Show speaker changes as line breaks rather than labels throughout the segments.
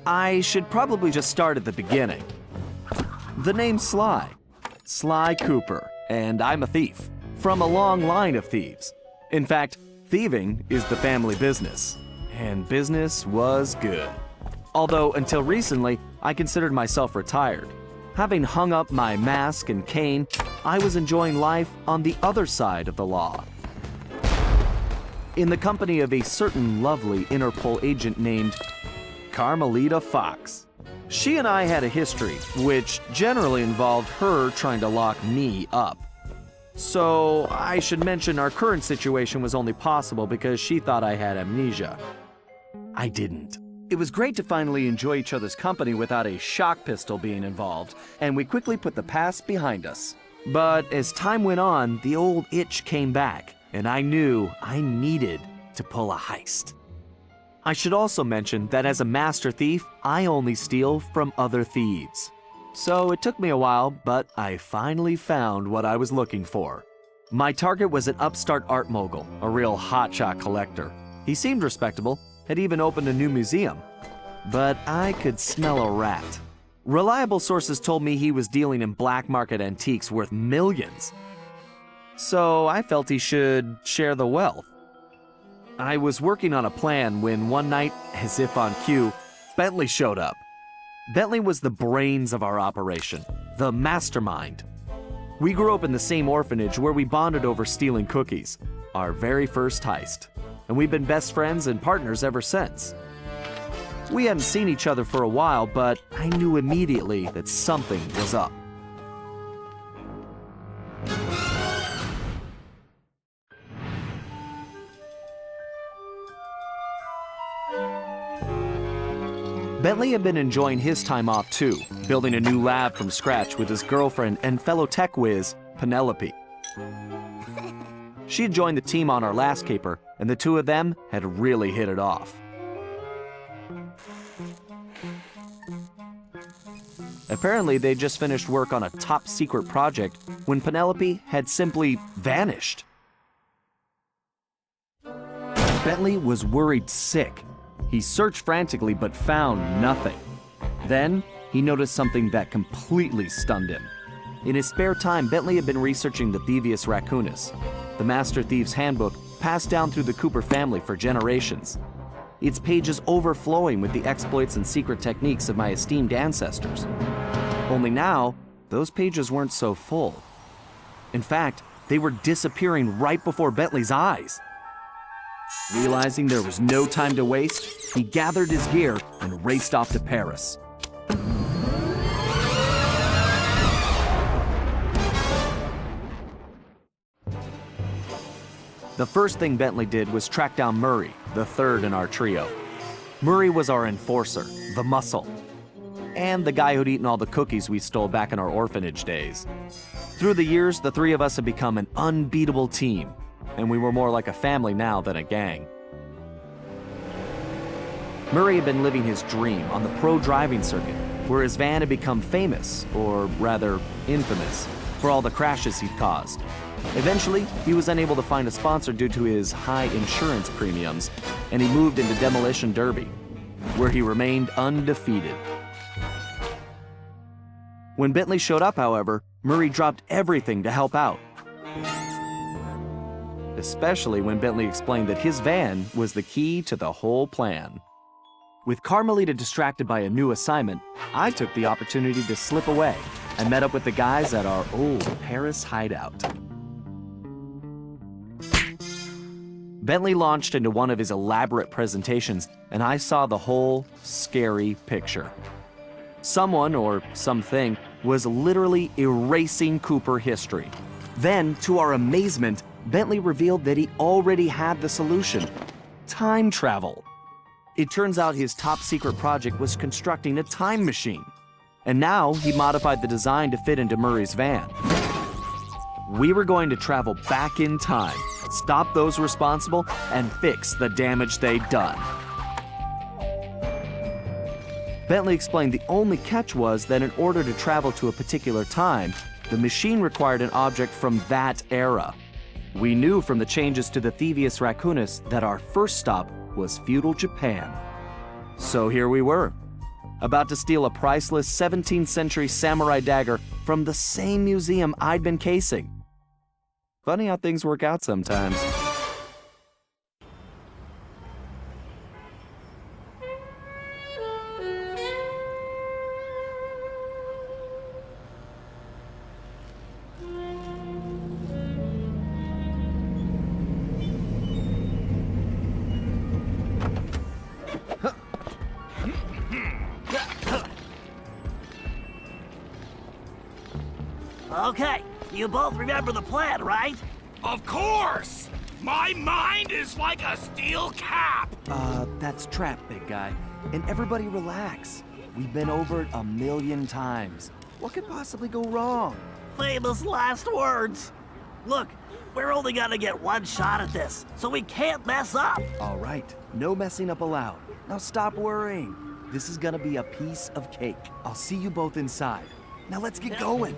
I should probably just start at the beginning. The name's Sly. Sly Cooper, and I'm a thief. From a long line of thieves. In fact, thieving is the family business. And business was good. Although, until recently, I considered myself retired. Having hung up my mask and cane, I was enjoying life on the other side of the law. In the company of a certain lovely Interpol agent named Carmelita Fox. She and I had a history, which generally involved her trying to lock me up. So, I should mention our current situation was only possible because she thought I had amnesia. I didn't. It was great to finally enjoy each other's company without a shock pistol being involved, and we quickly put the past behind us. But as time went on, the old itch came back, and I knew I needed to pull a heist. I should also mention that as a master thief, I only steal from other thieves. So it took me a while, but I finally found what I was looking for. My target was an upstart art mogul, a real hotshot collector. He seemed respectable, had even opened a new museum. But I could smell a rat. Reliable sources told me he was dealing in black market antiques worth millions. So I felt he should share the wealth. I was working on a plan when one night, as if on cue, Bentley showed up. Bentley was the brains of our operation, the mastermind. We grew up in the same orphanage where we bonded over stealing cookies, our very first heist, and we've been best friends and partners ever since. We hadn't seen each other for a while, but I knew immediately that something was up. Bentley had been enjoying his time off too, building a new lab from scratch with his girlfriend and fellow tech whiz, Penelope. She had joined the team on our last caper, and the two of them had really hit it off. Apparently, they just finished work on a top-secret project when Penelope had simply vanished. Bentley was worried sick. He searched frantically but found nothing. Then, he noticed something that completely stunned him. In his spare time, Bentley had been researching the Thievius Raccoonus, the Master Thief's handbook passed down through the Cooper family for generations. Its pages overflowing with the exploits and secret techniques of my esteemed ancestors. Only now, those pages weren't so full. In fact, they were disappearing right before Bentley's eyes. Realizing there was no time to waste, he gathered his gear and raced off to Paris. The first thing Bentley did was track down Murray, the third in our trio. Murray was our enforcer, the muscle, and the guy who'd eaten all the cookies we stole back in our orphanage days. Through the years, the three of us had become an unbeatable team, and we were more like a family now than a gang. Murray had been living his dream on the pro driving circuit, where his van had become famous, or rather, infamous, for all the crashes he'd caused. Eventually, he was unable to find a sponsor due to his high insurance premiums, and he moved into Demolition Derby, where he remained undefeated. When Bentley showed up, however, Murray dropped everything to help out. Especially when Bentley explained that his van was the key to the whole plan. With Carmelita distracted by a new assignment, I took the opportunity to slip away and met up with the guys at our old Paris hideout. Bentley launched into one of his elaborate presentations, and I saw the whole scary picture. Someone, or something, was literally erasing Cooper history. Then, to our amazement, Bentley revealed that he already had the solution: time travel. It turns out his top-secret project was constructing a time machine, and now he modified the design to fit into Murray's van. We were going to travel back in time, stop those responsible, and fix the damage they'd done. Bentley explained the only catch was that in order to travel to a particular time, the machine required an object from that era. We knew from the changes to the Thievius Raccoonus that our first stop was feudal Japan. So here we were, about to steal a priceless 17th century samurai dagger from the same museum I'd been casing. Funny how things work out sometimes.
Okay, you both remember the plan, right?
Of course! My mind is like a steel cap!
That's trap, big guy. And everybody relax. We've been over it 1,000,000 times. What could possibly go wrong?
Famous last words. Look, we're only gonna get one shot at this, so we can't mess up.
All right, no messing up allowed. Now stop worrying. This is gonna be a piece of cake. I'll see you both inside. Now let's get going.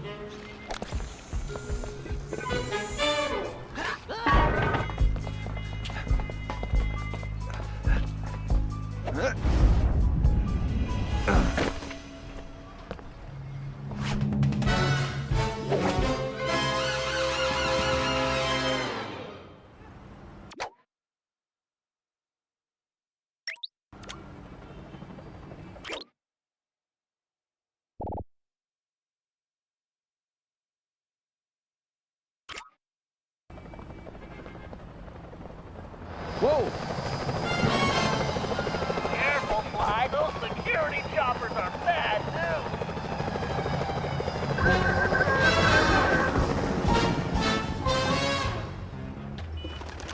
Whoa!
Careful, Sly. Those security choppers are bad news.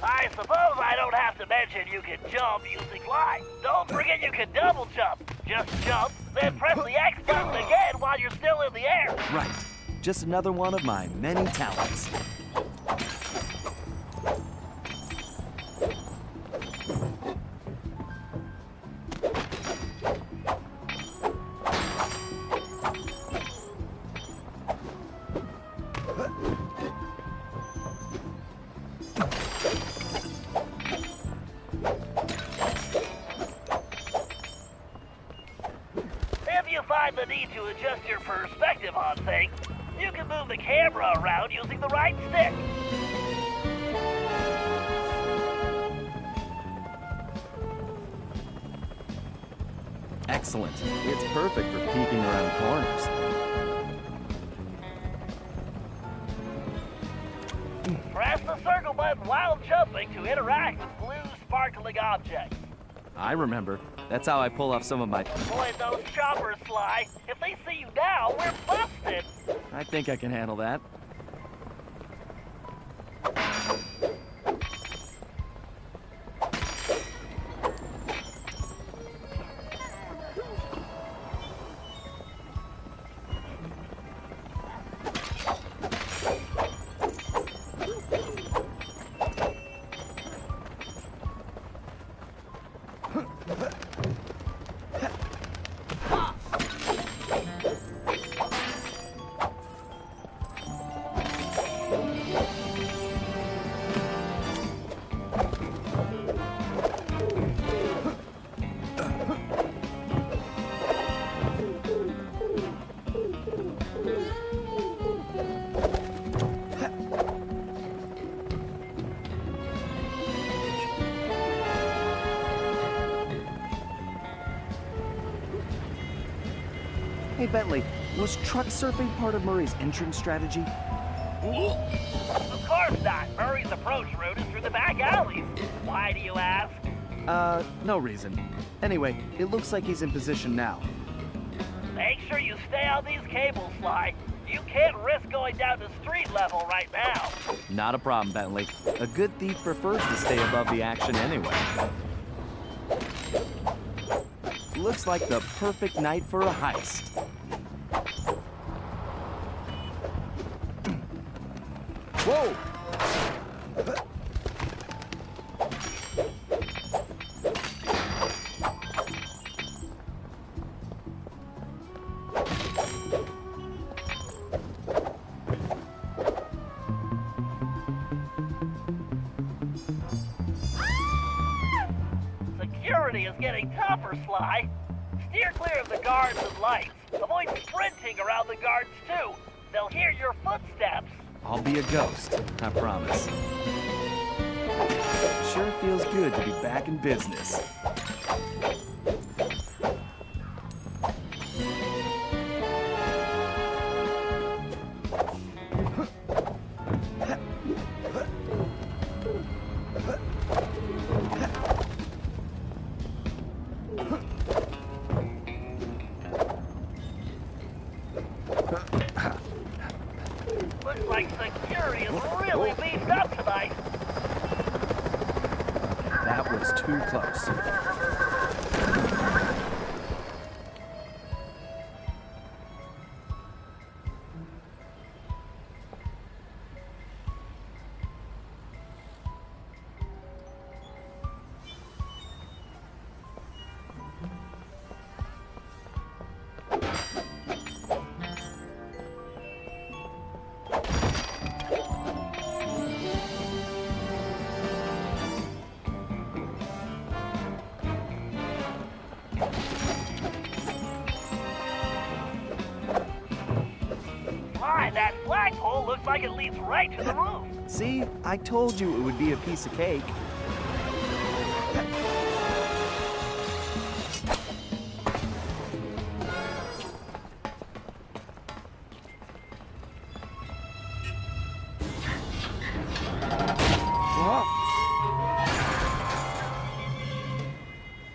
I suppose I don't have to mention you can jump using light. Don't forget you can double jump. Just jump, then press the X button again while you're still in the air.
Right. Just another one of my many talents.
If you find the need to adjust your perspective on things, you can move the camera around using the right stick.
Excellent. It's perfect for peeking around corners.
Press the circle button while jumping to interact with blue sparkling objects.
I remember. That's how I pull off some of my...
Avoid those choppers, Sly. If they see you now, we're busted.
I think I can handle that. Hey, Bentley, was truck surfing part of Murray's entrance strategy?
Of course not. Murray's approach route is through the back alleys. Why do you ask?
No reason. Anyway, it looks like he's in position now.
Make sure you stay on these cables, Sly. You can't risk going down to street level right now.
Not a problem, Bentley. A good thief prefers to stay above the action anyway. Looks like the perfect night for a heist. Whoa!
Security is getting tougher, Sly. Steer clear of the guards and lights. Avoid sprinting around the guards, too. They'll hear your footsteps.
I'll be a ghost, I promise. Sure feels good to be back in business.
Looks like security is really beefed up tonight.
That was too close.
That flagpole looks like it leads right to the roof.
See, I told you it would be a piece of cake.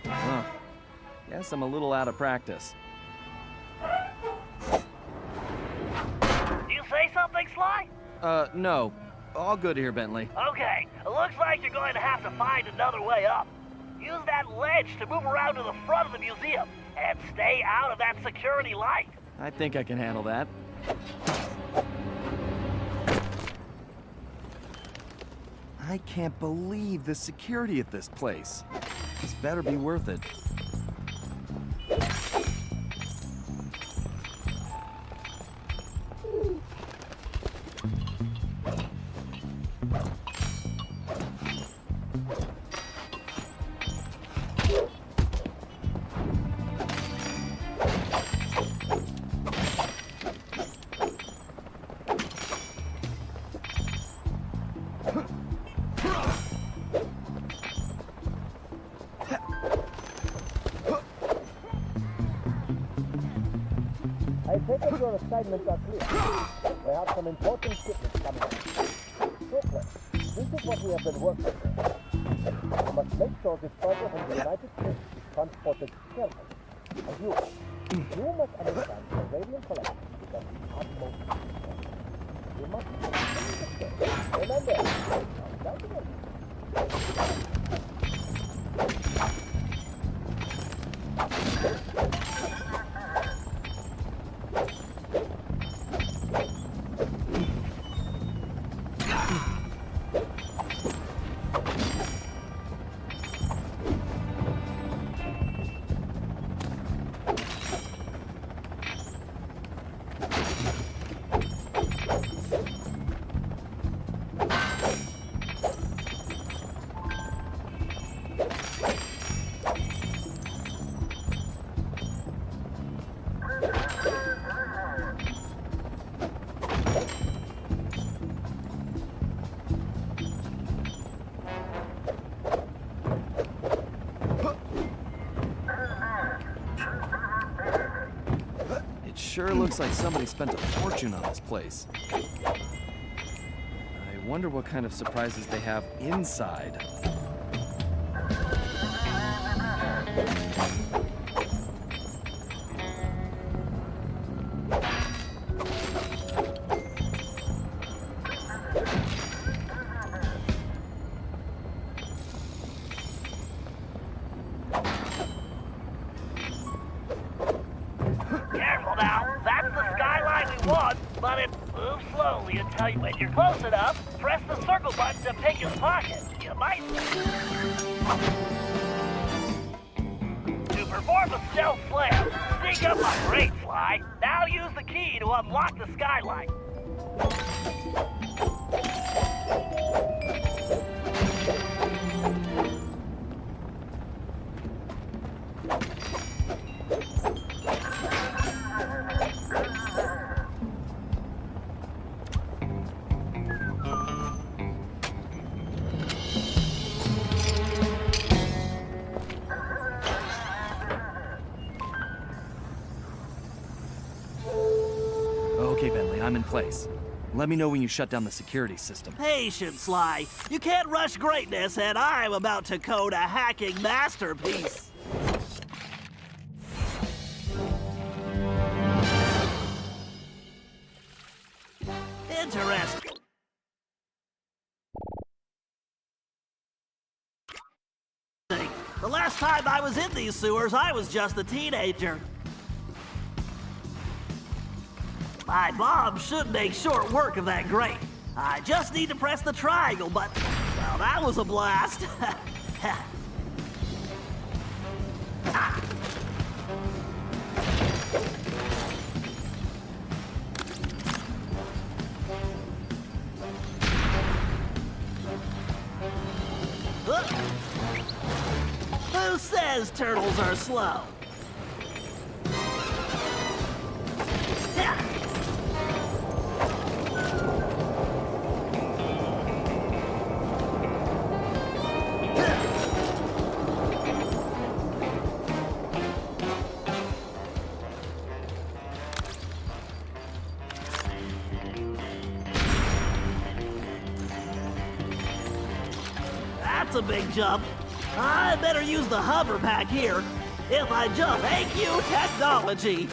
Huh. Guess I'm a little out of practice.
Say something, Sly?
No. All good here, Bentley.
Okay, it looks like you're going to have to find another way up. Use that ledge to move around to the front of the museum, and stay out of that security light.
I think I can handle that. I can't believe the security at this place. This better be worth it.
I take it your assignments are clear. We have some important shipments coming up. So, this is what we have been working on. We must make sure this cargo from the United States is transported carefully. And you must understand the radium collection is of the utmost importance. You must remember, down to
Sure looks like somebody spent a fortune on this place. I wonder what kind of surprises they have inside.
But it moves slowly until when you're close enough, press the circle button to pick his pocket. You might... To perform a stealth slam, sneak up on great, Sly. Now use the key to unlock the skylight.
I'm in place. Let me know when you shut down the security system.
Patience, Sly. You can't rush greatness, and I'm about to code a hacking masterpiece. Interesting. The last time I was in these sewers, I was just a teenager. My mom should make short work of that grate. I just need to press the triangle button. Well, that was a blast. Who says turtles are slow? That's a big jump. I better use the hover pack here. If I jump, thank you, technology.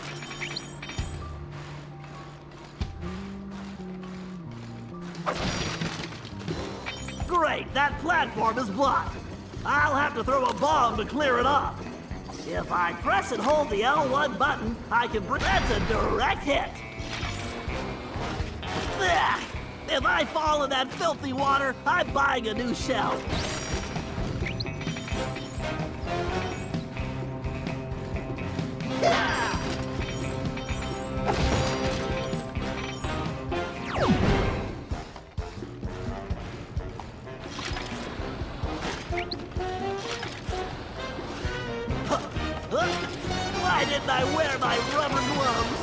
Great, that platform is blocked. I'll have to throw a bomb to clear it off. If I press and hold the L1 button, I can bring... That's a direct hit. Ugh. If I fall in that filthy water, I'm buying a new shell. Why didn't I wear my rubber gloves?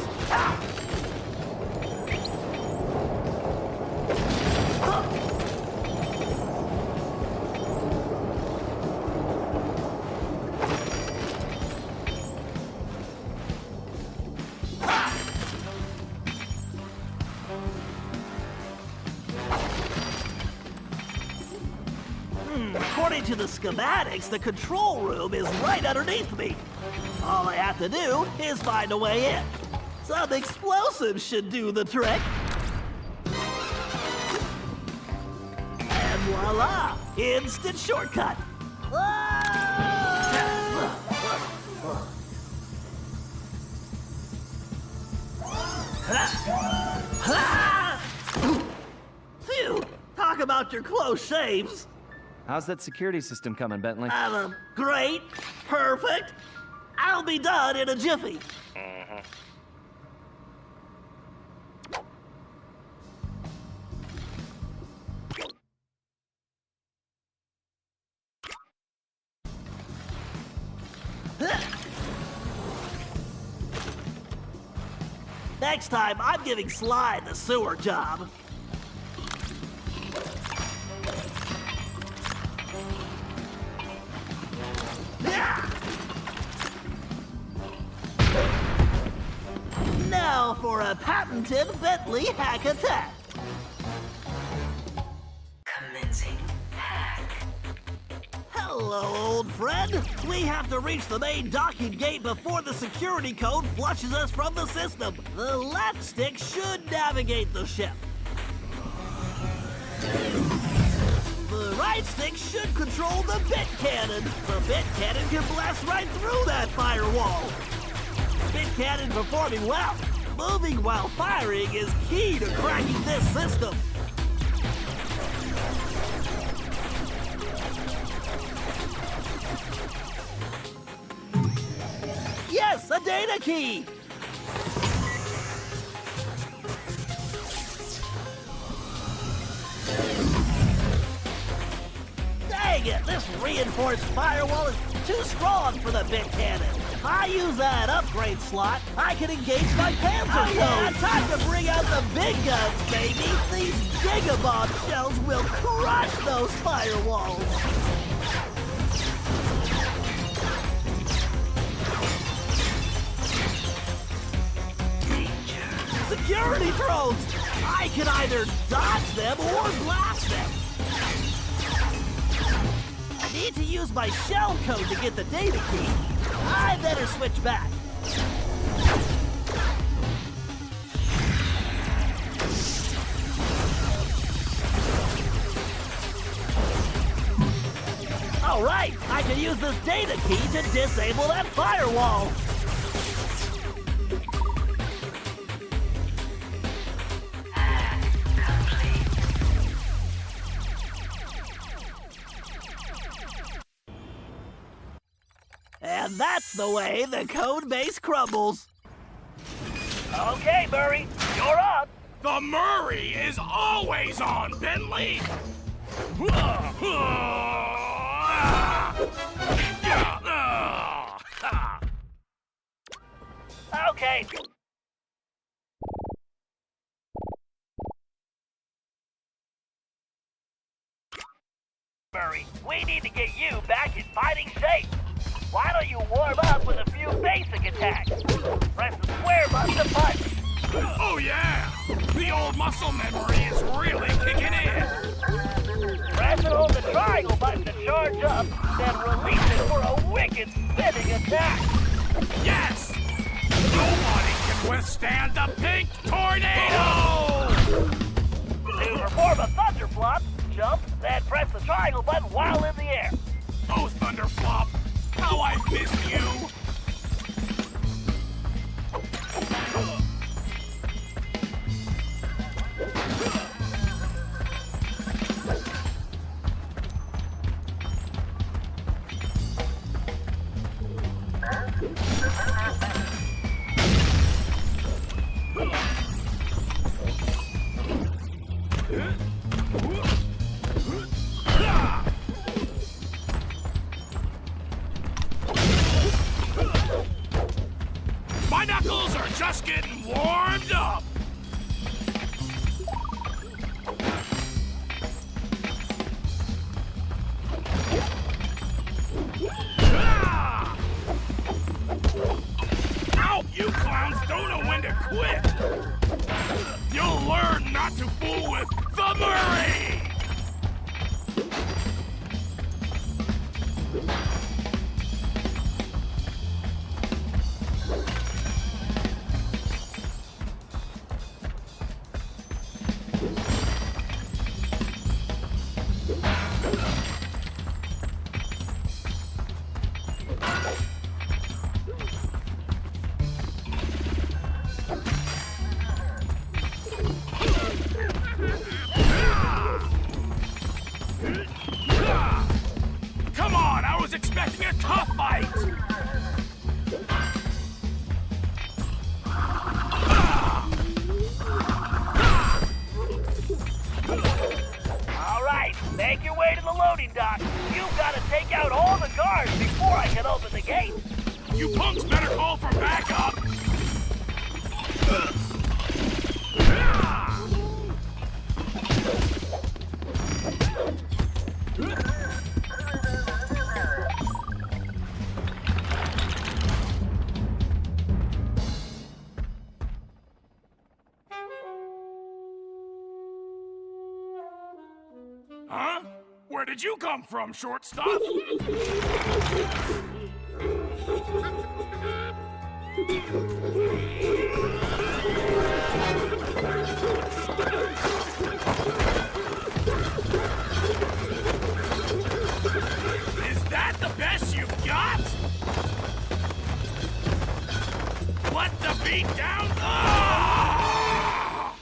According to the schematics, the control room is right underneath me. All I have to do is find a way in. Some explosives should do the trick. And voila! Instant shortcut. Phew! Talk about your close shaves.
How's that security system coming, Bentley?
Great. Perfect. I'll be done in a jiffy. Next time, I'm giving Sly the sewer job. Now for a patented Bentley hack attack.
Commencing hack.
Hello, old friend. We have to reach the main docking gate before the security code flushes us from the system. The left stick should navigate the ship. The right stick should control the bit cannon. The bit cannon can blast right through that firewall. Bit cannon performing well. Moving while firing is key to cracking this system. Yes, a data key! Dang it, this reinforced firewall is too strong for the bit cannon. If I use that upgrade slot, I can engage my Panzer code. Yeah, time to bring out the big guns, baby. These Gigabomb shells will crush those firewalls. security drones! I can either dodge them or blast them! I need to use my shell code to get the data key. I better switch back. All right, I can use this data key to disable that firewall. And that's the way the code base crumbles. Okay, Murray, you're up.
The Murray is always on, Bentley!
Okay. Murray, we need to get you back in fighting shape. Why don't you warm up with a few basic attacks? Press the square button to punch.
Oh yeah! The old muscle memory is really kicking in!
Press and hold the triangle button to charge up, then release it for a wicked spinning attack.
Yes! Nobody can withstand the pink tornado!
To perform a thunder flop, jump, then press the triangle button while in the air.
Oh, Thunderflop! How I miss you! My knuckles are just getting warmed up! Ow! You clowns don't know when to quit! You'll learn not to fool with the Murray! Come on, I was expecting a tough fight!
All right, make your way to the loading dock. You've got to take out all the guards before I can open the gate.
You punks better call for backup! Huh? Where did you come from, shortstop? Is that the best you've got? Let the beat down! Ah!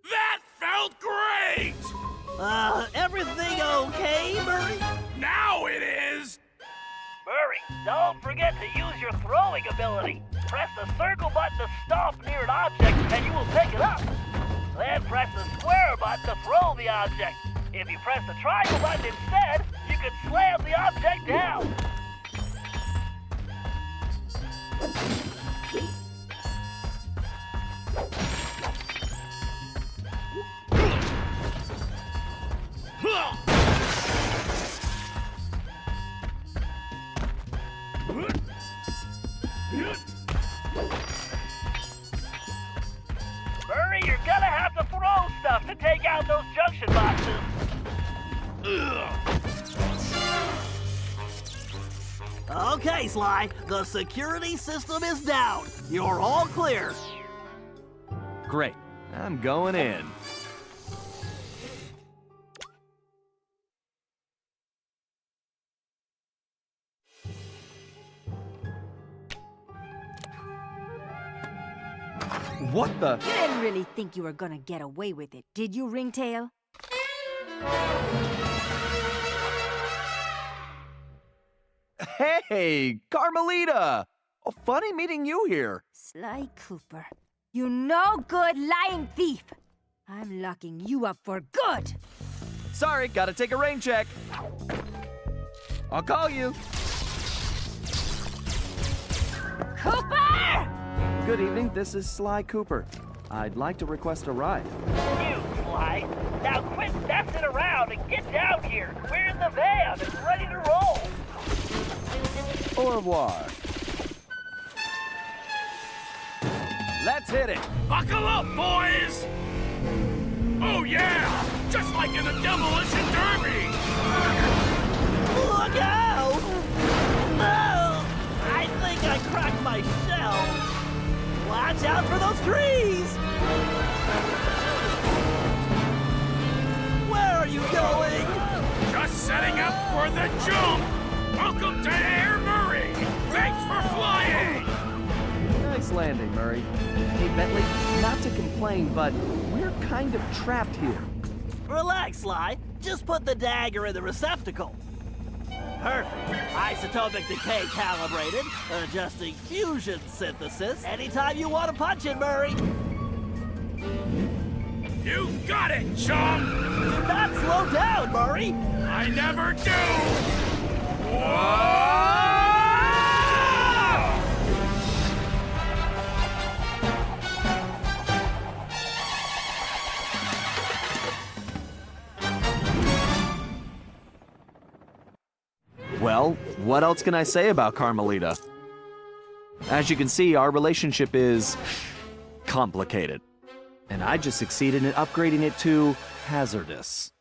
That felt great!
Everything okay, Murray?
Now it is!
Murray, don't forget to use your throwing ability. Press the circle button to stomp near an object and you will pick it up. Then press the square button to throw the object. If you press the triangle button instead, you can slam the object down. out those junction boxes. Okay, Sly, the security system is down. You're all clear.
Great. I'm going in. What the?
You didn't really think you were gonna get away with it, did you, Ringtail?
Hey, Carmelita! Oh, funny meeting you here.
Sly Cooper, you no good lying thief! I'm locking you up for good!
Sorry, gotta take a rain check. I'll call you.
Cooper!
Good evening, this is Sly Cooper. I'd like to request a ride.
You, Sly. Now quit messing around and get down here. We're in the van and ready to roll.
Au revoir. Let's hit it.
Buckle up, boys! Oh yeah! Just like in a demolition derby!
Look out! No! I think I cracked my shell. Watch out for those trees! Where are you going?
Just setting up for the jump! Welcome to Air Murray! Thanks for flying!
Nice landing, Murray. Hey, Bentley, not to complain, but we're kind of trapped here.
Relax, Sly. Just put the dagger in the receptacle. Perfect. Isotopic decay calibrated. Adjusting fusion synthesis. Anytime you want to punch it, Murray.
You got it, chum!
Do not slow down, Murray.
I never do! Whoa!
Well, what else can I say about Carmelita? As you can see, our relationship is complicated. And I just succeeded in upgrading it to hazardous.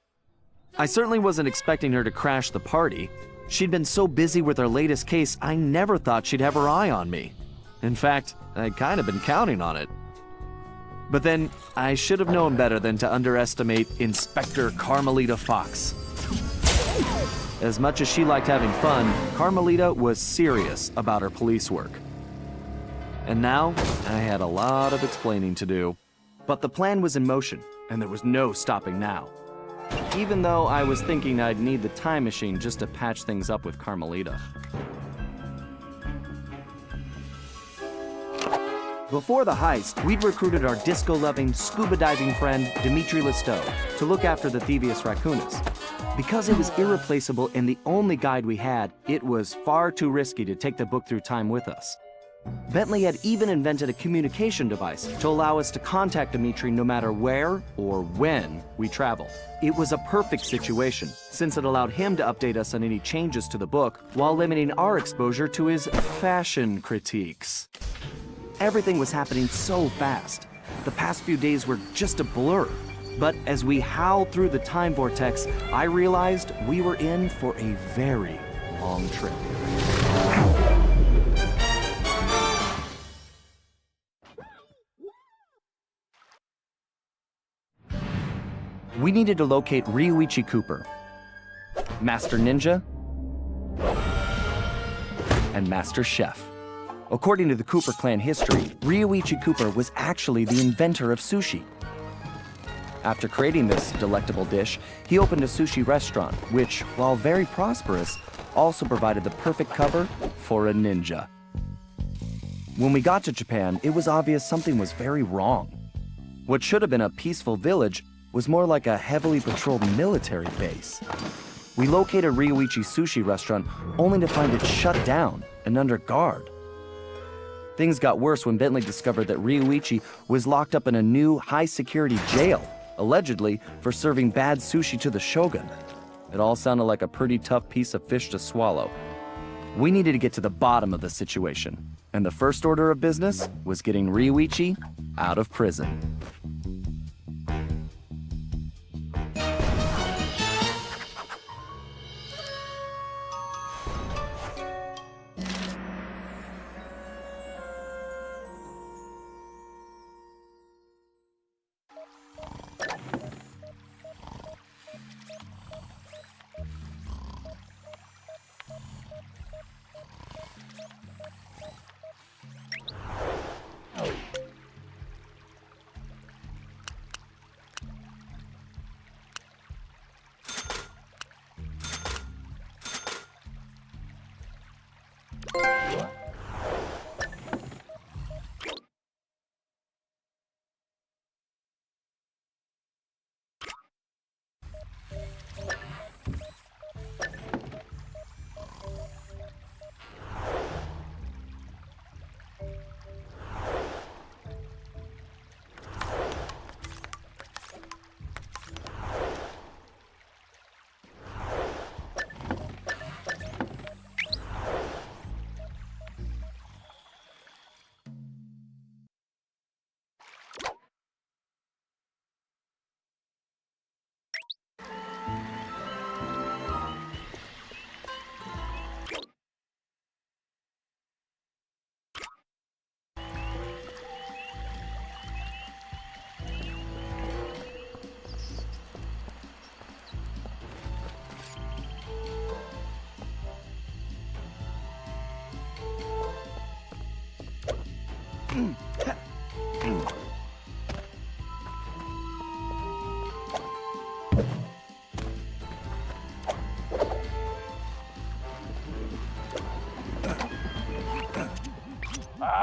I certainly wasn't expecting her to crash the party. She'd been so busy with her latest case, I never thought she'd have her eye on me. In fact, I'd kind of been counting on it. But then, I should have known better than to underestimate Inspector Carmelita Fox. As much as she liked having fun, Carmelita was serious about her police work. And now, I had a lot of explaining to do. But the plan was in motion, and there was no stopping now. Even though I was thinking I'd need the time machine just to patch things up with Carmelita. Before the heist, we'd recruited our disco-loving, scuba-diving friend, Dimitri Listeau, to look after the Thievius Raccoonus. Because it was irreplaceable and the only guide we had, it was far too risky to take the book through time with us. Bentley had even invented a communication device to allow us to contact Dimitri no matter where or when we traveled. It was a perfect situation, since it allowed him to update us on any changes to the book while limiting our exposure to his fashion critiques. Everything was happening so fast. The past few days were just a blur. But as we howled through the time vortex, I realized we were in for a very long trip. We needed to locate Ryuichi Cooper, Master Ninja, and Master Chef. According to the Cooper clan history, Ryuichi Cooper was actually the inventor of sushi. After creating this delectable dish, he opened a sushi restaurant, which, while very prosperous, also provided the perfect cover for a ninja. When we got to Japan, it was obvious something was very wrong. What should have been a peaceful village was more like a heavily patrolled military base. We located Ryuichi's sushi restaurant only to find it shut down and under guard. Things got worse when Bentley discovered that Ryuichi was locked up in a new high-security jail, allegedly for serving bad sushi to the shogun. It all sounded like a pretty tough piece of fish to swallow. We needed to get to the bottom of the situation, and the first order of business was getting Ryuichi out of prison.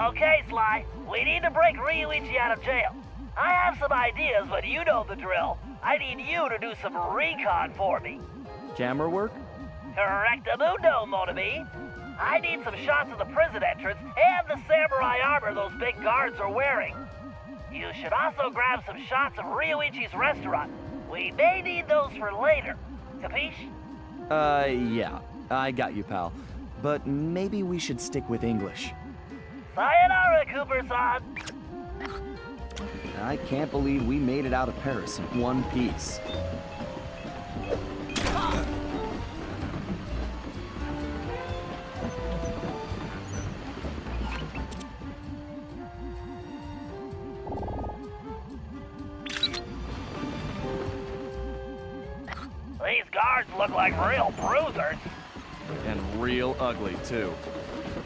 Okay, Sly, we need to break Ryuichi out of jail. I have some ideas, but you know the drill. I need you to do some recon for me.
Camera work?
Correctamundo, Motobi. I need some shots of the prison entrance and the samurai armor those big guards are wearing. You should also grab some shots of Ryuichi's restaurant. We may need those for later. Capiche?
Yeah. I got you, pal. But maybe we should stick with English.
Sayonara, Cooper-san.
I can't believe we made it out of Paris in one piece.
These guards look like real bruisers.
And real ugly, too.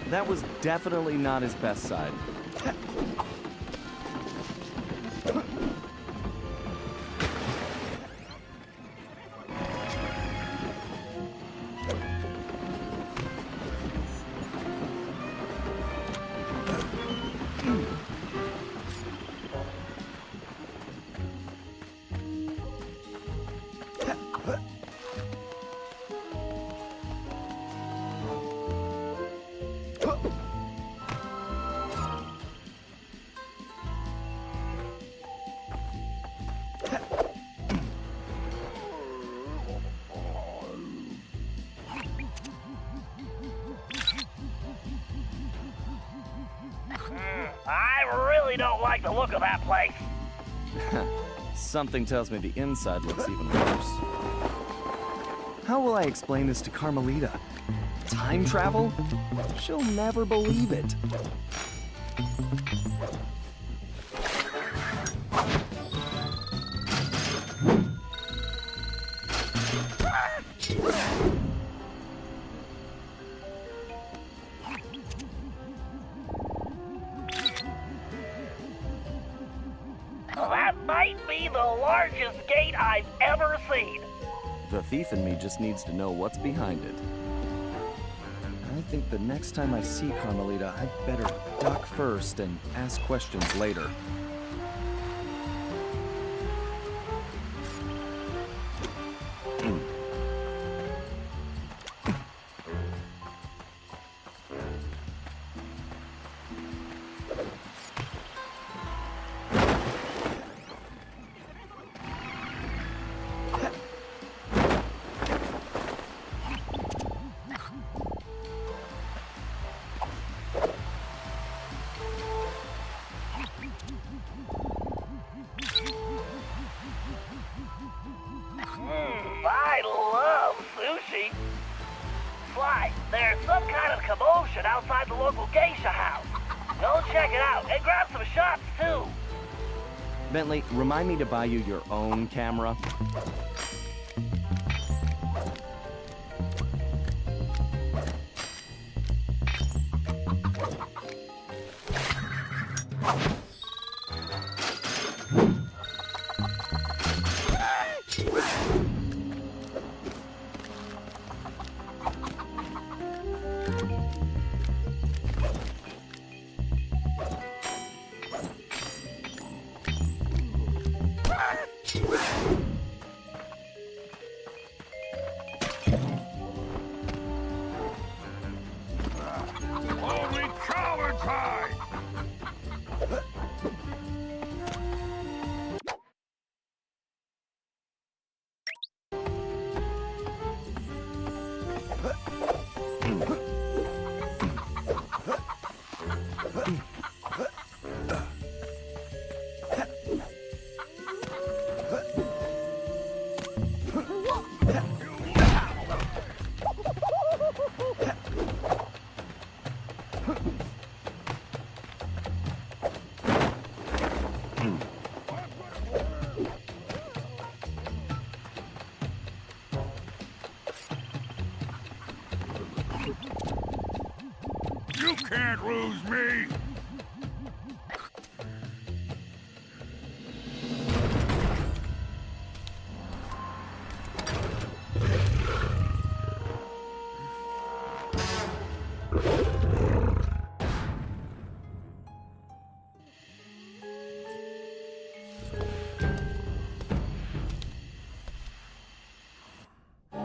That was definitely not his best side.
I really don't like the look of that place.
Something tells me the inside looks even worse. How will I explain this to Carmelita? Time travel? She'll never believe it.
That might be the largest gate I've ever seen.
The thief in me just needs to know what's behind it. I think the next time I see Carmelita, I'd better duck first and ask questions later.
I love sushi. Sly, there's some kind of commotion outside the local geisha house. Go check it out and grab some shots too.
Bentley, remind me to buy you your own camera.
Only cowards hide! You can't lose me!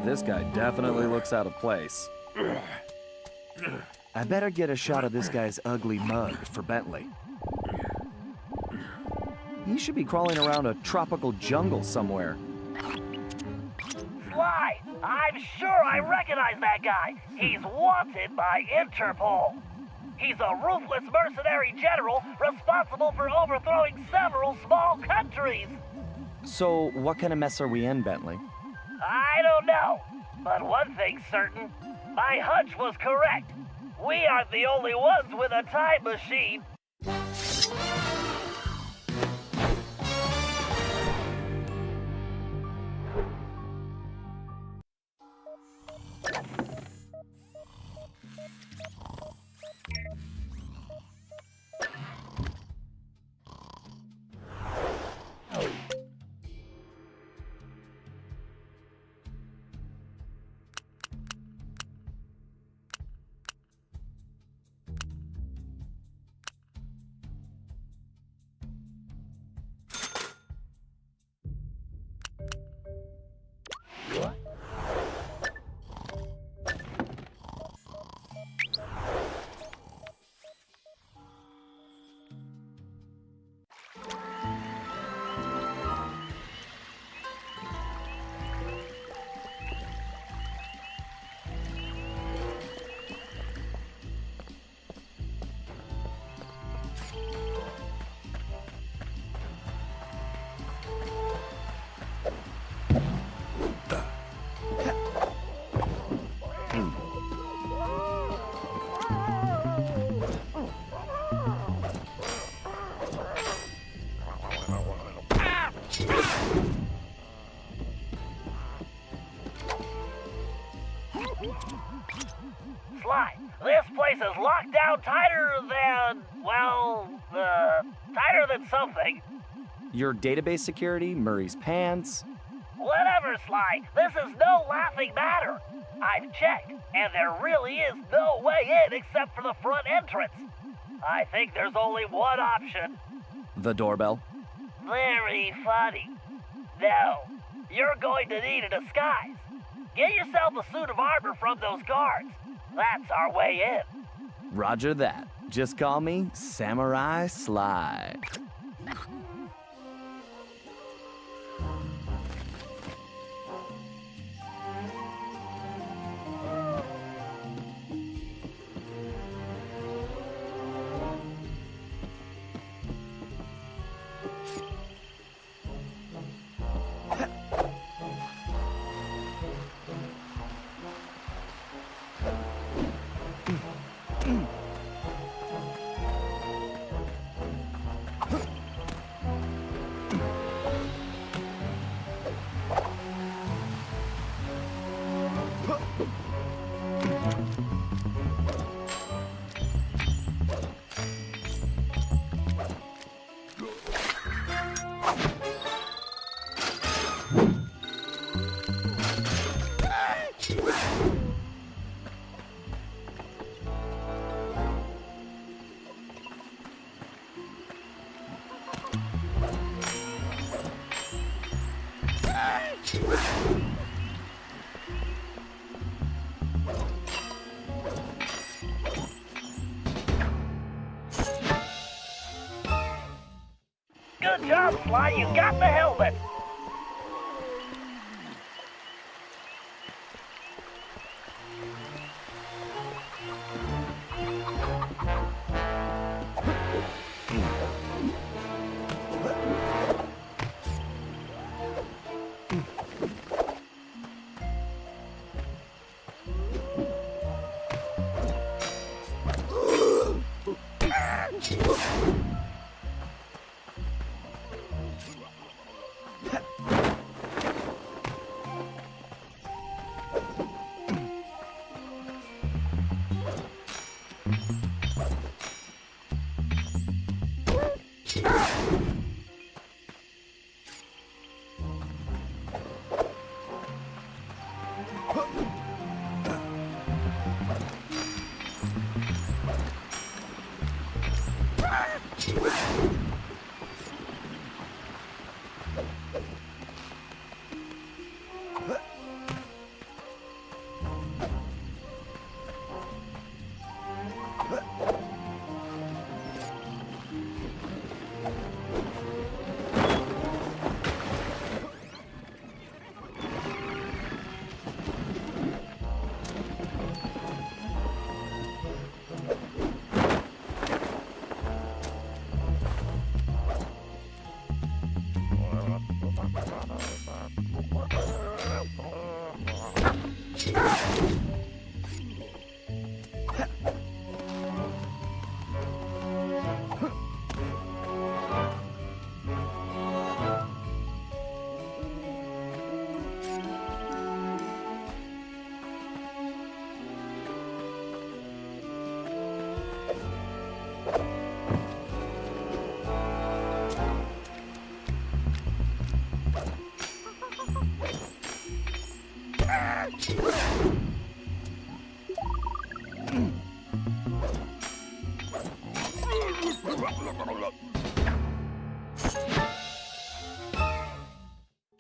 This guy definitely looks out of place. I better get a shot of this guy's ugly mug for Bentley. He should be crawling around a tropical jungle somewhere.
Sly, I'm sure I recognize that guy. He's wanted by Interpol. He's a ruthless mercenary general responsible for overthrowing several small countries.
So, what kind of mess are we in, Bentley?
I don't know, but one thing's certain. My hunch was correct. We aren't the only ones with a time machine. Sly, this place is locked down tighter than, well, tighter than something.
Your database security, Murray's pants.
Whatever, Sly, this is no laughing matter. I've checked, and there really is no way in except for the front entrance. I think there's only one option.
The doorbell.
Very funny. No, you're going to need a disguise. Get yourself a suit of armor from those guards. That's our way in.
Roger that. Just call me Samurai Sly.
Good job, Sly. You got the helmet.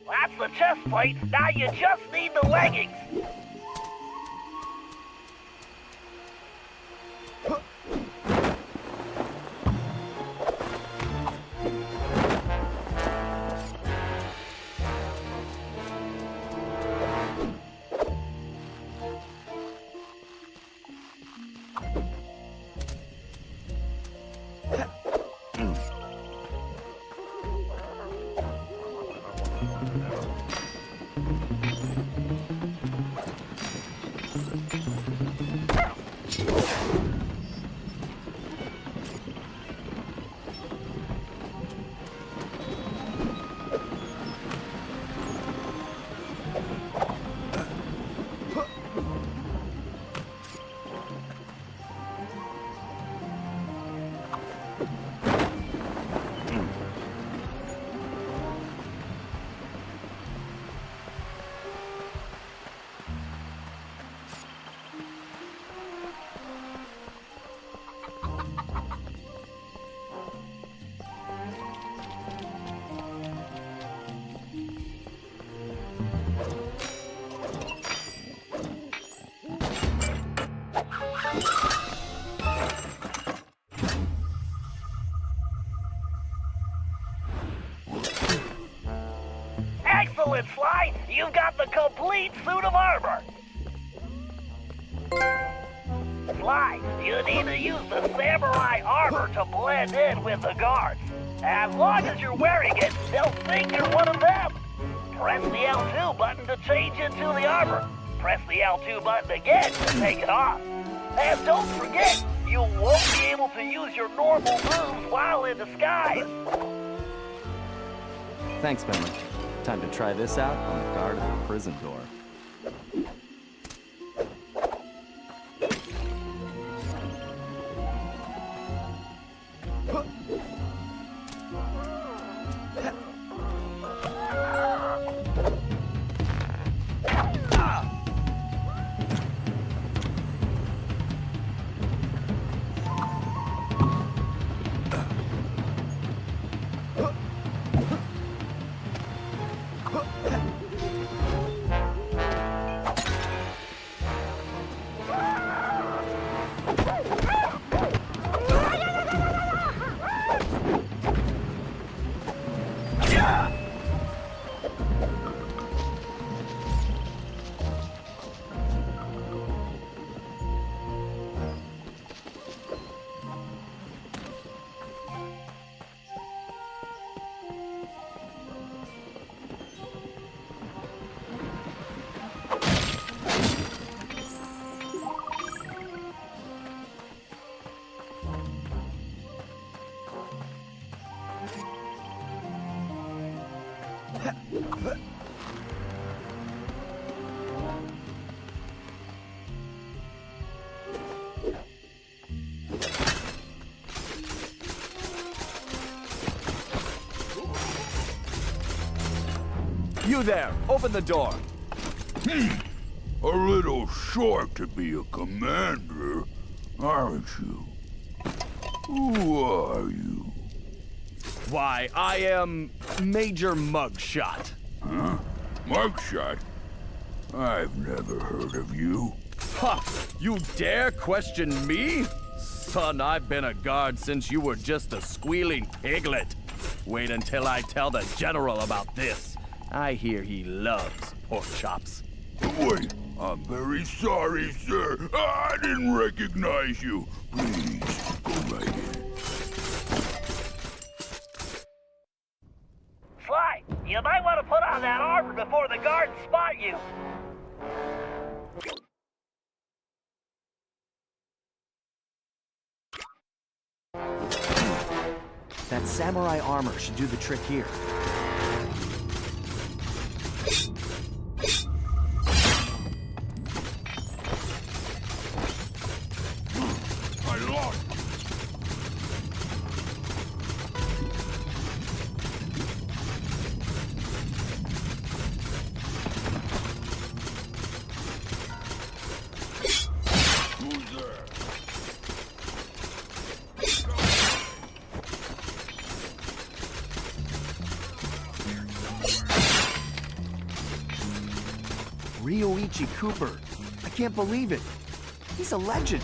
That's the chest plate. Now you just need the leggings. Excellent, Sly! You've got the complete suit of armor! Sly, you need to use the samurai armor to blend in with the guards. As long as you're wearing it, they'll think you're one of them. Press the L2 button to change into the armor. Press the L2 button again to take it off. And don't forget, you won't be able to use your normal moves while in disguise.
Thanks, Bentley. Time to try this out on the guard at the prison door. You there! Open the door!
A little short to be a commander, aren't you? Who are you?
Why, I am Major Mugshot.
Huh? Mugshot? I've never heard of you.
Ha! You dare question me? Son, I've been a guard since you were just a squealing piglet. Wait until I tell the General about this. I hear he loves pork chops.
Wait, I'm very sorry, sir. I didn't recognize you. Please, go right in.
Sly, you might want to put on that armor before the guards spot you.
That samurai armor should do the trick here.
I lost. Who's there?
Ryoichi Cooper. I can't believe it. He's a legend.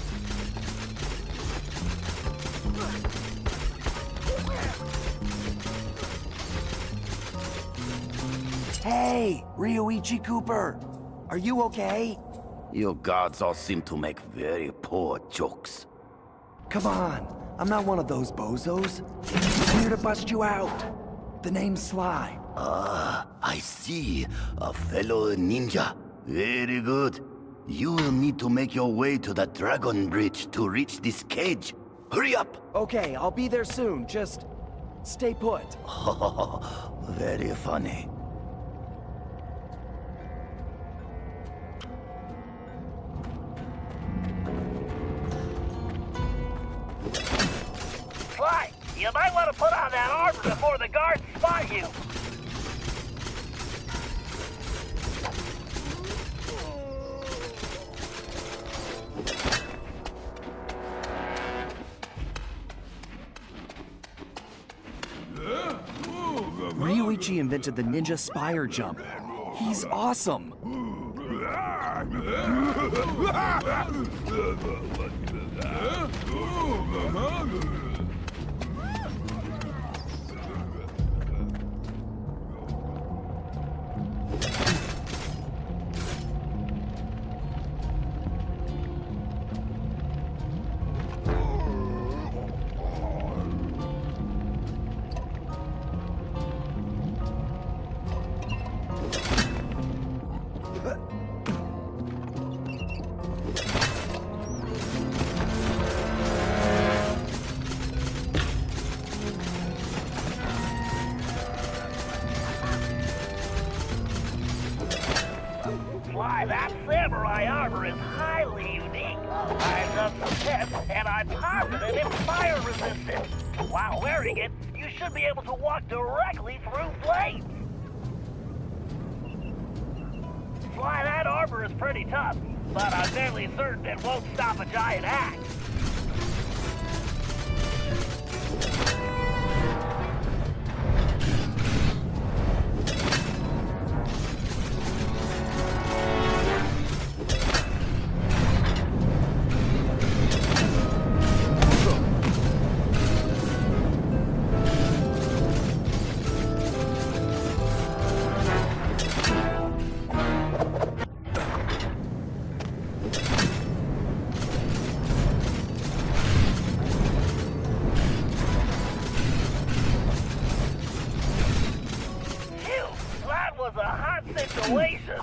Hey, Ryoichi Cooper. Are you okay?
You gods all seem to make very poor jokes.
Come on. I'm not one of those bozos. I'm here to bust you out. The name's Sly.
I see. A fellow ninja. Very good. You will need to make your way to the Dragon Bridge to reach this cage. Hurry up!
Okay, I'll be there soon. Just stay put.
Very funny.
Sly, you might want to put on that armor before the guards spot you.
Ryoichi invented the ninja spire jump. He's awesome.
Sly, that samurai armor is highly unique. I've done some tests, and I'm positive it's fire resistant. While wearing it, you should be able to walk directly through flames. Sly, that armor is pretty tough, but I'm fairly certain it won't stop a giant axe. Was a hot situation.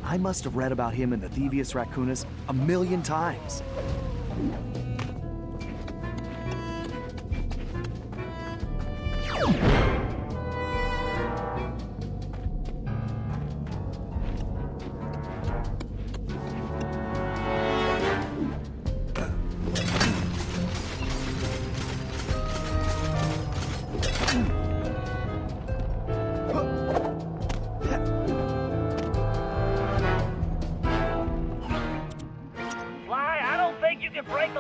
I must have read about him in the Thievius Raccoonus a million times.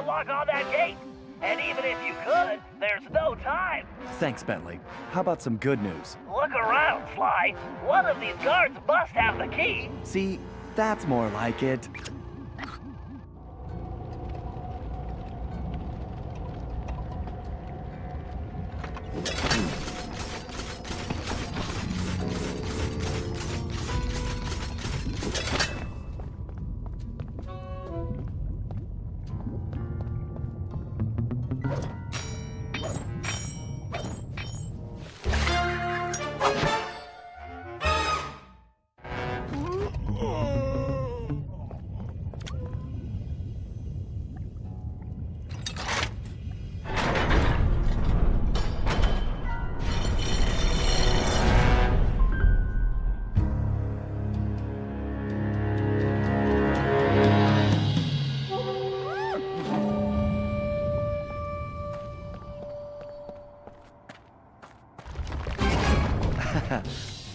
lock on that gate. And even if you could, there's no time.
Thanks, Bentley. How about some good news?
Look around, Sly. One of these guards must have the key.
See, that's more like it.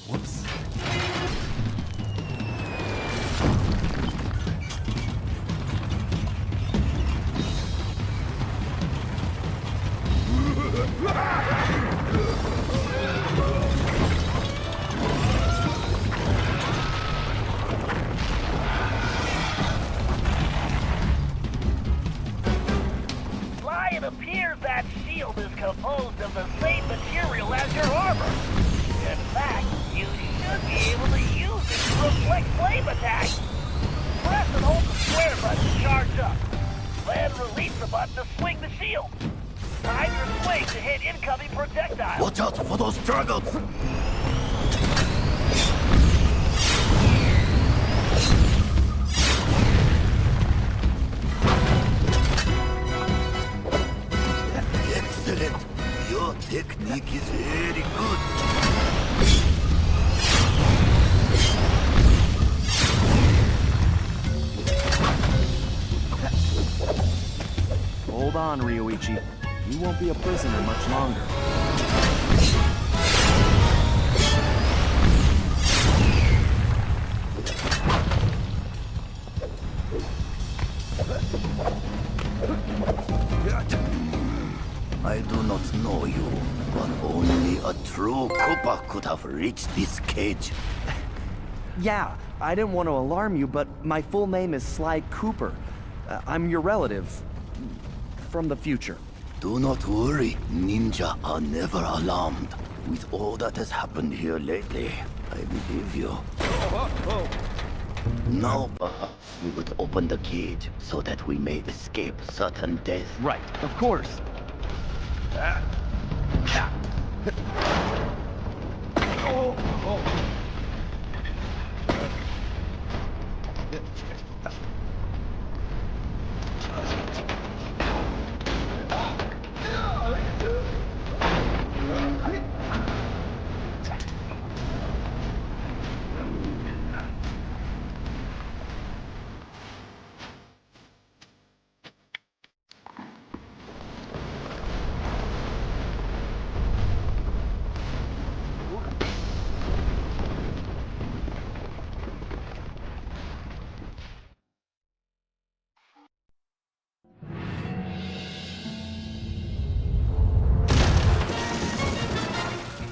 Whoops.
Sly, it appears that shield is composed of the same material as your armor. In fact, you should be able to use it to reflect flame attacks. Press and hold the square button to charge up. Then release the button to swing the shield. Time your swing to hit incoming projectiles.
Watch out for those dragons! Excellent! Your technique is very good.
Hold on, Ryoichi. You won't be a prisoner much longer.
I do not know you, but only a true Cooper could have reached this cage.
Yeah, I didn't want to alarm you, but my full name is Sly Cooper. I'm your relative. From the future.
Do not worry, ninja are never alarmed. With all that has happened here lately, I believe you. Now perhaps we would open the cage so that we may escape certain death.
Right, of course.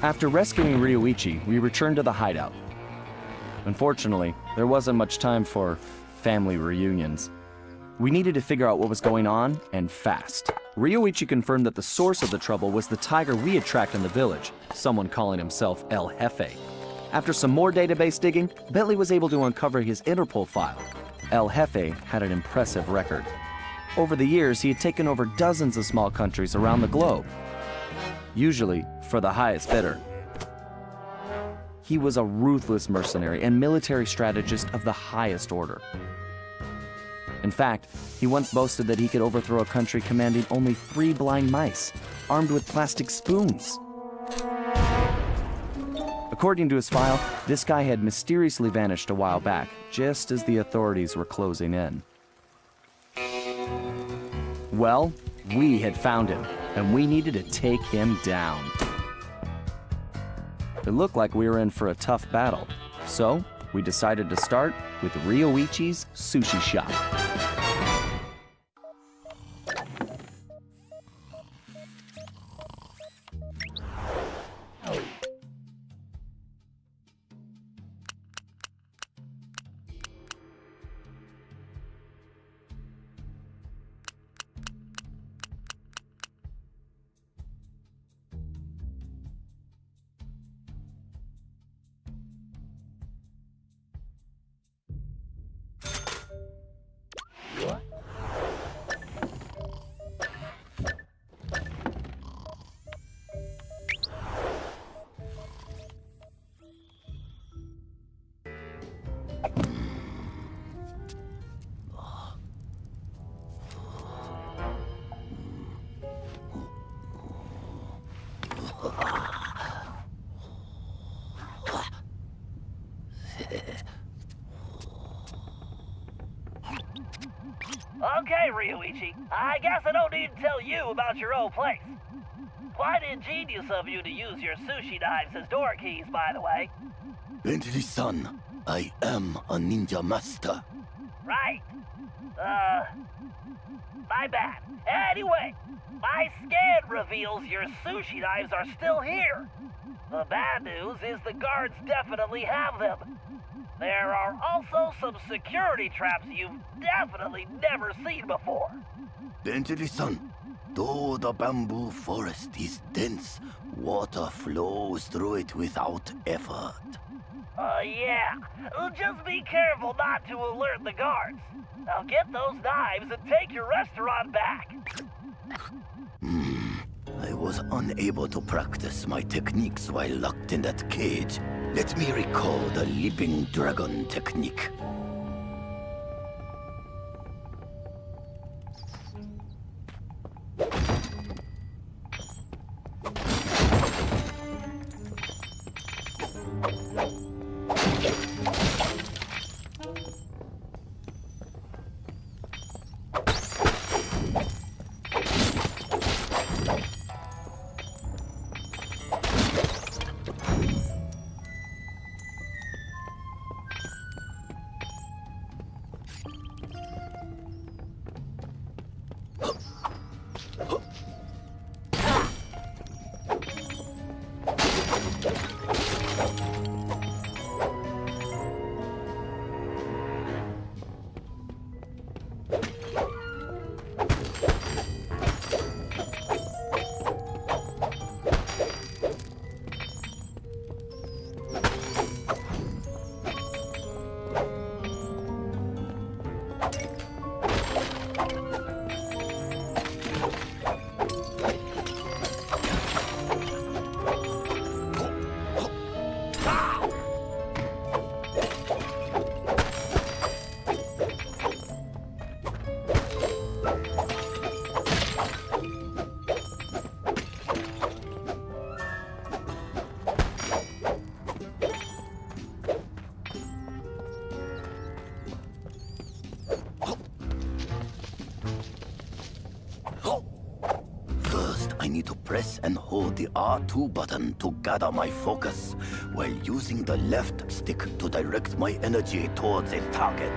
After rescuing Ryoichi, we returned to the hideout. Unfortunately, there wasn't much time for family reunions. We needed to figure out what was going on, and fast. Ryoichi confirmed that the source of the trouble was the tiger we had tracked in the village, someone calling himself El Jefe. After some more database digging, Bentley was able to uncover his Interpol file. El Jefe had an impressive record. Over the years, he had taken over dozens of small countries around the globe, usually for the highest bidder. He was a ruthless mercenary and military strategist of the highest order. In fact, he once boasted that he could overthrow a country commanding only 3 blind mice, armed with plastic spoons. According to his file, this guy had mysteriously vanished a while back, just as the authorities were closing in. Well, we had found him, and we needed to take him down. It looked like we were in for a tough battle, so we decided to start with Ryoichi's sushi shop.
Okay, Ryuichi. I guess I don't need to tell you about your old place. Quite ingenious of you to use your sushi knives as door keys, by the way.
Bentley-san, I am a ninja master.
Right. My bad. Anyway, my scan reveals your sushi knives are still here. The bad news is the guards definitely have them. There are also some security traps you've definitely never seen before.
Bentley-san, though the bamboo forest is dense, water flows through it without effort.
Yeah. Just be careful not to alert the guards. Now get those knives and take your restaurant back.
I was unable to practice my techniques while locked in that cage. Let me recall the leaping dragon technique. I need to press and hold the R2 button to gather my focus, while using the left stick to direct my energy towards a target.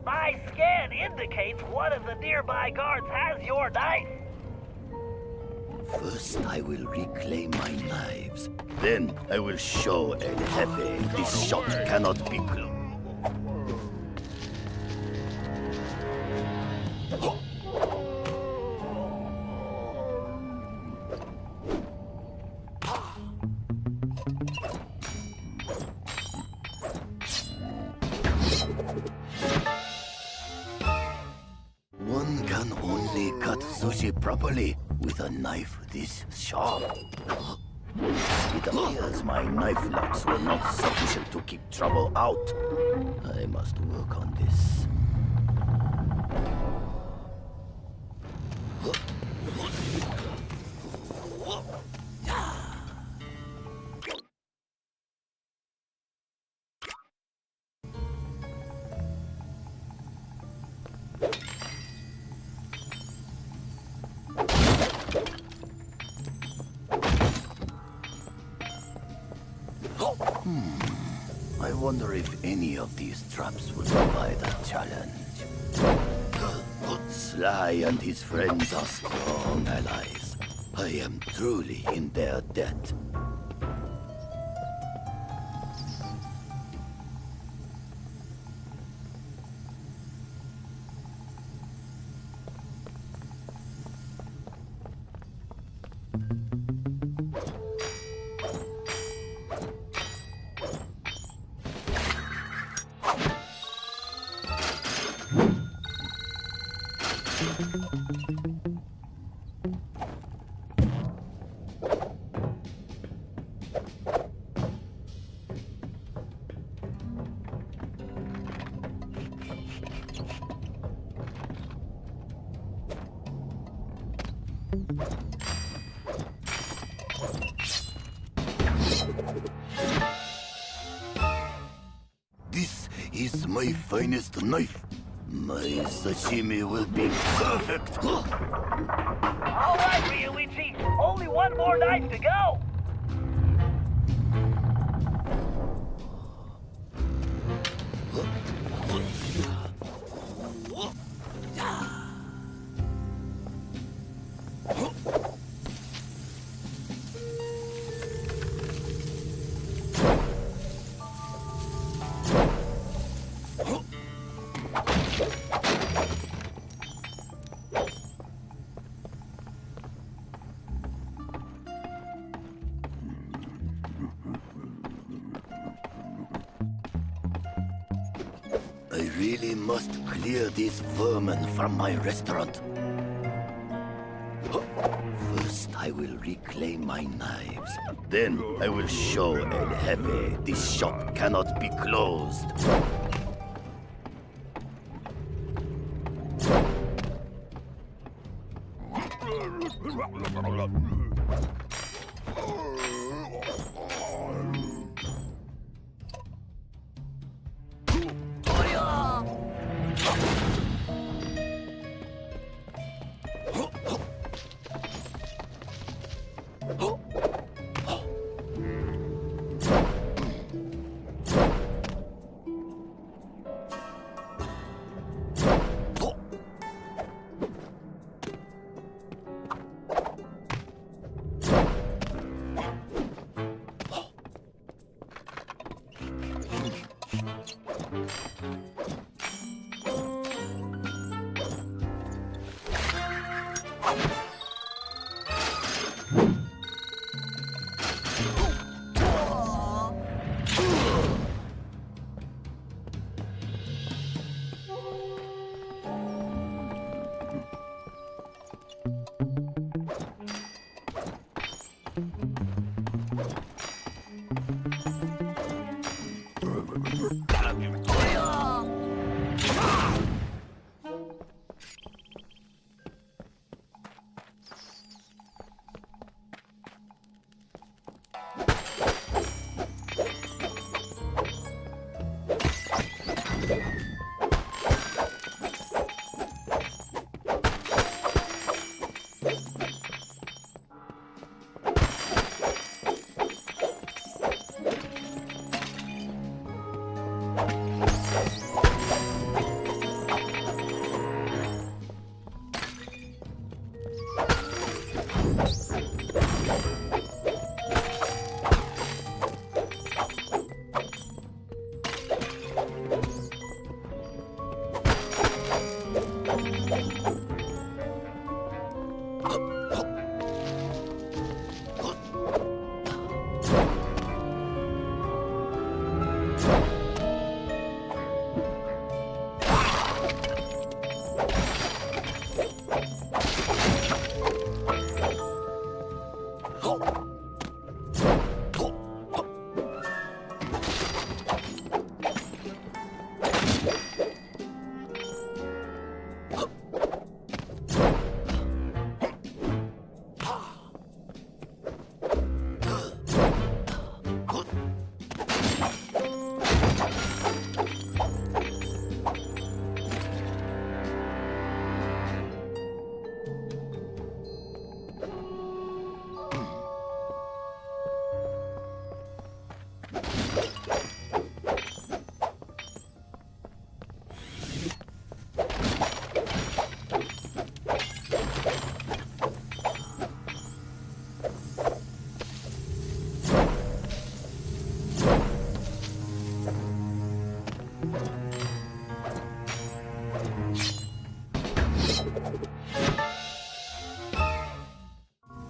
My scan indicates one of the nearby guards has your knife.
First, I will reclaim my knives. Then, I will show El Jefe this shot cannot be closed. One can only cut sushi properly with a knife this sharp. It appears my knife locks were not sufficient to keep trouble out. I must work on this. I wonder if any of these traps will provide a challenge. Sly and his friends are strong allies. I am truly in their debt. This is my finest knife. My sashimi will be perfect.
All right, Ryuichi. Only one more knife to go.
I really must clear these vermin from my restaurant. First, I will reclaim my knives. Then, I will show El Jefe this shop cannot be closed.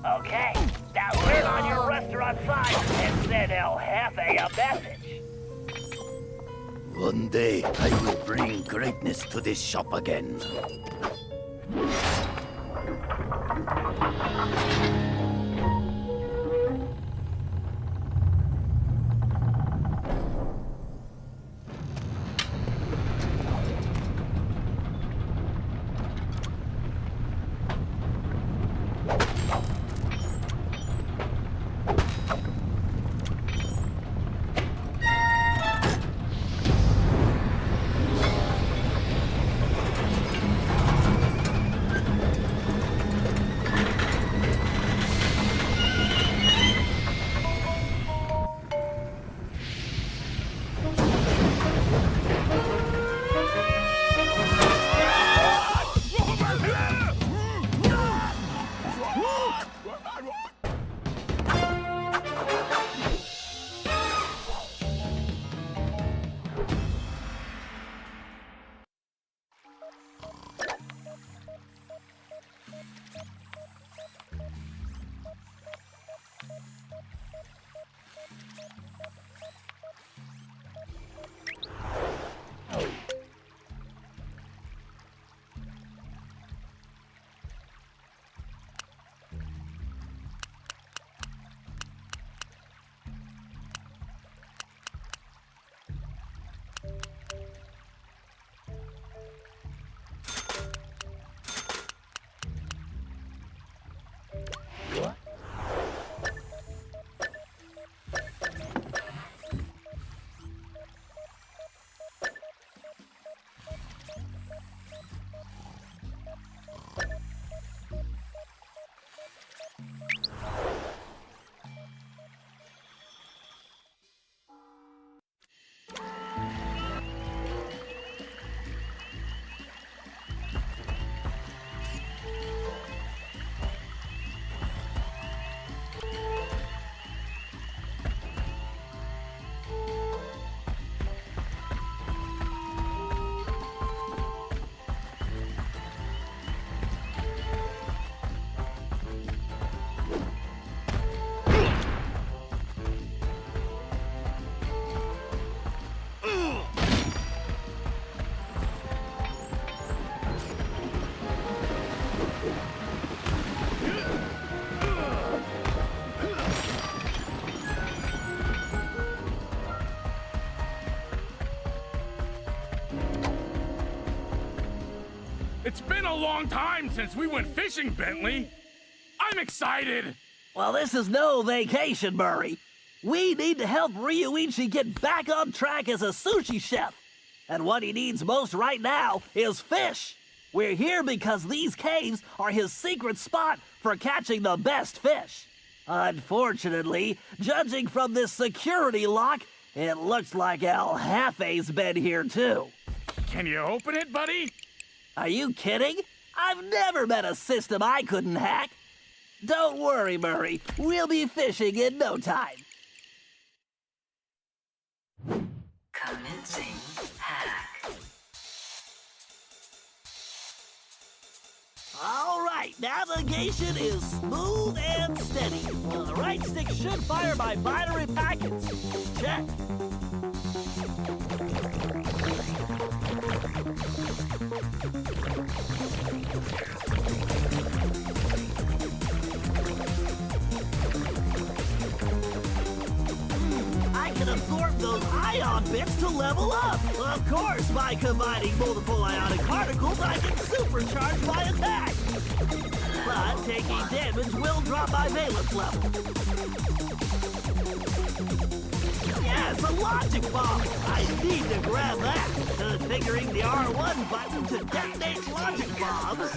Okay, now turn on your restaurant sign and send El Jefe a message.
One day, I will bring greatness to this shop again.
It's been a long time since we went fishing, Bentley. I'm excited.
Well, this is no vacation, Murray. We need to help Ryuichi get back on track as a sushi chef. And what he needs most right now is fish. We're here because these caves are his secret spot for catching the best fish. Unfortunately, judging from this security lock, it looks like El Jefe's been here too.
Can you open it, buddy?
Are you kidding? I've never met a system I couldn't hack. Don't worry, Murray. We'll be fishing in no time.
Commencing hack.
All right, navigation is smooth and steady. The right stick should fire my binary packets. Check. I can absorb those ion bits to level up. Of course, by combining multiple ionic particles, I can supercharge my attack. But taking damage will drop my valence level. Yes, a logic bomb. I need to grab that. Configuring the R1 button to detonate logic bombs.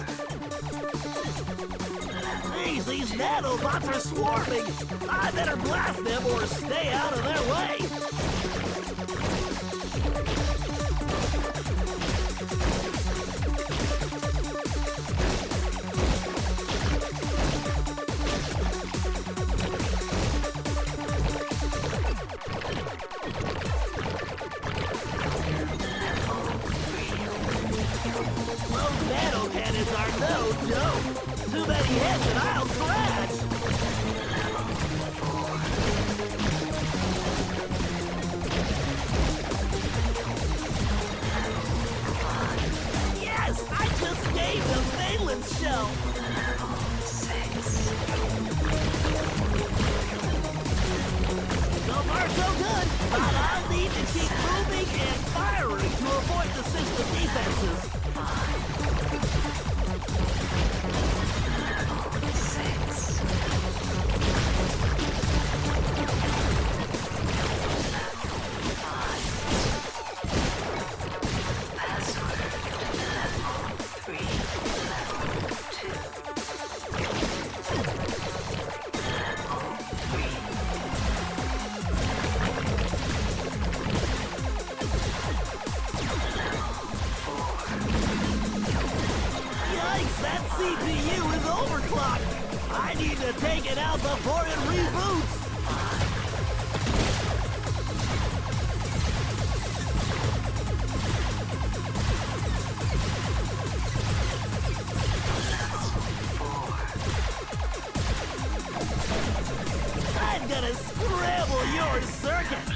Jeez, these nanobots are swarming. I better blast them or stay out of their way. Those nano cannons are no joke. Too many hits and I'll crash! Yes! I just gained a valence That CPU is overclocked! I need to take it out before it reboots! I'm gonna scramble your circuit!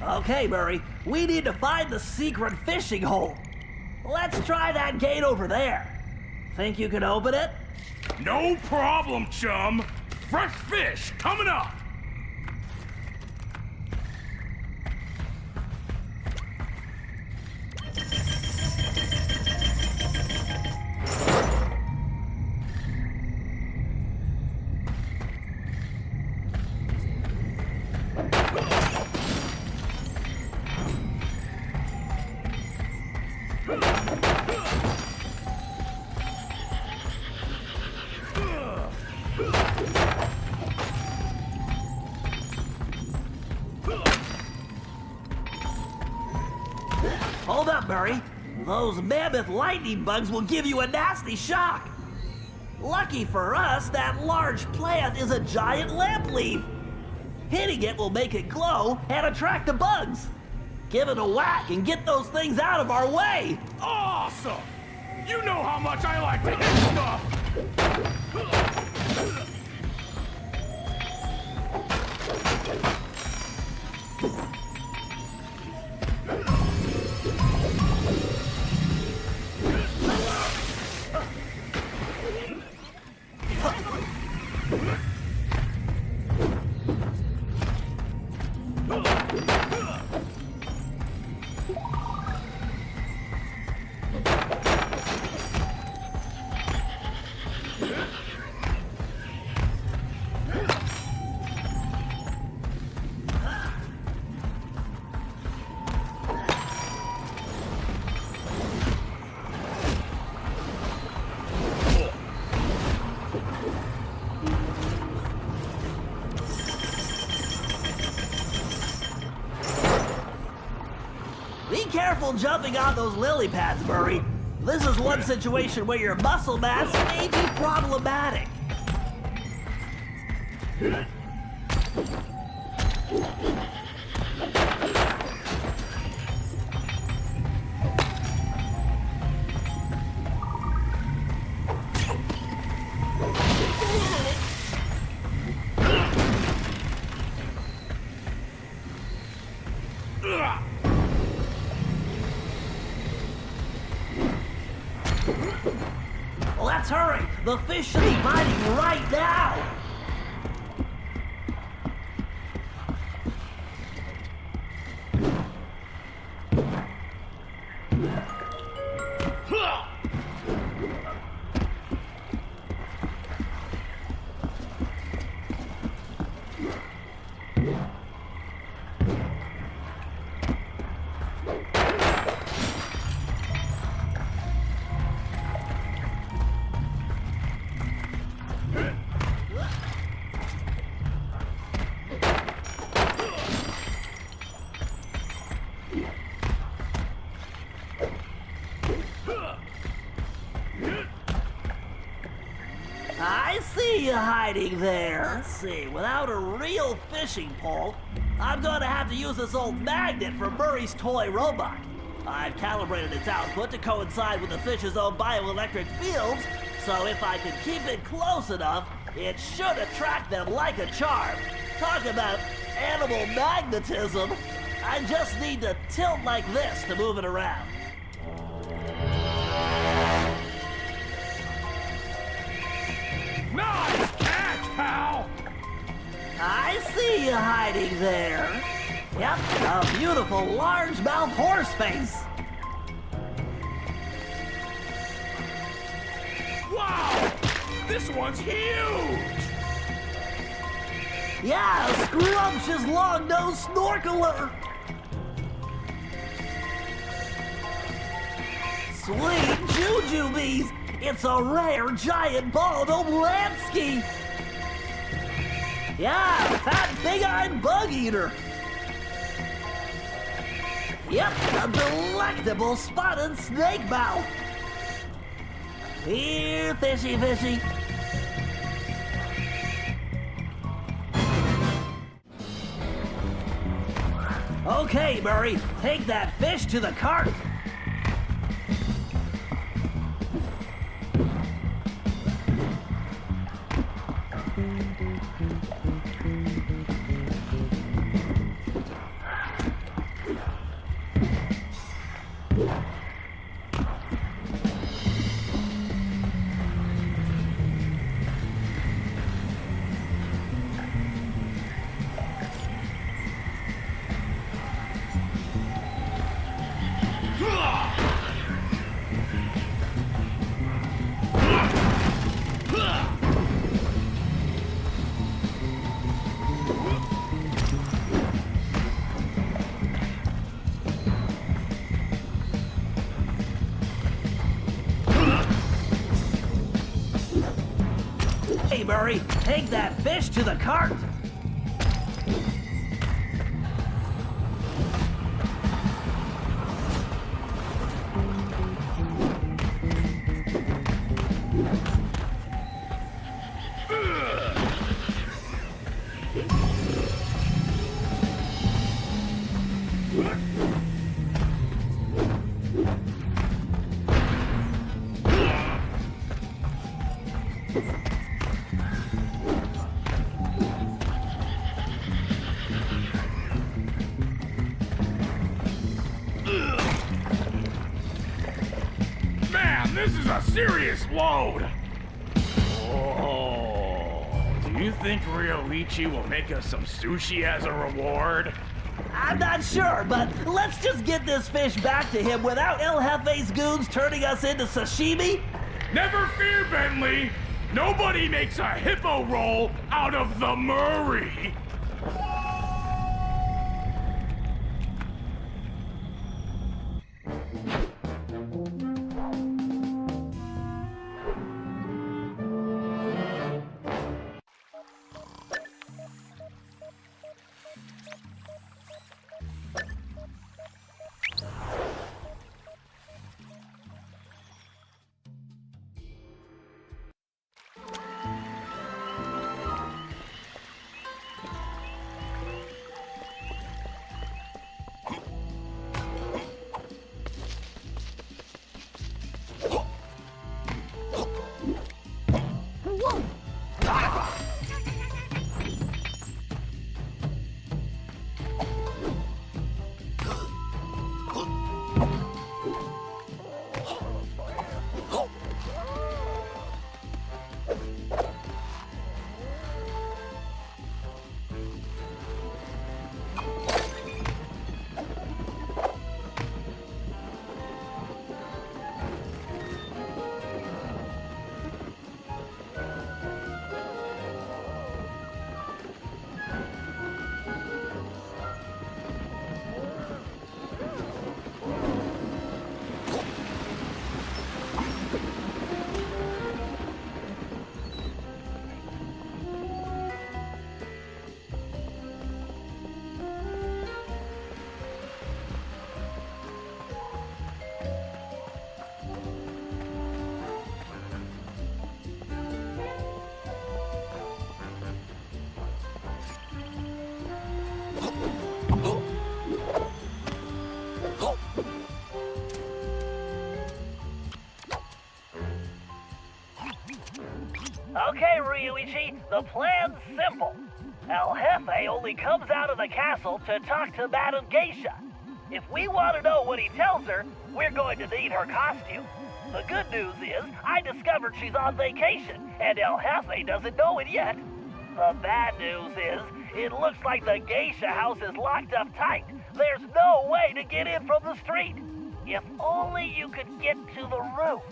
Okay, Murray, we need to find the secret fishing hole. Let's try that gate over there. Think you can open it?
No problem, chum. Fresh fish coming up.
Hold up, Murray. Those mammoth lightning bugs will give you a nasty shock. Lucky for us, that large plant is a giant lamp leaf. Hitting it will make it glow and attract the bugs. Give it a whack and get those things out of our way.
Awesome! You know how much I like to hit stuff!
Be careful jumping on those lily pads, Murray. This is one situation where your muscle mass may be problematic. Let's hurry! The fish should be biting right now! I see you hiding there. Let's see, without a real fishing pole, I'm gonna have to use this old magnet from Murray's toy robot. I've calibrated its output to coincide with the fish's own bioelectric fields, so if I can keep it close enough, it should attract them like a charm. Talk about animal magnetism. I just need to tilt like this to move it around.
Nice catch, pal!
I see you hiding there. Yep, a beautiful largemouth horse face.
Wow! This one's huge!
Yeah, a scrumptious long-nosed snorkeler. Sweet jujubes! It's a rare giant bald Oblansky! Yeah, fat big-eyed bug eater! Yep, a delectable spotted snake mouth! Here, fishy fishy! Okay, Murray, take that fish to the cart! Hey, Murray, take that fish to the cart!
Man, this is a serious load! Oh, do you think Ryoichi will make us some sushi as a reward?
I'm not sure, but let's just get this fish back to him without El Jefe's goons turning us into sashimi?
Never fear, Bentley! Nobody makes a hippo roll out of the Murray!
Okay, Ryoichi, the plan's simple. El Jefe only comes out of the castle to talk to Madame Geisha. If we want to know what he tells her, we're going to need her costume. The good news is, I discovered she's on vacation, and El Jefe doesn't know it yet. The bad news is, it looks like the Geisha house is locked up tight. There's no way to get in from the street. If only you could get to the roof.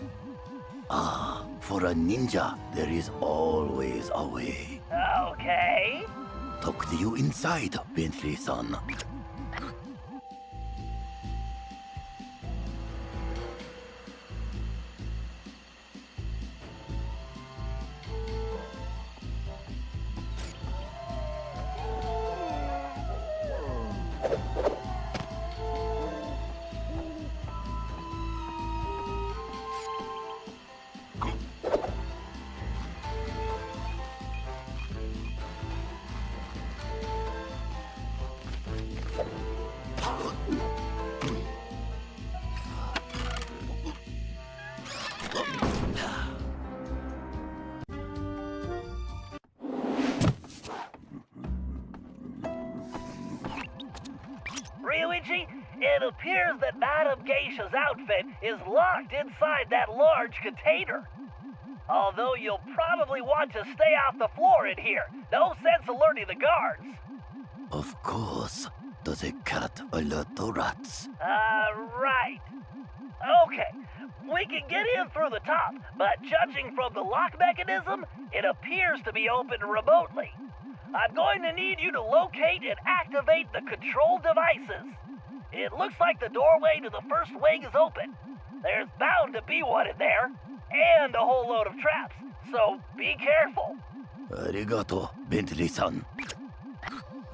Ah, for a ninja, there is always a way.
Okay.
Talk to you inside, Bentley-san.
Ryuichi, it appears that Madame Geisha's outfit is locked inside that large container. Although you'll probably want to stay off the floor in here. No sense alerting the guards.
Of course. Does a cat alert the rats?
Right. Okay, we can get in through the top, but judging from the lock mechanism, it appears to be opened remotely. I'm going to need you to locate and activate the control devices. It looks like the doorway to the first wing is open. There's bound to be one in there, and a whole load of traps, so be careful.
Arigato, Bentley-san.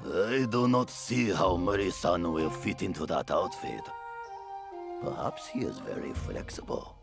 I do not see how Murray-san will fit into that outfit. Perhaps he is very flexible.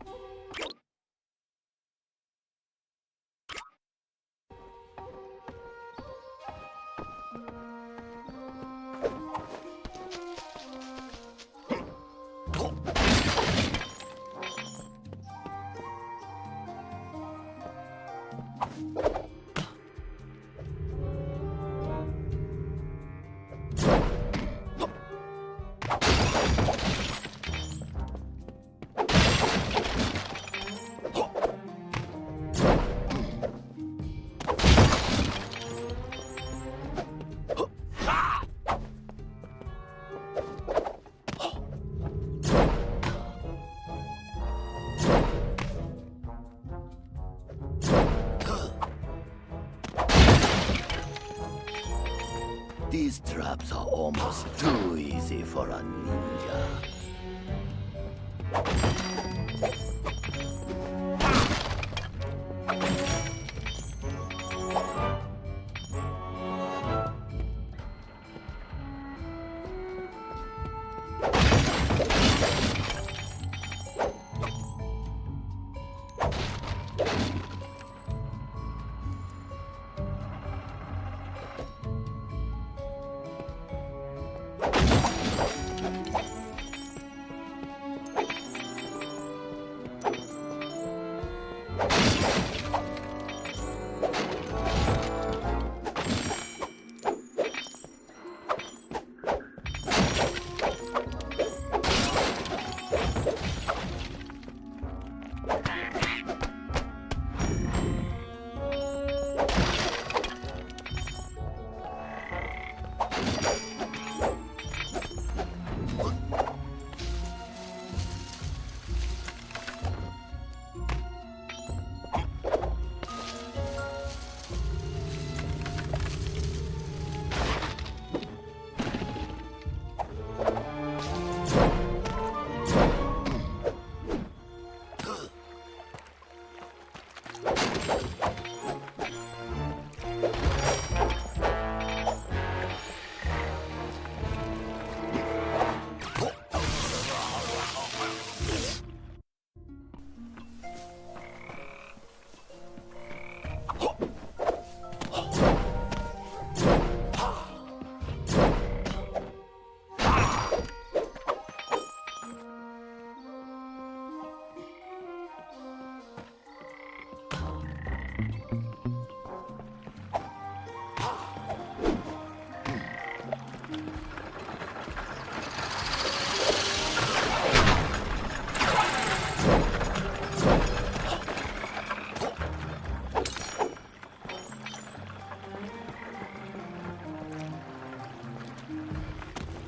These traps are almost too easy for a ninja.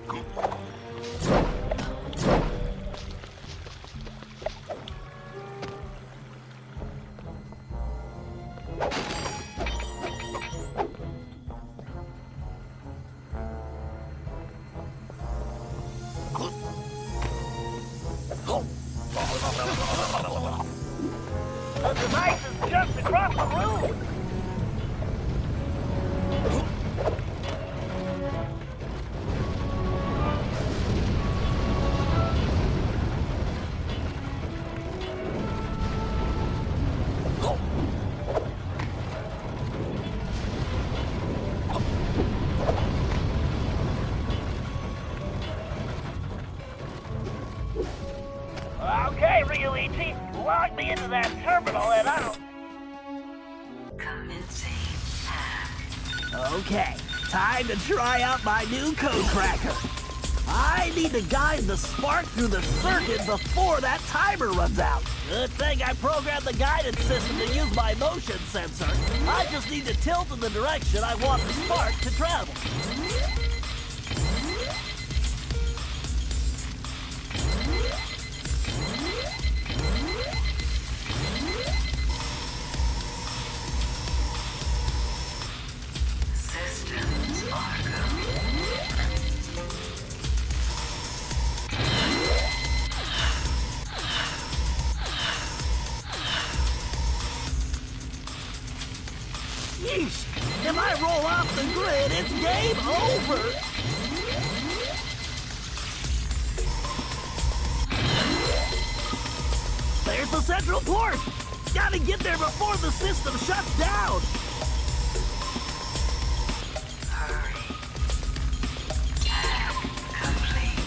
The device is just across the room. Okay, Ryuichi, log me into that terminal and I'll...
Commencing hack.
Okay, time to try out my new code cracker. I need to guide the spark through the circuit before that timer runs out. Good thing I programmed the guidance system to use my motion sensor. I just need to tilt in the direction I want the spark to travel.
Systems are go.
Yeesh! If I roll off the grid, it's game over! There's the central port! Gotta get there before the system shuts down!
Hurry. Hack complete.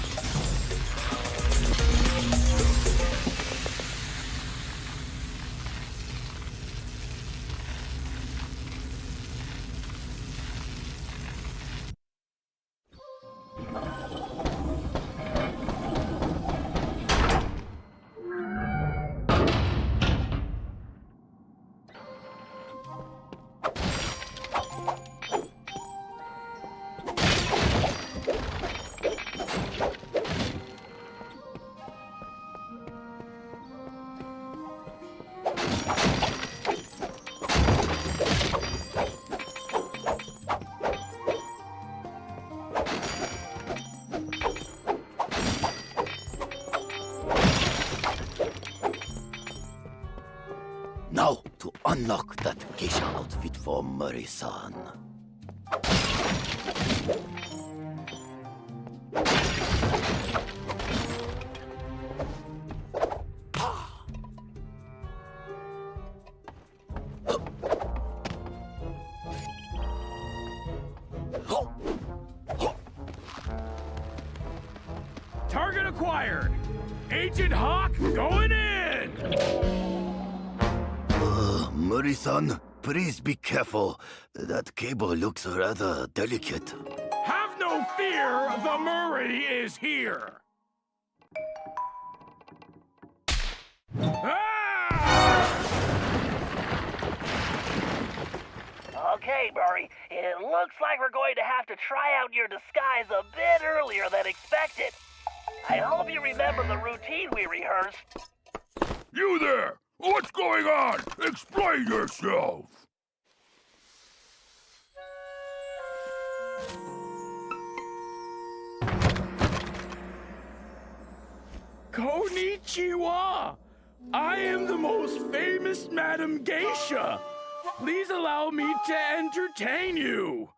Now, to unlock that geisha outfit for Murray-san.
Target acquired. Agent Hawk going in.
Murray-san, please be careful. That cable looks rather delicate.
Have no fear, the Murray is here.
Okay, Murray, it looks like we're going to have to try out your disguise a bit earlier than expected. I hope you remember the routine we rehearsed.
You there! What's going on? Explain yourself!
Konnichiwa! I am the most famous Madam Geisha. Please allow me to entertain you.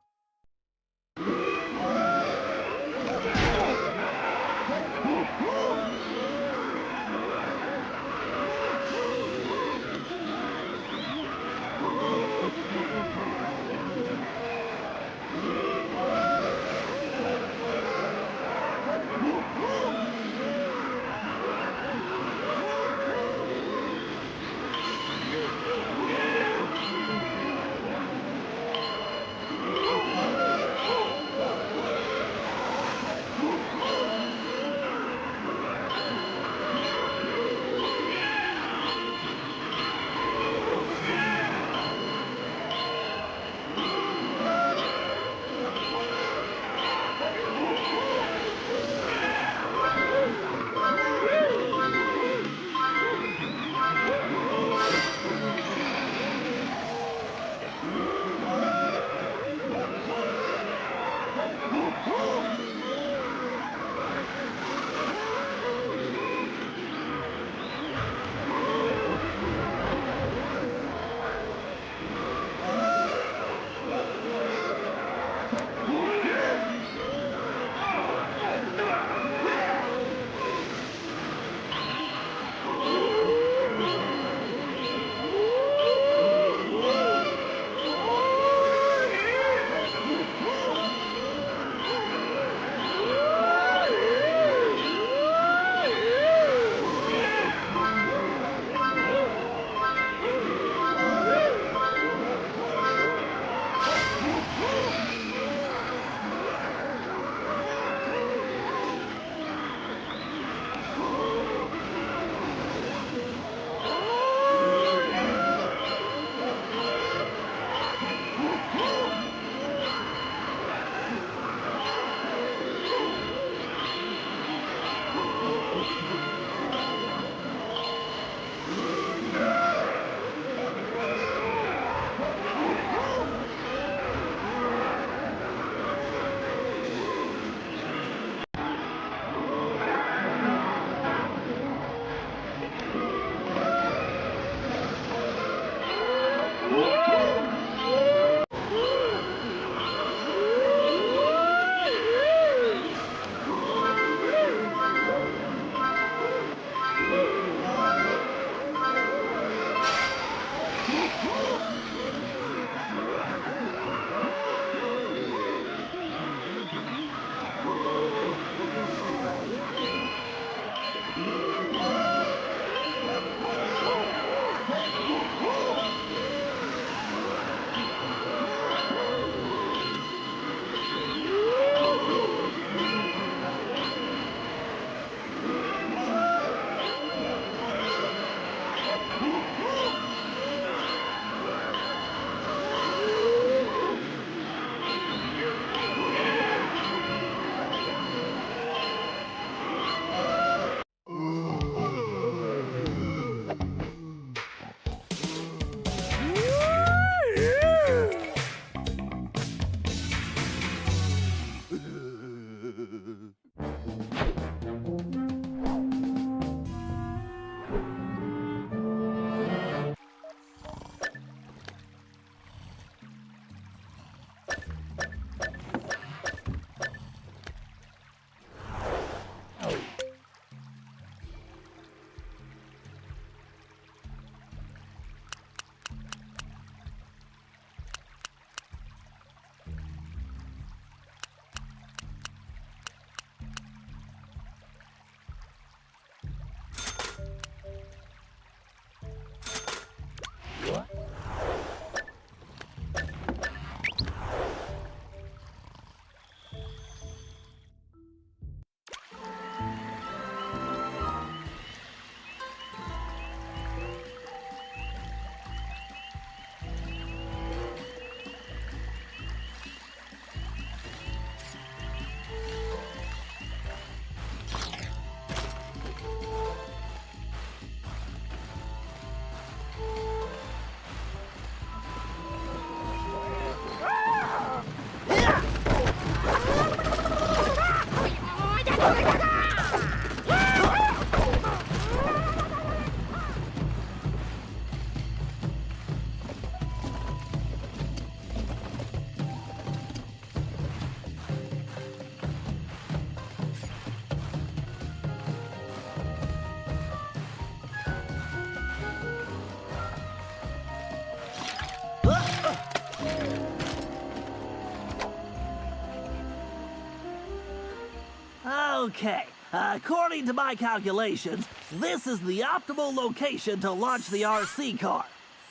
Okay, according to my calculations, this is the optimal location to launch the RC car.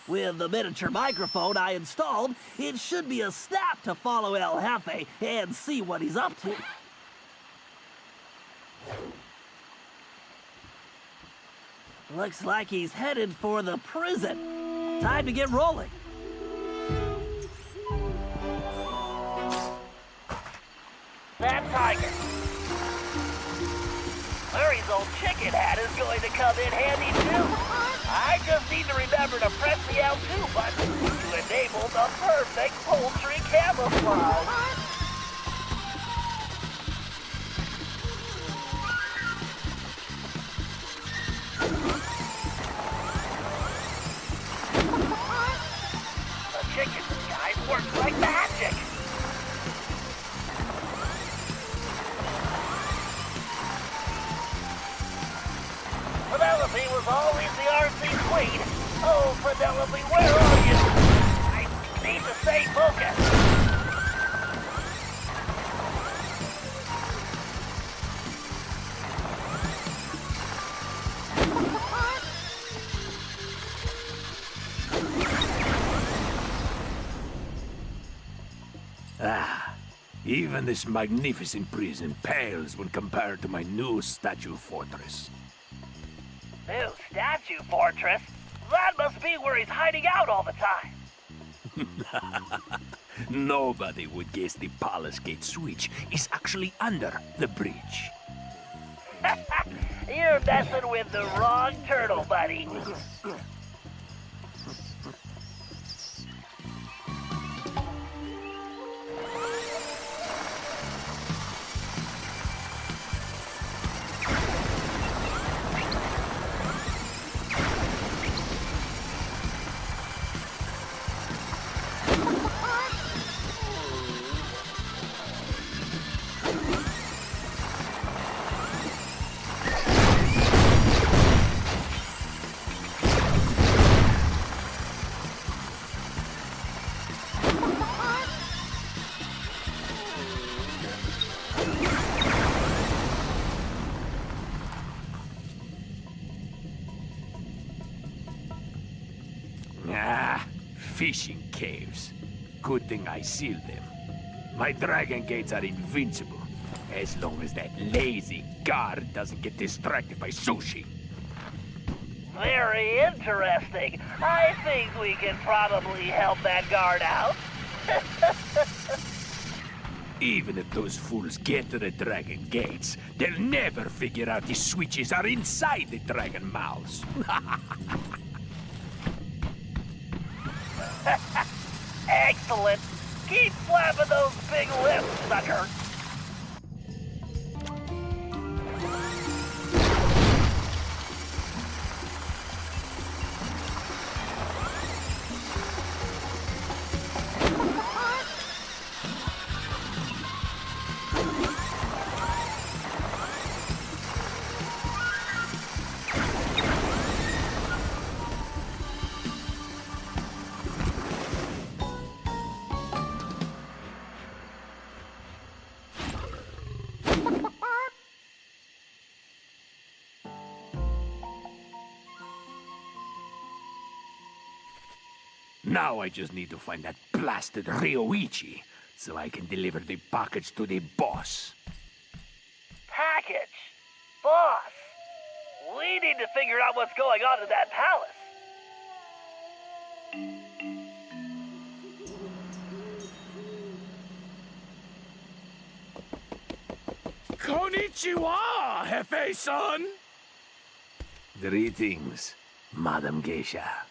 With the miniature microphone I installed, it should be a snap to follow El Jefe and see what he's up to. Looks like he's headed for the prison. Time to get rolling. That tiger. Murray's old chicken hat is going to come in handy too. I just need to remember to press the L2 button to enable the perfect poultry camouflage. The chicken disguise works like magic. Penelope was always the RC queen. Oh, Penelope, where are you? I need to stay focused.
Even this magnificent prison pales when compared to my new statue fortress.
New statue fortress? That must be where he's hiding out all the time.
Nobody would guess the palace gate switch is actually under the bridge.
You messing with the wrong turtle, buddy.
Ah, fishing caves. Good thing I sealed them. My dragon gates are invincible, as long as that lazy guard doesn't get distracted by sushi.
Very interesting. I think we can probably help that guard out.
Even if those fools get to the dragon gates, they'll never figure out the switches are inside the dragon mouths.
Excellent. Keep flapping those big lips, sucker.
Now I just need to find that blasted Ryoichi, so I can deliver the package to the boss.
Package? Boss? We need to figure out what's going on in that palace.
Konnichiwa, Hefe-san!
Greetings, Madam Geisha.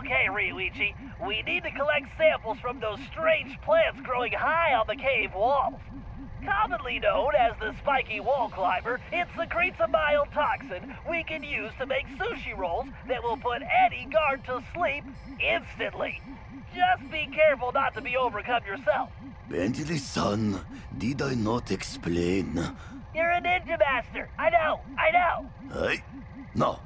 Okay, Ryuichi, we need to collect samples from those strange plants growing high on the cave walls. Commonly known as the spiky wall climber, it secretes a mild toxin we can use to make sushi rolls that will put any guard to sleep instantly. Just be careful not to be overcome yourself.
Bentley-san, did I not explain?
You're a ninja master. I know.
Hey? No.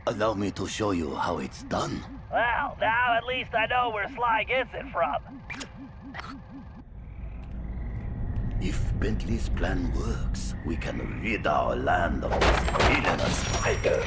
Allow me to show you how it's done.
Well, now at least I know where Sly gets it from.
If Bentley's plan works, we can rid our land of this villainous tiger.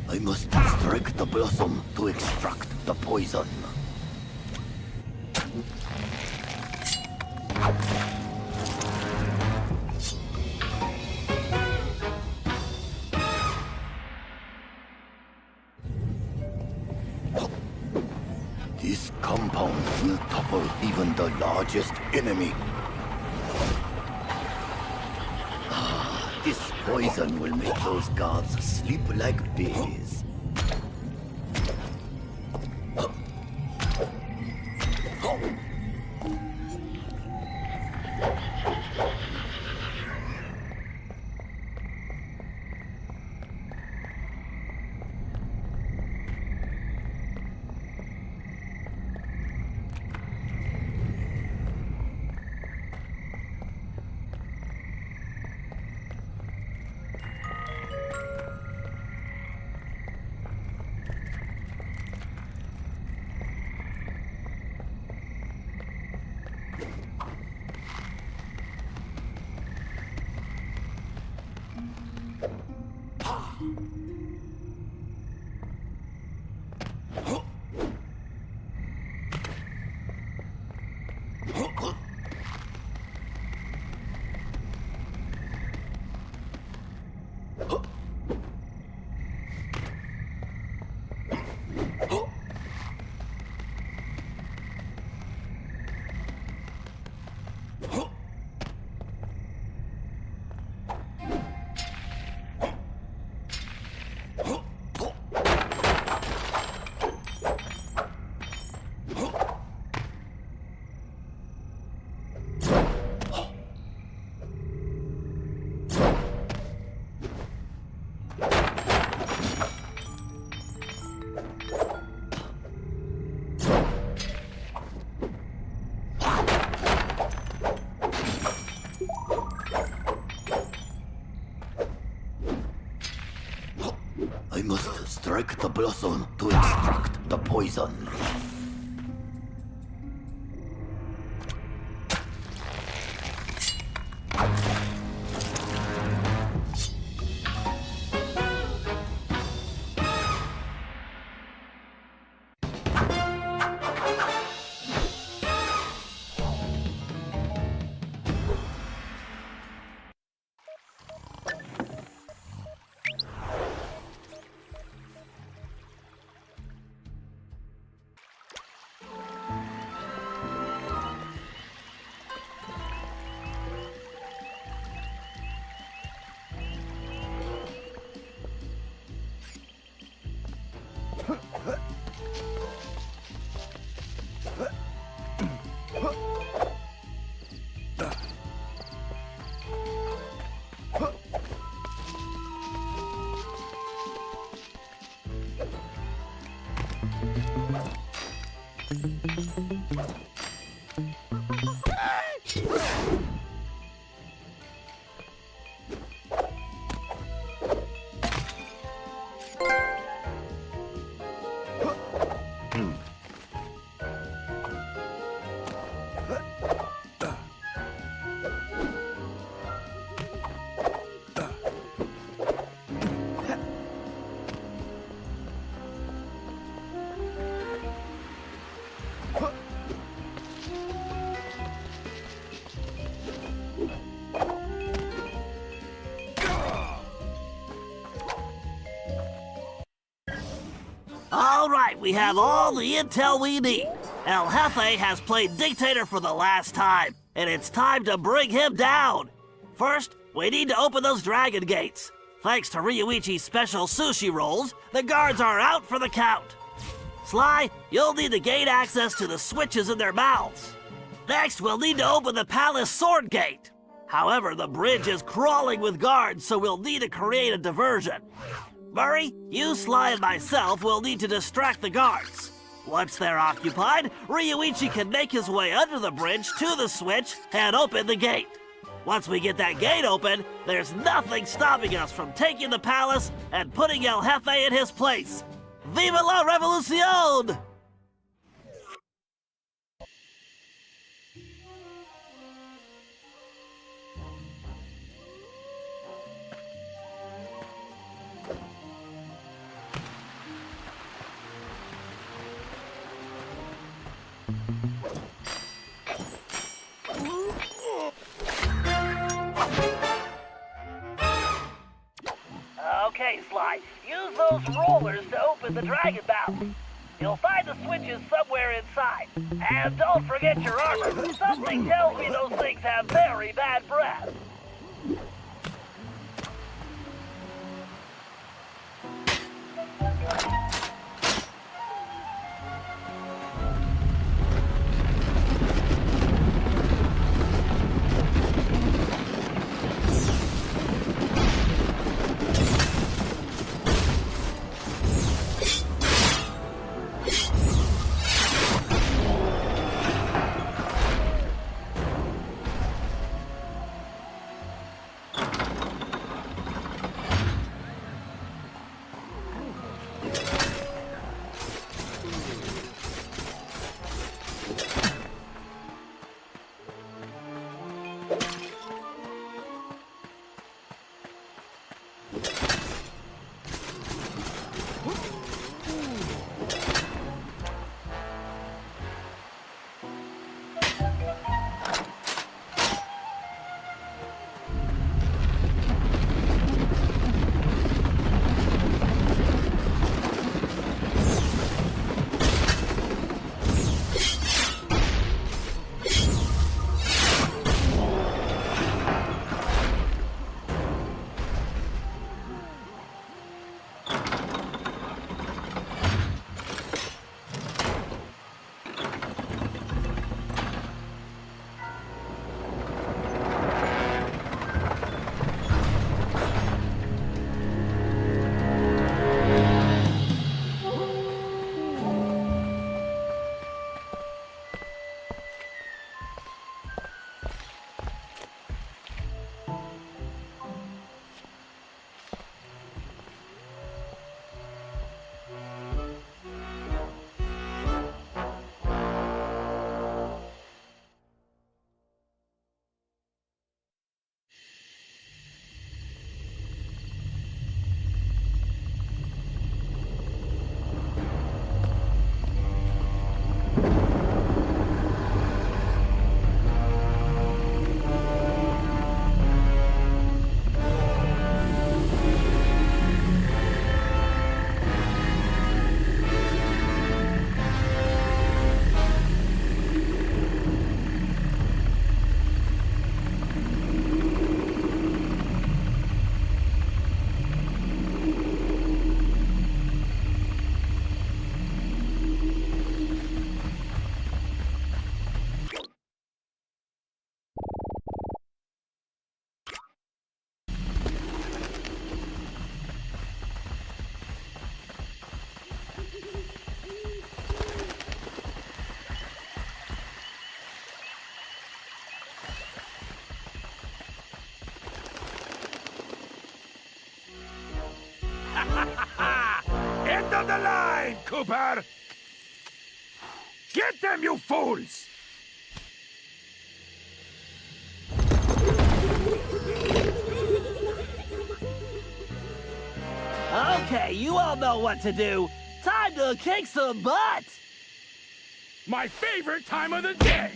I must strike the blossom to extract the poison. This compound will topple even the largest enemy. This poison will make those guards sleep like bees. the blossom to extract the poison.
All right, we have all the intel we need. El Jefe has played dictator for the last time, and it's time to bring him down. First, we need to open those dragon gates. Thanks to Ryuichi's special sushi rolls, the guards are out for the count. Sly, you'll need to gain access to the switches in their mouths. Next, we'll need to open the palace sword gate. However, the bridge is crawling with guards, so we'll need to create a diversion. Murray, you, Sly, and myself will need to distract the guards. Once they're occupied, Ryuichi can make his way under the bridge to the switch and open the gate. Once we get that gate open, there's nothing stopping us from taking the palace and putting El Jefe in his place. Viva la Revolucion! Okay, Sly, use those rollers to open the dragon mouth. You'll find the switches somewhere inside. And don't forget your armor. Something tells me those things have very bad breath.
the line, Cooper! Get them, you fools!
Okay, you all know what to do. Time to kick some butt!
My favorite time of the day!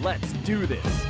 Let's do this.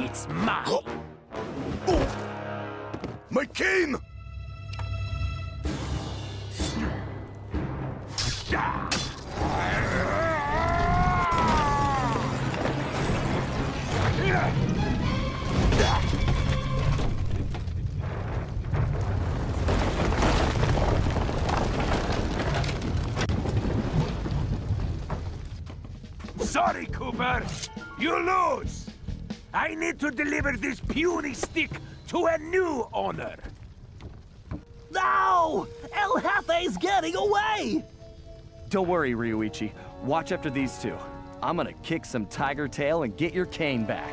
It's mine.
My cane!
Sorry, Cooper. You lose. I need to deliver this puny stick to a new owner.
No! El Jefe's getting away!
Don't worry, Ryuichi. Watch after these two. I'm gonna kick some tiger tail and get your cane back.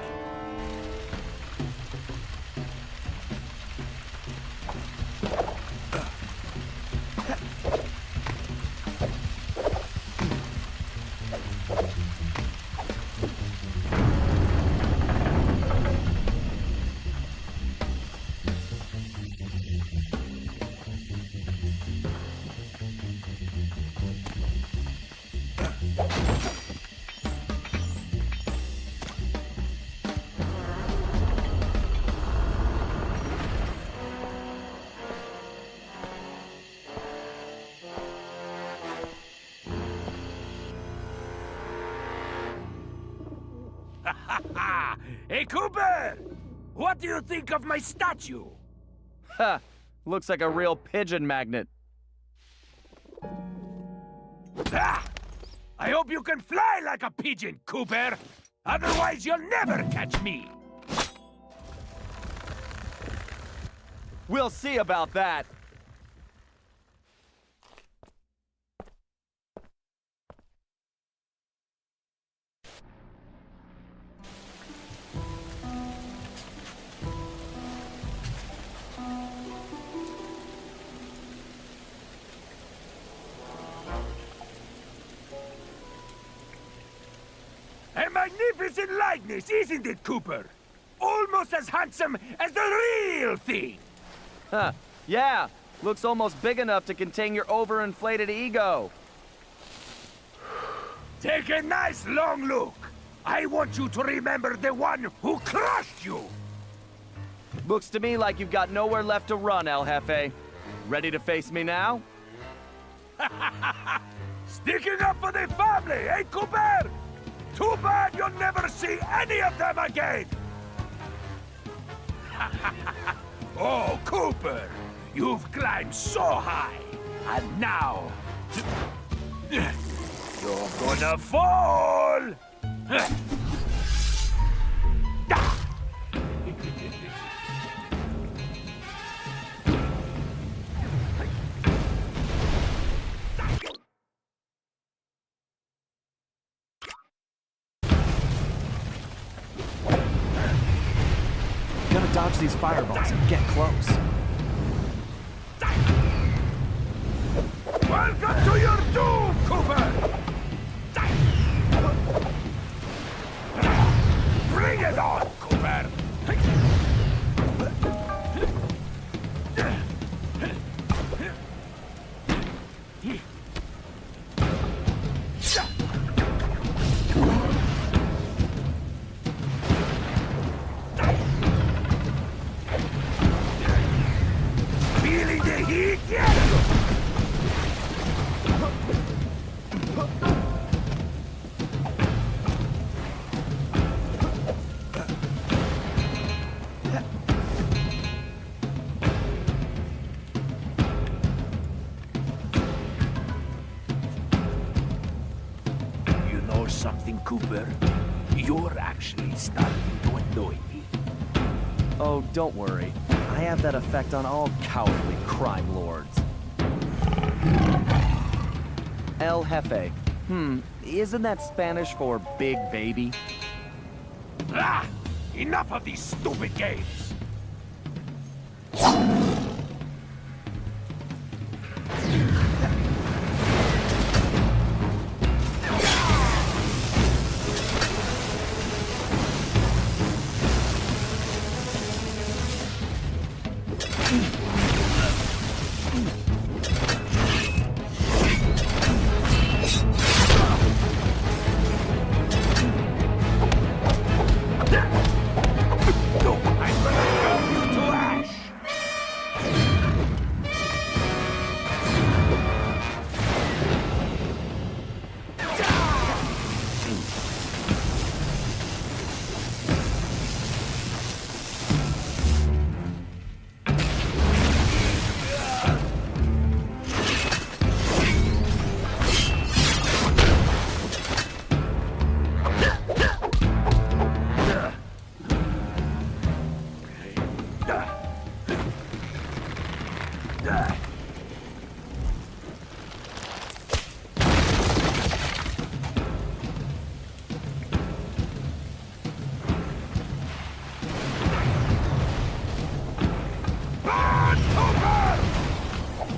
Hey, Cooper! What do you think of my statue?
Ha! Looks like a real pigeon magnet.
Ah! I hope you can fly like a pigeon, Cooper! Otherwise, you'll never catch me!
We'll see about that.
A magnificent likeness, isn't it, Cooper? Almost as handsome as the real thing.
Huh. Yeah. Looks almost big enough to contain your overinflated ego.
Take a nice long look. I want you to remember the one who crushed you.
Looks to me like you've got nowhere left to run, El Jefe. Ready to face me now?
Sticking up for the family, eh, Cooper? Too bad you'll never see any of them again! Oh, Cooper! You've climbed so high, and now... you're gonna fall!
Gotta dodge these fireballs and get close.
Welcome to your doom, Cooper! Bring it on, Cooper! Feeling the heat yet? You know something, Cooper? You're actually starting to annoy me.
Oh, don't worry. I have that effect on all cowardly crime lords. El Jefe. Isn't that Spanish for big baby?
Ah! Enough of these stupid games!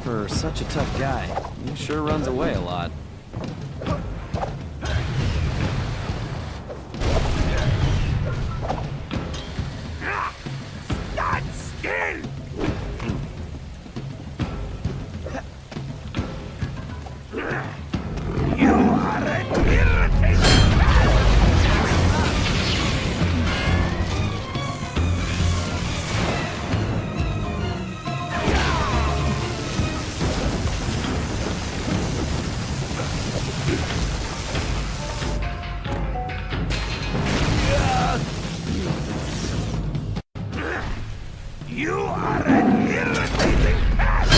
For such a tough guy, he sure runs away a lot.
Stand still! You are an irritating You are an irritating pest!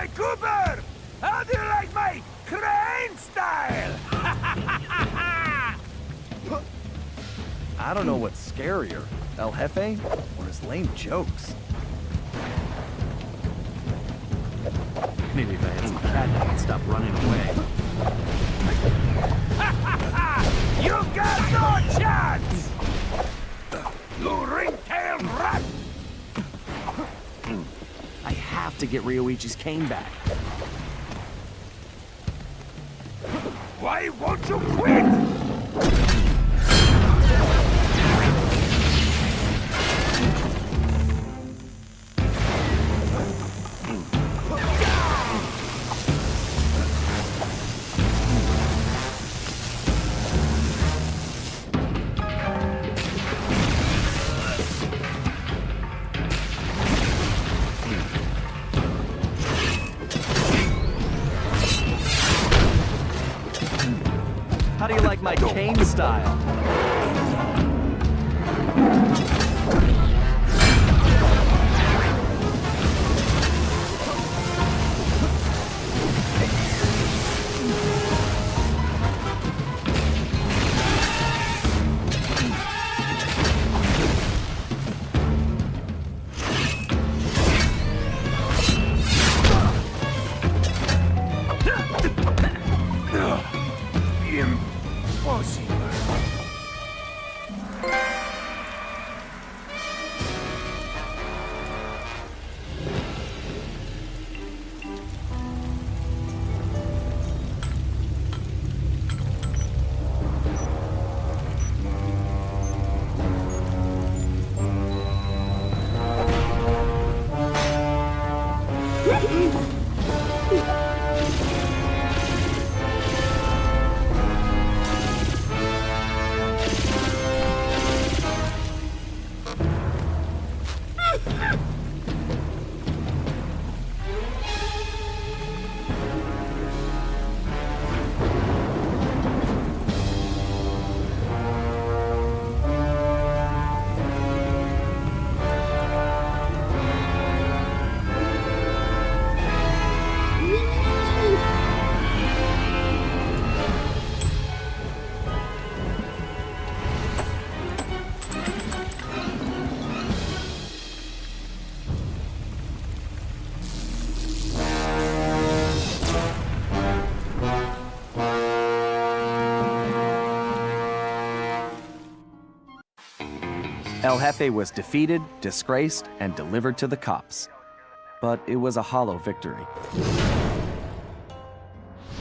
Sly Cooper! How do you like my crane style?
I don't know what's scarier, El Jefe or his lame jokes. Maybe if I had some cat, I'd stop running away.
You got no chance! You ring-tailed rat!
I have to get Ryoichi's cane back.
Why won't you quit?
How do you like my cane style? El Jefe was defeated, disgraced, and delivered to the cops. But it was a hollow victory.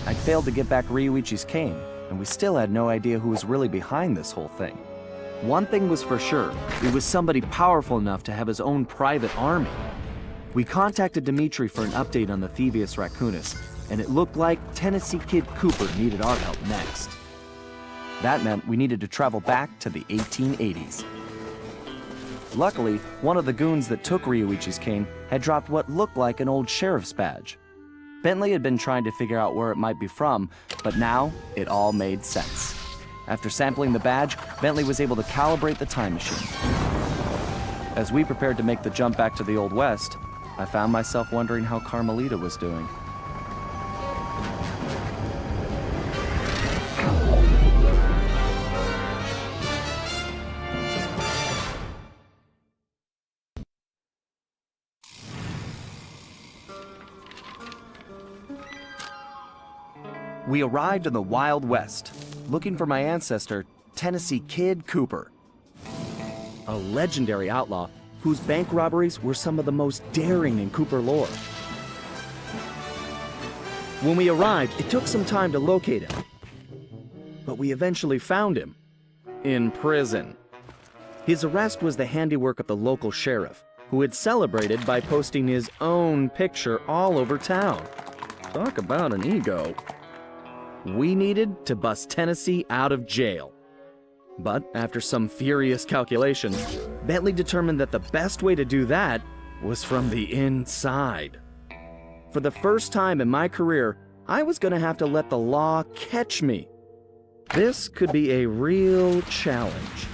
I'd failed to get back Ryoichi's cane, and we still had no idea who was really behind this whole thing. One thing was for sure, it was somebody powerful enough to have his own private army. We contacted Dimitri for an update on the Thievius Raccoonus, and it looked like Tennessee Kid Cooper needed our help next. That meant we needed to travel back to the 1880s. Luckily, one of the goons that took Ryoichi's cane had dropped what looked like an old sheriff's badge. Bentley had been trying to figure out where it might be from, but now it all made sense. After sampling the badge, Bentley was able to calibrate the time machine. As we prepared to make the jump back to the Old West, I found myself wondering how Carmelita was doing. We arrived in the Wild West, looking for my ancestor, Tennessee Kid Cooper. A legendary outlaw whose bank robberies were some of the most daring in Cooper lore. When we arrived, it took some time to locate him. But we eventually found him. In prison. His arrest was the handiwork of the local sheriff, who had celebrated by posting his own picture all over town. Talk about an ego. We needed to bust Tennessee out of jail. But after some furious calculation, Bentley determined that the best way to do that was from the inside. For the first time in my career, I was going to have to let the law catch me. This could be a real challenge.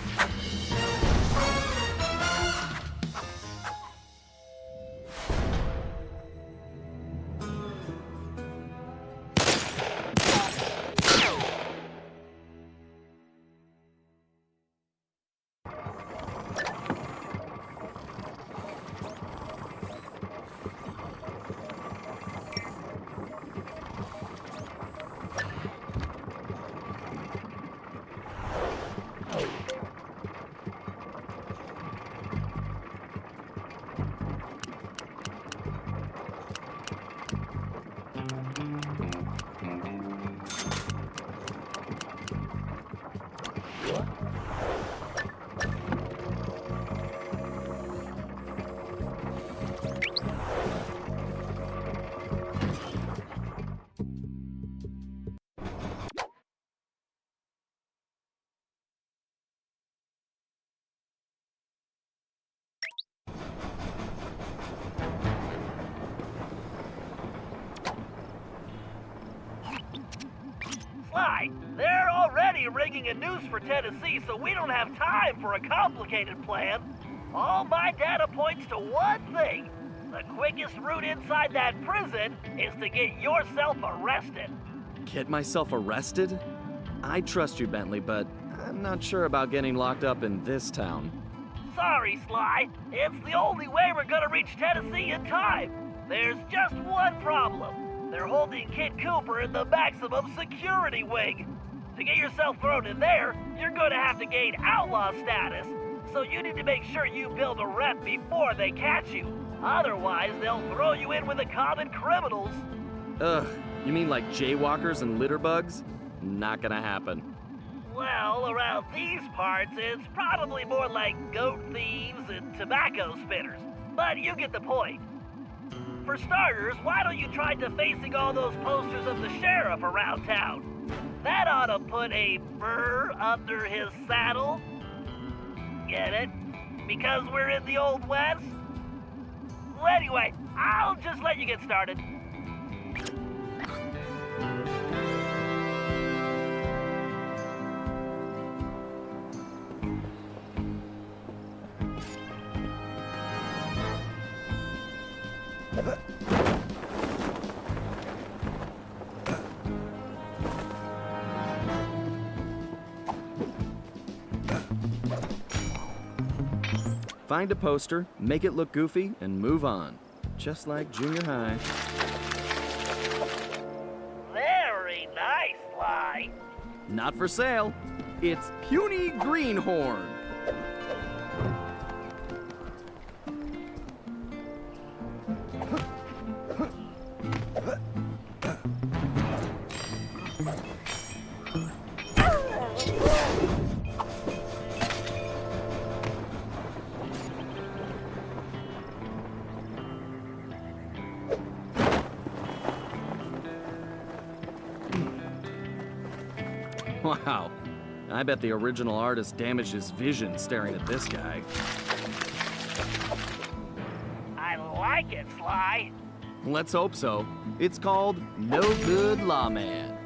a noose for Tennessee, so we don't have time for a complicated plan. All my data points to one thing. The quickest route inside that prison is to get yourself arrested.
Get myself arrested? I trust you, Bentley, but I'm not sure about getting locked up in this town.
Sorry, Sly. It's the only way we're gonna reach Tennessee in time. There's just one problem. They're holding Kid Cooper in the maximum security wing. To get yourself thrown in there, you're gonna have to gain outlaw status. So you need to make sure you build a rep before they catch you. Otherwise, they'll throw you in with the common criminals.
Ugh, you mean like jaywalkers and litterbugs? Not gonna happen.
Well, around these parts, it's probably more like goat thieves and tobacco spitters. But you get the point. For starters, why don't you try defacing all those posters of the sheriff around town? That ought to put a burr under his saddle. Get it? Because we're in the Old West? Well, anyway, I'll just let you get started.
Find a poster, make it look goofy, and move on. Just like junior high.
Very nice, Sly.
Not for sale. It's Puny Greenhorn. Wow, I bet the original artist damaged his vision staring at this guy.
I like it, Sly.
Let's hope so. It's called No Good Lawman.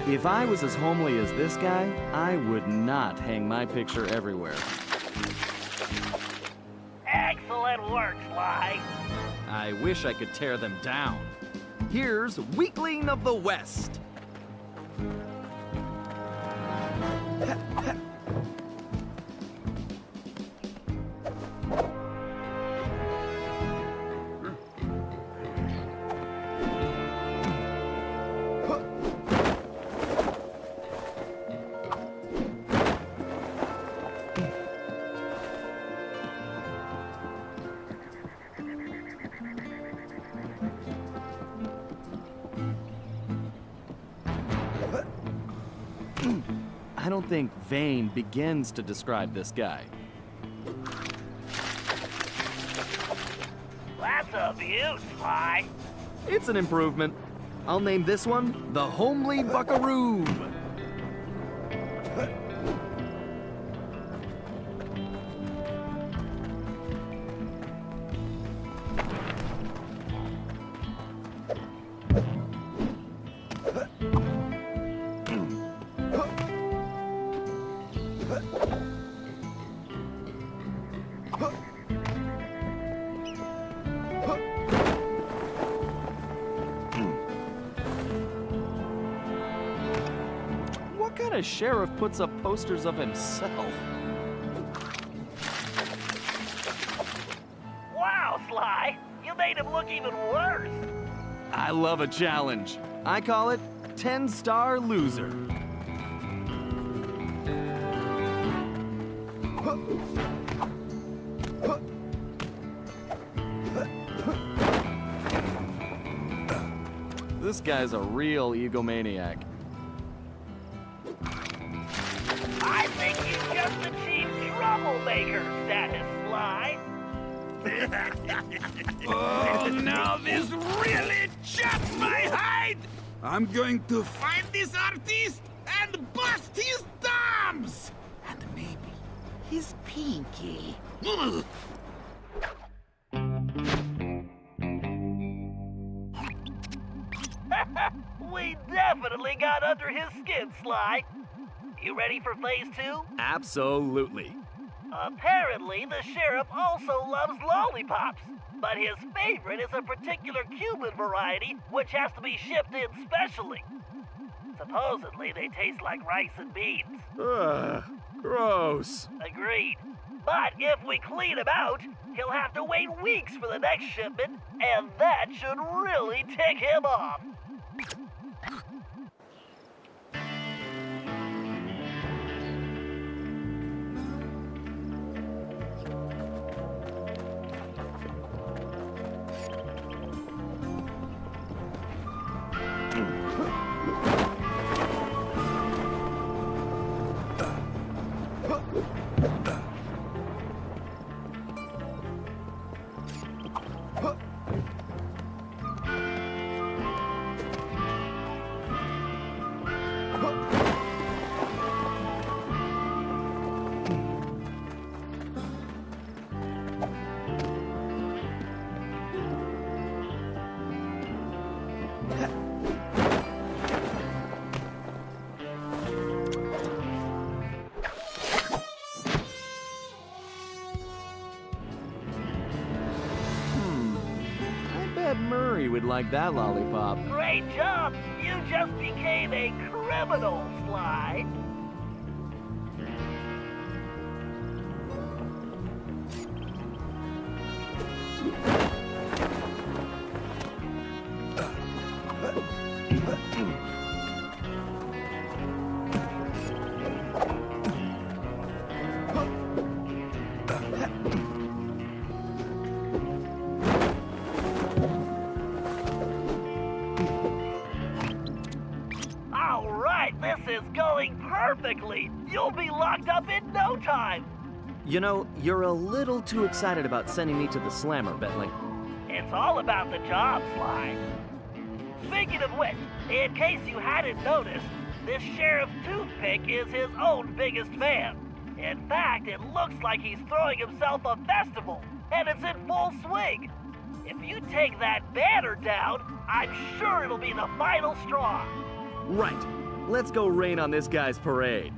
If I was as homely as this guy, I would not hang my picture everywhere.
Excellent work, Sly.
I wish I could tear them down. Here's Weakling of the West. I don't think vain begins to describe this guy.
That's a view, Sly.
It's an improvement. I'll name this one the Homely Buckaroo. What kind of sheriff puts up posters of himself?
Wow, Sly. You made him look even worse.
I love a challenge. I call it 10-star loser. This guy's a real egomaniac.
I think you just achieved troublemaker status, Sly.
Oh, now this really chaps my hide! I'm going to find this artist and bust his thumbs! And maybe his pinky. Ugh.
We definitely got under his skin, Sly. You ready for phase 2?
Absolutely.
Apparently, the sheriff also loves lollipops, but his favorite is a particular Cuban variety which has to be shipped in specially. Supposedly, they taste like rice and beans.
Ugh, gross.
Agreed. But if we clean him out, he'll have to wait weeks for the next shipment, and that should really tick him off.
Murray would like that lollipop.
Great job! You just became a criminal, Sly. This is going perfectly. You'll be locked up in no time.
You know, you're a little too excited about sending me to the slammer, Bentley.
It's all about the job, Sly. Speaking of which, in case you hadn't noticed, this Sheriff Toothpick is his own biggest fan. In fact, it looks like he's throwing himself a festival, and it's in full swing. If you take that banner down, I'm sure it'll be the final straw.
Right. Let's go rain on this guy's parade.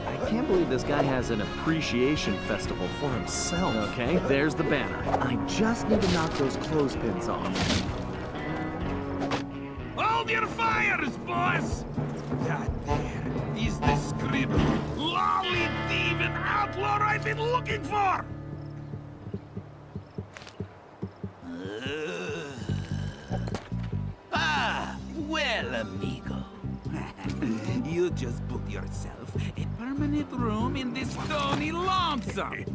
I can't believe this guy has an appreciation festival for himself. Okay, there's the banner. I just need to knock those clothespins off.
Hold your fires, boys! That there is the scribble, lolly thieving outlaw I've been looking for!
Well, amigo.
You just booked yourself a permanent room in this stony lonesome.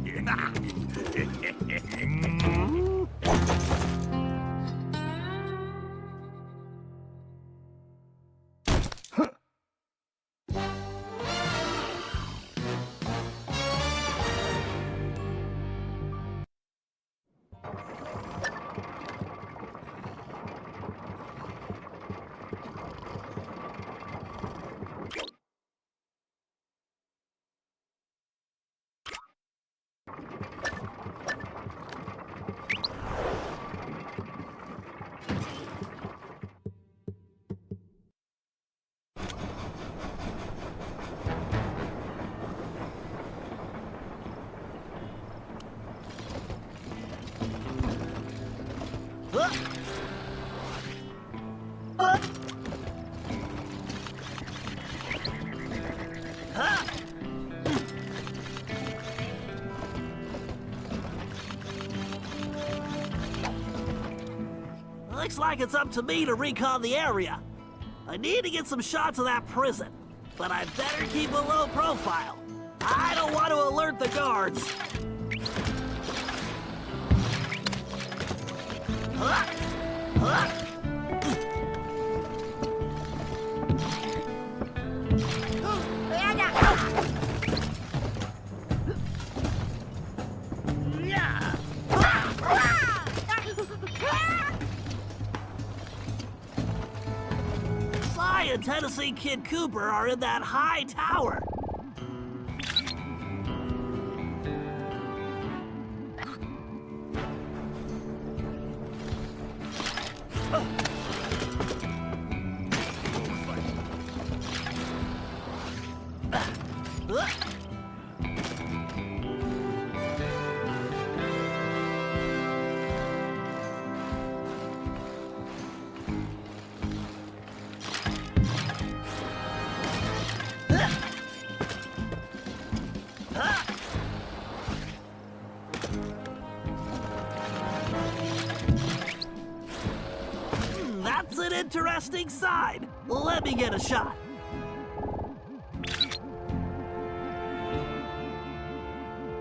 like it's up to me to recon the area. I need to get some shots of that prison, but I better keep a low profile. I don't want to alert the guards. Sly and Tennessee Kid Cooper are in that high tower. That's an interesting sign. Let me get a shot.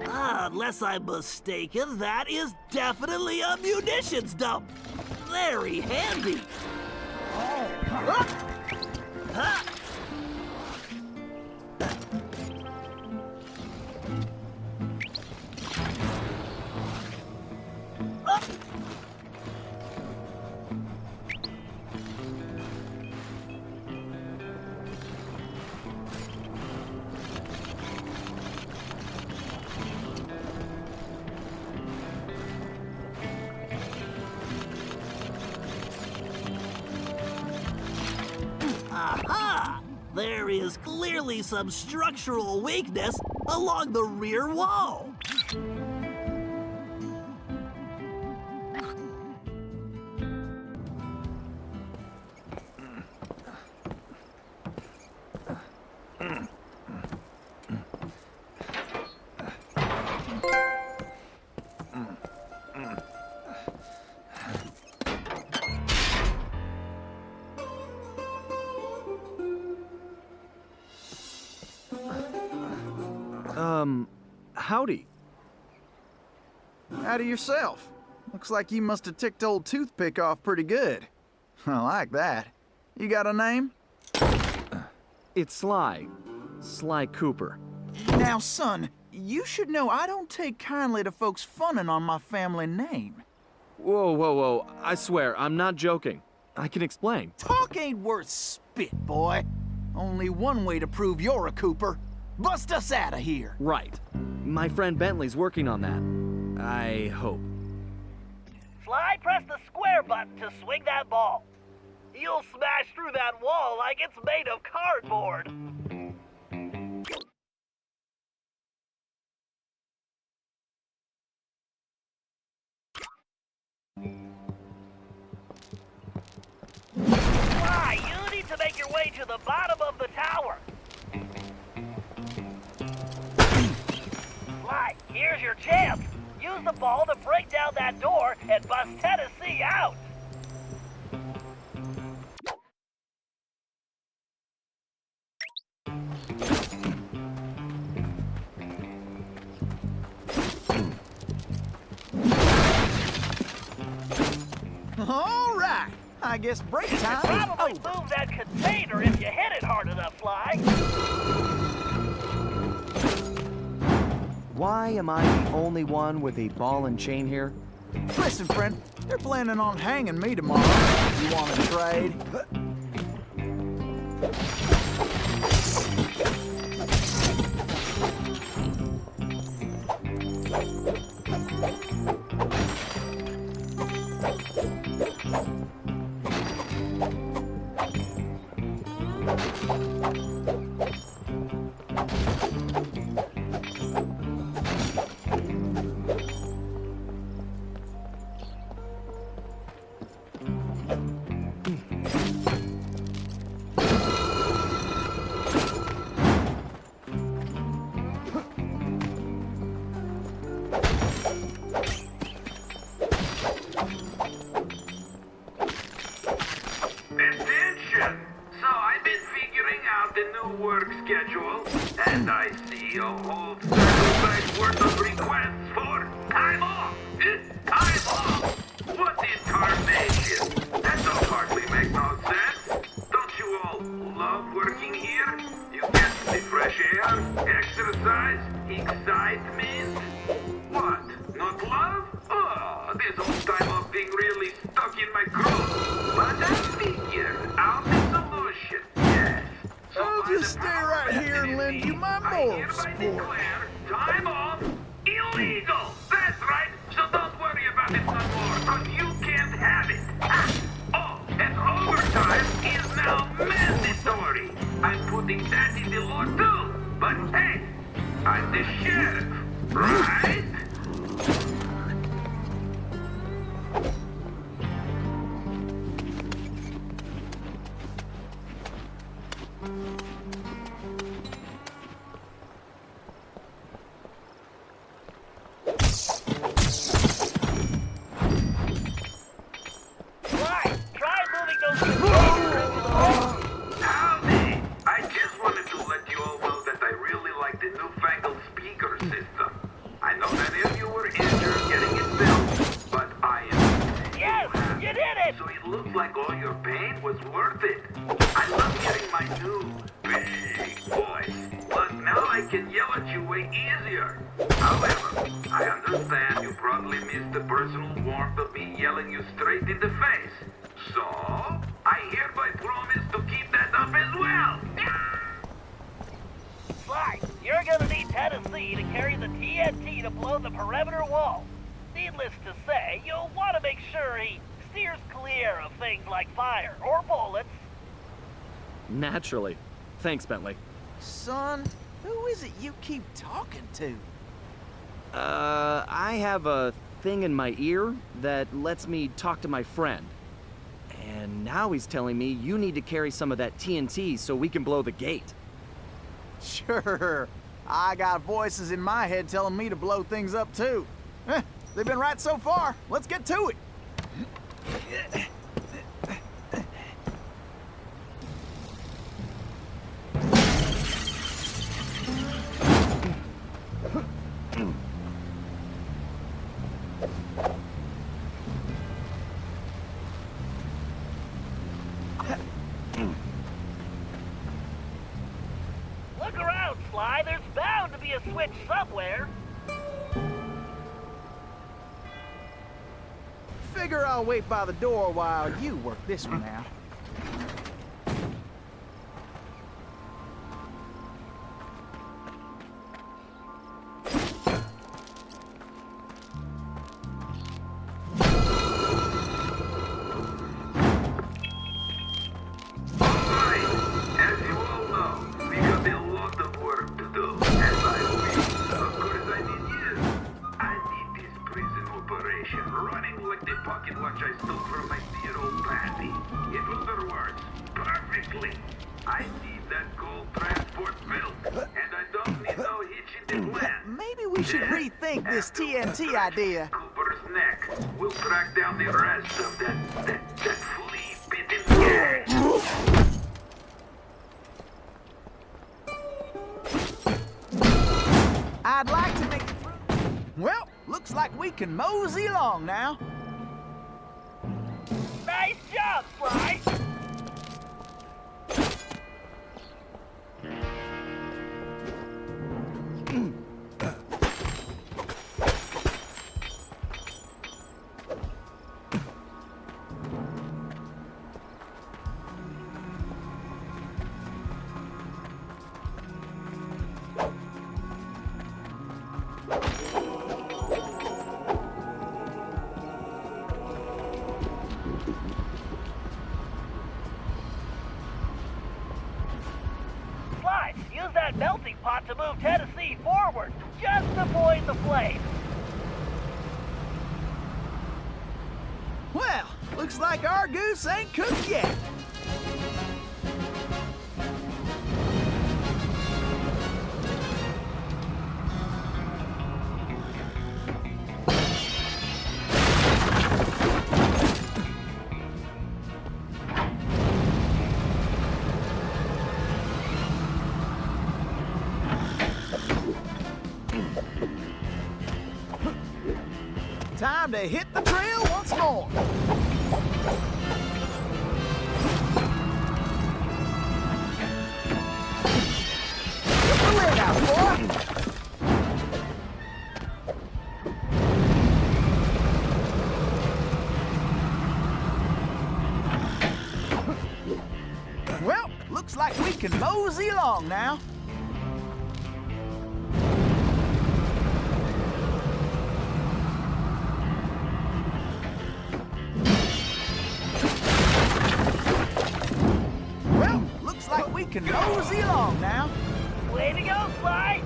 Unless I'm mistaken, that is definitely a munitions dump. Very handy. Aha! There is clearly some structural weakness along the rear wall.
Howdy.
Howdy yourself. Looks like you must have ticked old Toothpick off pretty good. I like that. You got a name?
It's Sly. Sly Cooper.
Now, son, you should know I don't take kindly to folks funning on my family name.
Whoa, whoa, whoa. I swear, I'm not joking. I can explain.
Talk ain't worth spit, boy. Only one way to prove you're a Cooper. Bust us out of here.
Right. My friend Bentley's working on that. I hope.
Sly, press the square button to swing that ball. You'll smash through that wall like it's made of cardboard. Sly, you need to make your way to the bottom of the tower. Sly, here's your chance. Use the ball to break down that door and bust Tennessee out.
All right. I guess break time is
Probably
over.
move that container if you hit it hard enough, Sly.
Why am I the only one with a ball and chain here?
Listen, friend, they're planning on hanging me tomorrow. You want to trade?
Attention! So I've been figuring out the new work schedule, and I see a whole sacrifice worth of requests for time off! Time off! What incarnation? That don't hardly make no sense. Don't you all love working here? You get the fresh air, exercise, excitement. What? Not love? Oh, this whole time off thing really stuck in my craw. But I figured out the solution. Yes. So
I'll
by
just
the
stay
power
right
vested
here and
in
lend
me,
you my
I
moral
hereby
support.
declare time off illegal. That's right. So don't worry about it no more, cause you can't have it. Ah. Oh, and overtime is now mandatory. I'm putting that in the law too. But hey, I'm the sheriff, right?
Sly, try moving those controllers into the
Howdy! I just wanted to let you all know that I really like the newfangled speaker system. I know that if you were injured getting it built, but I am...
Yes, you did it!
So it looks like all your pain was worth it. I love hearing my new, big voice. But now I can yell at you way easier. However, I understand you probably missed the personal warmth of me yelling you straight in the face. So, I hereby promise to keep that up as well.
Sly, you're gonna need Tennessee to carry the TNT to blow the perimeter wall. Needless to say, you'll want to make sure he steers clear of things like fire or bullets.
Naturally. Thanks, Bentley.
Son, who is it you keep talking to?
I have a thing in my ear that lets me talk to my friend. And now he's telling me you need to carry some of that TNT so we can blow the gate.
Sure. I got voices in my head telling me to blow things up too. They've been right so far. Let's get to it.
Look around, Sly. There's bound to be a switch somewhere.
Figure I'll wait by the door while you work this one out.
Right. As you all know, we got a lot of work to do. And I will. Of course I need you. I need this prison operation running like the pocket watch I stole from my dear old Patty. It will work perfectly. I need that gold transport built, and I don't need no hitch in the plan.
Maybe we should rethink this TNT idea.
Cooper's neck. We'll track down the rest of that flea-bitten gang.
I'd like to make it through. Well, looks like we can mosey along now.
Nice job, Sly. Sly, use that melting pot to move Tennessee forward, just avoid the flame.
Well, looks like our goose ain't cooked yet. time to hit the trail once more. Get the lid out, boy. Well, looks like we can mosey along now. Well, looks like we can mosey along now.
Way to go, Sly!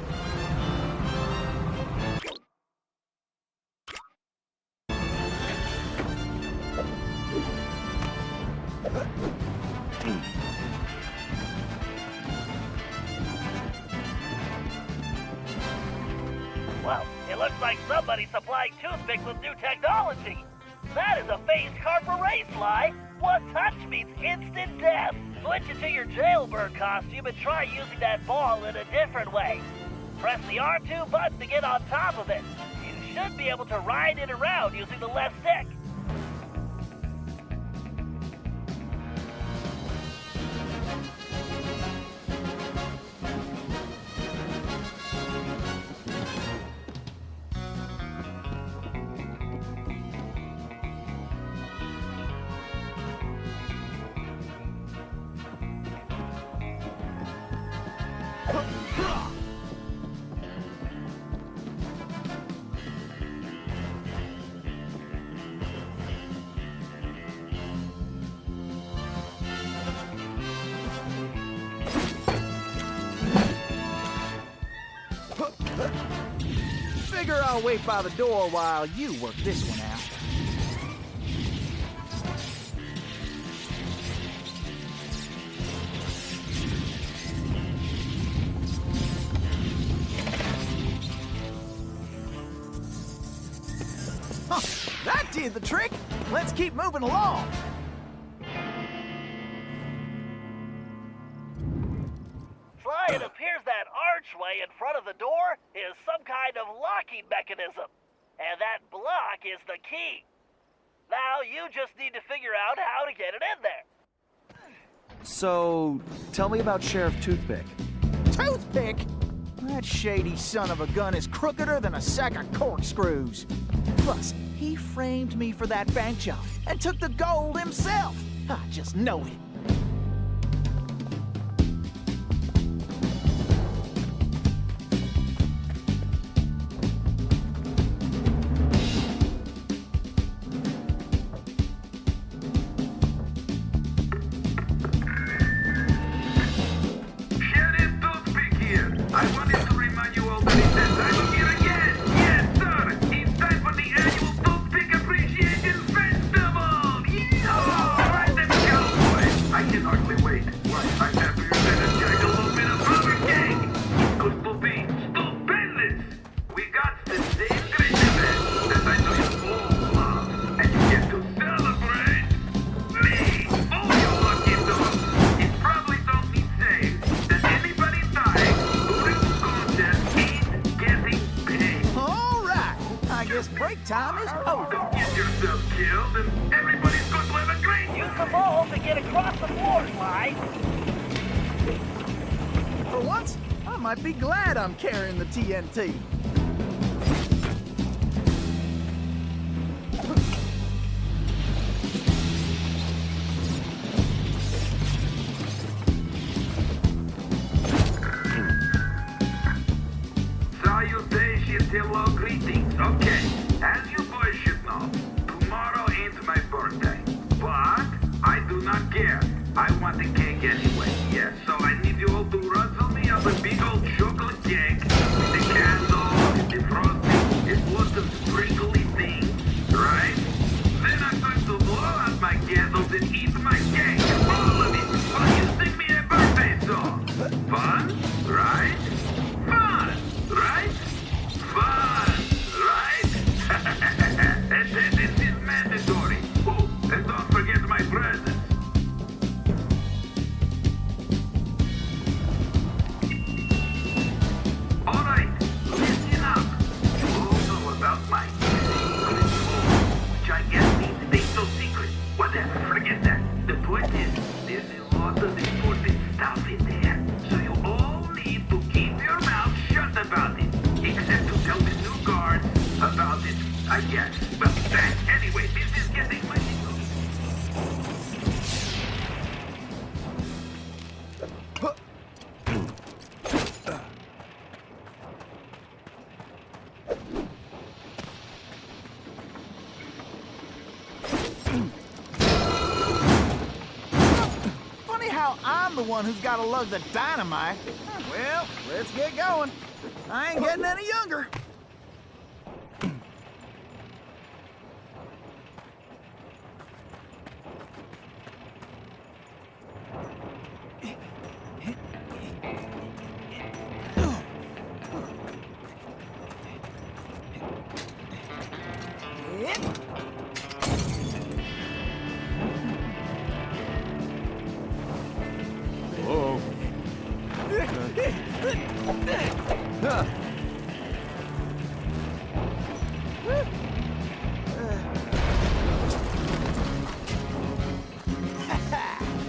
Well, it looks like somebody's supplying toothpicks with new technology. That is a phased carper race, Sly. One touch means instant death. Switch into your jailbird costume and try using that ball in a different way. Press the R2 button to get on top of it. You should be able to ride it around using the left stick.
Figure I'll wait by the door while you work this one out. Huh, that did the trick. Let's keep moving along.
Sly, it appears that archway in front of the door is some kind of locking mechanism. And that block is the key. Now you just need to figure out how to get it in there.
So, tell me about Sheriff Toothpick.
Toothpick? That shady son of a gun is crookeder than a sack of corkscrews. Plus, he framed me for that bank job and took the gold himself. I just know it. Break time is over.
Don't get yourself killed and everybody's going to have a great...
Use the ball to get across the floor, Sly.
For once, I might be glad I'm carrying the TNT.
Salutations, hello, greetings. Okay, as you boys should know, tomorrow ain't my birthday. But I do not care. I want the cake anyway. Yes, so I need you all to rustle me up a big old chocolate cake with the candle, the frosting, and lots of sprinkly things, right? Then I'm going to blow out my candles and eat my cake. All of it. While you sing me a birthday song. Fun, right? Fun, right? Fun, right? Attendance is mandatory. Oh, and don't forget my presents. All right, listen up. You all know about my secret forget that. The point is, there's a lot of important stuff in there. So you all need to keep your mouth shut about it. Except to tell the new guard about it, I guess. Well, thanks. Anyway, this is getting mighty good.
Funny how I'm the one who's got to lug the dynamite. Well, let's get going. I ain't getting any younger.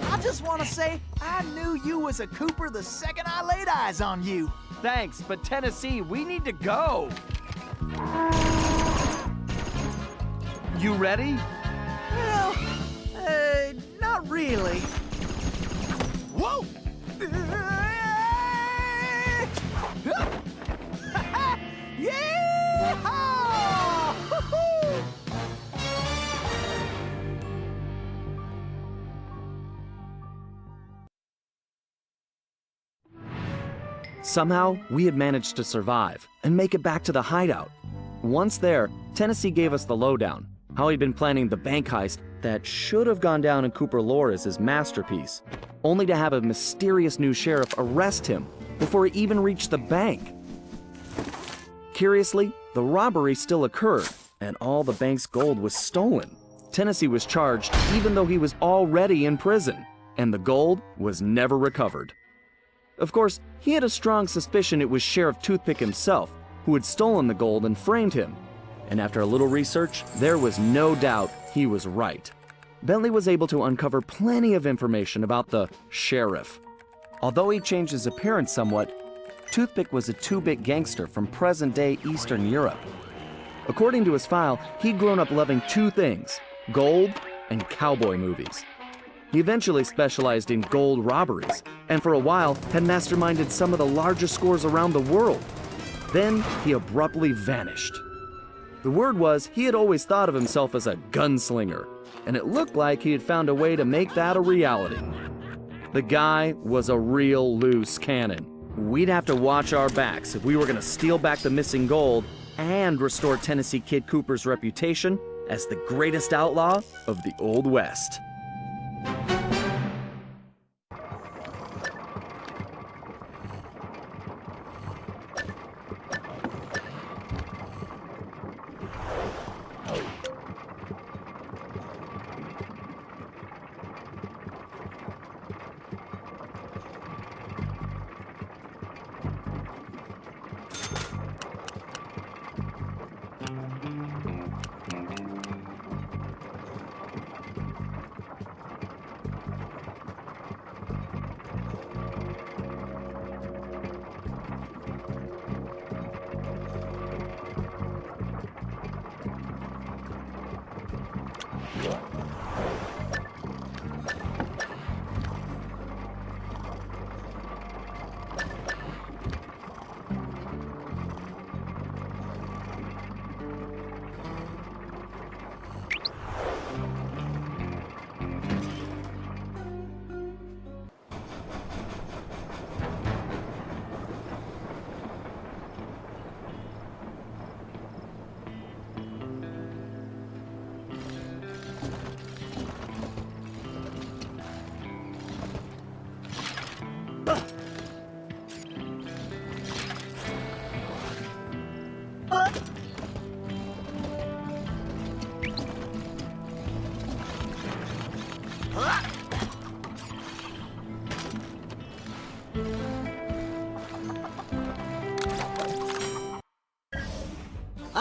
I just want to say I knew you was a Cooper the second I laid eyes on you.
Thanks, but Tennessee, we need to go. You ready?
Well, not really. Whoa! Yeah!
Somehow, we had managed to survive and make it back to the hideout. Once there, Tennessee gave us the lowdown, how he'd been planning the bank heist that should have gone down in Cooper lore as his masterpiece, only to have a mysterious new sheriff arrest him before he even reached the bank. Curiously, the robbery still occurred, and all the bank's gold was stolen. Tennessee was charged even though he was already in prison, and the gold was never recovered. Of course, he had a strong suspicion it was Sheriff Toothpick himself who had stolen the gold and framed him. And after a little research, there was no doubt he was right. Bentley was able to uncover plenty of information about the sheriff. Although he changed his appearance somewhat, Toothpick was a 2-bit gangster from present-day Eastern Europe. According to his file, he'd grown up loving two things: gold and cowboy movies. He eventually specialized in gold robberies, and for a while had masterminded some of the largest scores around the world. Then he abruptly vanished. The word was he had always thought of himself as a gunslinger, and it looked like he had found a way to make that a reality. The guy was a real loose cannon. We'd have to watch our backs if we were going to steal back the missing gold and restore Tennessee Kid Cooper's reputation as the greatest outlaw of the Old West.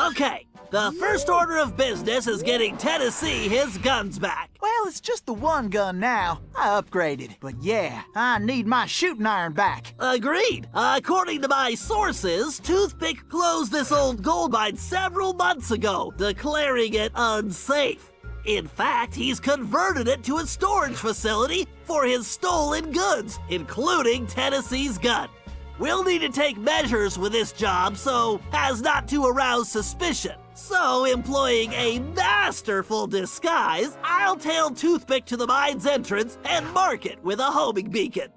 Okay, the first order of business is getting Tennessee his guns back.
Well, it's just the one gun now. I upgraded. But yeah, I need my shooting iron back.
Agreed. According to my sources, Toothpick closed this old gold mine several months ago, declaring it unsafe. In fact, he's converted it to a storage facility for his stolen goods, including Tennessee's gun. We'll need to take measures with this job so as not to arouse suspicion. So, employing a masterful disguise, I'll tail Toothpick to the mine's entrance and mark it with a homing beacon.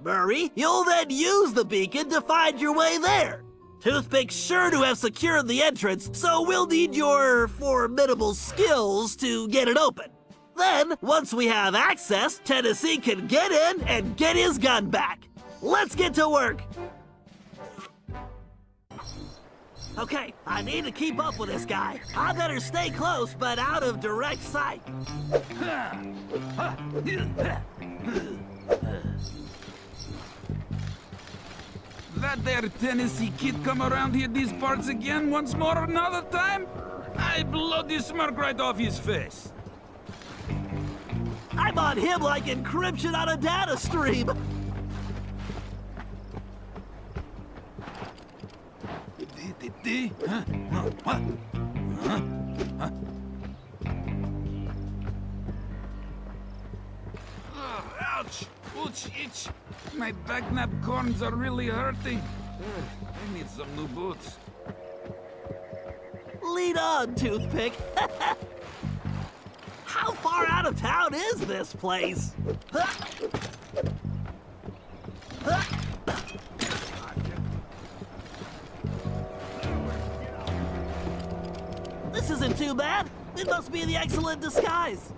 Murray, you'll then use the beacon to find your way there. Toothpick's sure to have secured the entrance, so we'll need your formidable skills to get it open. Then, once we have access, Tennessee can get in and get his gun back. Let's get to work. Okay, I need to keep up with this guy. I better stay close, but out of direct sight.
That there Tennessee kid come around here these parts again once more another time? I blow the smirk right off his face.
I'm on him like encryption on a data stream.
Ouch! Ouch! Itch! My back nap corns are really hurting. I need some new boots.
Lead on, Toothpick. How far out of town is this place? This isn't too bad. It must be the excellent disguise.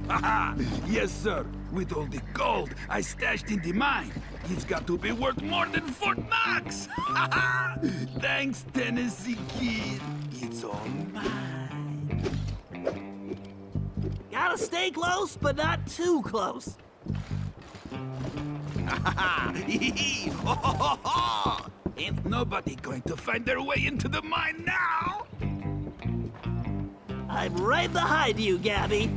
Haha! Yes, sir. With all the gold I stashed in the mine, it's got to be worth more than Fort Knox! Haha! Thanks, Tennessee kid. It's all mine.
Gotta stay close, but not too close.
Ain't nobody going to find their way into the mine now!
I'm right behind you, Gabby.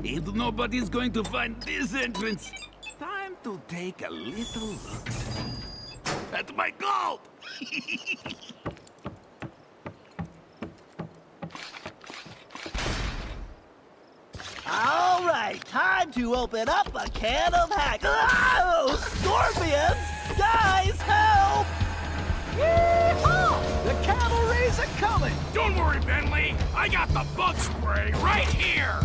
And nobody's going to find this entrance. Time to take a little look at my gold.
All right, time to open up a can of hack. Oh, scorpions! Guys, help!
Yeehaw! The cavalry's a coming!
Don't worry, Bentley. I got the bug spray right here.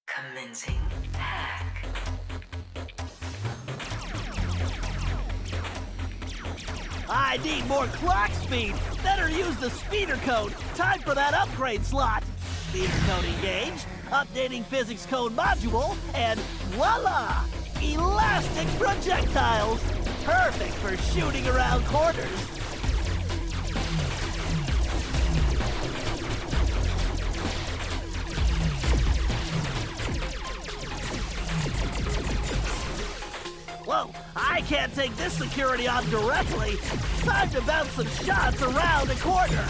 Commencing hack.
I need more clock speed. Better use the speeder code. Time for that upgrade slot. speeder coding gauge, updating physics code module, and voila! Elastic projectiles! Perfect for shooting around corners. Whoa, I can't take this security on directly. Time to bounce some shots around a corner.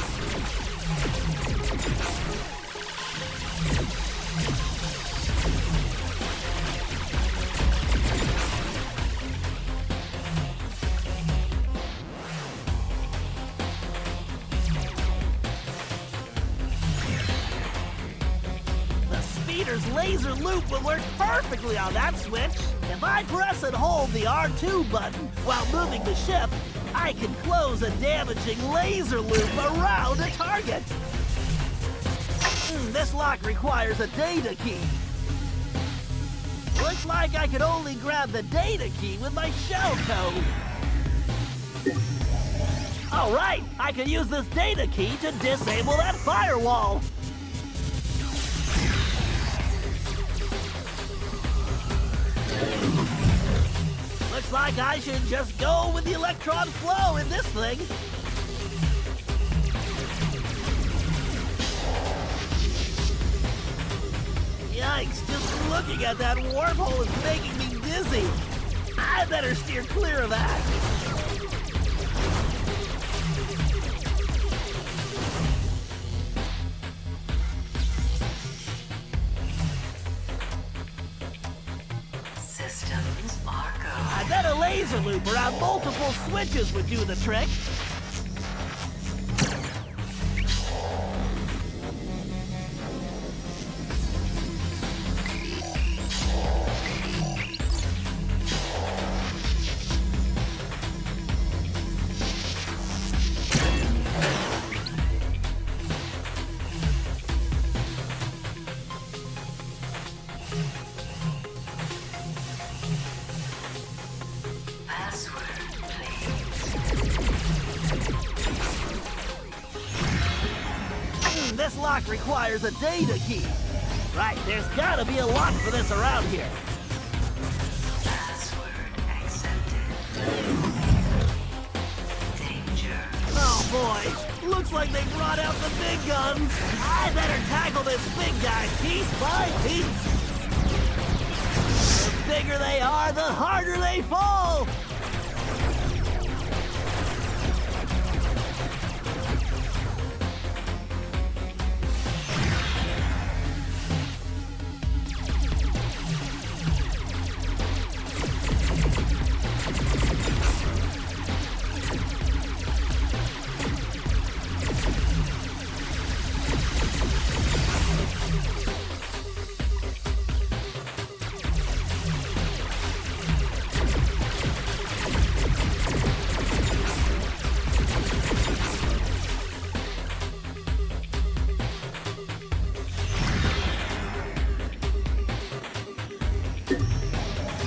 The speeder's laser loop will work perfectly on that switch. If I press and hold the R2 button while moving the ship, I can close a damaging laser loop around a target. This lock requires a data key. Looks like I can only grab the data key with my shell code. All right, I can use this data key to disable that firewall. Looks like I should just go with the electron flow in this thing. Yikes, just looking at that warp hole is making me dizzy. I better steer clear of that.
Systems are go.
I bet a laser loop around multiple switches would do the trick. This lock requires a data key. Right, there's gotta be a lock for this around here.
Password accepted. Danger.
Oh boy, looks like they brought out the big guns. I better tackle this big guy piece by piece. The bigger they are, the harder they fall.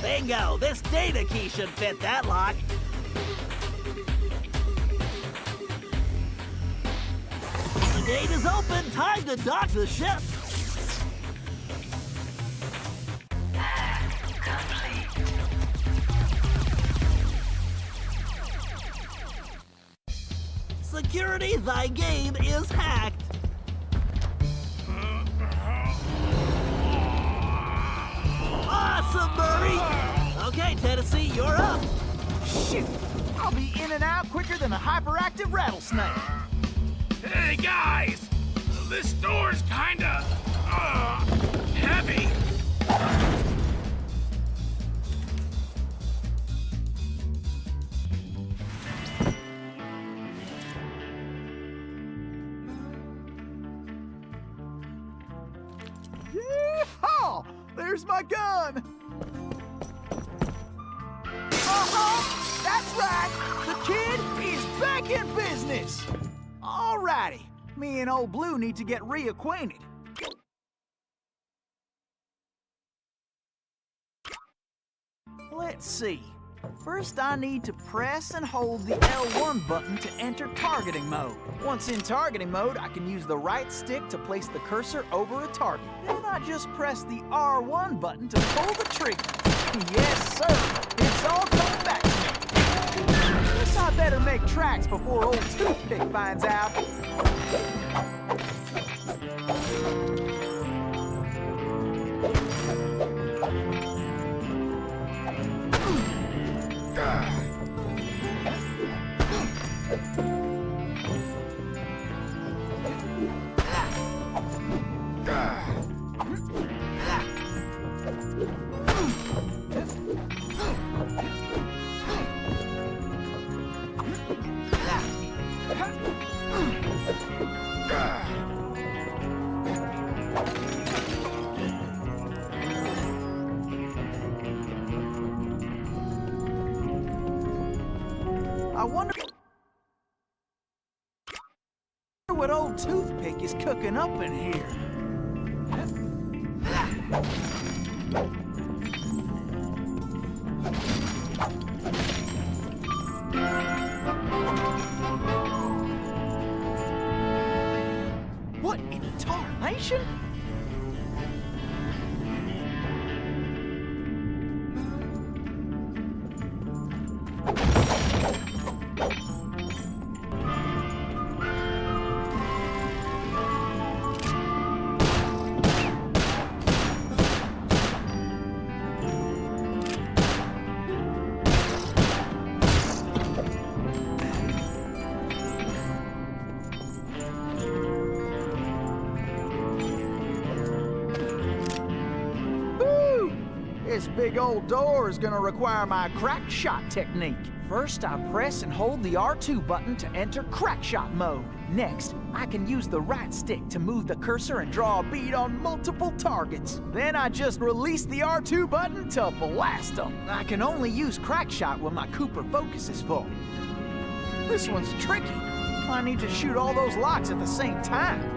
Bingo! This data key should fit that lock. The gate is open. Time to dock the ship.
Hack complete.
Security, thy game is hacked. Awesome, Murray! Okay, Tennessee, you're up.
Shit! I'll be in and out quicker than a hyperactive rattlesnake.
Hey guys, this door's kinda heavy.
Yeehaw! There's my gun! That's right! The kid is back in business! Alrighty, me and old Blue need to get reacquainted. Let's see. First, I need to press and hold the L1 button to enter targeting mode. Once in targeting mode, I can use the right stick to place the cursor over a target. Then I just press the R1 button to pull the trigger. Yes, sir. It's all coming back to me. Guess I better make tracks before old Toothpick finds out. I wonder what old Toothpick is cooking up in here. What in tarnation? This big old door is gonna require my crack shot technique. First, I press and hold the R2 button to enter crack shot mode. Next, I can use the right stick to move the cursor and draw a bead on multiple targets. Then I just release the R2 button to blast them. I can only use crack shot when my Cooper focus is full. This one's tricky. I need to shoot all those locks at the same time.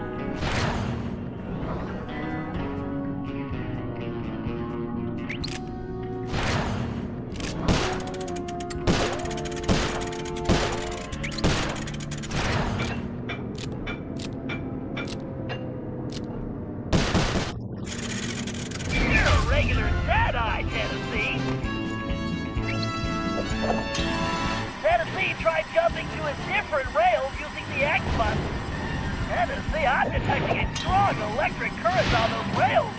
Tennessee tried jumping to a different rail using the X button. Tennessee, I'm detecting a strong electric current on those rails.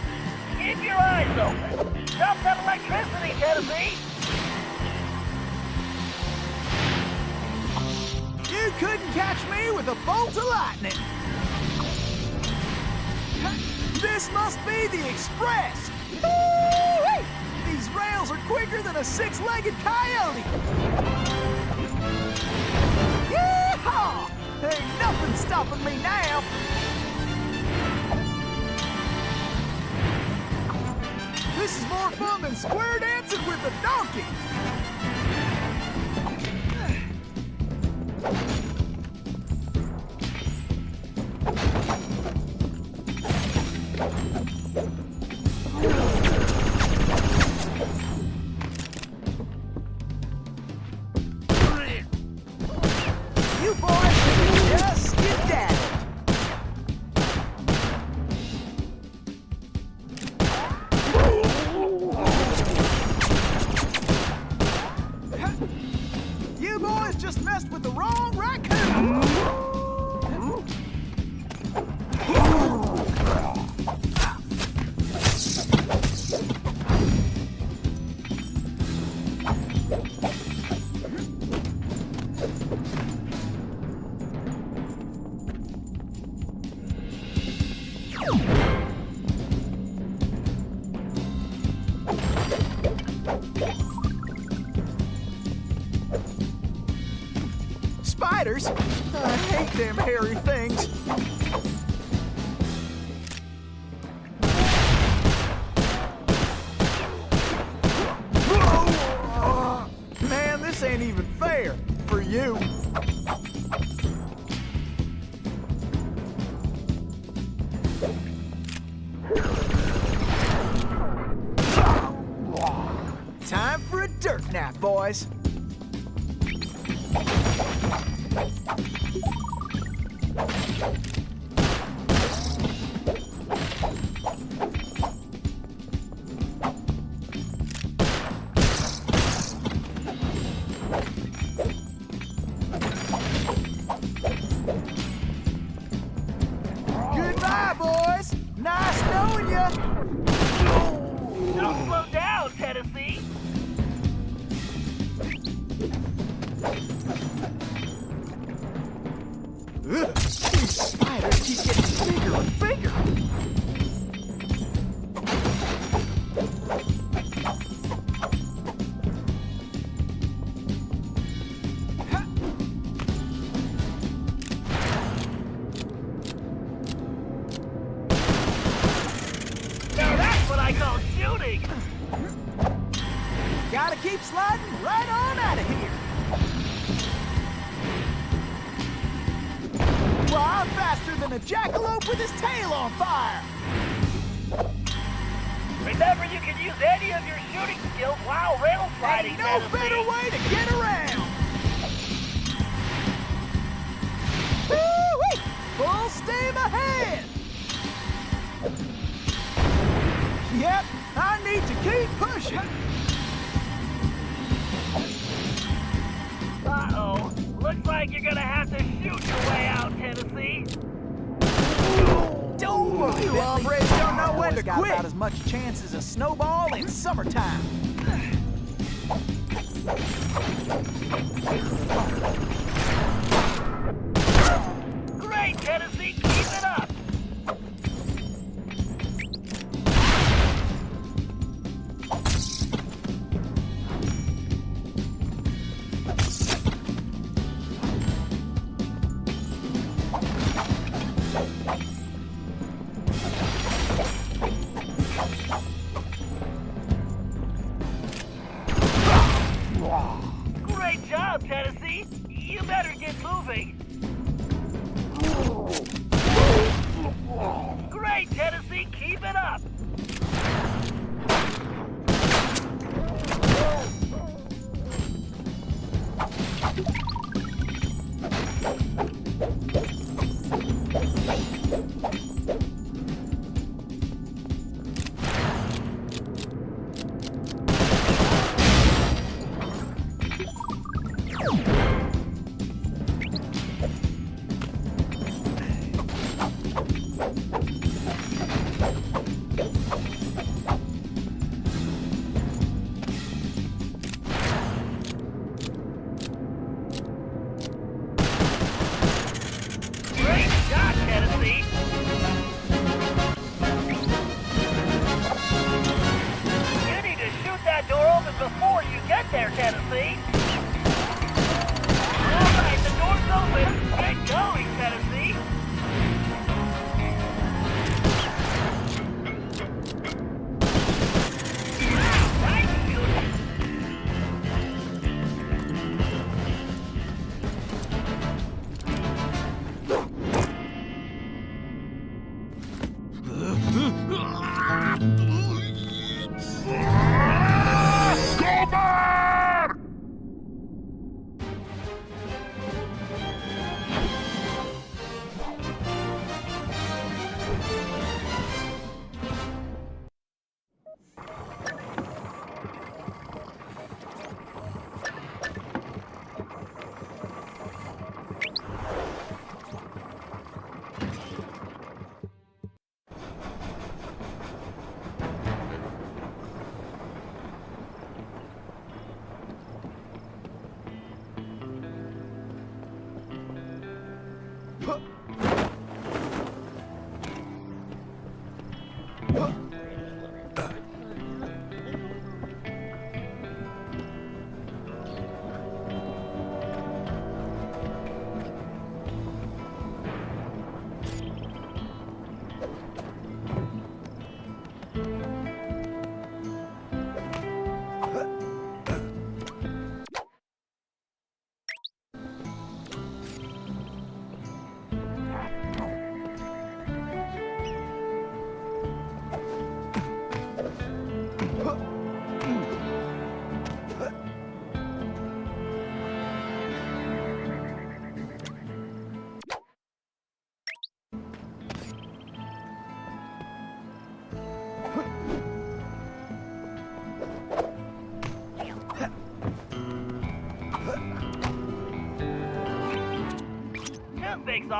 Keep your eyes open. Jump that electricity, Tennessee.
You couldn't catch me with a bolt of lightning. This must be the Express. Woo-wee! These rails are quicker than a six-legged coyote. Yeehaw! Ain't nothing stopping me now. This is more fun than square dancing with a donkey. You boys just skedaddled. You boys just messed with the wrong raccoon. Spiders? I hate them hairy things. Man, this ain't even fair for you. Time for a dirt nap, boys. Goodbye, boys. Nice knowing ya.
Don't slow down, Tennessee.
These spiders keep getting bigger and bigger.
Now that's what I call shooting.
Gotta keep sliding right on out of here. Well, I'm faster than a jackalope with his tail on fire.
Remember, you can use any of your shooting skills while rail sliding,
Ain't no better way to get around. Woo-wee! Full steam ahead. Yep, I need to keep pushing.
Uh-oh. Looks like you're gonna have to shoot your way out, Tennessee.
Don't worry, you hombres don't know when to quit. About as much chance as a snowball in summertime.
Great, Tennessee, keep it up. Great job, Tennessee. You better get moving. Great, Tennessee, keep it up. Great shot, Tennessee. You need to shoot that door open before you get there, Tennessee. All right, the door's open. Get going, Tennessee. Nice shooting.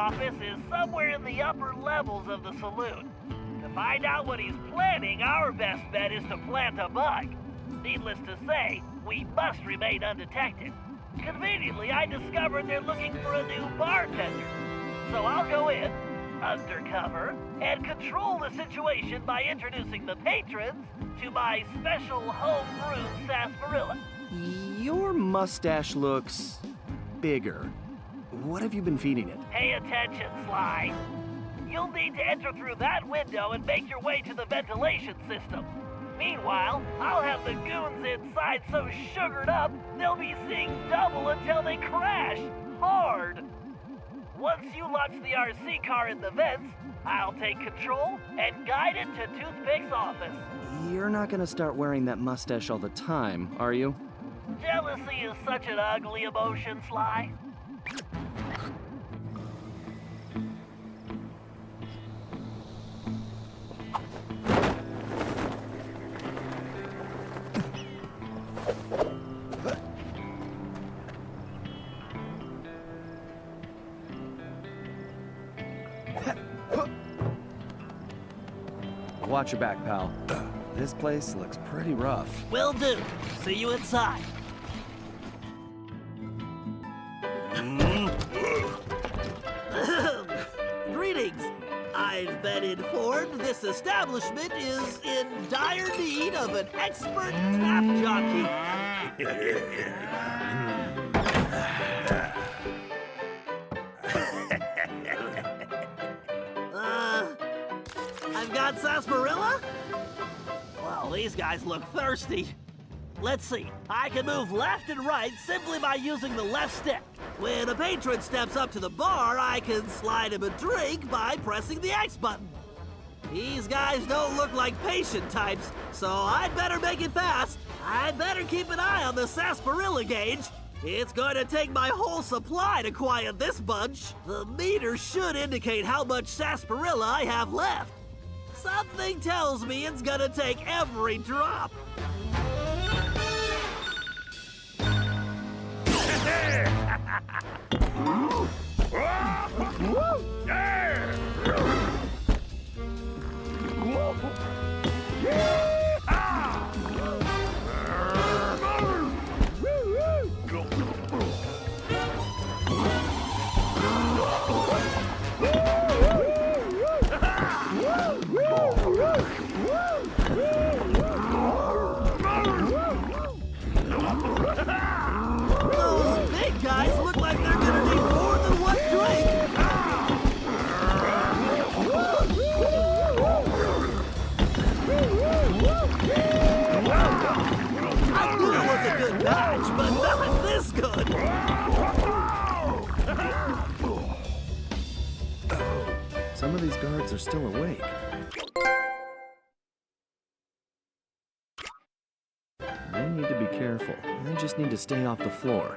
office is somewhere in the upper levels of the saloon. To find out what he's planning, our best bet is to plant a bug. Needless to say, we must remain undetected. Conveniently, I discovered they're looking for a new bartender. So I'll go in, undercover, and control the situation by introducing the patrons to my special home-brewed sarsaparilla.
Your mustache looks bigger. What have you been feeding it?
Pay attention, Sly. You'll need to enter through that window and make your way to the ventilation system. Meanwhile, I'll have the goons inside so sugared up, they'll be seeing double until they crash hard. Once you launch the RC car in the vents, I'll take control and guide it to Toothpick's office.
You're not gonna start wearing that mustache all the time, are you?
Jealousy is such an ugly emotion, Sly.
Watch your back, pal. This place looks pretty rough.
Will do. See you inside. Greetings. I've been informed this establishment is in dire need of an expert tap jockey. I've got sarsaparilla? Well, these guys look thirsty. Let's see. I can move left and right simply by using the left stick. When a patron steps up to the bar, I can slide him a drink by pressing the X button. These guys don't look like patient types, so I'd better make it fast. I'd better keep an eye on the sarsaparilla gauge. It's going to take my whole supply to quiet this bunch. The meter should indicate how much sarsaparilla I have left. Something tells me it's gonna take every drop. Those big guys look like they're gonna need more than one drink. I knew it was a good match, but not this good.
Some of these guards are still awake. I need to be careful. I just need to stay off the floor.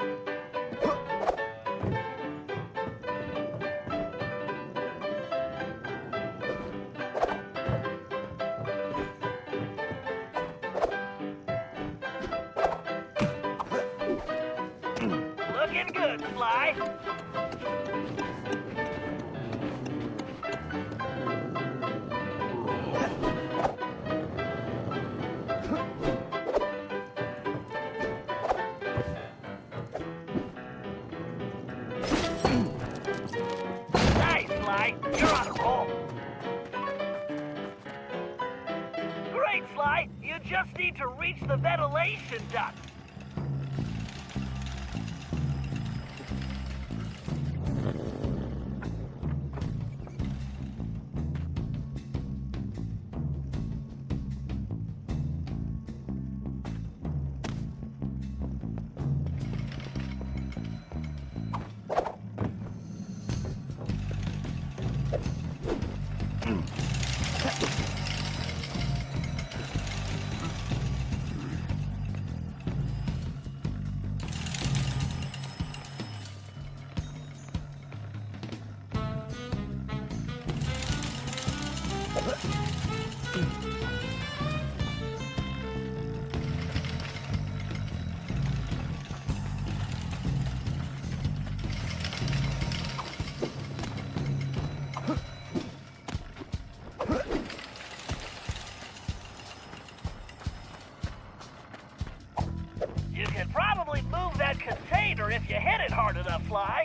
Looking good, Sly. Nice, Sly. You're on a roll. Great, Sly. You just need to reach the ventilation duct. container if you hit it hard enough, Sly.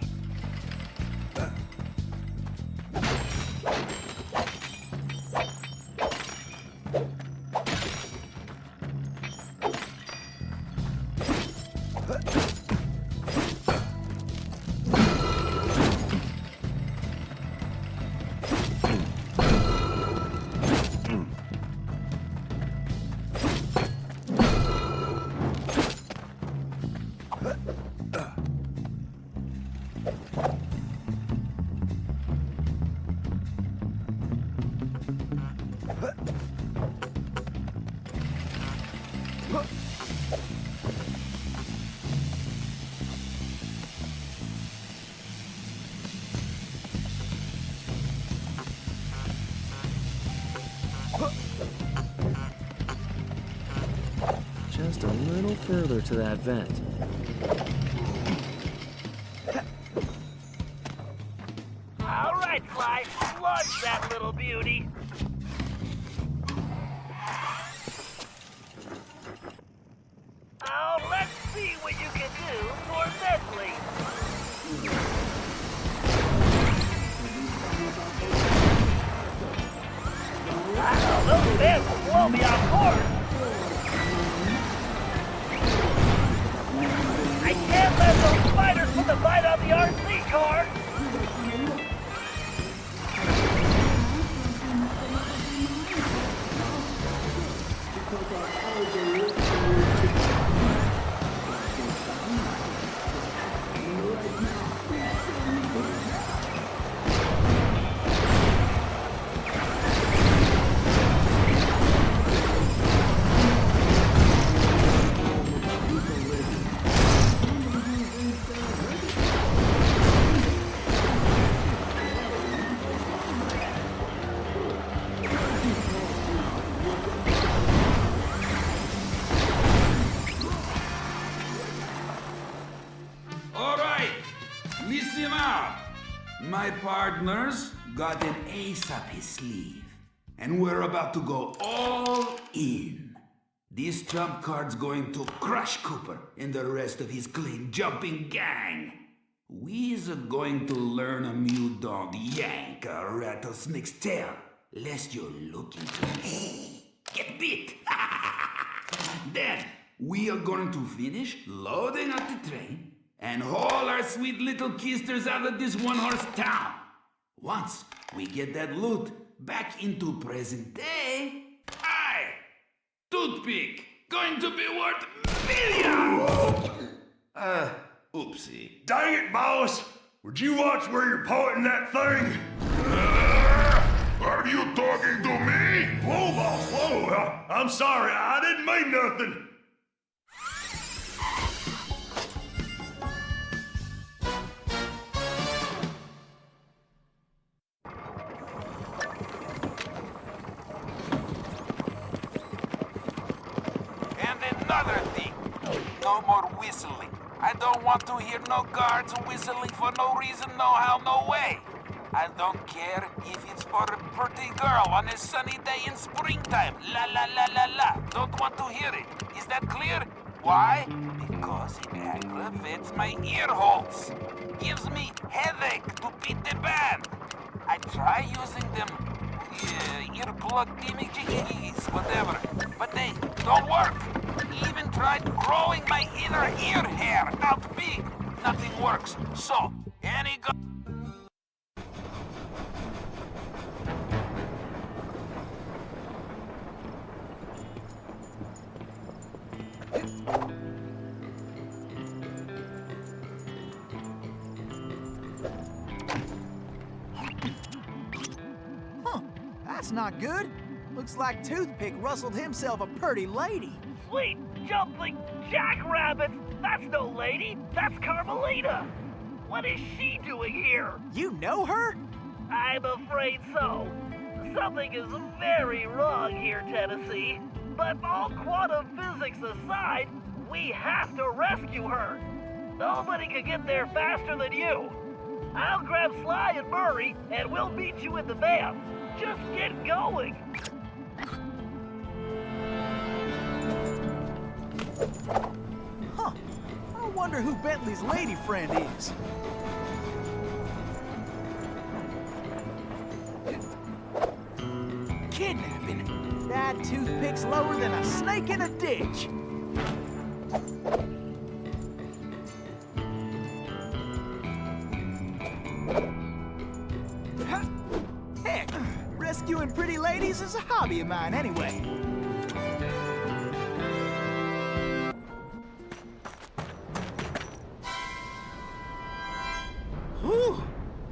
Just a little further to that vent.
All right, Sly, launch that little beauty. Oh, let's see what you can do for Nestle. Wow, those fans will blow me off course. I can't let those spiders put the bite on the RC car.
Listen up! My partners got an ace up his sleeve, and we're about to go all in. This trump card's going to crush Cooper and the rest of his clean jumping gang. We's going to learn a mule dog yank a rattlesnake's tail, lest you're looking to get bit. Then we are going to finish loading up the train and haul our sweet little kisters out of this one-horse town. Once we get that loot back into present day, toothpick, going to be worth millions! Oopsie.
Dang it, boss! Would you watch where you're pointing that thing? Are you talking to me? Whoa, boss, whoa! I'm sorry, I didn't mean nothing.
Another thing, no more whistling. I don't want to hear no guards whistling for no reason, no how, no way. I don't care if it's for a pretty girl on a sunny day in springtime. La la la la la. Don't want to hear it. Is that clear? Why? Because it aggravates my ear holes. Gives me headache to beat the band. I try using them earplug thingy-jiggies, whatever, but they don't work. Even tried growing my inner ear hair out big. Nothing works. So, any go...
That's not good. Looks like Toothpick rustled himself a pretty lady.
Sweet jumping jackrabbits! That's no lady, that's Carmelita! What is she doing here?
You know her?
I'm afraid so. Something is very wrong here, Tennessee. But all quantum physics aside, we have to rescue her. Nobody can get there faster than you. I'll grab Sly and Murray, and we'll meet you in the van. Just get going.
Huh. I wonder who Bentley's lady friend is. Kidnapping. That toothpick's lower than a snake in a ditch. Heck, rescuing pretty ladies is a hobby of mine anyway.
Whew!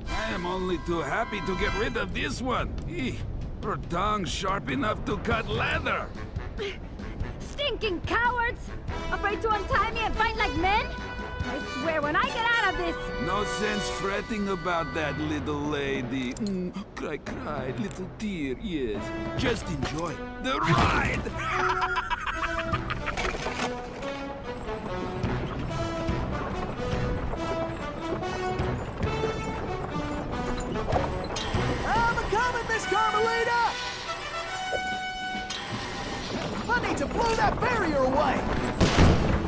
I am only too happy to get rid of this one. Her tongue's sharp enough to cut leather.
Stinking cowards! Afraid to untie me and fight like men? I swear when I get out of this...
No sense fretting about that little lady. Cry, cry, little dear, yes. Just enjoy the ride!
I'm a-coming, Miss Carmelita! I need to blow that barrier away!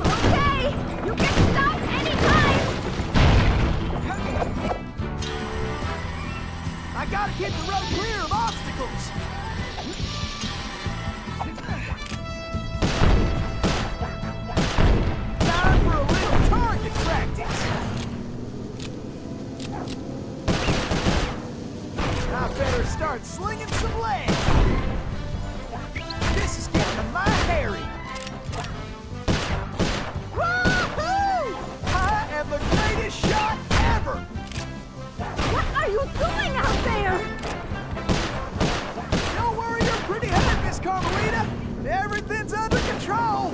Okay! You can stop anytime!
I gotta keep the road clear of obstacles! Time for a little target practice! I better start slinging some legs! This is getting my Harry! Woohoo! I am the greatest shot ever!
What are you doing out there?
Don't worry your pretty head, Miss Carmelita! Everything's under control!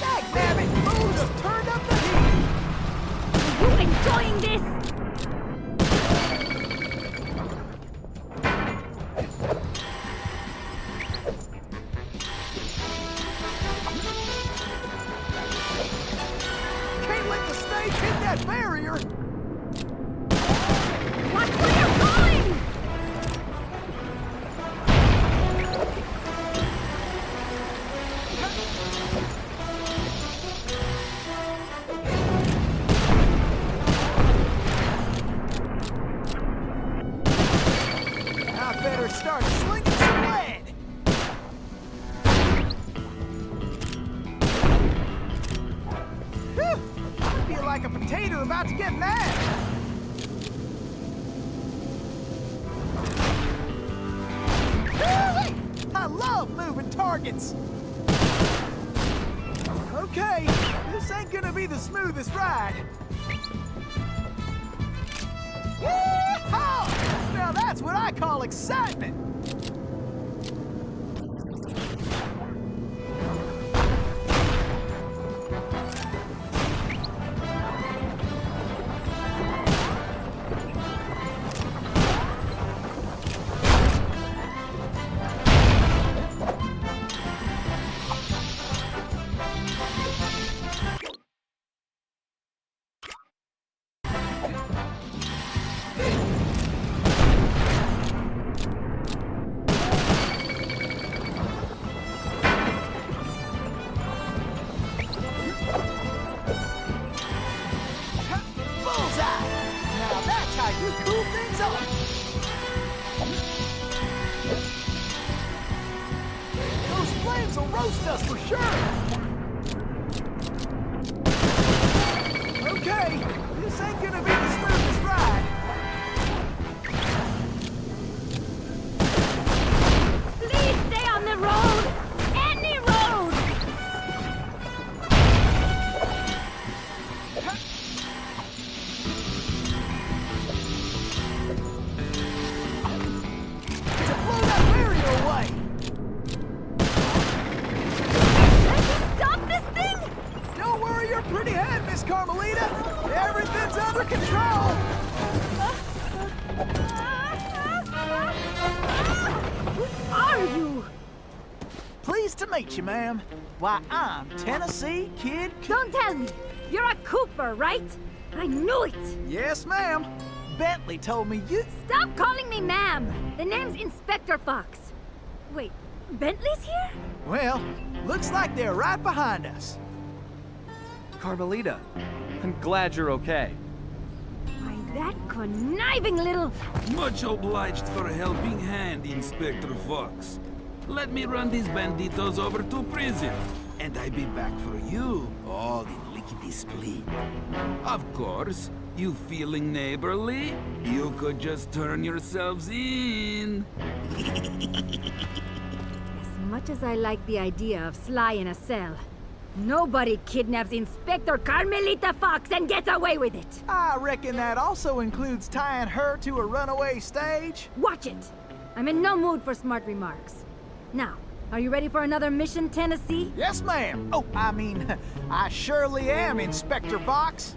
Dagnabbit! Fools have turned up the heat!
Are you enjoying this?
Can't let the snake hit that barrier!
Watch where you're going!
I better start slinging some lead! Whew! I feel like a potato about to get mad! Woo-wee! I love moving targets! Okay, this ain't gonna be the smoothest ride. Yee-haw! Now that's what I call excitement! Bullseye! Now that's how you cool things up! Those flames will roast us for sure! Okay, this ain't gonna be the smoothest ride.
Please stay on the road! Any road!
To blow that barrier away!
Can you stop this thing?
Don't worry your pretty head, Miss Carmelita! Everything's under control!
Who are you?
Pleased to meet you, ma'am. Why, I'm Tennessee Kid
Don't tell me! You're a Cooper, right? I knew it!
Yes, ma'am. Bentley told me you...
Stop calling me ma'am! The name's Inspector Fox. Wait, Bentley's here?
Well, looks like they're right behind us.
Carmelita, I'm glad you're okay.
Why, that conniving little...
Much obliged for a helping hand, Inspector Fox. Let me run these banditos over to prison, and I be back for you, all in lickety-split. Of course, you feeling neighborly? You could just turn yourselves in.
As much as I like the idea of Sly in a cell, nobody kidnaps Inspector Carmelita Fox and gets away with it!
I reckon that also includes tying her to a runaway stage.
Watch it! I'm in no mood for smart remarks. Now, are you ready for another mission, Tennessee?
Yes, ma'am. Oh, I mean, I surely am, Inspector Fox.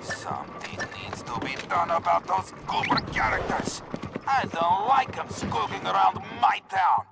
Something needs to be done about those Cooper characters. I don't like them skulking around my town.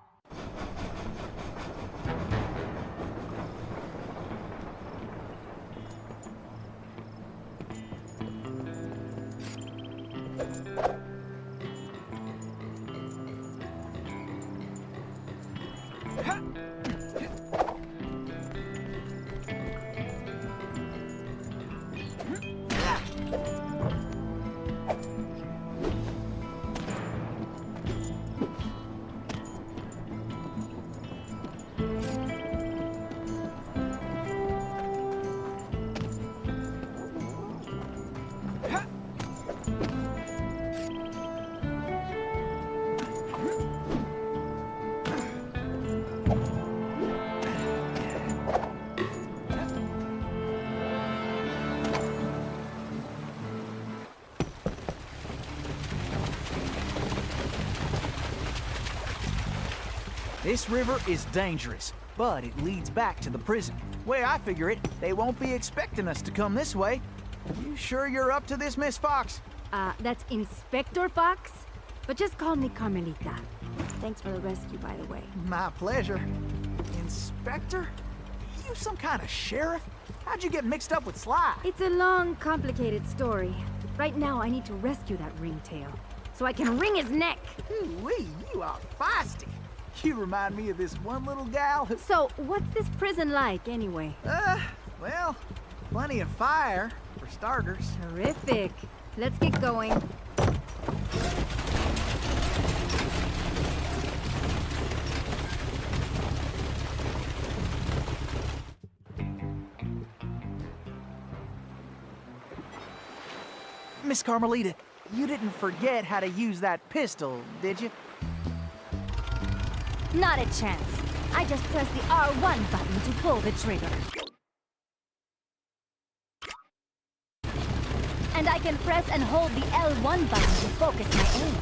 This river is dangerous, but it leads back to the prison. Way I figure it, they won't be expecting us to come this way. You sure you're up to this, Miss Fox?
That's Inspector Fox? But just call me Carmelita. Thanks for the rescue, by the way.
My pleasure. Inspector? You some kind of sheriff? How'd you get mixed up with Sly?
It's a long, complicated story. Right now, I need to rescue that ringtail, so I can wring his neck.
Ooh-wee, you are feisty. You remind me of this one little gal who...
So, what's this prison like, anyway?
Well, plenty of fire, for starters.
Terrific. Let's get going.
Miss Carmelita, you didn't forget how to use that pistol, did you?
Not a chance. I just pressed the R1 button to pull the trigger. And I can press and hold the L1 button to focus my aim.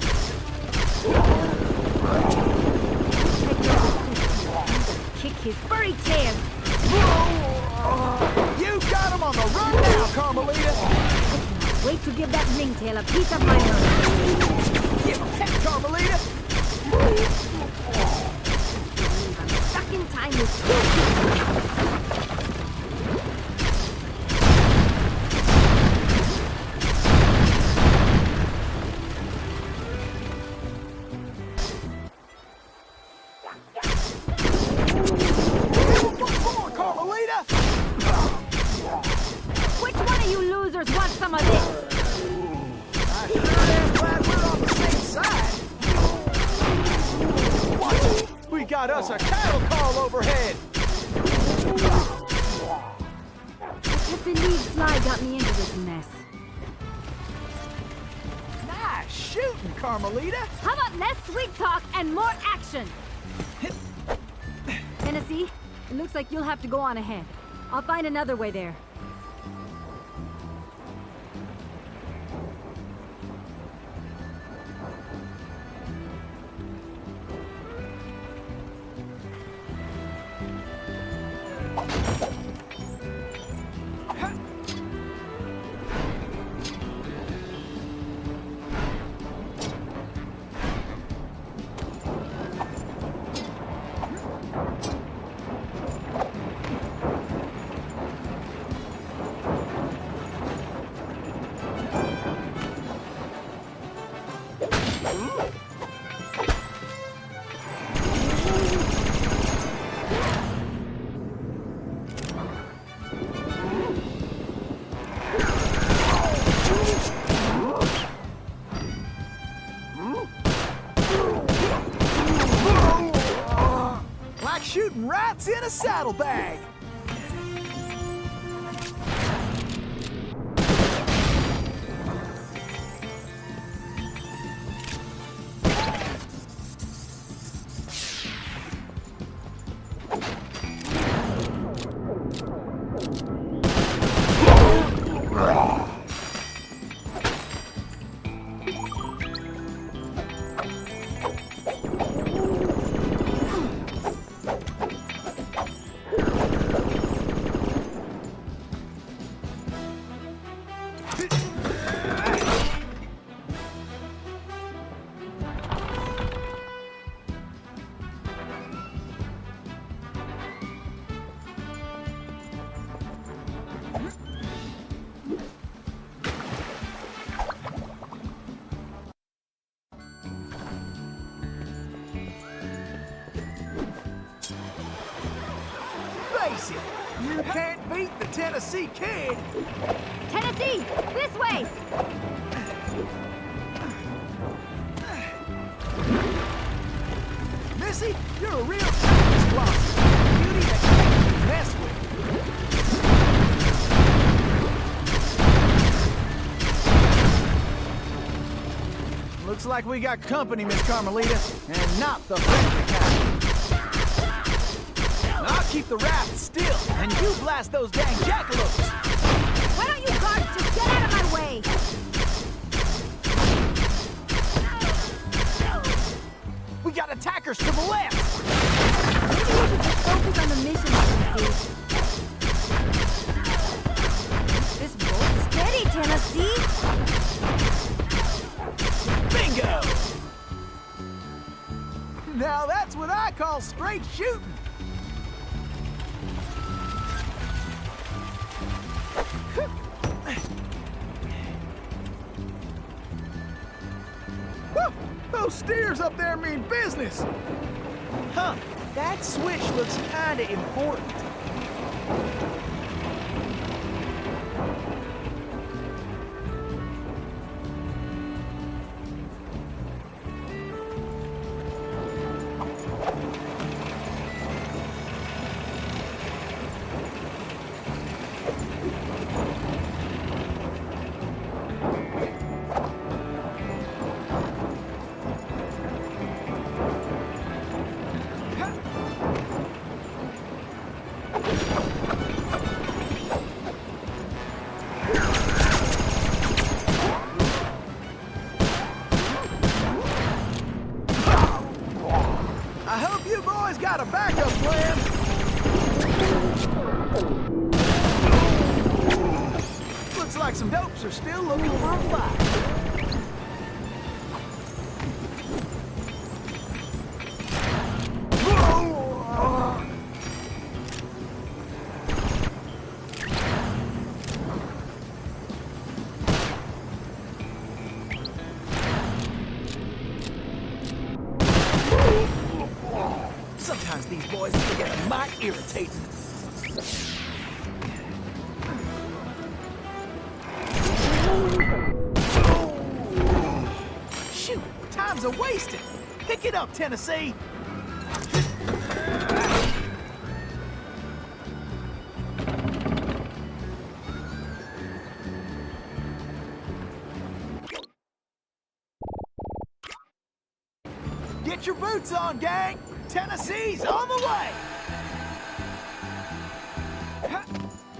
Kick his furry tail.
You got him on the run now, Carmelita!
Wait to give that ringtail a piece of my mind.
Give him that, Carmelita!
Stuck in time with two. Which one of you losers wants some of this?
I sure am glad we're on the same side. Watch it. We got us a cattle call overhead.
I can't believe Sly got me into this mess.
Nice shooting, Carmelita.
How about less sweet talk and more action? Tennessee, it looks like you'll have to go on ahead. I'll find another way there.
Like shooting rats in a saddlebag. Face it, you can't beat the Tennessee Kid.
Tennessee, this way!
Missy, you're a real Chinese blossom. Beauty that can't be messed with. Looks like we got company, Miss Carmelita, and not the friendly kind. I'll keep the raft still, and you blast those dang jackalopes.
Why don't you guards just get out of my way?
We got attackers to the left.
Maybe you should just focus on the mission, Tennessee. This boat steady, Tennessee.
Bingo! Now that's what I call straight shooting. Whew, those steers up there mean business. Huh, that switch looks kinda important. I hope you boys got a backup plan. Looks like some dopes are still looking for a fight. Sometimes these boys can get mighty irritating. Shoot, time's a-wasting. Pick it up, Tennessee. Get your boots on, gang! Tennessee's on the way!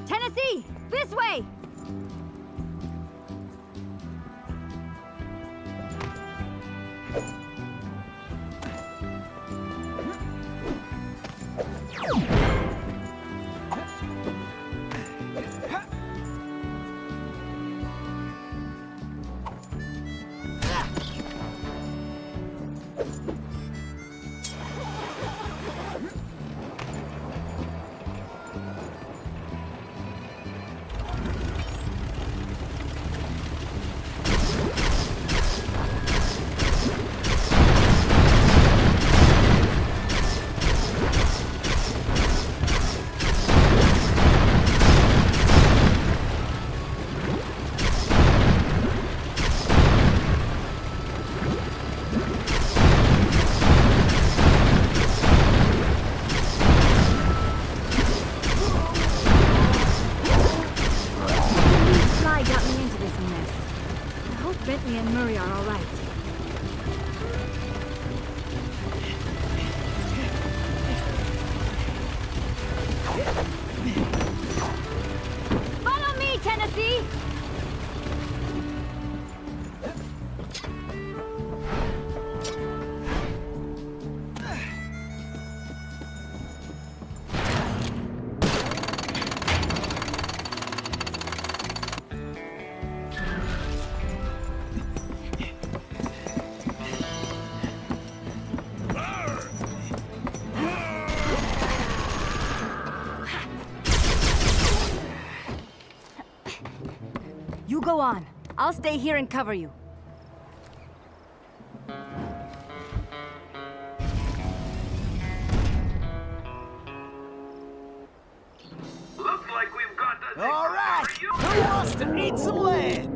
Tennessee, this way! Tennessee? You go on. I'll stay here and cover you.
Looks like we've got the...
All right, who wants to eat some lead?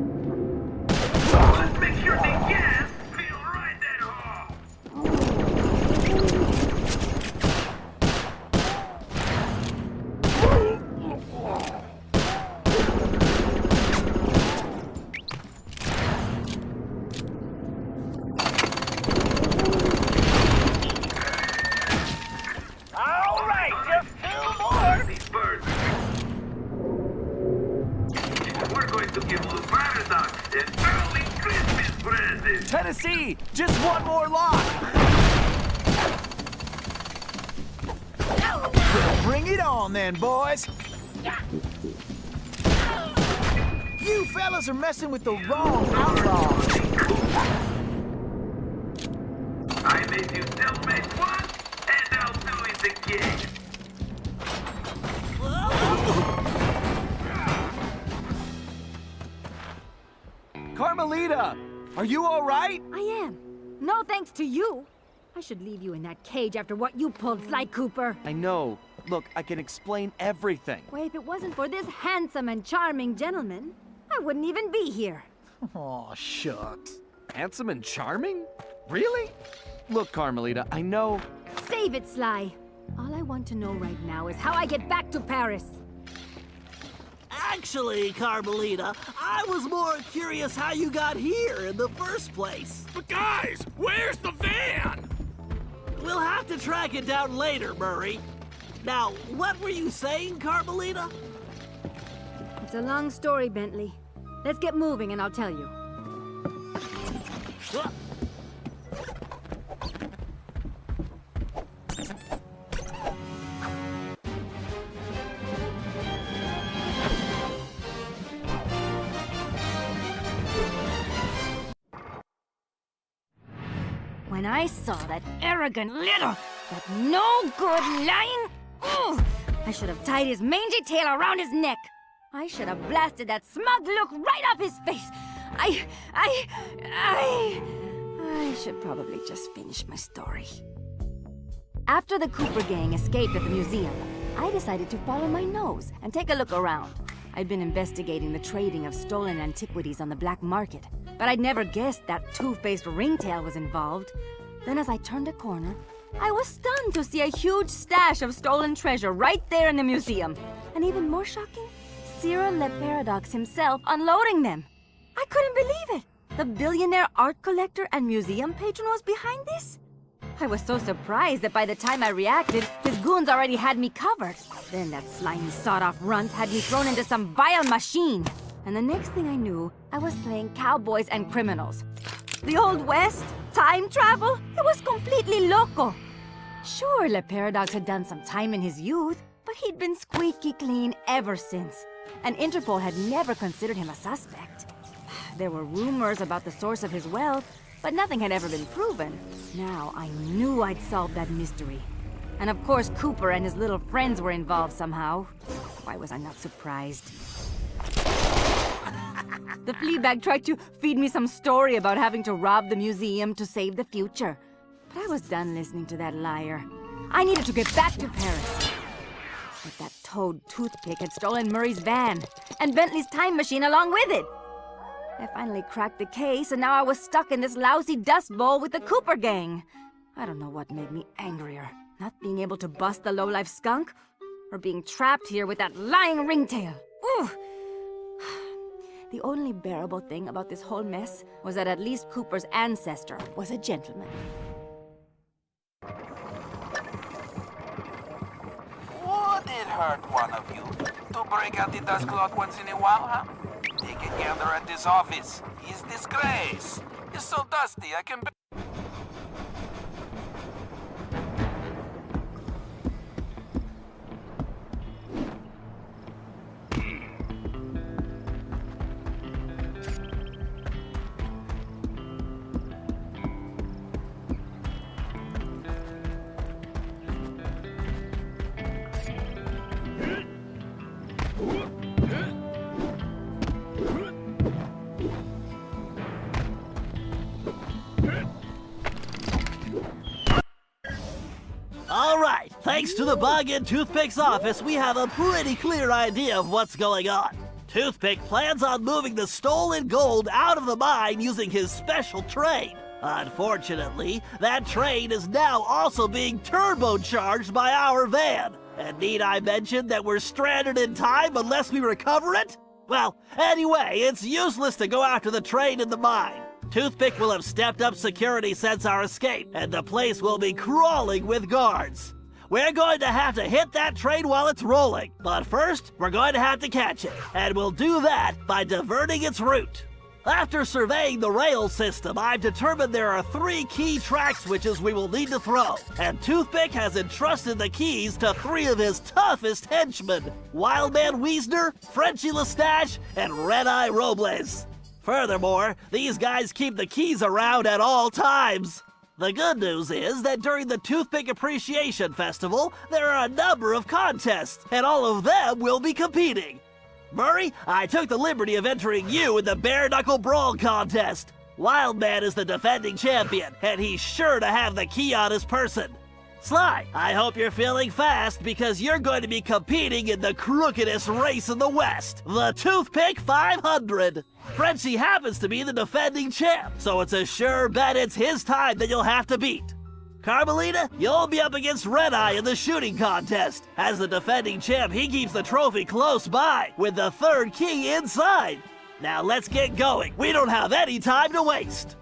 Let's make sure the gas feel right at home.
All right, just 2 more.
These birds. We're going to give Blue Paradox an early Christmas present.
Tennessee, just one more lock.
Bring it on then, boys. You fellas are messing with the wrong outlaws.
I made you cellmate once, and I'll do it again.
Carmelita, are you all right?
I am. No thanks to you. I should leave you in that cage after what you pulled, Sly Cooper.
I know. Look, I can explain everything.
Why, if it wasn't for this handsome and charming gentleman, I wouldn't even be here.
Aw, shucks.
Handsome and charming? Really? Look, Carmelita, I know...
Save it, Sly. All I want to know right now is how I get back to Paris.
Actually, Carmelita, I was more curious how you got here in the first place.
But guys, where's the van?
We'll have to track it down later, Murray. Now, what were you saying, Carmelita?
It's a long story, Bentley. Let's get moving and I'll tell you. When I saw that arrogant little, that no-good lying... Ugh, I should have tied his mangy tail around his neck. I should have blasted that smug look right off his face. I should probably just finish my story. After the Cooper gang escaped at the museum, I decided to follow my nose and take a look around. I'd been investigating the trading of stolen antiquities on the black market, but I'd never guessed that two-faced ringtail was involved. Then as I turned a corner, I was stunned to see a huge stash of stolen treasure right there in the museum. And even more shocking, Cyril Le Paradox himself unloading them. I couldn't believe it. The billionaire art collector and museum patron was behind this? I was so surprised that by the time I reacted, his goons already had me covered. Then that slimy sawed-off runt had me thrown into some vile machine. And the next thing I knew, I was playing cowboys and criminals. The Old West? Time travel? It was completely loco. Sure, Le Paradox had done some time in his youth, but he'd been squeaky clean ever since. And Interpol had never considered him a suspect. There were rumors about the source of his wealth, but nothing had ever been proven. Now I knew I'd solved that mystery. And of course Cooper and his little friends were involved somehow. Why was I not surprised? The Fleabag tried to feed me some story about having to rob the museum to save the future. But I was done listening to that liar. I needed to get back to Paris. But that toad toothpick had stolen Murray's van, and Bentley's time machine along with it. I finally cracked the case, and now I was stuck in this lousy dust bowl with the Cooper gang. I don't know what made me angrier. Not being able to bust the lowlife skunk, or being trapped here with that lying ringtail. Ooh! The only bearable thing about this whole mess was that at least Cooper's ancestor was a gentleman.
Would it hurt one of you to break out the dust cloth once in a while, huh? they can gather at this office. His disgrace. It's so dusty, I can...
All right, thanks to the bug in Toothpick's office, we have a pretty clear idea of what's going on. Toothpick plans on moving the stolen gold out of the mine using his special train. Unfortunately, that train is now also being turbocharged by our van. And need I mention that we're stranded in time unless we recover it? Well, anyway, it's useless to go after the train in the mine. Toothpick will have stepped up security since our escape, and the place will be crawling with guards. We're going to have to hit that train while it's rolling, but first, we're going to have to catch it, and we'll do that by diverting its route. After surveying the rail system, I've determined there are 3 key track switches we will need to throw, and Toothpick has entrusted the keys to 3 of his toughest henchmen, Wildman Wiesner, Frenchie Lestage, and Red-Eye Robles. Furthermore, these guys keep the keys around at all times. The good news is that during the Toothpick Appreciation Festival, there are a number of contests, and all of them will be competing. Murray, I took the liberty of entering you in the Bare Knuckle Brawl contest. Wildman is the defending champion, and he's sure to have the key on his person. Sly, I hope you're feeling fast because you're going to be competing in the crookedest race in the West, the Toothpick 500. Frenchie happens to be the defending champ, so it's a sure bet it's his time that you'll have to beat. Carmelita, you'll be up against Red-Eye in the shooting contest. As the defending champ, he keeps the trophy close by, with the 3rd key inside. Now let's get going. We don't have any time to waste.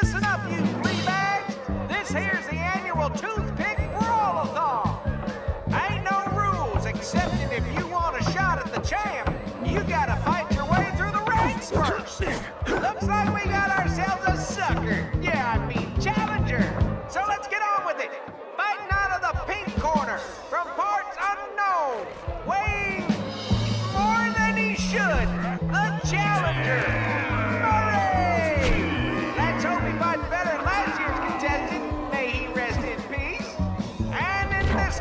Listen up, you flea bags! This here's the annual Toothpick Brawl-a-thon! Ain't no rules, except that if you want a shot at the champ, you gotta fight your way through the ranks first. Looks like we got ourselves a sucker. Yeah, I mean challenger. So let's get on with it. Fighting out of the pink corner, from parts unknown, weighing more than he should, the challenger.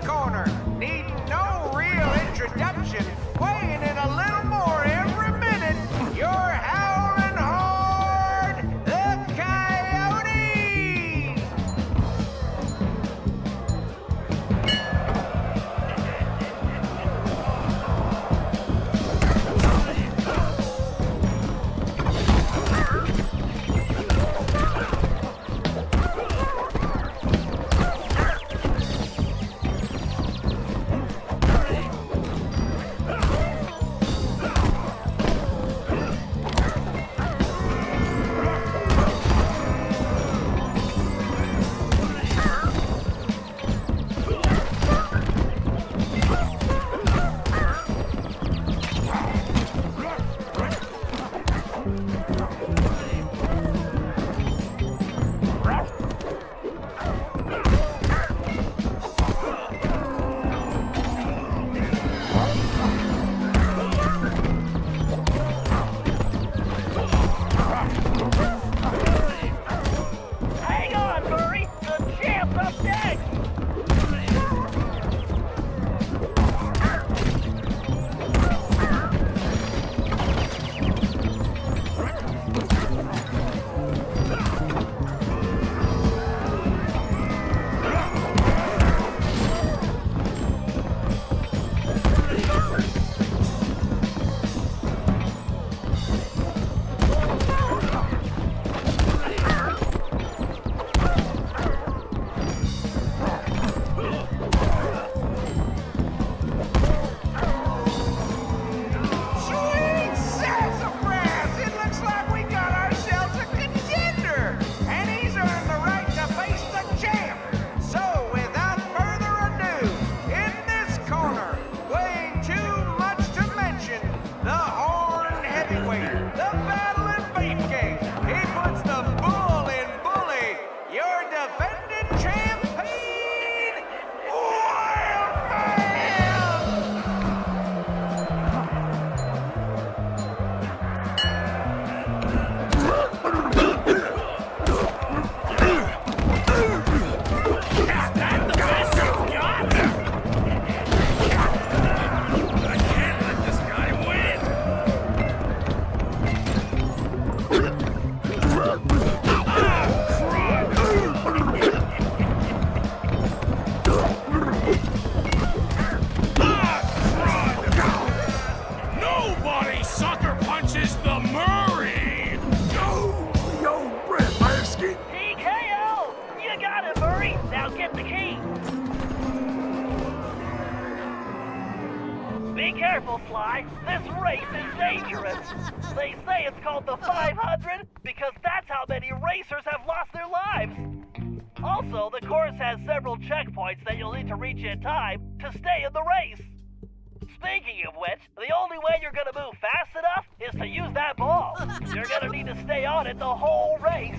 Corner, need no real introduction, weighing in a little more every minute, you're howling hard, the Coyote!
careful, Sly. This race is dangerous. They say it's called the 500 because that's how many racers have lost their lives. Also, the course has several checkpoints that you'll need to reach in time to stay in the race. Speaking of which, the only way you're gonna move fast enough is to use that ball. You're gonna need to stay on it the whole race.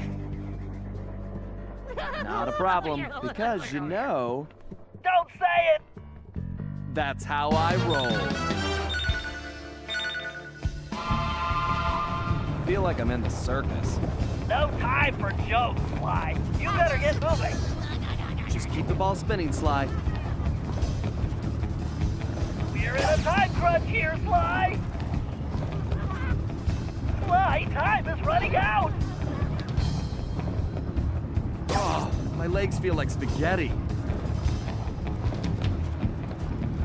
Not a problem, because you know...
Don't say it!
That's how I roll. Feel like I'm in the circus.
No time for jokes, Sly. You better get moving.
Just keep the ball spinning, Sly.
We're in a time crunch here, Sly. Sly, time is running out.
Oh, my legs feel like spaghetti.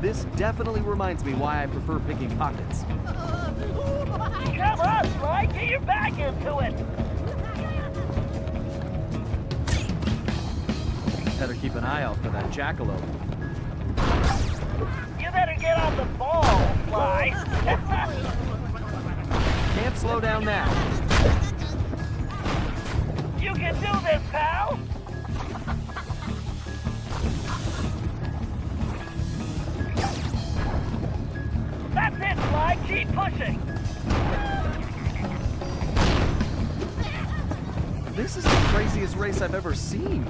This definitely reminds me why I prefer picking pockets.
Come on, Sly, get your back into it.
Better keep an eye out for that jackalope.
You better get on the ball, Sly.
Can't slow down now.
You can do this, pal. That's it, Sly. Keep pushing.
This is the craziest race I've ever seen.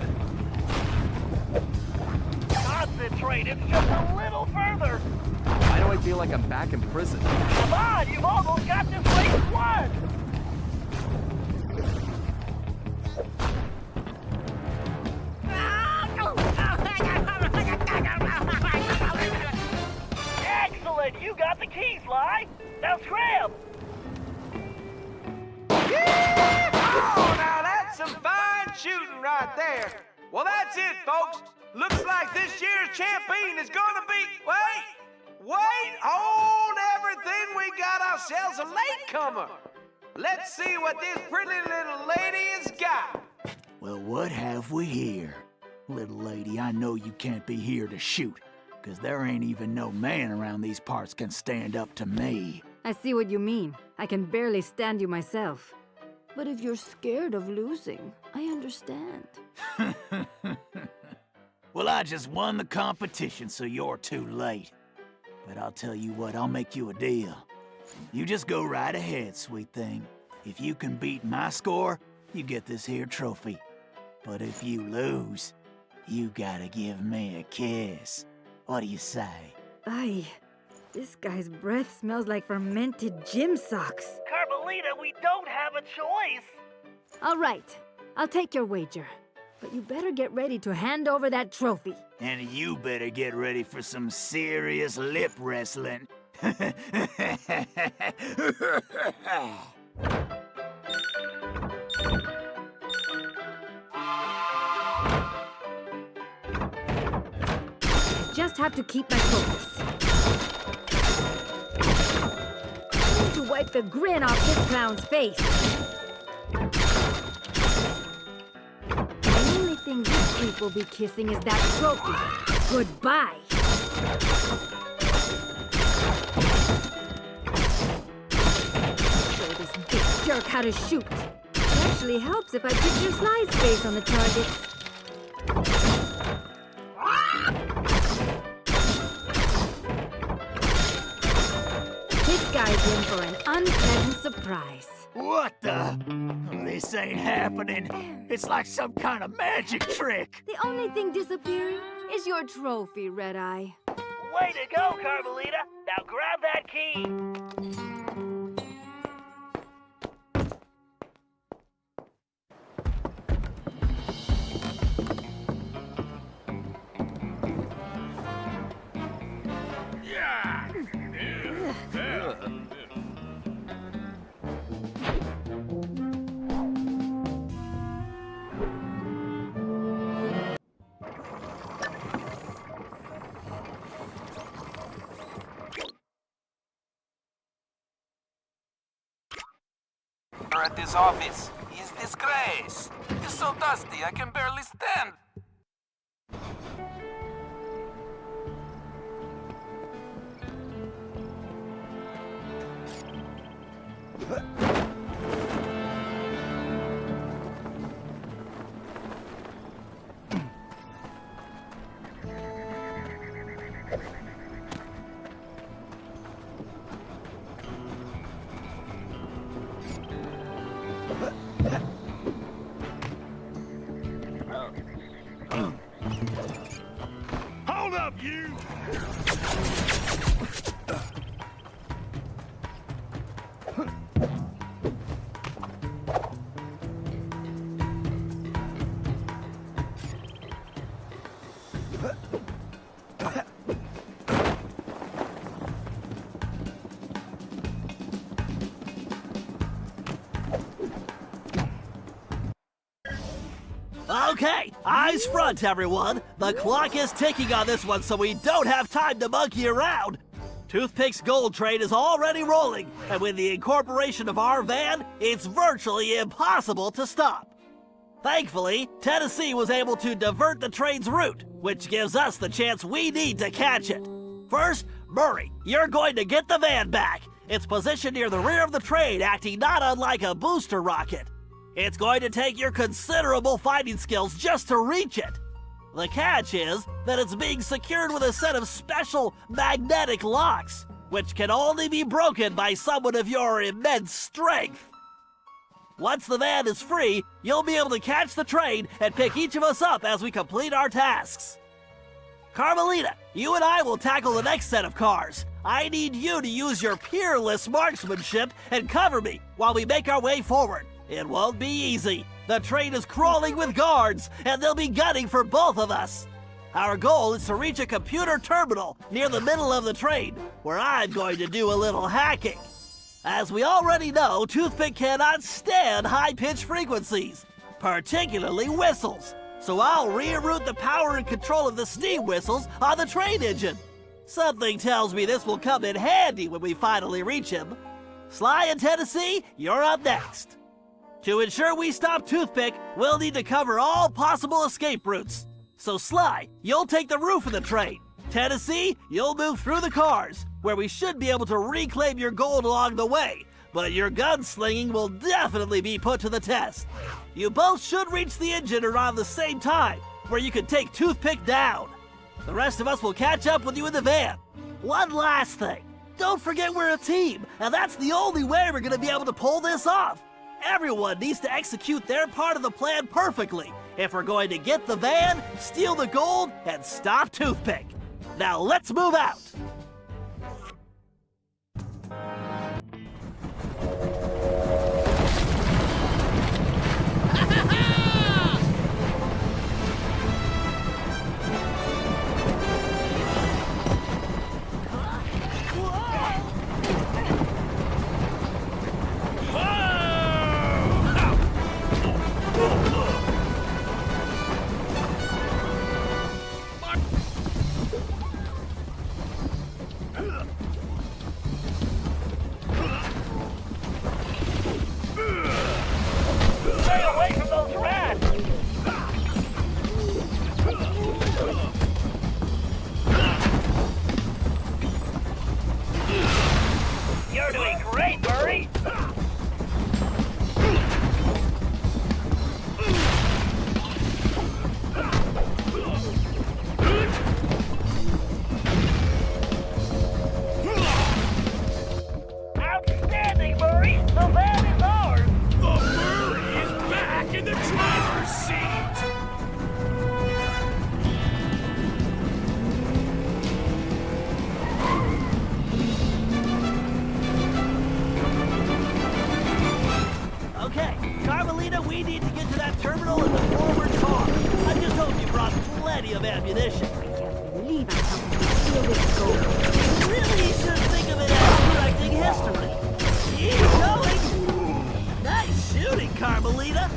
Concentrate. It's just a little further.
Why do I feel like I'm back in prison?
Come on, you've almost got this race won. Excellent! You got the key, Sly! Now scram!
Oh, now that's some fine shooting right there. Well, that's it, folks. Looks like this year's champion is gonna be... Wait! Hold everything. We got ourselves a latecomer. Let's see what this pretty little lady has got.
Well, what have we here? Little lady, I know you can't be here to shoot, because there ain't even no man around these parts can stand up to me.
I see what you mean. I can barely stand you myself. But if you're scared of losing, I understand.
Well, I just won the competition, so you're too late. But I'll tell you what, I'll make you a deal. You just go right ahead, sweet thing. If you can beat my score, you get this here trophy. But if you lose, you gotta give me a kiss. What do you say?
Aye, this guy's breath smells like fermented gym socks.
Carmelita, we don't have a choice.
All right, I'll take your wager. But you better get ready to hand over that trophy.
And you better get ready for some serious lip wrestling.
Just have to keep my focus. I need to wipe the grin off this clown's face. The only thing this creep will be kissing is that trophy. Goodbye. Show this big jerk how to shoot. It actually helps if I picture Sly's face on the target. This guy's in for an unpleasant surprise.
What the? This ain't happening. It's like some kind of magic trick.
The only thing disappearing is your trophy, Red Eye.
Way to go, Carmelita. Now grab that key.
At this office is disgrace. It's so dusty I can barely stand.
Hold up, you!
Okay, eyes front, everyone. The clock is ticking on this one, so we don't have time to monkey around. Toothpick's gold train is already rolling, and with the incorporation of our van, it's virtually impossible to stop. Thankfully, Tennessee was able to divert the train's route, which gives us the chance we need to catch it. First, Murray, you're going to get the van back. It's positioned near the rear of the train, acting not unlike a booster rocket. It's going to take your considerable fighting skills just to reach it. The catch is that it's being secured with a set of special magnetic locks, which can only be broken by someone of your immense strength. Once the van is free, you'll be able to catch the train and pick each of us up as we complete our tasks. Carmelita, you and I will tackle the next set of cars. I need you to use your peerless marksmanship and cover me while we make our way forward. It won't be easy. The train is crawling with guards, and they'll be gunning for both of us. Our goal is to reach a computer terminal near the middle of the train, where I'm going to do a little hacking. As we already know, Toothpick cannot stand high-pitched frequencies, particularly whistles. So I'll reroute the power and control of the steam whistles on the train engine. Something tells me this will come in handy when we finally reach him. Sly and Tennessee, you're up next. To ensure we stop Toothpick, we'll need to cover all possible escape routes. So Sly, you'll take the roof of the train. Tennessee, you'll move through the cars, where we should be able to reclaim your gold along the way, but your gunslinging will definitely be put to the test. You both should reach the engine around the same time, where you can take Toothpick down. The rest of us will catch up with you in the van. One last thing. Don't forget we're a team, and that's the only way we're going to be able to pull this off. Everyone needs to execute their part of the plan perfectly if we're going to get the van, steal the gold, and stop Toothpick. Now let's move out. You're doing great, Murray! Outstanding, Murray! The van is ours!
The Murray is back in the driver's seat!
Okay, Carmelita, we need to get to that terminal in the forward car. I just hope you brought plenty of ammunition.
I can't believe I'm helping you steal this gold.
You really should think of it as correcting history. Keep going! Nice shooting, Carmelita!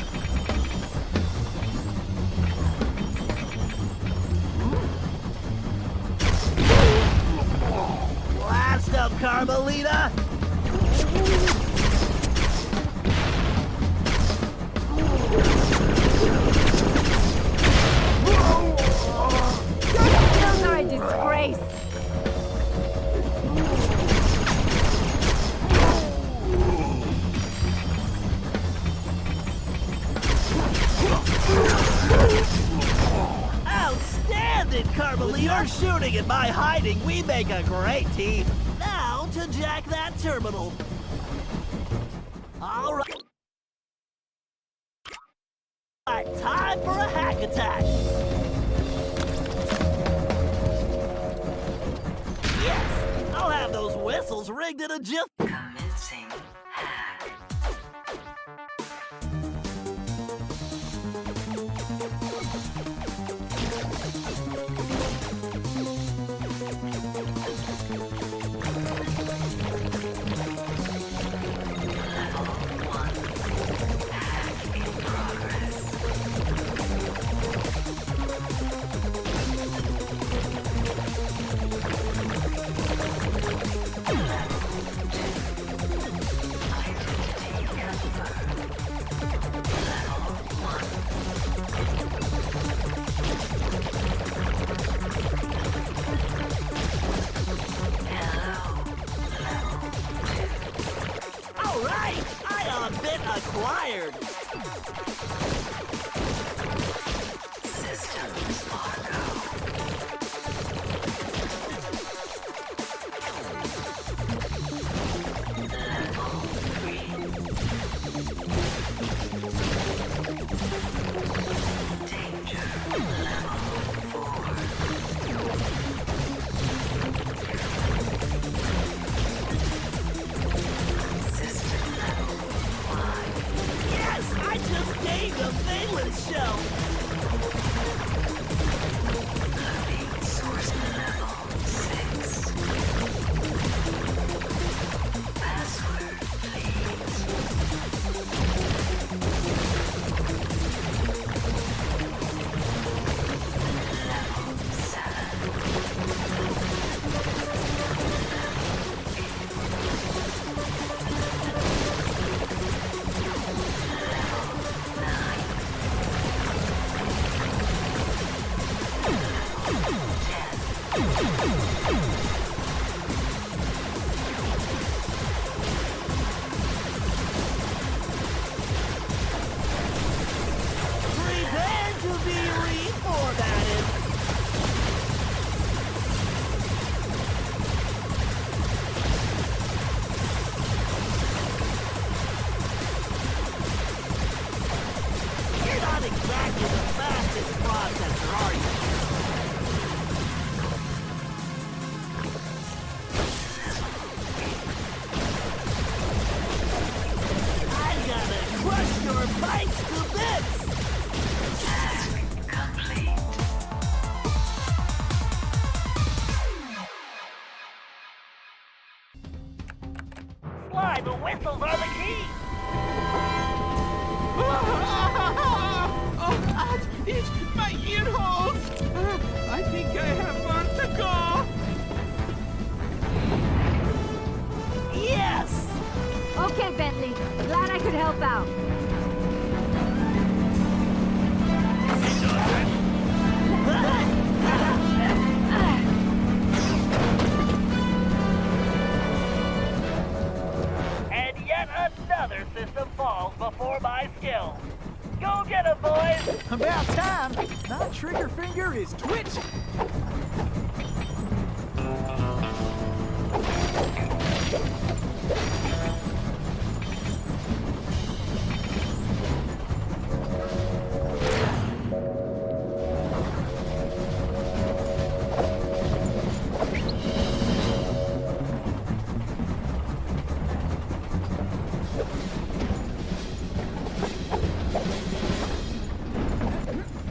Blast up, Carmelita!
Your skills are a disgrace.
Carmelita. You're shooting and my hiding. We make a great team. Now to jack that terminal. All right. Time for a hack attack. Yes, I'll have those whistles rigged in a jiff.
Commencing hack.
All right, I am a bit acquired.
Systems are go. Level 3. Danger. Level 4. System level 5.
Yes, I just gained a valence shell.
Loading source level 6. Password, please. Level 7.
Prepare to be reformatted. You're not exactly the fastest processor, are you? I'm gonna crush your pipes to bits!
Task complete.
Sly, the whistles are the key!
Oh, that is my ear holes! I think I have one to go!
Yes!
Okay, Bentley. Glad I could help out.
And yet another system falls before my skill. Go get 'em, boys!
About time. My trigger finger is twitching.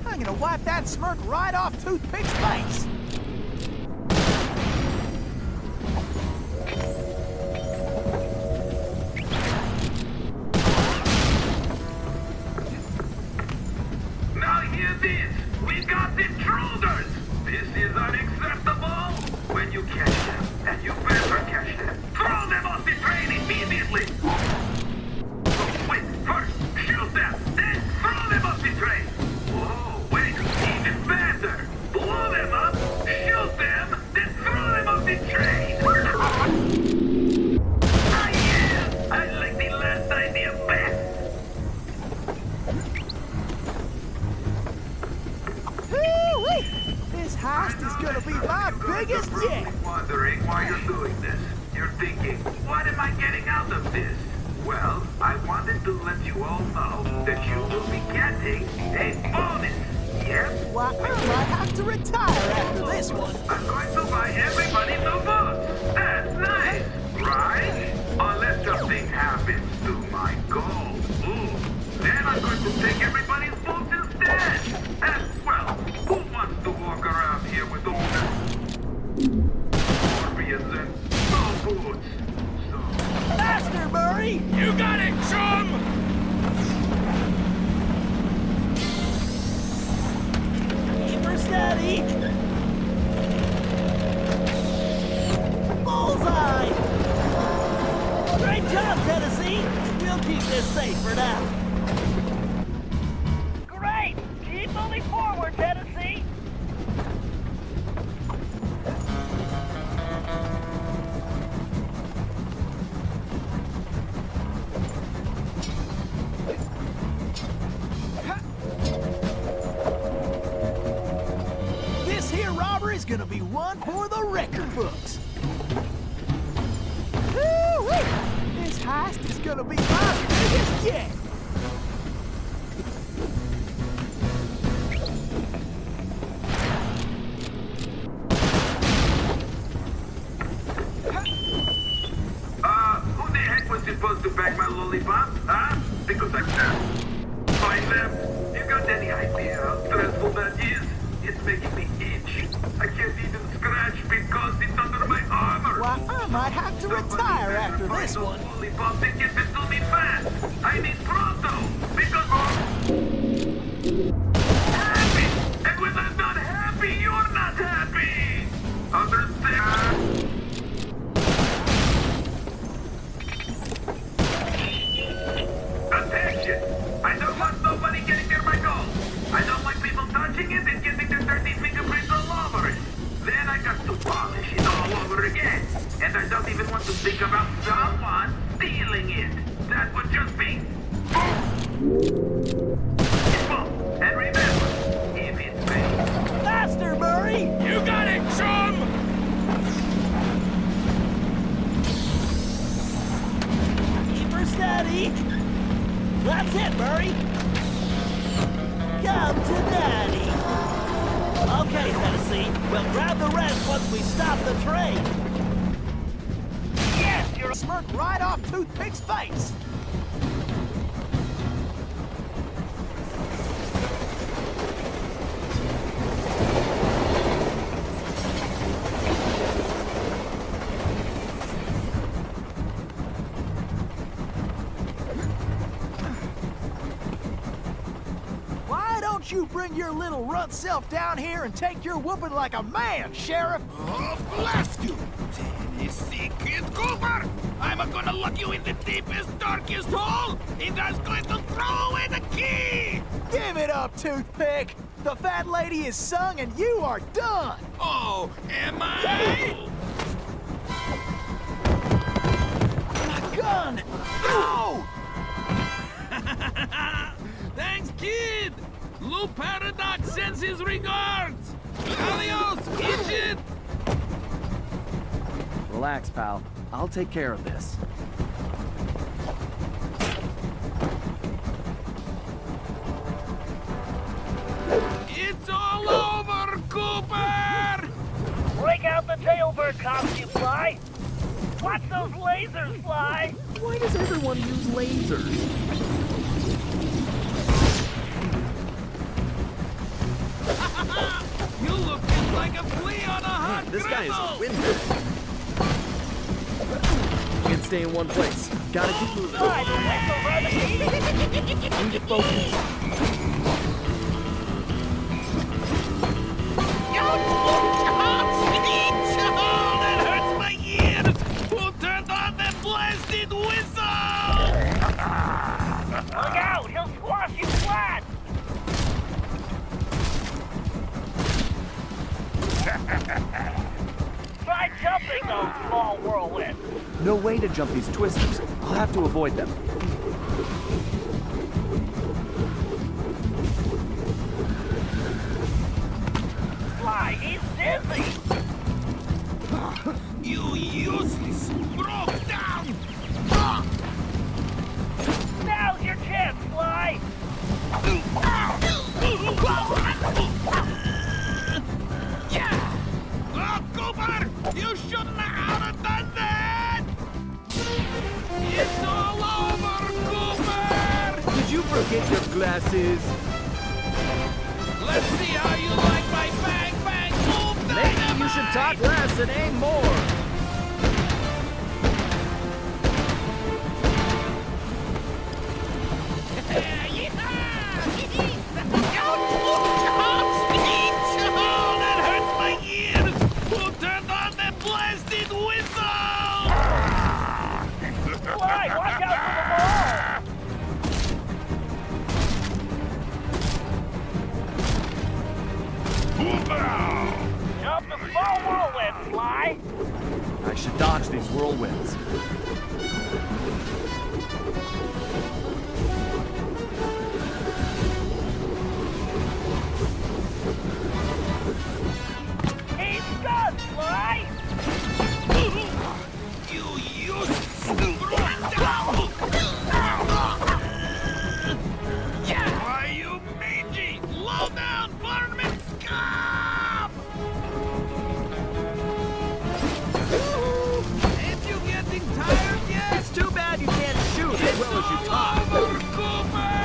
I'm gonna wipe that smirk right off Toothpick's face.
Now hear this! We got intruders! This is unacceptable! When you catch them, and you better catch them, throw them off the train immediately! Wait, first, shoot them, then throw them off the train! Whoa, wait, even better! Blow them up, shoot them, then throw them off the train! Ah yeah! I like the last idea best!
Woo-wee! This heist is gonna be my biggest yet!
You're wondering why you're doing this. You're thinking, what am I getting out of this? Well, I wanted to let you all know that you will be getting a bonus. Yes?
Why, I might have to retire after this one.
I'm going to buy everybody new boots. That's nice, right? Unless something happens to my gold. Ooh. Then I'm going to take everybody's boots instead. And, well, who wants to walk around here with all this scorpions and no boots? So...
Faster, Murray!
You got it, chum!
Keep her steady! Bullseye! Great job, Tennessee! We'll keep this safe for now. Great! Keep moving forward, Tennessee!
This here robbery's gonna be one for the record books. Woo-wee! This heist is gonna be my biggest yet!
Who the heck was supposed to bag my lollipop? Huh? Because I can't find them. You got any idea how stressful that is? It's making me itch. I can't even scratch because it's under my armor.
Why, I might have to retire after this one.
Lollipop and get it to me fast. I mean pronto. Because happy. And when I'm not happy, you're not happy. Understand? Attention! I don't want nobody getting near my goal. I don't like people touching it and getting their dirty fingerprints all over it. Then I got to polish it all over again. And I don't even want to think about someone stealing it. That would just be... boom. And remember, if it's me...
Faster, Murray!
You got it, chum!
Keep her steady! That's it, Murray! Come to Daddy! Okay, Tennessee, we'll grab the rest once we stop the train! Yes, you're...
Smirk right off Toothpick's face! Why don't you bring your little runt self down here and take your whooping like a man, Sheriff?
Oh, blast you! Tennessee Kid Cooper! I'm gonna lock you in the deepest, darkest hole, and I'm going to throw away the key!
Give it up, Toothpick! The fat lady is sung and you are done!
Oh, am I?
My gun! No!
Thanks, kid! Lou Paradox sends his regards! Adios, idiot!
Relax, pal. I'll take care of this.
It's all over, Cooper!
Break out the tailbird costume, Sly! Watch those lasers, Sly!
Why does everyone use lasers?
You look just like a flea on a hot
This guy is
griddle.
a windmill. Can't stay in one place. Gotta keep moving.
Sly, the whistle, brother!
Need to focus.
That hurts my ears! Who turned on that blasted whistle?
Look out! He'll squash you flat! Try jumping those small whirlwinds!
No way to jump these twisters. I'll have to avoid them.
Sly,
talk less and aim more.
That hurts my ears! Who turned on that blasted whistle?
Sly, watch out for the ball! Jump the small whirlwind, Sly!
I should dodge these whirlwinds.
He's done, Sly!
You Why, you mangy, low-down varmint scum! Ain't you getting tired yet?
It's too bad you can't shoot as well as you talk.
Cooper!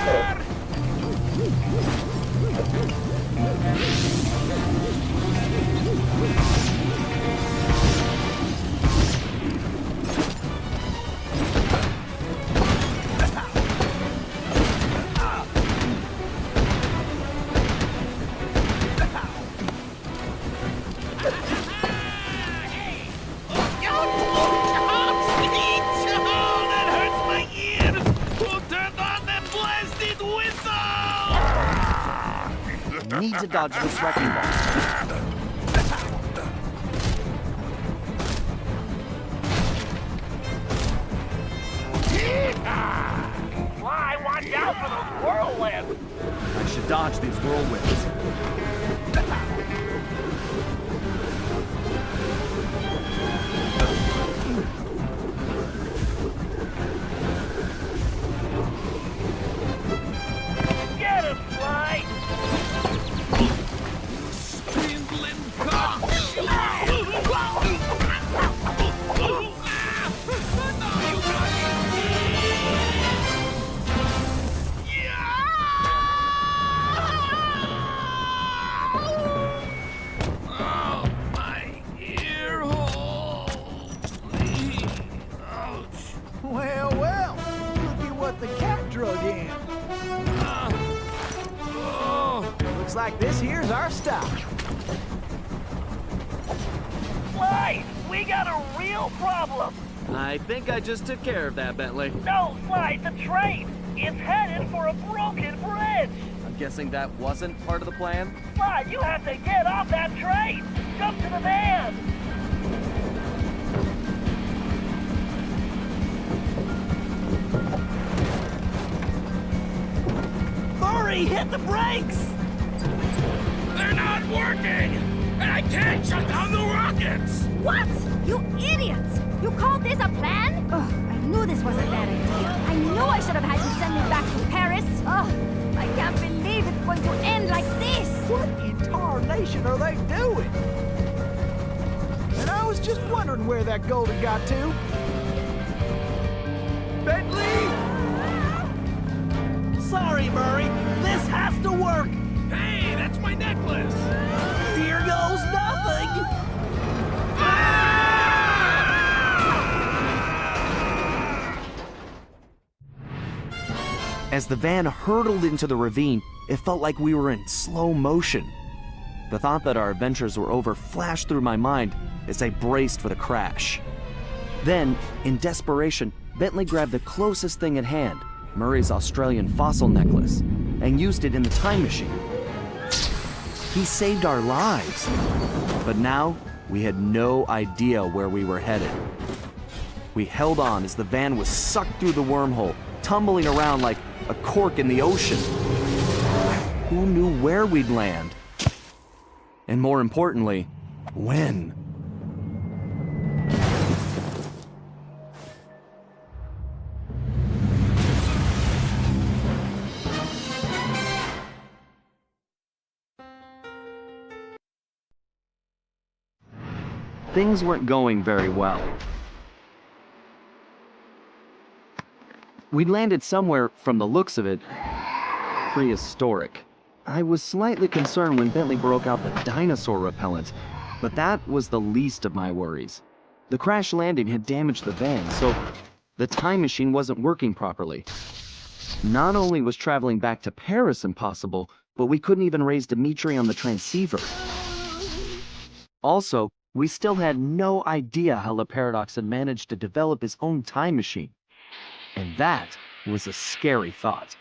That hurts my ears! Who turned on that blasted whistle?
Need to dodge this wrecking ball.
Sly, watch out for those whirlwinds!
I should dodge these whirlwinds.
Get him, Sly!
Swindling cock! Oh, my ear hole! Ouch!
Well, well. Look at what the cat drug in.
Oh!
Looks like this here's our stop.
Sly, we got a real problem!
I think I just took care of that, Bentley.
No, Sly, the train! It's headed for a broken bridge!
I'm guessing that wasn't part of the plan?
Sly, you have to get off that train! Jump to the van!
Murray, hit the brakes!
They're not working! And I can't shut down the rockets!
What? You idiots! You called this a plan? Ugh, I knew this was a bad idea. I knew I should have had you send me back to Paris. Ugh, I can't believe it's going to end like this.
What in tarnation are they doing? And I was just wondering where that golden got to. Bentley!
Sorry, Murray. This has to work.
Hey, that's my necklace!
Here goes nothing.
As the van hurtled into the ravine, it felt like we were in slow motion. The thought that our adventures were over flashed through my mind as I braced for the crash. Then, in desperation, Bentley grabbed the closest thing at hand, Murray's Australian fossil necklace, and used it in the time machine. He saved our lives. But now, we had no idea where we were headed. We held on as the van was sucked through the wormhole, tumbling around like a cork in the ocean. Who knew where we'd land? And more importantly, when? Things weren't going very well. We'd landed somewhere, from the looks of it, prehistoric. I was slightly concerned when Bentley broke out the dinosaur repellent, But that was the least of my worries. The crash landing had damaged the van, so the time machine wasn't working properly. Not only was traveling back to Paris impossible, but we couldn't even raise Dimitri on the transceiver. Also, we still had no idea how the Paradox had managed to develop his own time machine. And that was a scary thought.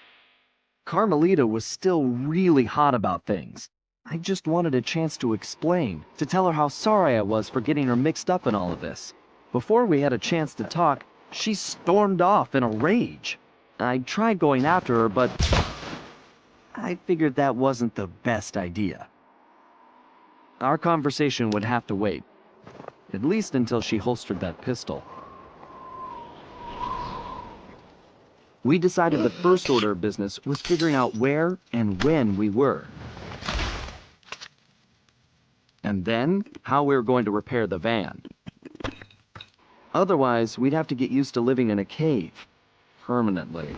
Carmelita was still really hot about things. I just wanted a chance to explain, to tell her how sorry I was for getting her mixed up in all of this. Before we had a chance to talk, she stormed off in a rage. I tried going after her, but I figured that wasn't the best idea. Our conversation would have to wait, at least until she holstered that pistol. We decided the first order of business was figuring out where and when we were. And then, how we were going to repair the van. Otherwise, we'd have to get used to living in a cave. Permanently.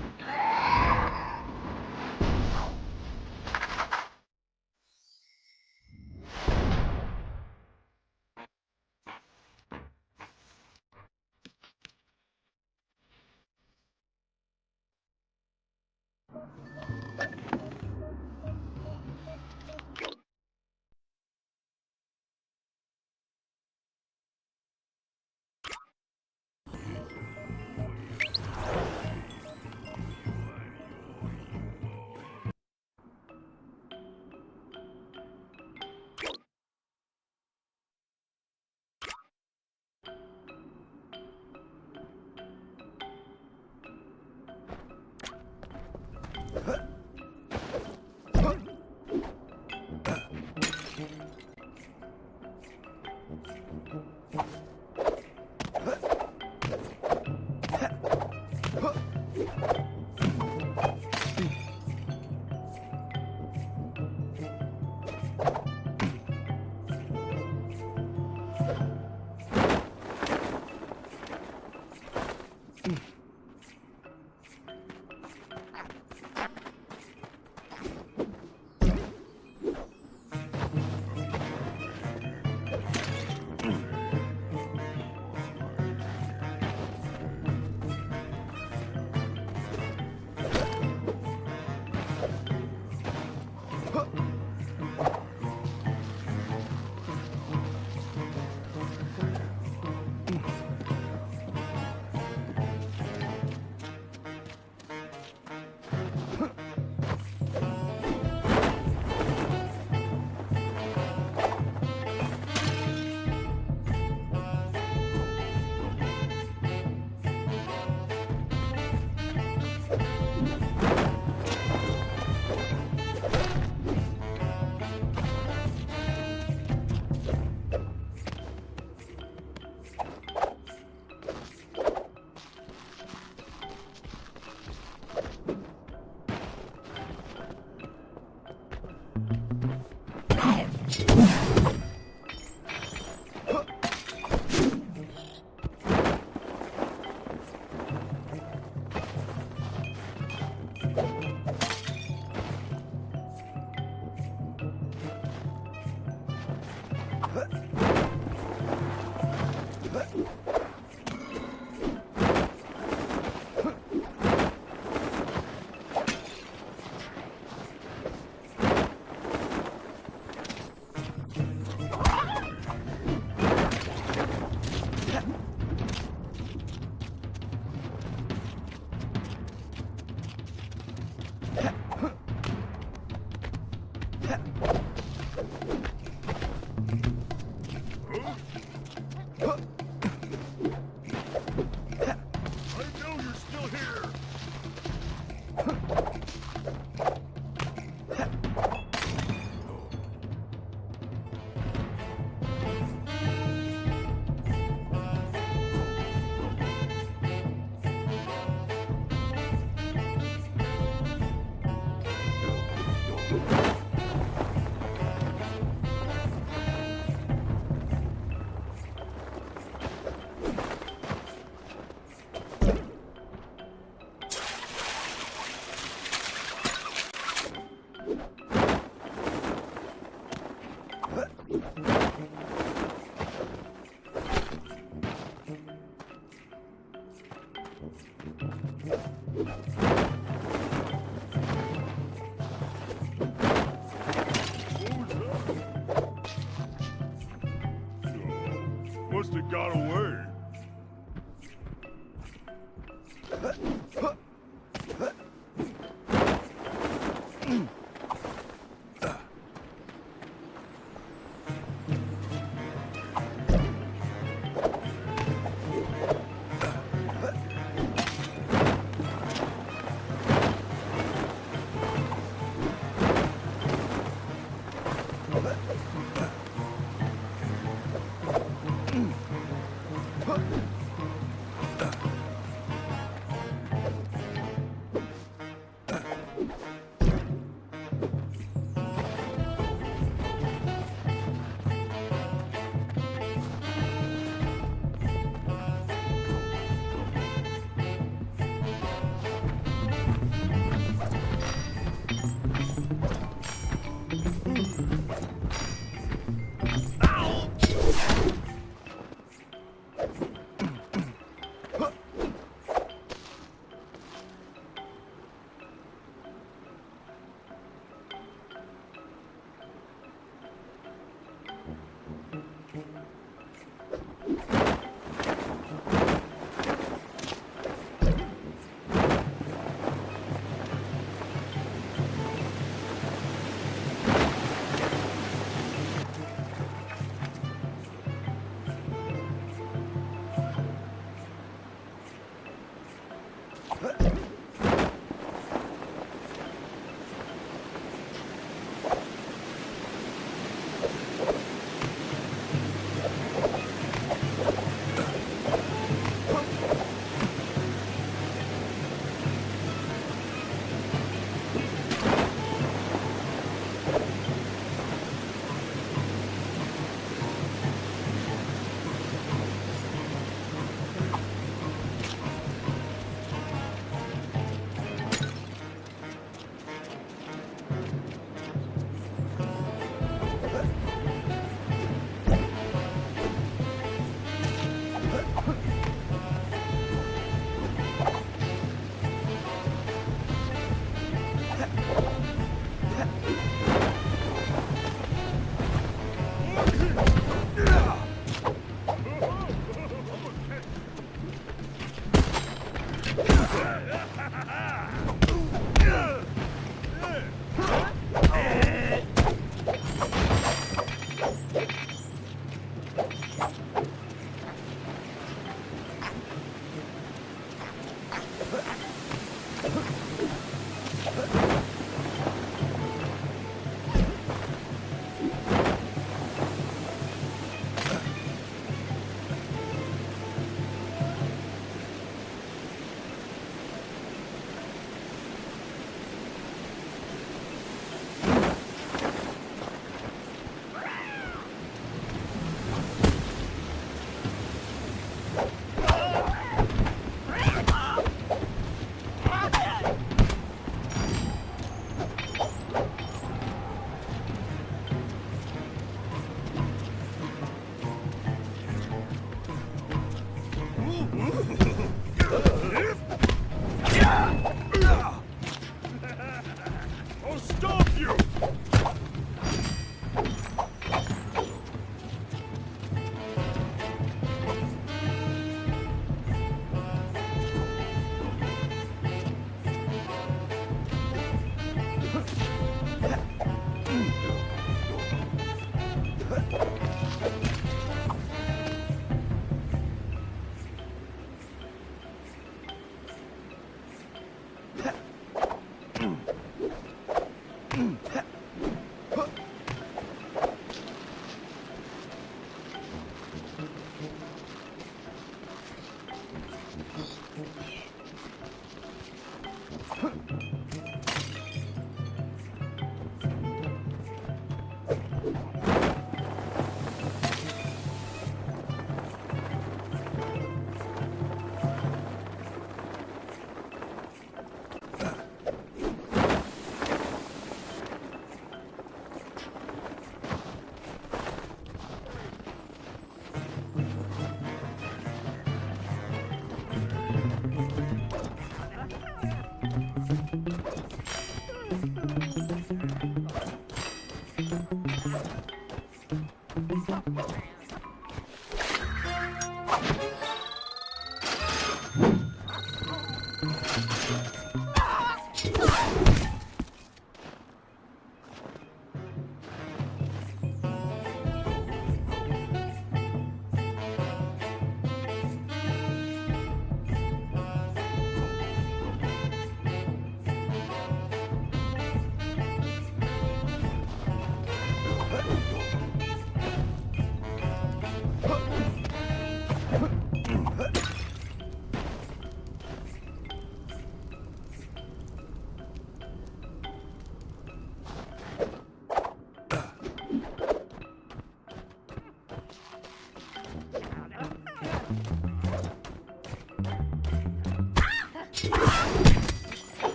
Must have got away.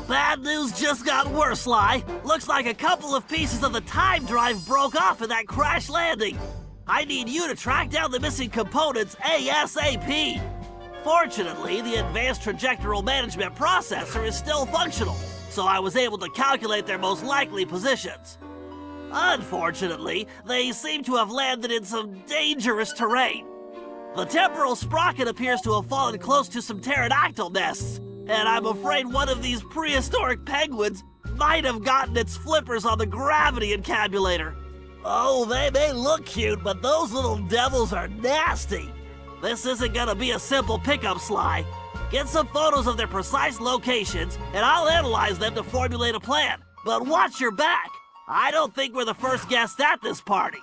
Bad news just got worse, Sly. Looks like a couple of pieces of the time drive broke off in that crash landing. I need you to track down the missing components ASAP. Fortunately, the advanced trajectoral management processor is still functional, so I was able to calculate their most likely positions. Unfortunately, they seem to have landed in some dangerous terrain. The temporal sprocket appears to have fallen close to some pterodactyl nests, and I'm afraid one of these prehistoric penguins might have gotten its flippers on the gravity encabulator. Oh, they may look cute, but those little devils are nasty. This isn't gonna be a simple pickup, Sly. Get some photos of their precise locations, and I'll analyze them to formulate a plan. But watch your back. I don't think we're the first guests at this party.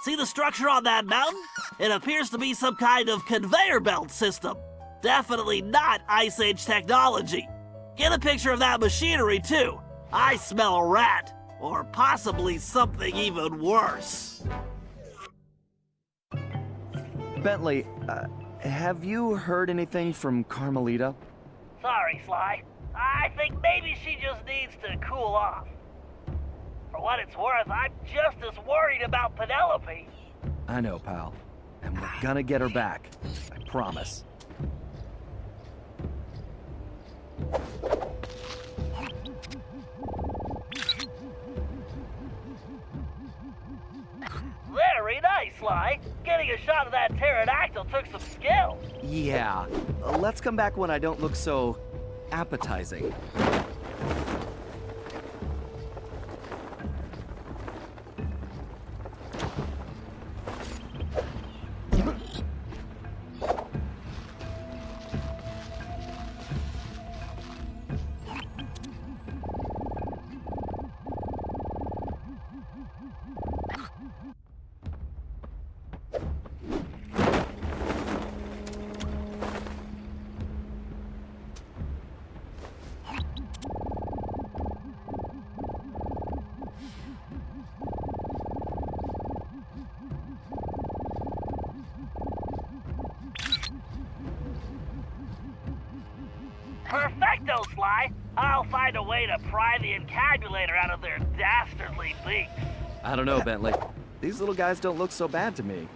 See the structure on that mountain? It appears to be some kind of conveyor belt system. Definitely not Ice Age technology. Get a picture of that machinery, too. I smell a rat. Or possibly something even worse.
Bentley, have you heard anything from Carmelita?
Sorry, Sly. I think maybe she just needs to cool off. For what it's worth, I'm just as worried about Penelope.
I know, pal. And we're gonna get her back. I promise.
Very nice, Sly. Getting a shot of that pterodactyl took some skill.
Yeah. Let's come back when I don't look so appetizing.
Perfecto, Sly! I'll find a way to pry the encabulator out of their dastardly beaks.
I don't know, Bentley. These little guys don't look so bad to me.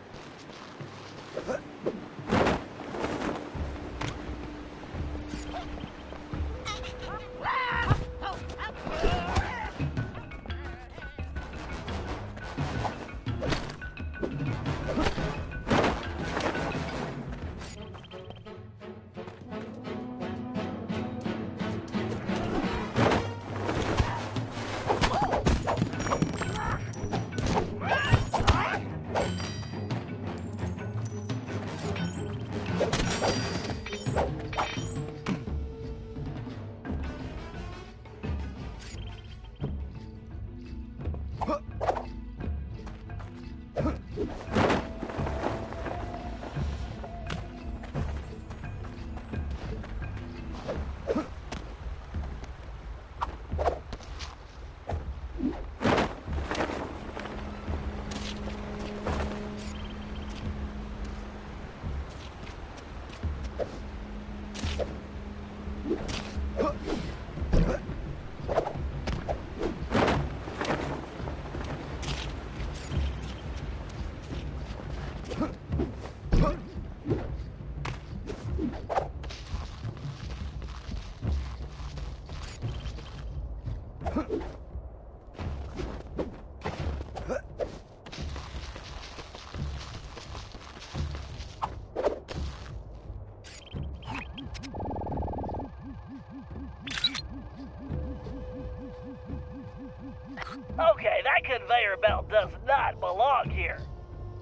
Okay, that conveyor belt does not belong here.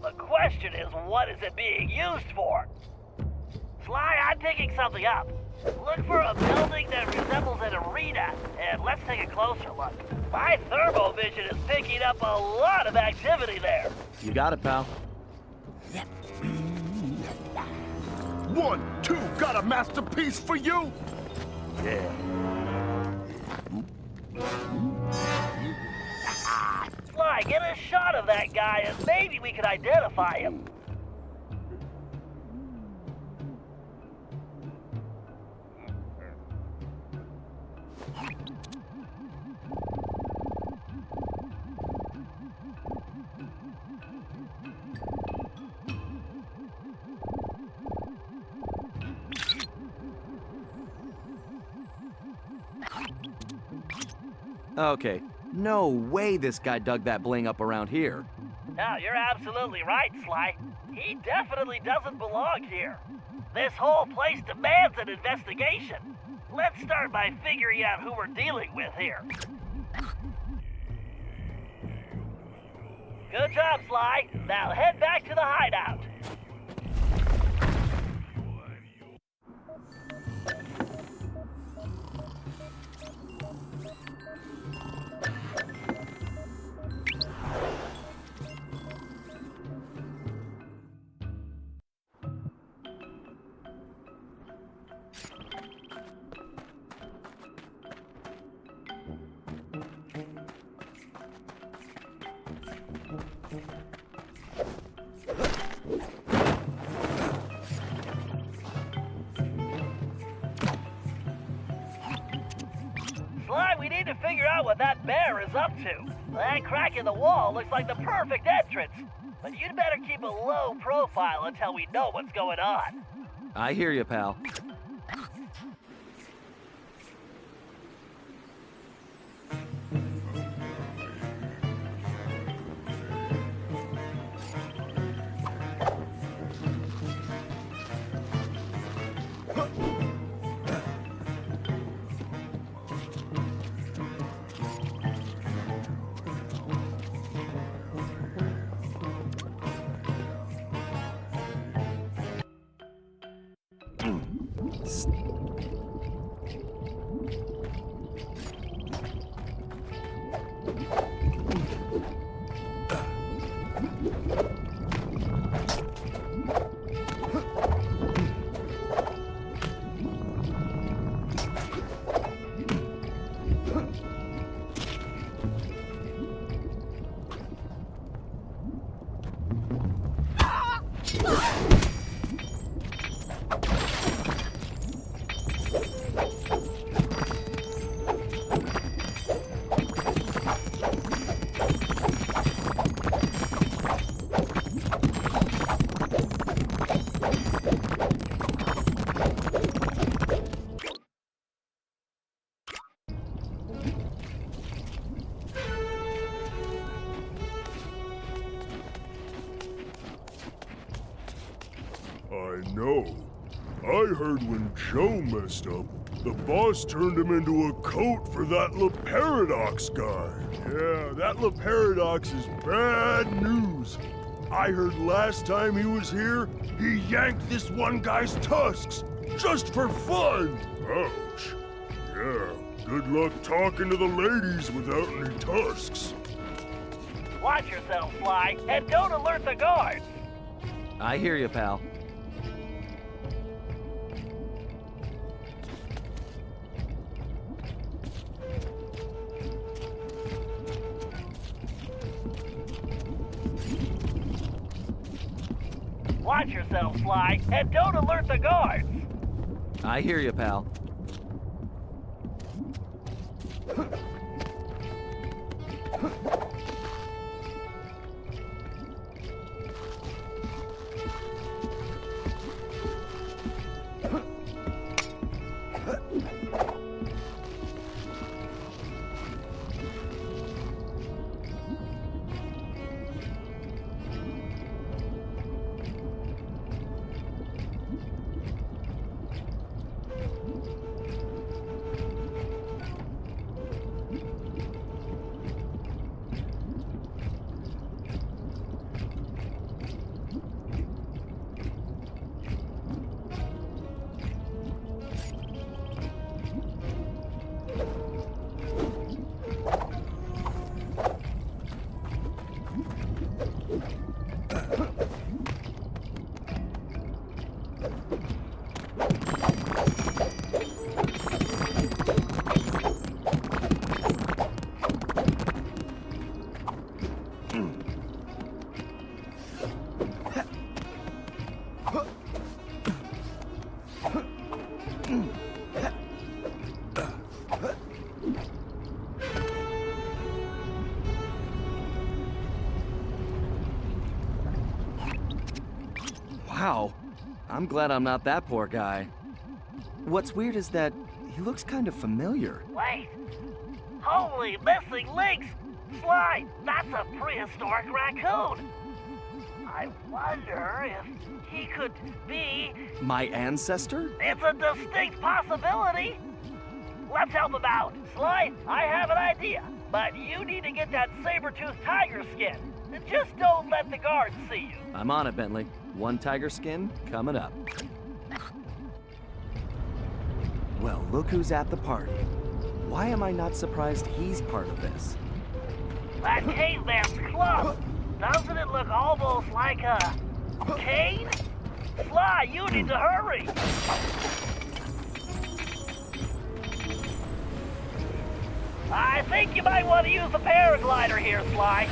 The question is, what is it being used for? Sly, I'm picking something up. Look for a building that resembles an arena, and let's take a closer look. My thermovision is picking up a lot of activity there.
You got it, pal.
1, 2, got a masterpiece for you? Yeah.
Sly, get a shot of that guy, and maybe we can identify him.
Okay, no way this guy dug that bling up around here.
No, you're absolutely right, Sly. He definitely doesn't belong here. This whole place demands an investigation. Let's start by figuring out who we're dealing with here. Good job, Sly. Now head back to the hideout. Sly, we need to figure out what that bear is up to. That crack in the wall looks like the perfect entrance. But you'd better keep a low profile until we know what's going on.
I hear you, pal.
I know. I heard when Joe messed up, the boss turned him into a coat for that La Paradox guy. Yeah, that La Paradox is bad news. I heard last time he was here, he yanked this one guy's tusks, just for fun. Ouch. Yeah, good luck talking to the ladies without any tusks.
Watch yourself, Sly, and don't alert the guards.
I hear you, pal.
Watch yourself, Sly, and don't alert the guards.
I hear you, pal. Wow, I'm glad I'm not that poor guy. What's weird is that he looks kind of familiar.
Wait. Holy missing links! Sly, that's a prehistoric raccoon. I wonder if he could be...
My ancestor?
It's a distinct possibility. Let's help him out. Sly, I have an idea, but you need to get that saber-toothed tiger skin. And just don't let the guards see you.
I'm on it, Bentley. One tiger skin coming up. Well, look who's at the party. Why am I not surprised he's part of this?
That caveman's club. Doesn't it look almost like a cane? Sly, you need to hurry. I think you might want to use the paraglider here, Sly.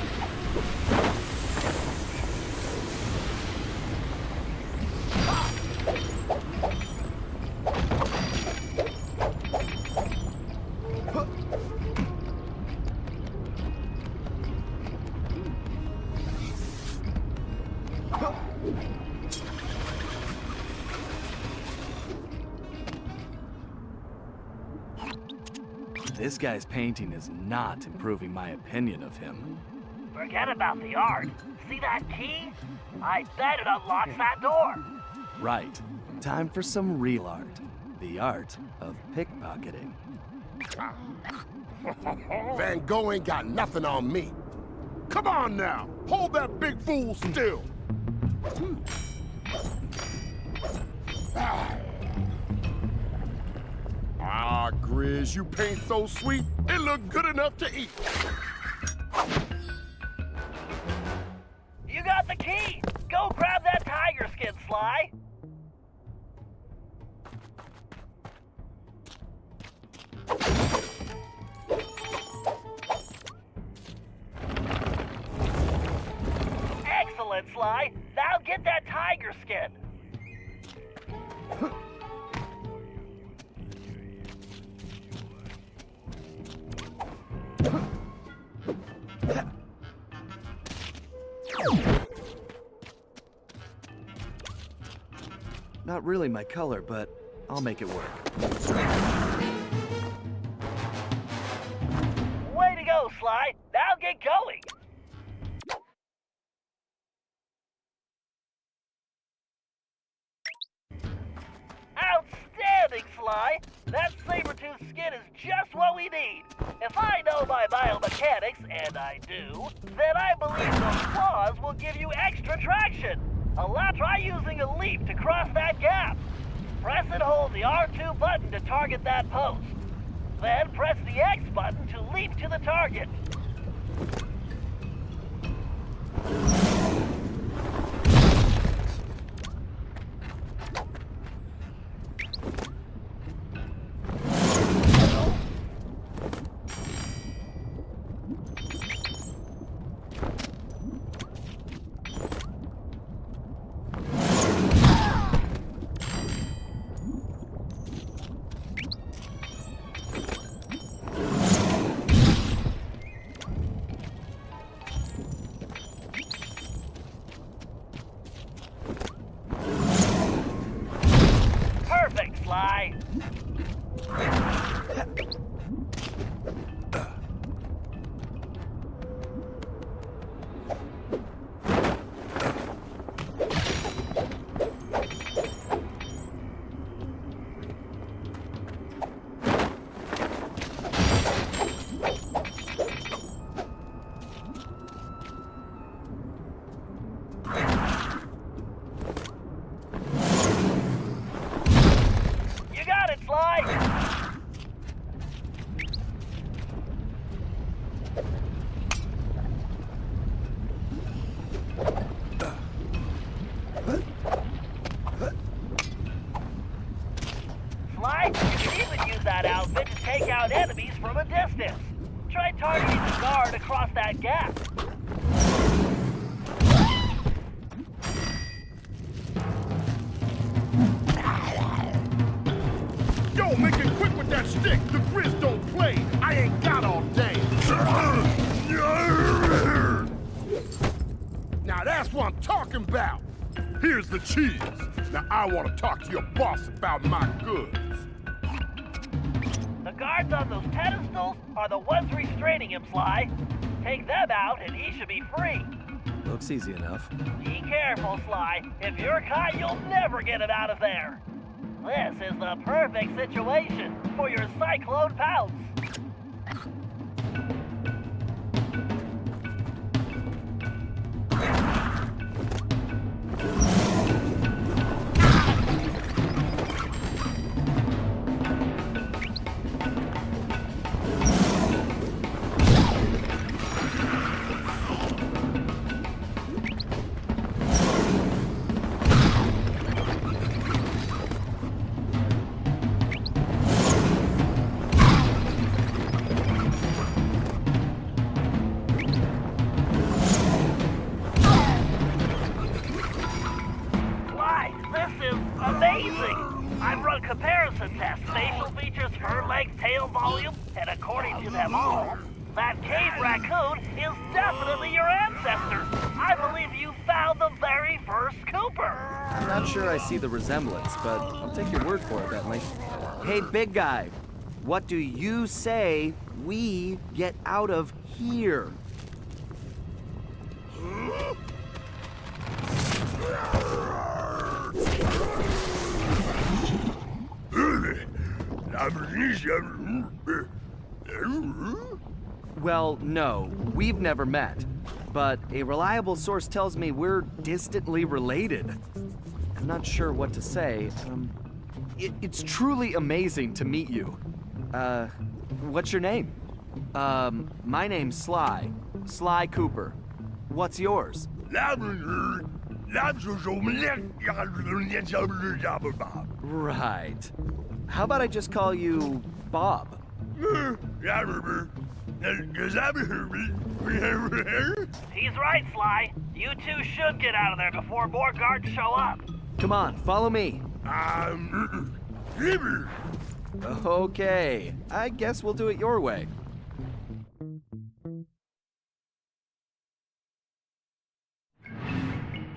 This guy's painting is not improving my opinion of him.
Forget about the art. See that key? I bet it unlocks that door.
Right. Time for some real art. The art of pickpocketing.
Van Gogh ain't got nothing on me. Come on now, hold that big fool still. Ah, Grizz, you paint so sweet, it look good enough to eat.
You got the key! Go grab that tiger skin, Sly! Excellent, Sly! Now get that tiger skin!
Not really my color, but I'll make it work.
Way to go, Sly! Now get going! Outstanding, Sly! That saber-tooth skin is just what we need. If I know my biomechanics, and I do, then I believe those claws will give you extra traction. Try using a leap to cross that gap. Press and hold the R2 button to target that post. Then press the X button to leap to the target. Perfect, Sly. You got it, Sly! Sly, you can even use that outfit to take out enemies from a distance. Try targeting the guard across that gap.
Yo, make it quick with that stick. The Grizz don't play. I ain't got all day. Now that's what I'm talking about. Here's the cheese. Now I want to talk to your boss about my goods.
The guards on those pedestals are the ones restraining him, Sly. Take them out and he should be free.
Looks easy enough.
Be careful, Sly. If you're caught, you'll never get him out of there. This is the perfect situation for your cyclone pounce. Amazing! I've run comparison tests, facial features, fur length, tail volume, and according to them all, that cave raccoon is definitely your ancestor. I believe you found the very first Cooper.
I'm not sure I see the resemblance, but I'll take your word for it, Bentley. Hey, big guy, what do you say we get out of here? Well, no, we've never met. But a reliable source tells me we're distantly related. I'm not sure what to say. It's truly amazing to meet you. What's your name? My name's Sly. Sly Cooper. What's yours? Right. How about I just call you Bob?
He's right, Sly. You two should get out of there before more guards show up.
Come on, follow me. Okay, I guess we'll do it your way.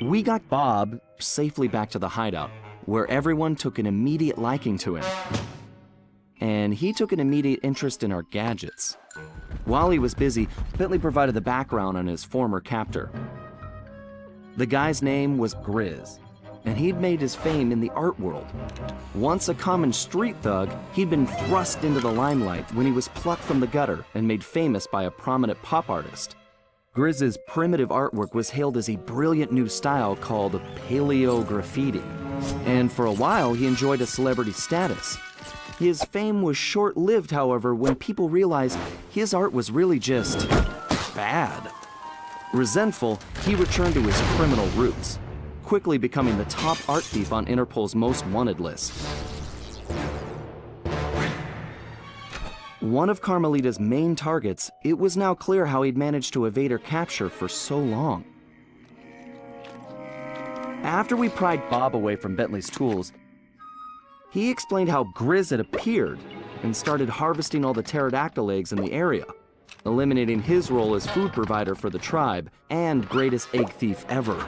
We got Bob safely back to the hideout, where everyone took an immediate liking to him. And he took an immediate interest in our gadgets. While he was busy, Bentley provided the background on his former captor. The guy's name was Grizz, and he'd made his fame in the art world. Once a common street thug, he'd been thrust into the limelight when he was plucked from the gutter and made famous by a prominent pop artist. Grizz's primitive artwork was hailed as a brilliant new style called paleo graffiti, and for a while he enjoyed a celebrity status. His fame was short-lived, however, when people realized his art was really just bad. Resentful, he returned to his criminal roots, quickly becoming the top art thief on Interpol's most wanted list. One of Carmelita's main targets, it was now clear how he'd managed to evade her capture for so long. After we pried Bob away from Bentley's tools, he explained how Grizz had appeared and started harvesting all the pterodactyl eggs in the area, eliminating his role as food provider for the tribe and greatest egg thief ever.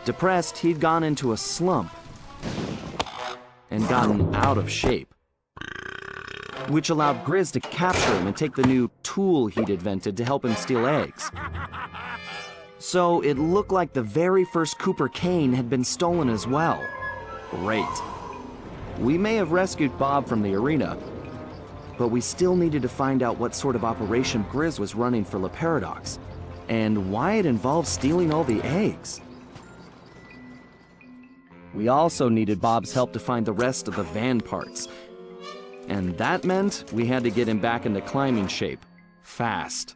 Depressed, he'd gone into a slump and gotten out of shape, which allowed Grizz to capture him and take the new tool he'd invented to help him steal eggs. So it looked like the very first Cooper cane had been stolen as well. Great. We may have rescued Bob from the arena, but we still needed to find out what sort of operation Grizz was running for La Paradox, and why it involved stealing all the eggs. We also needed Bob's help to find the rest of the van parts, and that meant we had to get him back into climbing shape, fast.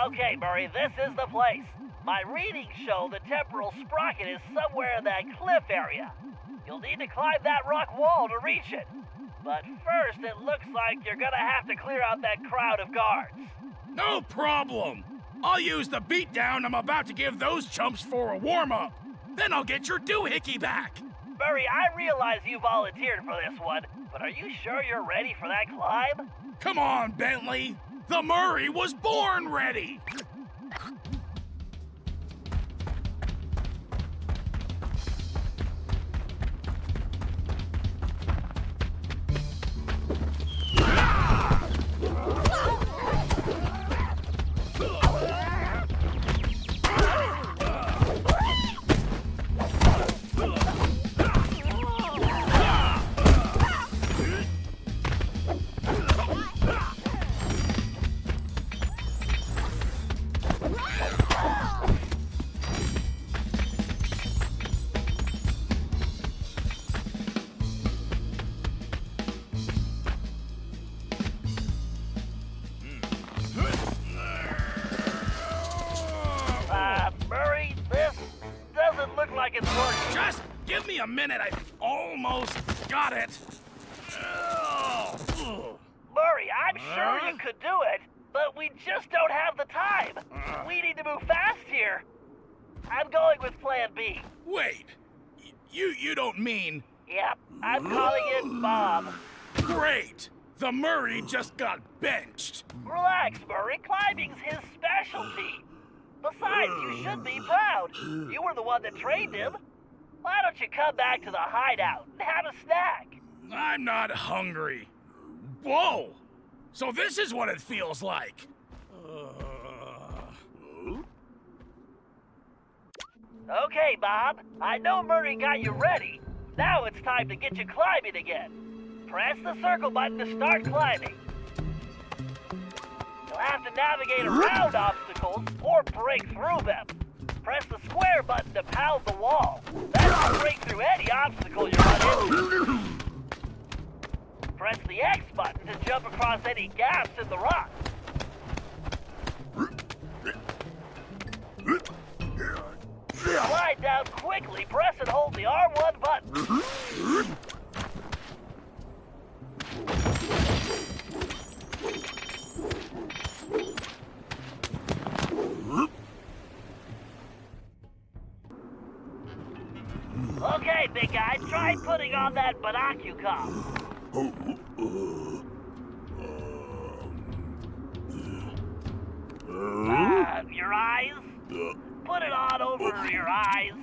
Okay, Murray, this is the place. My readings show the temporal sprocket is somewhere in that cliff area. You'll need to climb that rock wall to reach it. But first, it looks like you're gonna have to clear out that crowd of guards.
No problem! I'll use the beatdown I'm about to give those chumps for a warm-up. Then I'll get your doohickey back.
Murray, I realize you volunteered for this one, but are you sure you're ready for that climb?
Come on, Bentley!
The Murray was born ready!
Murray, this doesn't look like it's working.
Just give me a minute, I almost got it.
Murray, I'm sure you could do it, but we just don't have the time. We need to move fast here. I'm going with Plan B.
Wait, you don't mean...
Yep, I'm calling it Bob.
Great! The Murray just got benched.
Relax, Murray. Climbing's his specialty. Besides, you should be proud. You were the one that trained him. Why don't you come back to the hideout and have a snack?
I'm not hungry. Whoa! So this is what it feels like.
Okay, Bob. I know Murray got you ready. Now it's time to get you climbing again. Press the circle button to start climbing. You'll have to navigate around obstacles or break through them. Press the square button to pound the wall. That'll break through any obstacle you run into. Press the X button to jump across any gaps in the rock. Slide down quickly. Press and hold the R1 button. Okay, big guy, try putting on that binocular. Your eyes? Put it on over your eyes.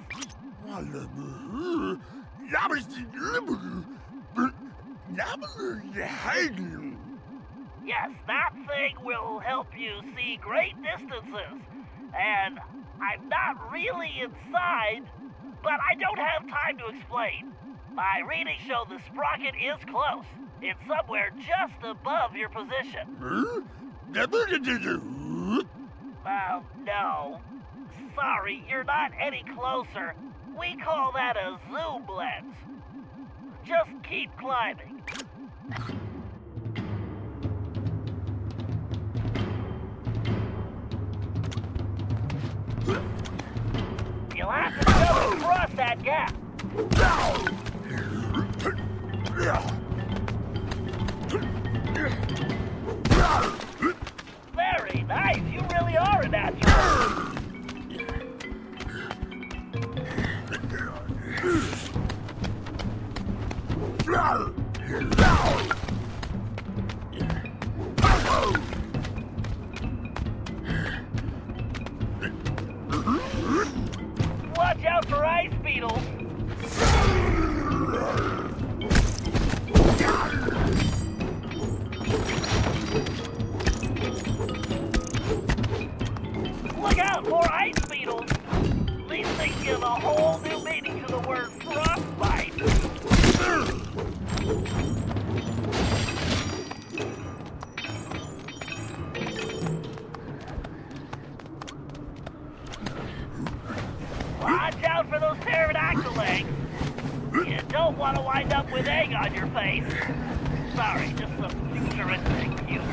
Yes, that thing will help you see great distances. And I'm not really inside, but I don't have time to explain. My readings show the sprocket is close. It's somewhere just above your position. No. Sorry, you're not any closer. We call that a zoom lens. Just keep climbing. You'll have to jump across that gap. Very nice. You really are a natural. Watch out for ice beetles. Look out for ice beetles. These things give a whole new meaning to the word frostbite. Watch out for those pterodactyl eggs. You don't want to wind up with egg on your face. Sorry, just some futuristic humor.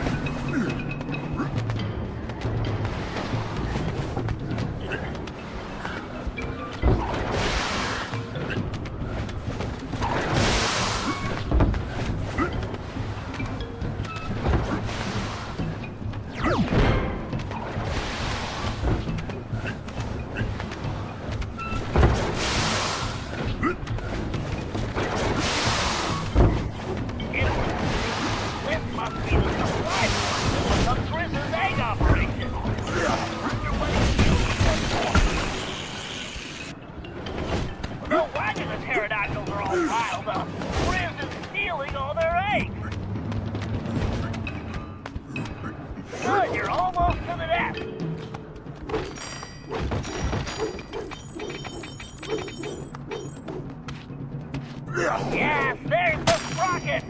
Yes, there's the sprocket!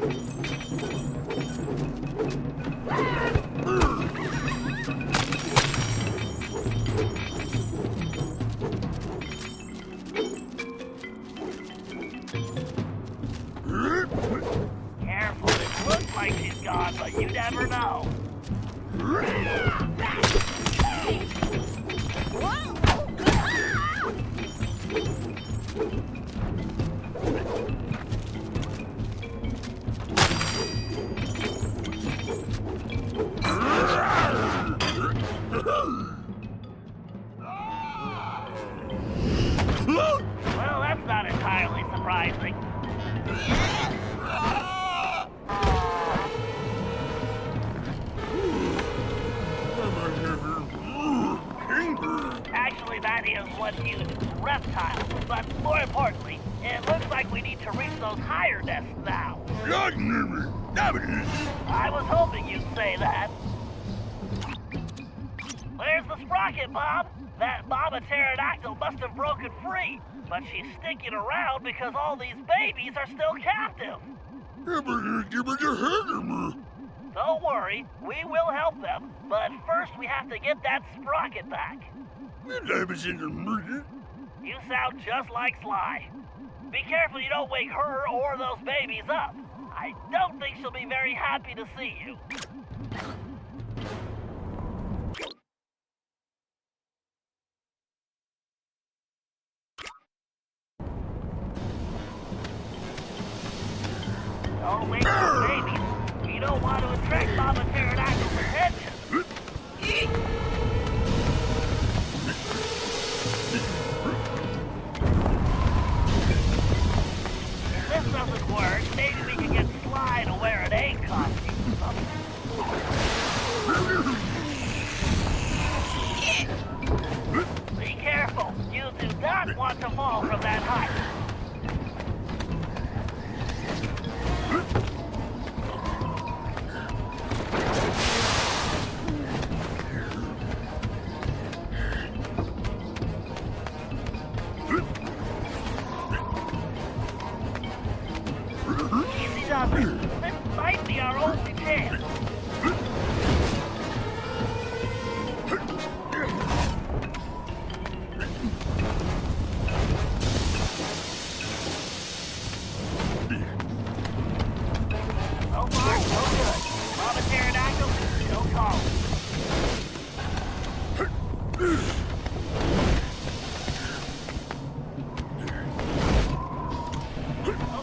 Careful, it looks like she's gone, but you never know. Well, that's not entirely surprising. Actually, that is what's used as reptiles, but more importantly, it looks like we need to reach those higher nests now. I was hoping you'd say that. There's the sprocket, Bob. That Mama Pterodactyl must have broken free, but she's sticking around because all these babies are still captive. Don't worry, we will help them, but first we have to get that sprocket back. You sound just like Sly. Be careful you don't wake her or those babies up. I don't think she'll be very happy to see you. Don't wake those babies. You don't want to attract Mama Pterodactyl's attention. If this doesn't work, maybe we can get Sly to wear an egg costume or something. Be careful. You do not want to fall from that height. Easy does it. This might be our only chance. So far, so good. Mama Pterodactyl is still calling.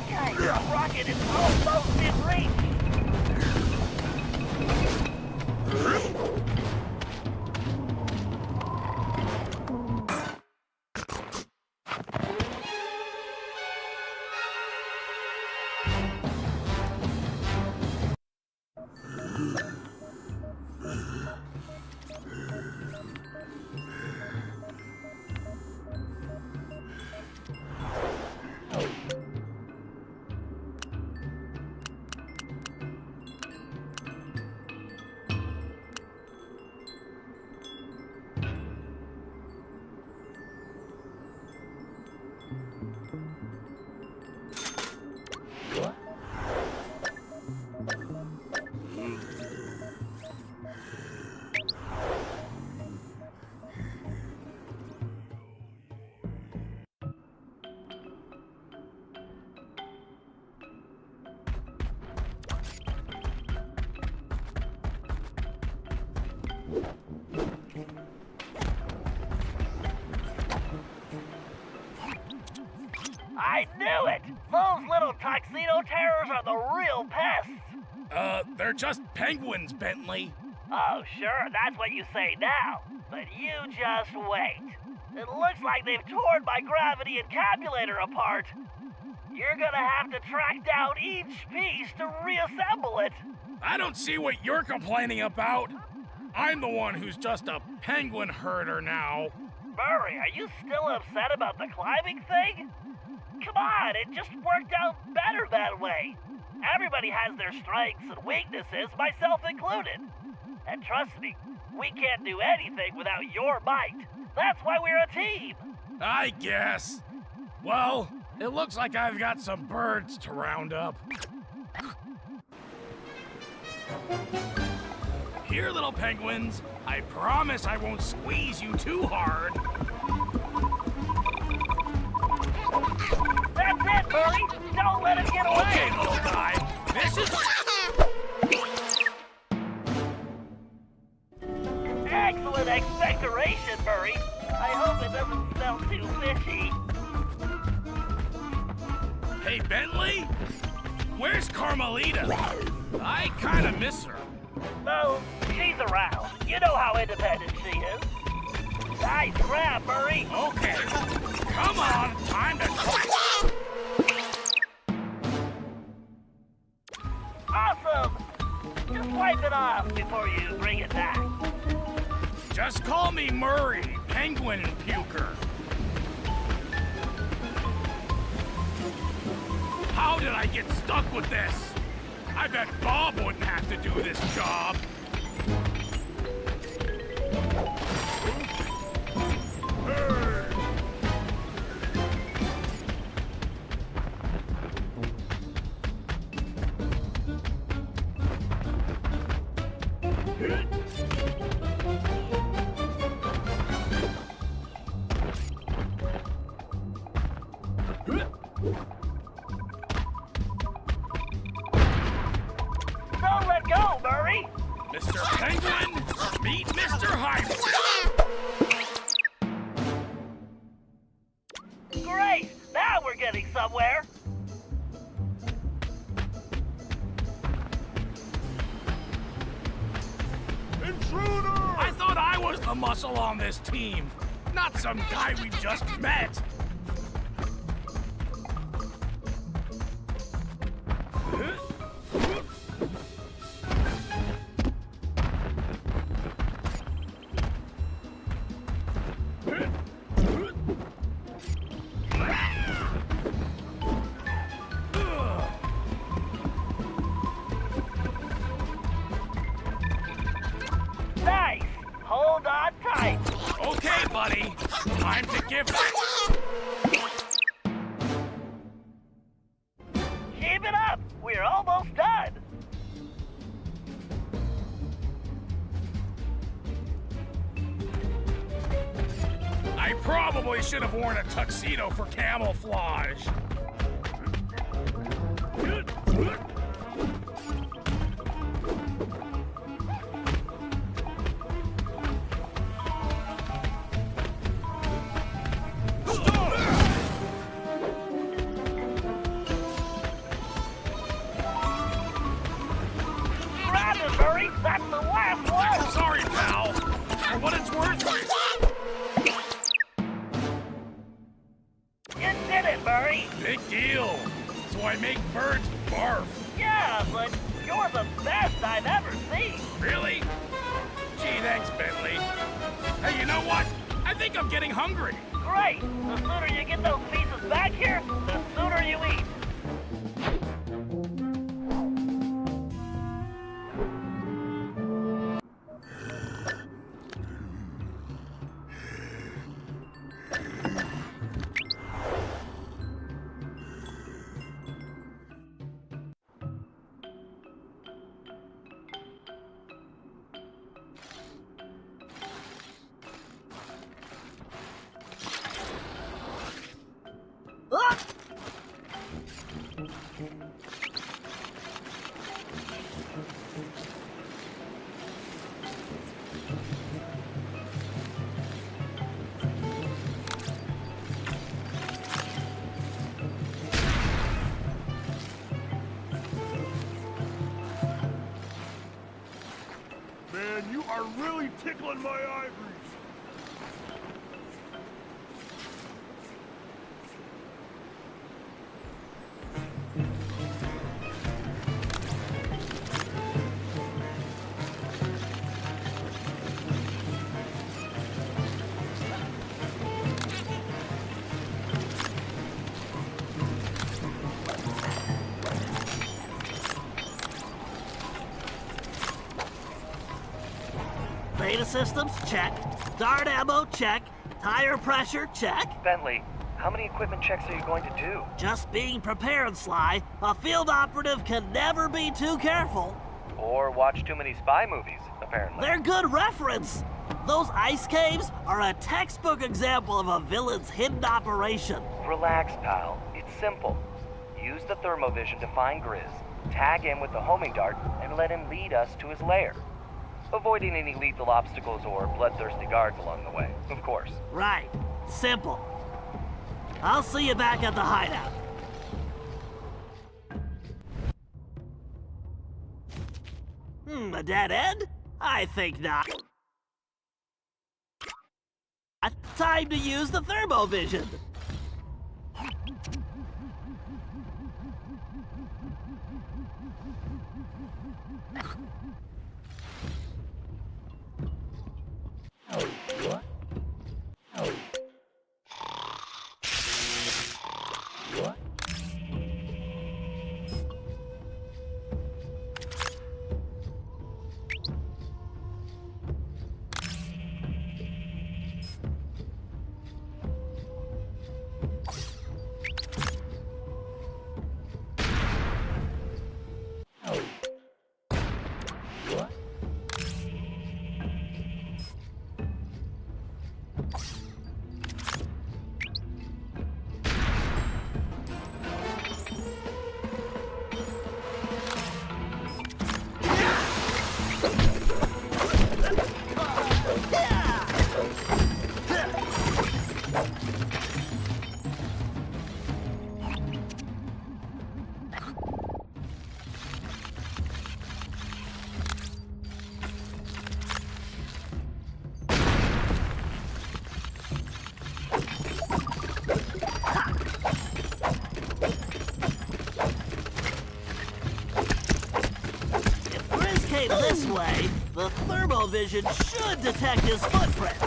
Okay, the rocket is almost in reach. I knew it! Those little tuxedo terrors are the real pests!
They're just penguins, Bentley.
Oh, sure, that's what you say now. But you just wait. It looks like they've torn my gravity encapsulator apart. You're gonna have to track down each piece to reassemble it.
I don't see what you're complaining about. I'm the one who's just a penguin herder now.
Murray, are you still upset about the climbing thing? Come on, it just worked out better that way. Everybody has their strengths and weaknesses, myself included. And trust me, we can't do anything without your might. That's why we're a team.
I guess. Well, It looks like I've got some birds to round up. Here, little penguins. I promise I won't squeeze you too hard.
That's it, Murray! Don't let him get away!
Okay, little guy. This is...
Excellent expectoration, Murray. I hope it doesn't smell too fishy.
Hey, Bentley? Where's Carmelita? I kinda miss her.
No, she's around. You know how independent she is. Nice grab, Murray.
Okay. Come on, time to...
Awesome! Just wipe it off before you bring it back.
Just call me Murray, Penguin Puker. How did I get stuck with this? I bet Bob wouldn't have to do this job.
Don't let go, Murray!
Mr. Penguin, meet Mr. Hyde.
Great! Now we're getting somewhere!
Intruder!
I thought I was the muscle on this team, not some guy we just met.
Nice! Hold on tight!
Okay, buddy. Time to give back.
Keep it up! We're almost done!
I probably should have worn a tuxedo for camouflage.
Grab it, Murray! That's the last one!
Sorry, pal. For what it's worth.
You did it, Murray!
Big deal. So I make birds barf.
Yeah, but you're the best I've ever seen!
Really? Gee, thanks, Bentley. Hey, you know what? I think I'm getting hungry.
Great! The sooner you get those pieces back here, the sooner you eat! Ah!
Man, you are really tickling my ivories.
Beta systems, check. Dart ammo, check. Tire pressure, check.
Bentley, How many equipment checks are you going to do?
Just being prepared, Sly. A field operative can never be too careful.
Or watch too many spy movies, apparently.
They're good reference. Those ice caves are a textbook example of a villain's hidden operation.
Relax, pal. It's simple. Use the thermovision to find Grizz, tag him with the homing dart, and let him lead us to his lair. Avoiding any lethal obstacles or bloodthirsty guards along the way, of course.
Right. Simple. I'll see you back at the hideout. A dead end? I think not. Time to use the thermovision. This way, the thermovision should detect his footprint.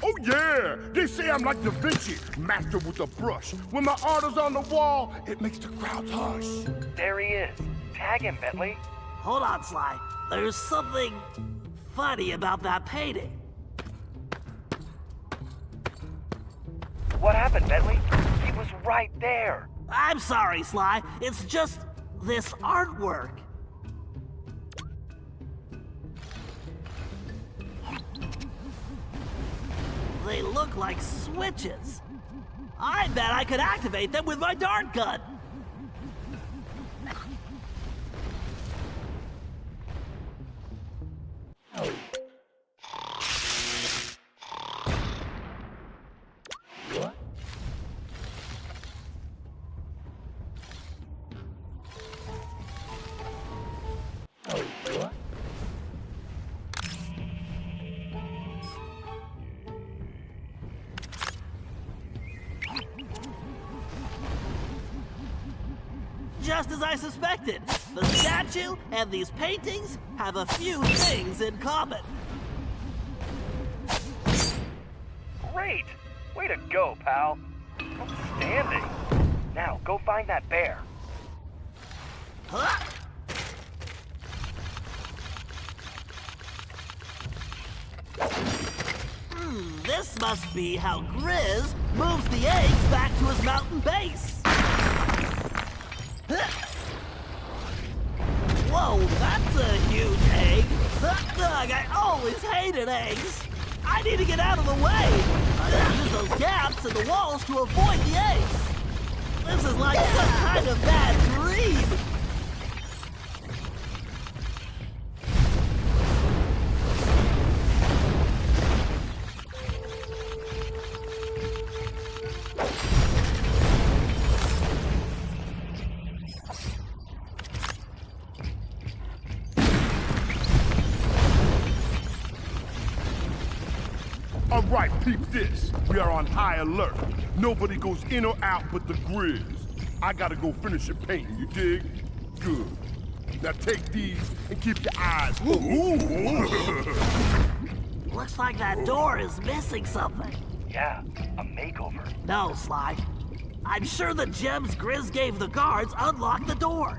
Oh yeah! They say I'm like Da Vinci, master with a brush. When my art is on the wall, it makes the crowds hush.
There he is. Tag him, Bentley.
Hold on, Sly. There's something funny about that painting.
What happened, Bentley? He was right there.
I'm sorry, Sly. It's just this artwork. They look like switches. I bet I could activate them with my dart gun. Just as I suspected, the statue and these paintings have a few things in common.
Great! Way to go, pal. Outstanding. Now, go find that bear.
Huh? This must be how Grizz moves the eggs back to his mountain base. Whoa, that's a huge egg. Ugh, I always hated eggs. I need to get out of the way. I use those gaps in the walls to avoid the eggs. This is like some kind of bad dream.
right, peep this. We are on high alert. Nobody goes in or out but the Grizz. I gotta go finish your painting, you dig? Good. Now take these and keep your eyes open.
Looks like that door is missing something.
Yeah, a makeover.
No, Sly. I'm sure the gems Grizz gave the guards unlocked the door.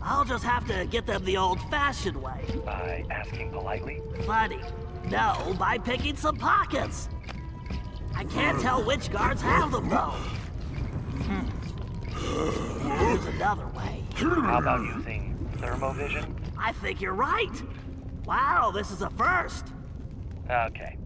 I'll just have to get them the old-fashioned way.
By asking politely?
Funny. No, by picking some pockets. I can't tell which guards have them, though. There's another way.
How about using thermovision?
I think you're right. Wow, this is a first.
Okay.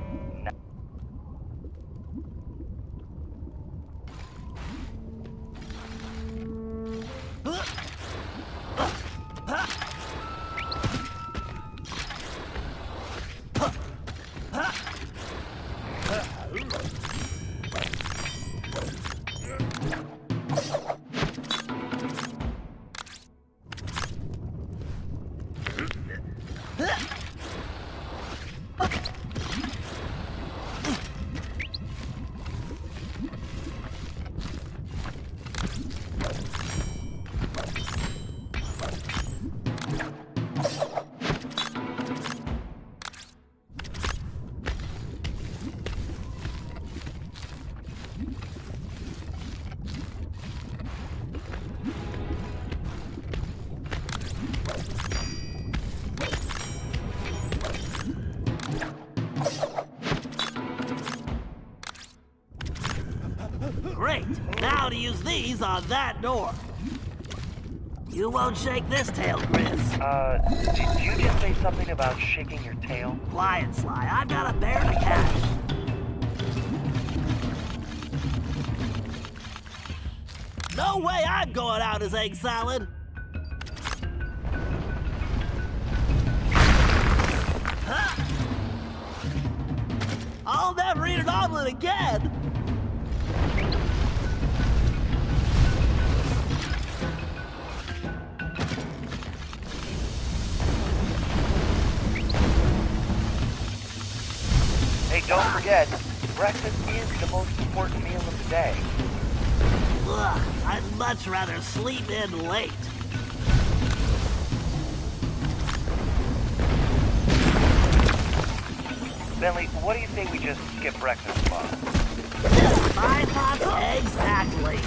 Great. Now to use these on that door. You won't shake this tail, Grizz.
Did you just say something about shaking your tail?
Quiet, Sly. I've got a bear to catch. No way I'm going out as egg salad. Huh? I'll never eat an omelet again.
Hey, don't forget, breakfast is the most important meal of the day.
Ugh, I'd much rather sleep in late.
Bentley, what do you say we just skip breakfast tomorrow?
My thoughts exactly.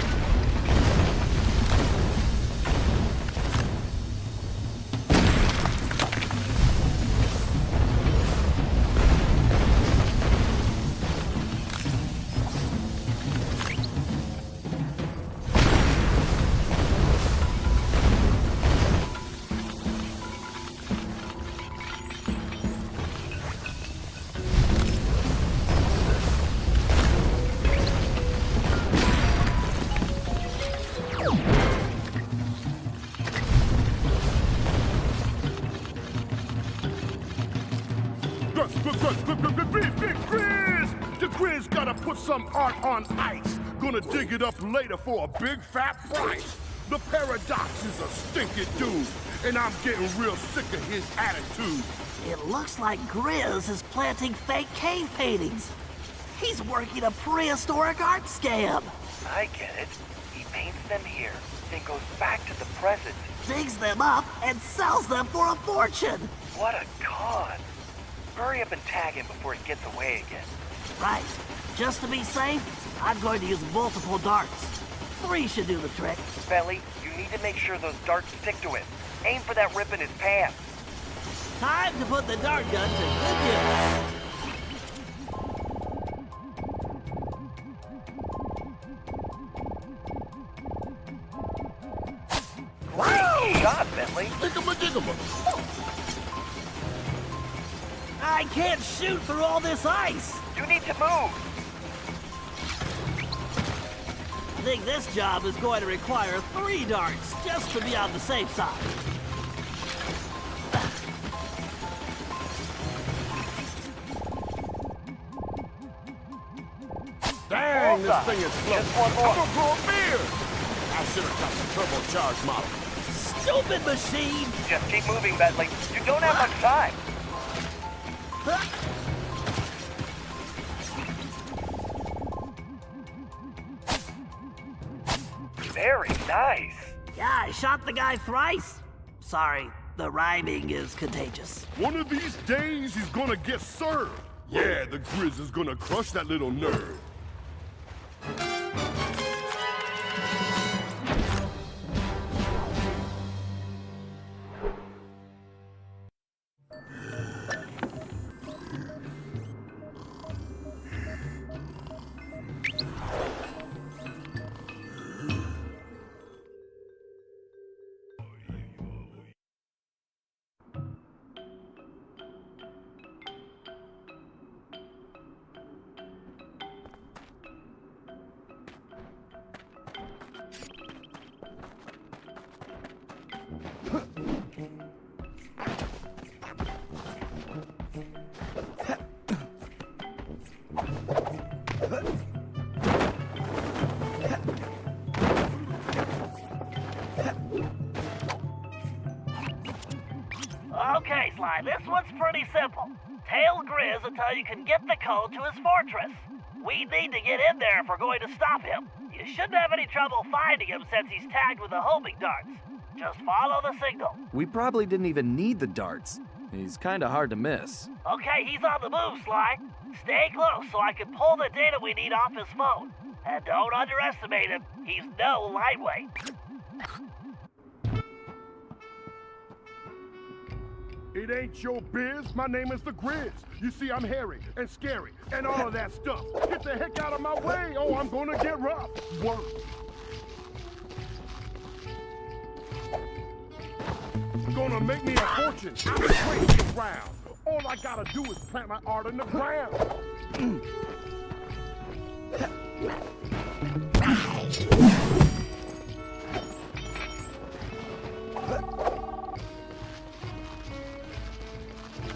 The Grizz gotta put some art on ice. Gonna dig it up later for a big fat price. The Paradox is a stinking dude, and I'm getting real sick of his attitude.
It looks like Grizz is planting fake cave paintings. He's working a prehistoric art scam.
I get it. He paints them here, then goes back to the present.
Digs them up and sells them for a fortune.
What a con. Hurry up and tag him before he gets away again.
Right. Just to be safe, I'm going to use multiple darts. 3 should do the trick.
Bentley, you need to make sure those darts stick to him. Aim for that rip in his pants.
Time to put the dart gun to good use.
Great shot, Bentley.
Jiggama.
I can't shoot through all this ice.
You need to move.
I think this job is going to require 3 darts just to be on the safe side.
Dang, this thing is slow.
Just one more.
I'm gonna grow a beard. I should have got the turbocharged model.
Stupid machine!
Just keep moving, Bentley. You don't have much time. Very nice.
Yeah, I shot the guy thrice. Sorry, the rhyming is contagious.
One of these days he's gonna get served. Yeah, the Grizz is gonna crush that little nerd.
Okay, Sly, this one's pretty simple. Tail Grizz until you can get the code to his fortress. We need to get in there if we're going to stop him. You shouldn't have any trouble finding him since he's tagged with the homing darts. Just follow the signal.
We probably didn't even need the darts. He's kinda hard to miss.
Okay, he's on the move, Sly. Stay close so I can pull the data we need off his phone. And don't underestimate him. He's no lightweight.
It ain't your biz. My name is the Grizz. You see, I'm hairy and scary and all of that stuff. Get the heck out of my way. Oh, I'm gonna get rough. Work. Gonna make me a fortune. I'm crazy around. All I gotta do is plant my art in the ground.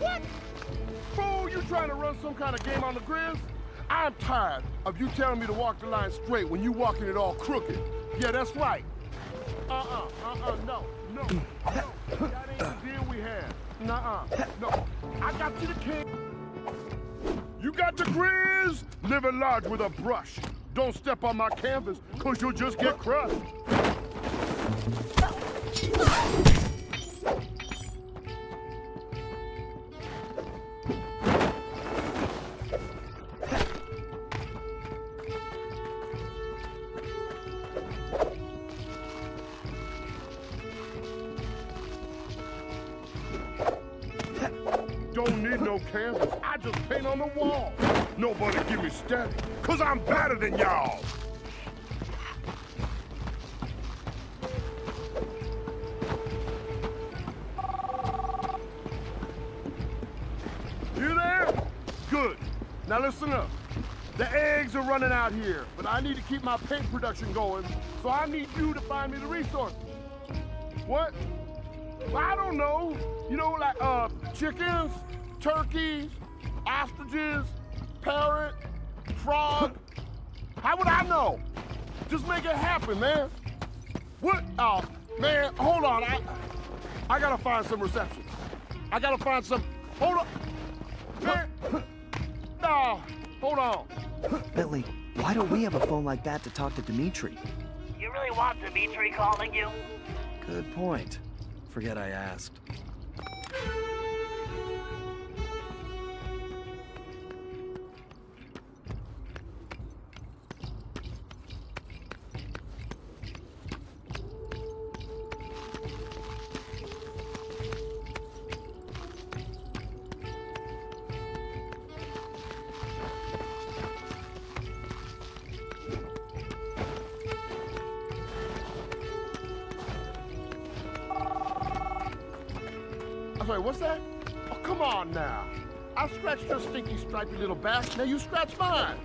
What? Bro, you trying to run some kind of game on the Grizz? I'm tired of you telling me to walk the line straight when you walking it all crooked. Yeah, that's right. No. That ain't the deal we had. Nuh-uh. No. I got you the king. You got the Grizz? Living large with a brush. Don't step on my canvas, cause you'll just get crushed. Don't need no canvas, I just paint on the wall. Nobody give me static, cause I'm better than y'all. You there? Good. Now listen up. The eggs are running out here, but I need to keep my paint production going, so I need you to find me the resources. What? Well, I don't know. You know, like, chickens, turkeys, ostriches, parrot, frog. How would I know? Just make it happen, man. What? Oh, man, hold on. I gotta find some reception. I gotta find some... Hold on. Man. No, hold on.
Bentley, why don't we have a phone like that to talk to Dimitri?
You really want Dimitri calling you?
Good point. Forget I asked.
I'm sorry, what's that? Oh, come on now. I scratched your stinky, stripy little bastard. Now you scratch mine.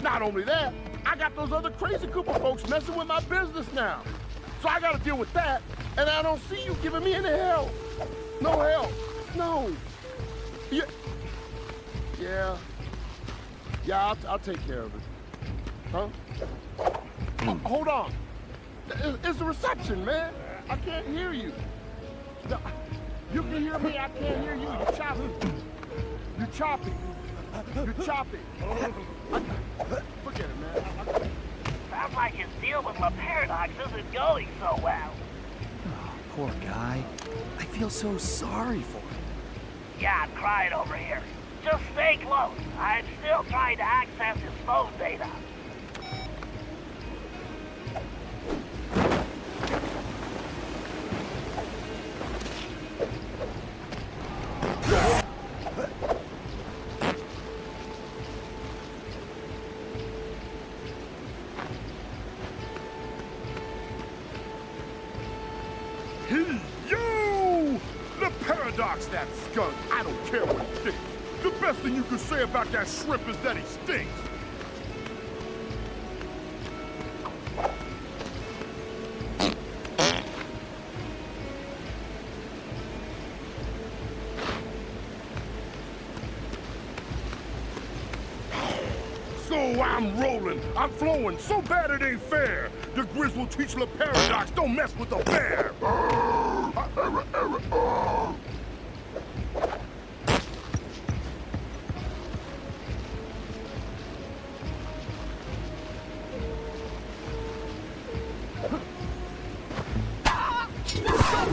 Not only that, I got those other crazy Cooper folks messing with my business now. So I gotta deal with that, and I don't see you giving me any help. No help. No. Yeah. Yeah, I'll take care of it. Huh? Hold on. It's the reception, man. I can't hear you. No, you can hear me, I can't hear you. You're choppy. You're choppy. You're choppy. Forget it, man.
Sounds like his deal with La Paradox isn't going so well.
Oh, poor guy. I feel so sorry for him.
Yeah, I'm crying over here. Just stay close. I'm still trying to access his phone data.
Yo! The Paradox, that skunk. I don't care what he thinks. The best thing you can say about that shrimp is that he stinks. So I'm rolling, I'm flowing, so bad it ain't fair. The Grizz will teach the Paradox, don't mess with the bear. Don't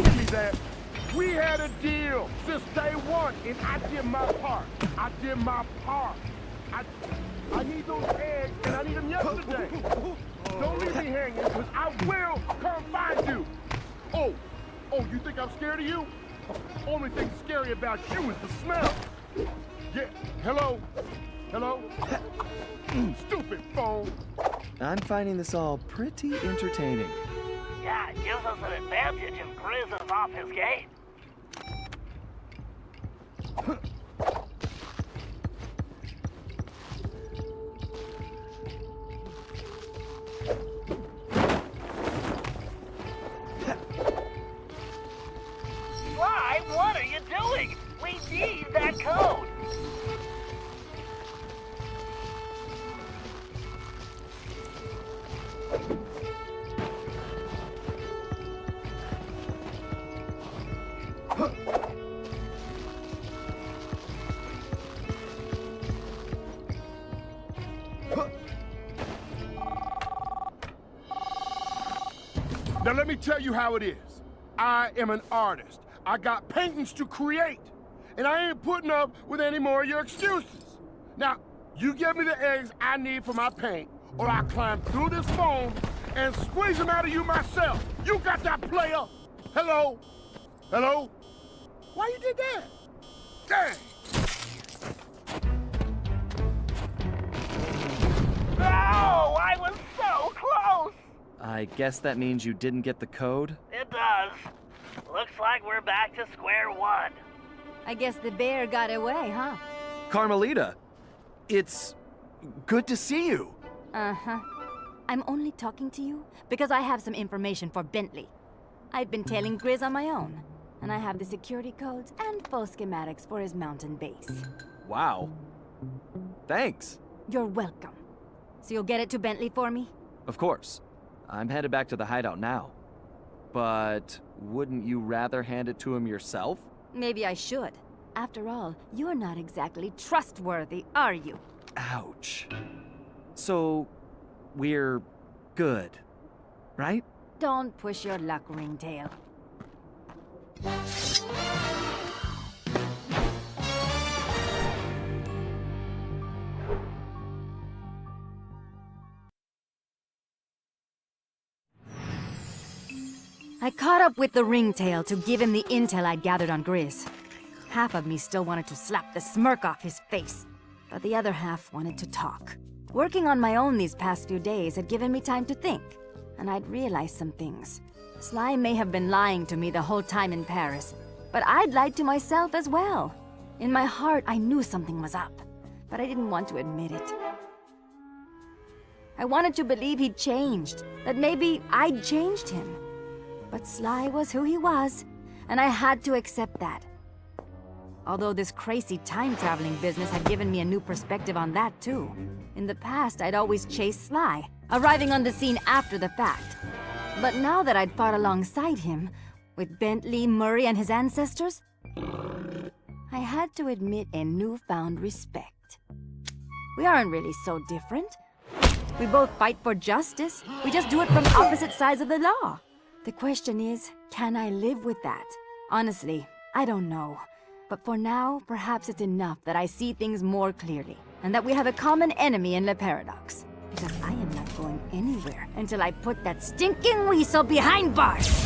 give me that. We had a deal since day one, and I did my part. I did my part. I need those eggs, and I need them yesterday. Don't leave me hanging, because I will come find you. Oh, you think I'm scared of you? Only thing scary about you is the smell. Yeah, hello? Hello? Stupid phone.
I'm finding this all pretty entertaining.
Yeah, it gives us an advantage if Grizz is off his game. Sly, what are you doing? We need that code.
Now let me tell you how it is. I am an artist. I got paintings to create. And I ain't putting up with any more of your excuses. Now, you give me the eggs I need for my paint, or I'll climb through this phone and squeeze them out of you myself. You got that, player? Hello? Hello? Why you did that? Dang!
Oh, I was so close!
I guess that means you didn't get the code?
It does. Looks like we're back to square one.
I guess the bear got away, huh?
Carmelita, it's good to see you.
Uh-huh. I'm only talking to you because I have some information for Bentley. I've been tailing Grizz on my own, and I have the security codes and full schematics for his mountain base.
Wow. Thanks.
You're welcome. So you'll get it to Bentley for me?
Of course. I'm headed back to the hideout now. But wouldn't you rather hand it to him yourself?
Maybe I should. After all, you're not exactly trustworthy, are you?
Ouch. So, we're good, right?
Don't push your luck, Ringtail. I caught up with the Ringtail to give him the intel I'd gathered on Grizz. Half of me still wanted to slap the smirk off his face, but the other half wanted to talk. Working on my own these past few days had given me time to think, and I'd realized some things. Sly may have been lying to me the whole time in Paris, but I'd lied to myself as well. In my heart, I knew something was up, but I didn't want to admit it. I wanted to believe he'd changed, that maybe I'd changed him. But Sly was who he was, and I had to accept that. Although this crazy time-traveling business had given me a new perspective on that too. In the past, I'd always chased Sly, arriving on the scene after the fact. But now that I'd fought alongside him, with Bentley, Murray, and his ancestors, I had to admit a newfound respect. We aren't really so different. We both fight for justice. We just do it from opposite sides of the law. The question is, can I live with that? Honestly, I don't know. But for now, perhaps it's enough that I see things more clearly, and that we have a common enemy in Le Paradox. Because I am not going anywhere until I put that stinking weasel behind bars!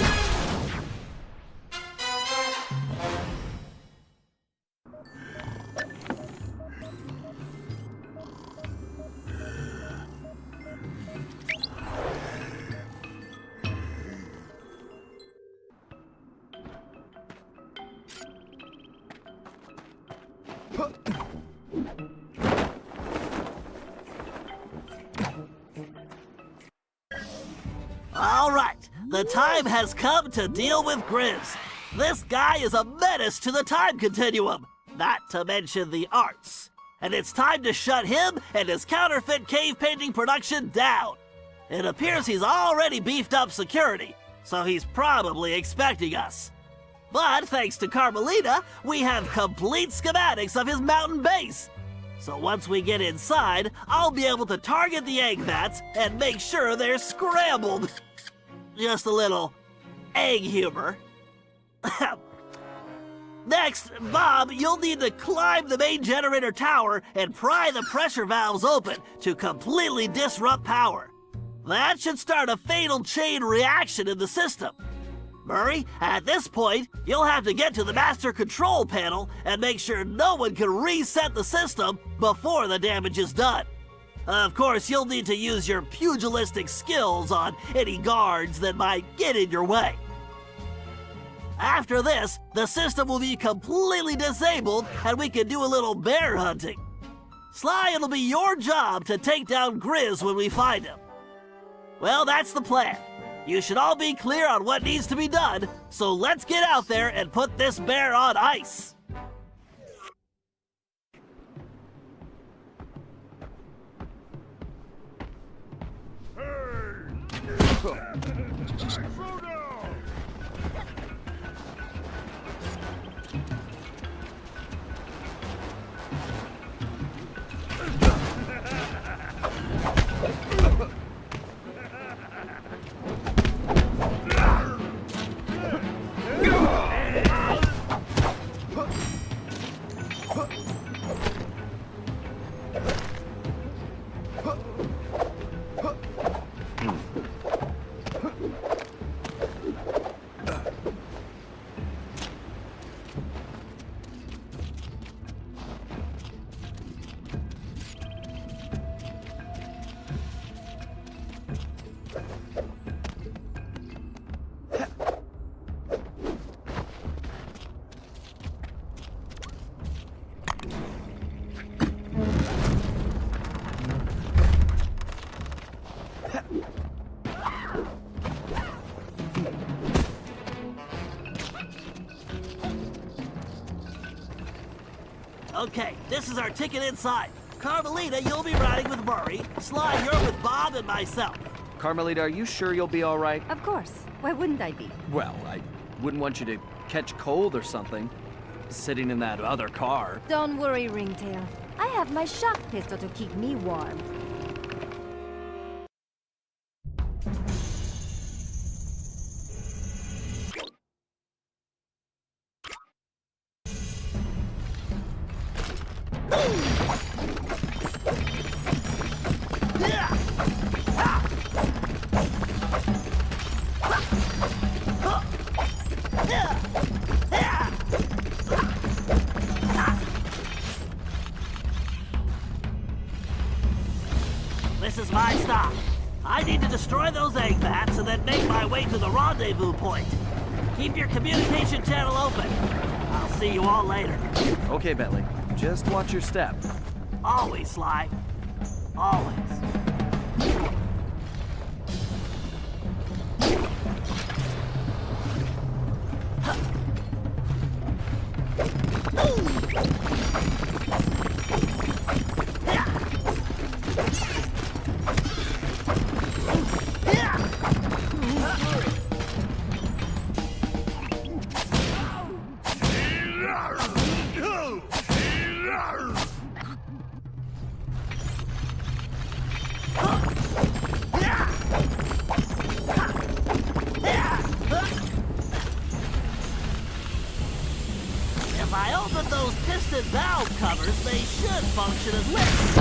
All right, the time has come to deal with Grizz. This guy is a menace to the time continuum, not to mention the arts. And it's time to shut him and his counterfeit cave painting production down. It appears he's already beefed up security, so he's probably expecting us. But thanks to Carmelita, we have complete schematics of his mountain base. So once we get inside, I'll be able to target the egg vats and make sure they're scrambled. Just a little egg humor. Next, Bob, you'll need to climb the main generator tower and pry the pressure valves open to completely disrupt power. That should start a fatal chain reaction in the system. Murray, at this point, you'll have to get to the master control panel and make sure no one can reset the system before the damage is done. Of course, you'll need to use your pugilistic skills on any guards that might get in your way. After this, the system will be completely disabled and we can do a little bear hunting. Sly, it'll be your job to take down Grizz when we find him. Well, that's the plan. You should all be clear on what needs to be done, so let's get out there and put this bear on ice. Okay, this is our ticket inside. Carmelita, you'll be riding with Murray. Sly, you're with Bob and myself.
Carmelita, are you sure you'll be all right?
Of course. Why wouldn't I be?
Well, I wouldn't want you to catch cold or something, sitting in that other car.
Don't worry, Ringtail. I have my shock pistol to keep me warm.
This is my stop. I need to destroy those egg vats and then make my way to the rendezvous point. Keep your communication channel open. I'll see you all later.
Okay, Bentley. Just watch your step.
Always, Sly. Always. If I open those piston valve covers, they should function as lifts.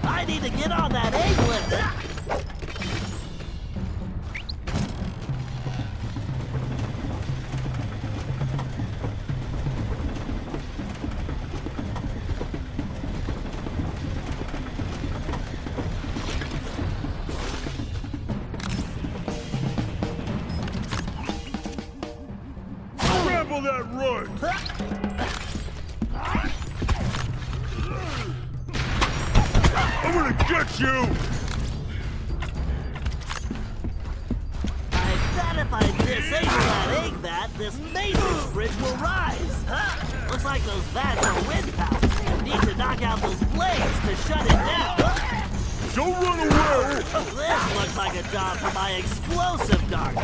I need to get on that egg lift.
Scramble that run! I'm gonna get you!
I bet if I disable that egg vat, this maintenance bridge will rise. Looks like those vats are wind powered. Need to knock out those blades to shut it down.
Don't run away!
This looks like a job for my explosive darts.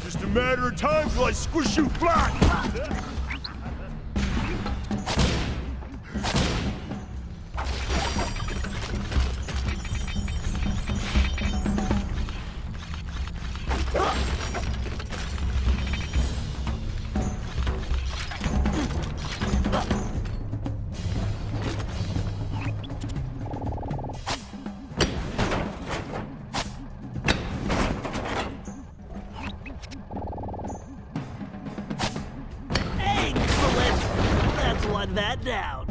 Just a matter of time till I squish you flat!
That down.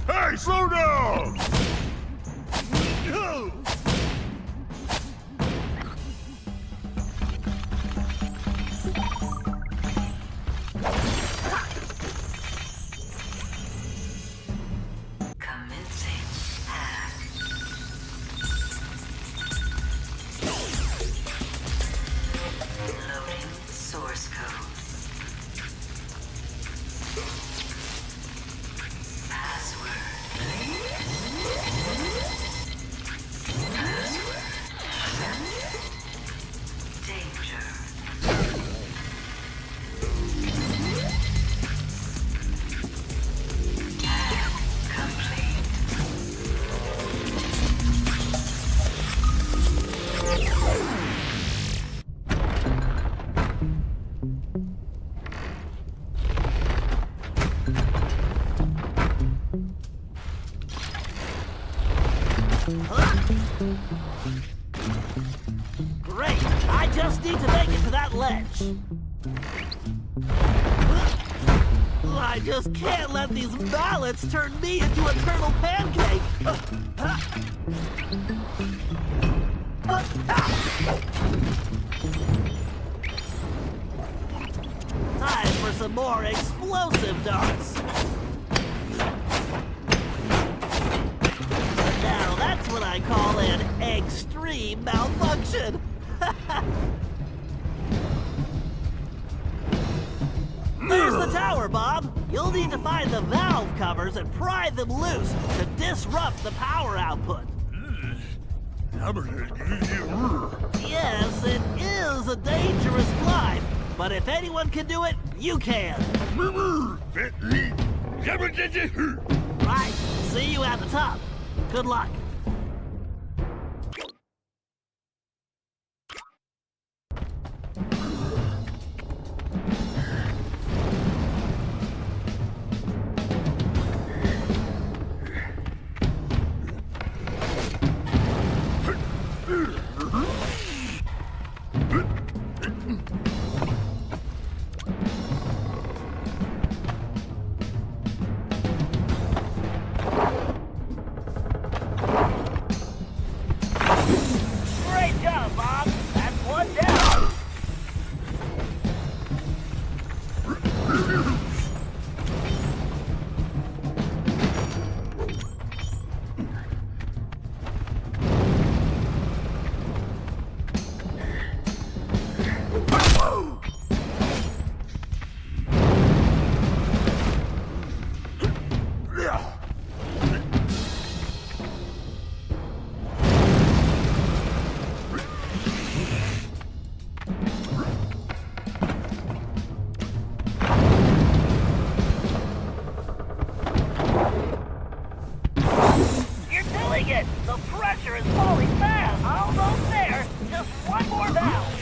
Hey, slow down!
Commencing hack. Loading source code.
Great! I just need to make it to that ledge. I just can't let these mallets turn me into a turtle pancake. Time for some more explosive darts. Now that's what I call an extreme malfunction. There's the tower, Bob. You'll need to find the valve covers and pry them loose to disrupt the power output. Yes, it is a dangerous climb, but if anyone can do it, you can. Right, see you at the top. Good luck. it! The pressure is falling fast! Almost there! Just one more valve!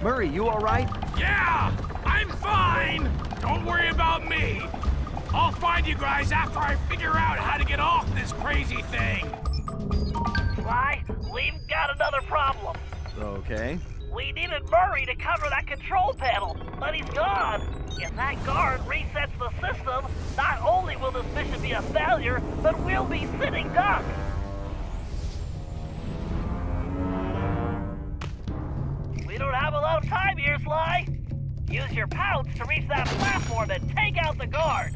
Murray, you all right?
Yeah, I'm fine. Don't worry about me. I'll find you guys after I figure out how to get off this crazy thing.
Sly, we've got another problem.
Okay.
We needed Murray to cover that control panel, but he's gone. If that guard resets the system, not only will this mission be a failure, but we'll be sitting ducks. We don't have a lot of time here, Sly. Use your pouch to reach that platform and take out the guard.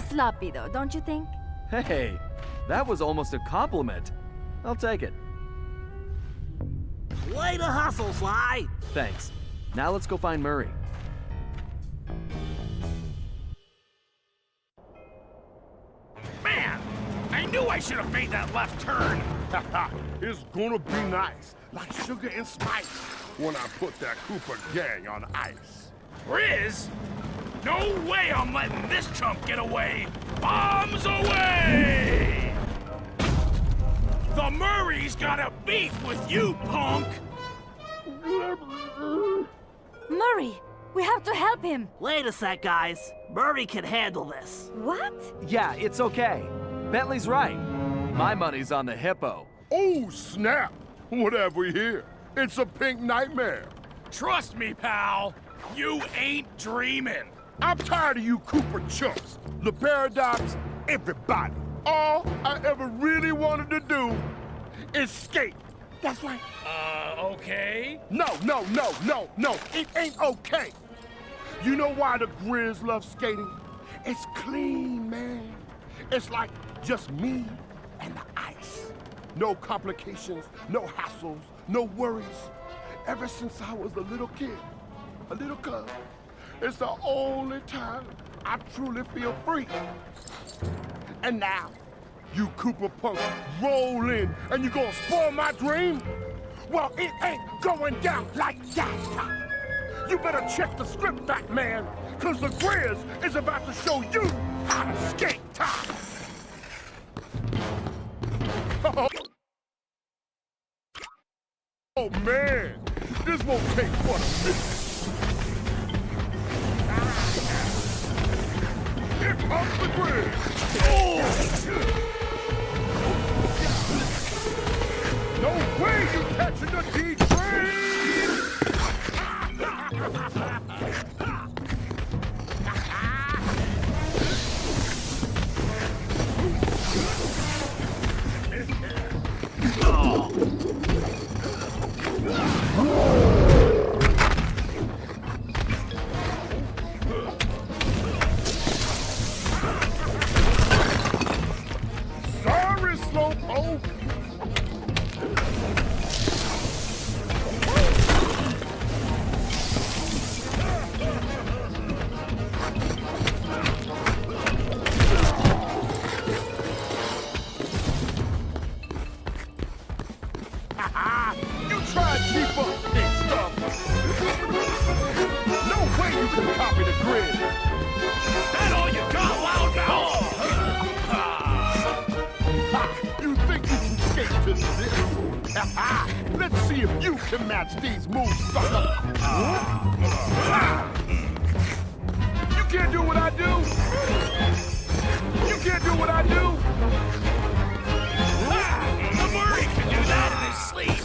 Sloppy though, don't you think?
Hey, that was almost a compliment. I'll take it.
Way to hustle, Sly!
Thanks. Now let's go find Murray.
Man, I knew I should have made that left turn.
It's gonna be nice, like sugar and spice, when I put that Cooper gang on ice.
Grizz? No way I'm letting this chump get away! Bombs away! The Murray's got a beef with you, punk!
Murray, we have to help him!
Wait a sec, guys. Murray can handle this.
What?
Yeah, it's okay. Bentley's right. My money's on the hippo.
Oh, snap! What have we here? It's a pink nightmare.
Trust me, pal. You ain't dreaming.
I'm tired of you Cooper chumps. The Paradox, everybody. All I ever really wanted to do is skate. That's right.
Okay?
No. It ain't okay. You know why the Grizz love skating? It's clean, man. It's like just me and the ice. No complications, no hassles, no worries. Ever since I was a little kid, a little cub, it's the only time I truly feel free. And now, you Cooper punks roll in and you gonna spoil my dream? Well, it ain't going down like that. You better check the script back, man, cause the Grizz is about to show you how to skate time. Oh man, this won't take but a minute. grid! No way you catching the D-train! Sorry, Slowpoke! You try to keep up, big stuff! No way you can copy the grid!
That all you got, loudmouth?
Ha! You think you can skate to this? Let's see if you can match these moves, sucker! You can't do what I do! You can't do what I do!
The Murray can do that in his sleep.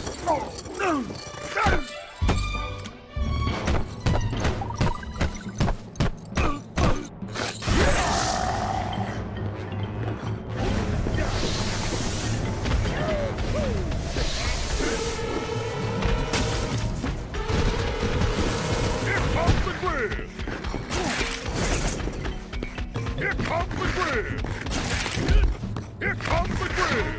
Here comes the grid! Here comes the grid! Here comes the grid!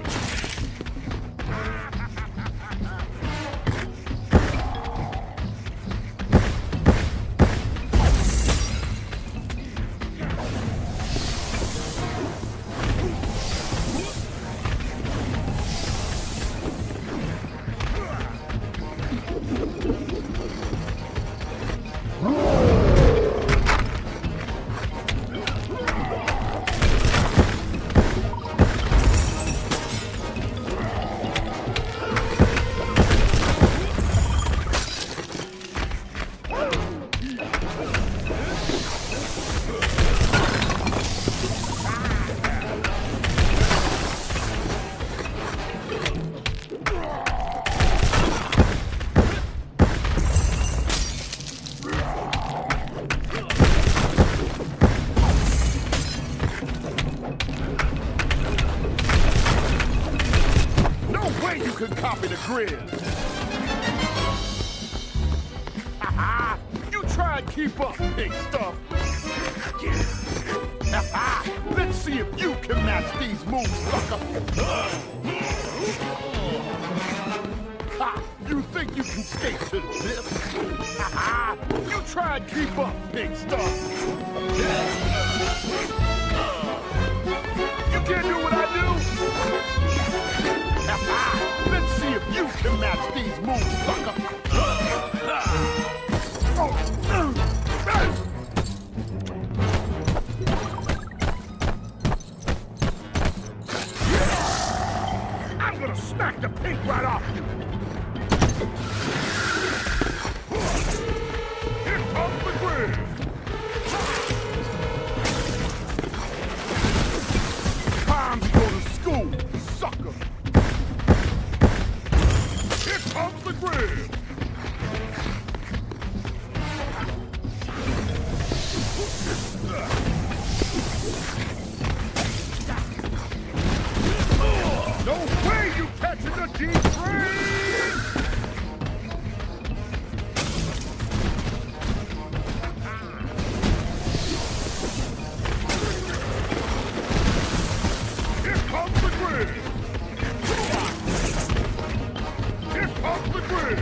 Could copy the grid. You try and keep up, big stuff. Let's see if you can match these moves, sucker. You think you can skate to this? You try and keep up, big stuff. You can't do what I do. Let's see if you can match these moves, sucker! I'm gonna smack the pink right off you! Here comes the grid! Time to go to school, sucker! Here comes the grid! No way you catching the G-train! Here comes the grid! Here comes the grid!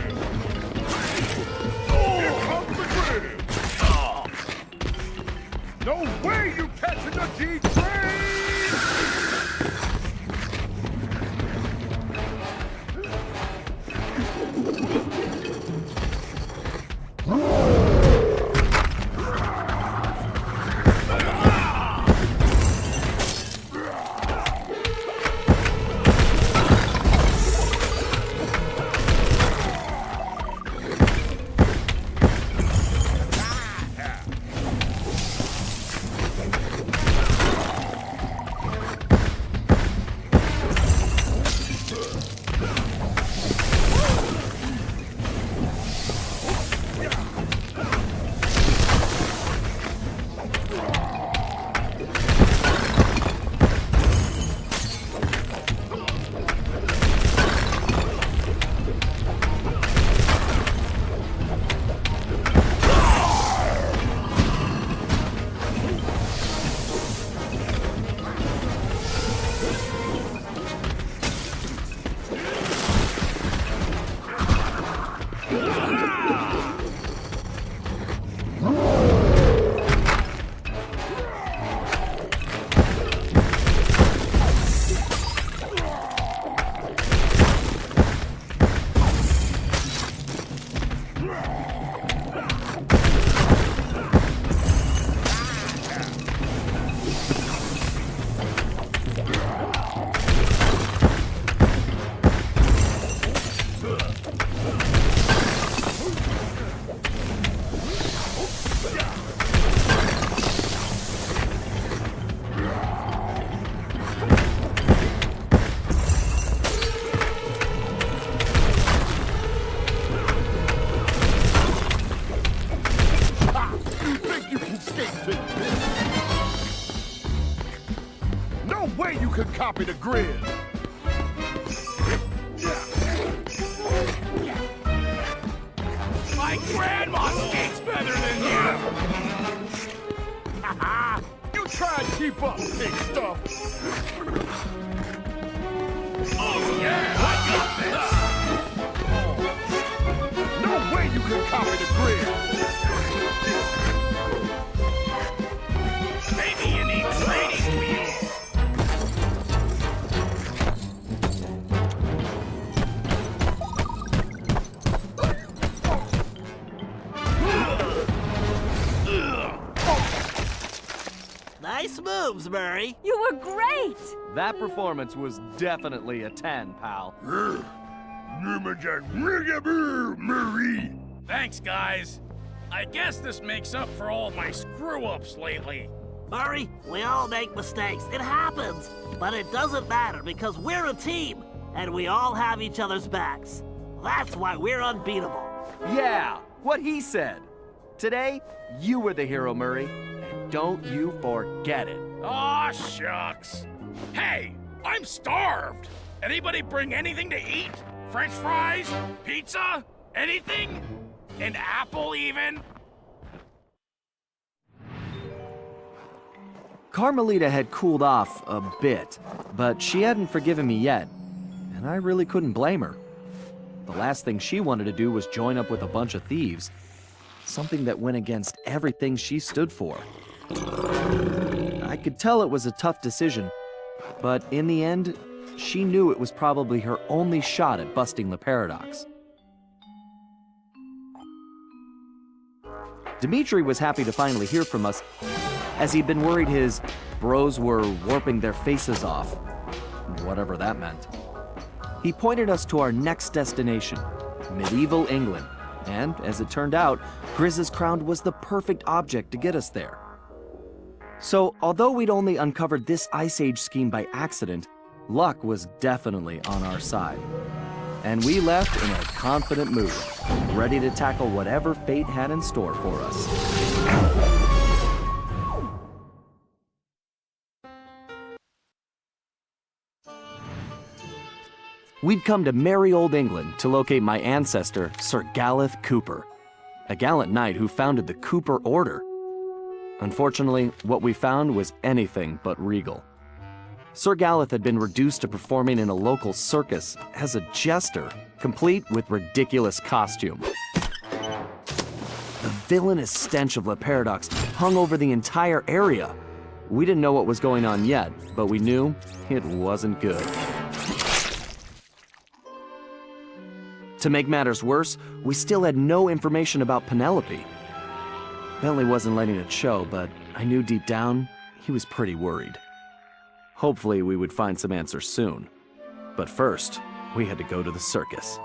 Here comes the grid! No way you catching the G-train! can't take this. No way you can copy the grid.
My grandma skates better than you!
You try and keep up, big stuff.
Oh yeah, I got this!
No way you can copy the grid.
Maybe you need training wheels.
Nice moves, Murray.
You were great!
That performance was definitely a 10, pal.
Thanks, guys. I guess this makes up for all my screw-ups lately.
Murray, we all make mistakes. It happens. But it doesn't matter because we're a team and we all have each other's backs. That's why we're unbeatable.
Yeah, what he said. Today, you were the hero, Murray. And don't you forget it.
Aw, shucks. Hey, I'm starved. Anybody bring anything to eat? French fries? Pizza? Anything? An apple, even?
Carmelita had cooled off a bit, but she hadn't forgiven me yet, and I really couldn't blame her. The last thing she wanted to do was join up with a bunch of thieves, something that went against everything she stood for. I could tell it was a tough decision, but in the end, she knew it was probably her only shot at busting the paradox. Dimitri was happy to finally hear from us, as he'd been worried his bros were warping their faces off, whatever that meant. He pointed us to our next destination, medieval England, and as it turned out, Grizz's crown was the perfect object to get us there. So, although we'd only uncovered this Ice Age scheme by accident, luck was definitely on our side. And we left in a confident mood, ready to tackle whatever fate had in store for us. We'd come to merry old England to locate my ancestor, Sir Galeth Cooper, a gallant knight who founded the Cooper Order. Unfortunately, what we found was anything but regal. Sir Galeth had been reduced to performing in a local circus as a jester, complete with ridiculous costume. The villainous stench of La Paradox hung over the entire area. We didn't know what was going on yet, but we knew it wasn't good. To make matters worse, we still had no information about Penelope. Bentley wasn't letting it show, but I knew deep down he was pretty worried. Hopefully we would find some answers soon. But first, we had to go to the circus.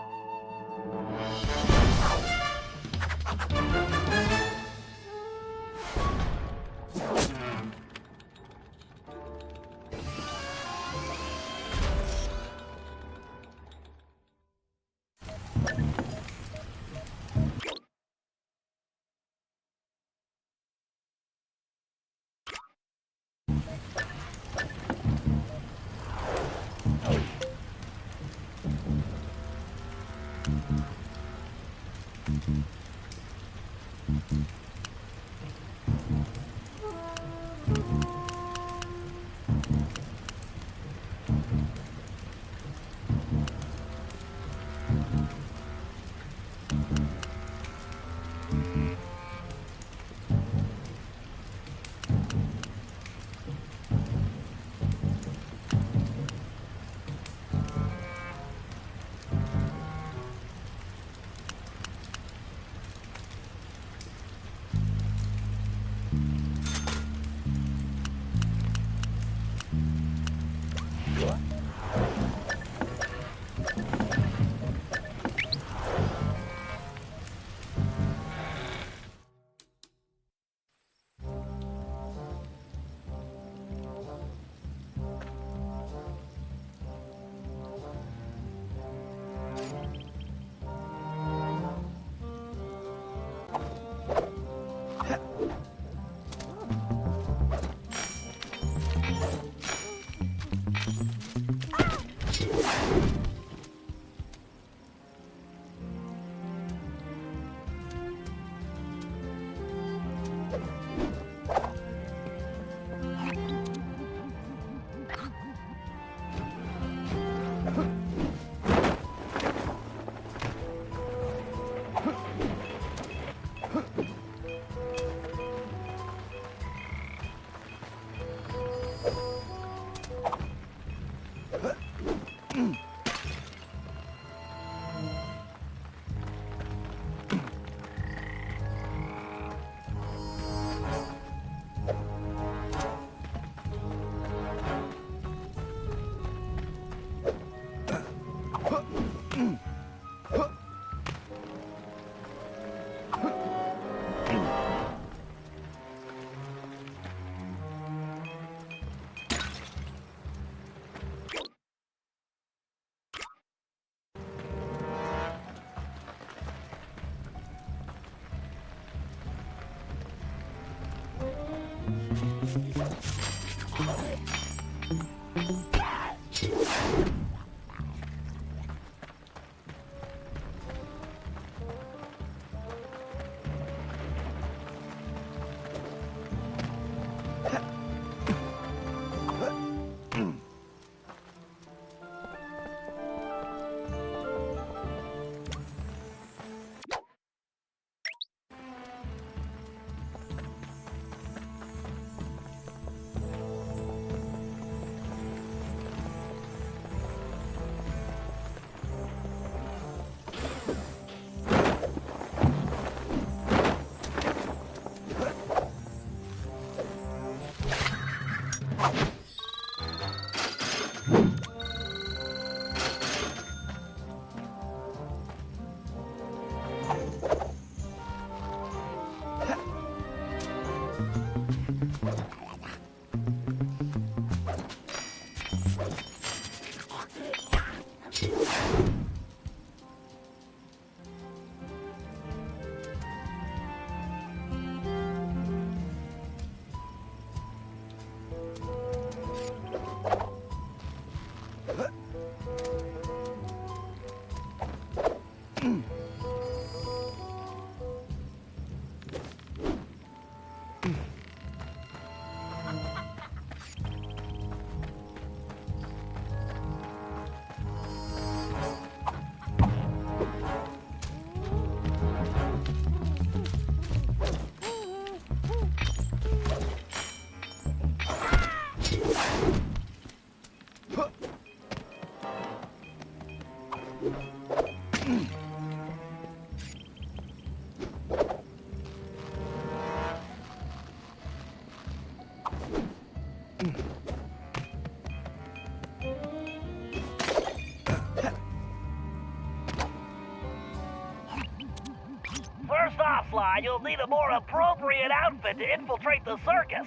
First off, Sly, you'll need a more appropriate outfit to infiltrate the circus.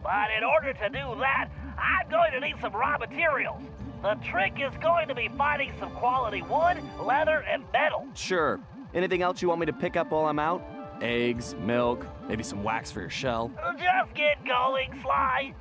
But in order to do that, I'm going to need some raw materials. The trick is going to be finding some quality wood, leather, and metal.
Sure. Anything else you want me to pick up while I'm out? Eggs, milk, maybe some wax for your shell.
Just get going, Sly.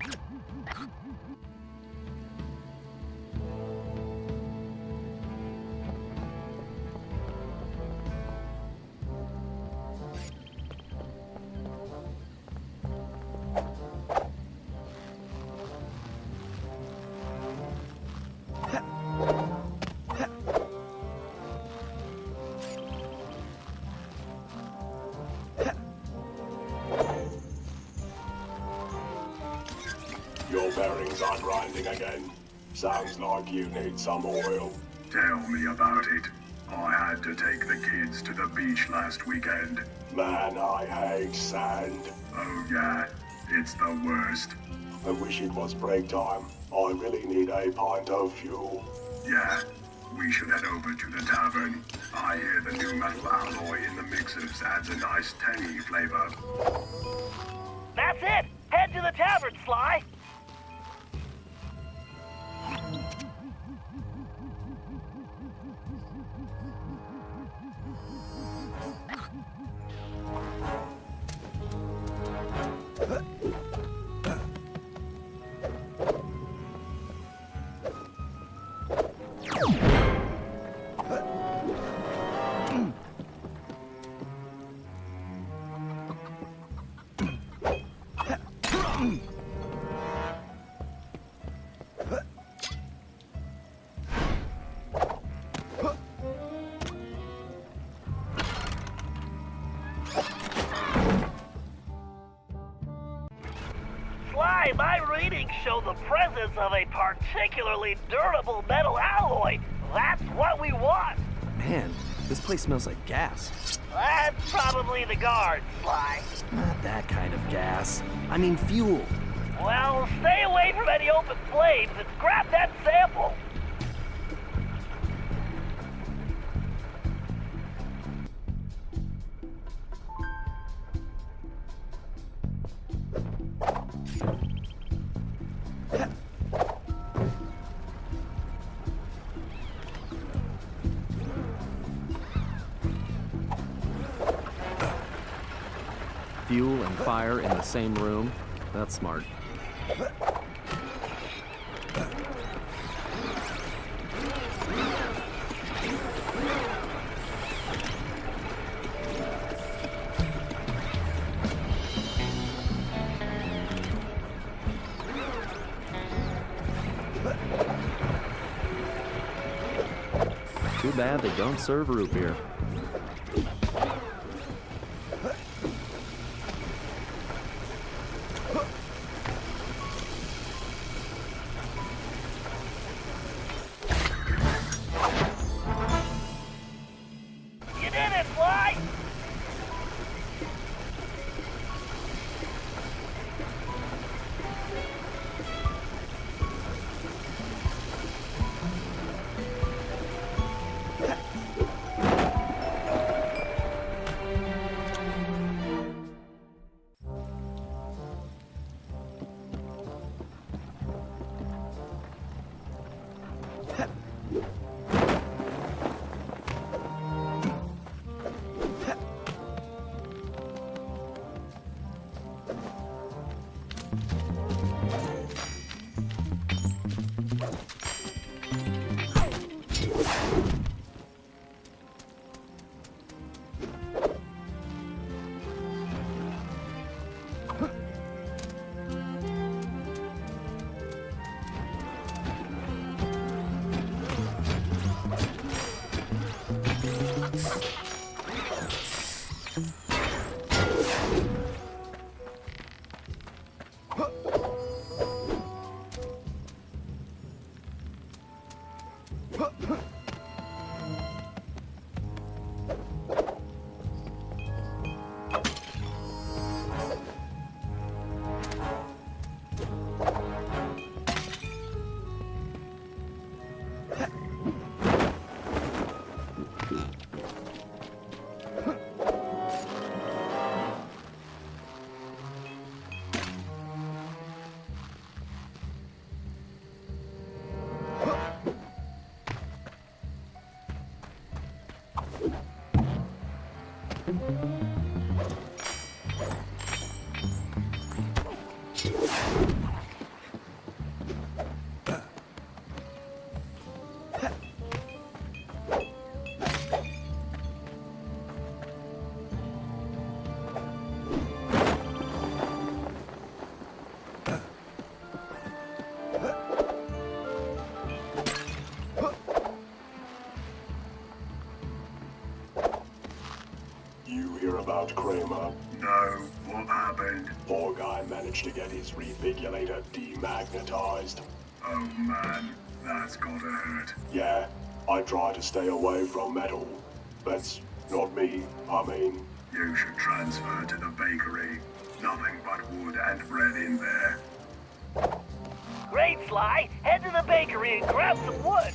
Your bearings are grinding again. Sounds like you need some oil.
Tell me about it. I had to take the kids to the beach last weekend.
Man, I hate sand.
Oh yeah, it's the worst.
I wish it was break time. I really need a pint of fuel.
Yeah, we should head over to the tavern. I hear the new metal alloy in the mixers adds a nice tangy flavor.
That's it! Head to the tavern, Sly! Sly, my readings show the presence of a particularly durable metal alloy. That's what we want.
Man, this place smells like gas.
That's probably the guards, Sly.
Not that kind of gas. I mean fuel.
Well, stay away from any open flames and grab that sample.
Fuel and fire in the same room. That's smart. Too bad they don't serve root beer.
You did it, Sly!
About Kramer?
No, what happened?
Poor guy managed to get his refigurator demagnetized.
Oh man, that's gotta hurt.
Yeah, I try to stay away from metal. That's not me, I mean.
You should transfer to the bakery. Nothing but wood and bread in there.
Great, Sly! Head to the bakery and grab some wood!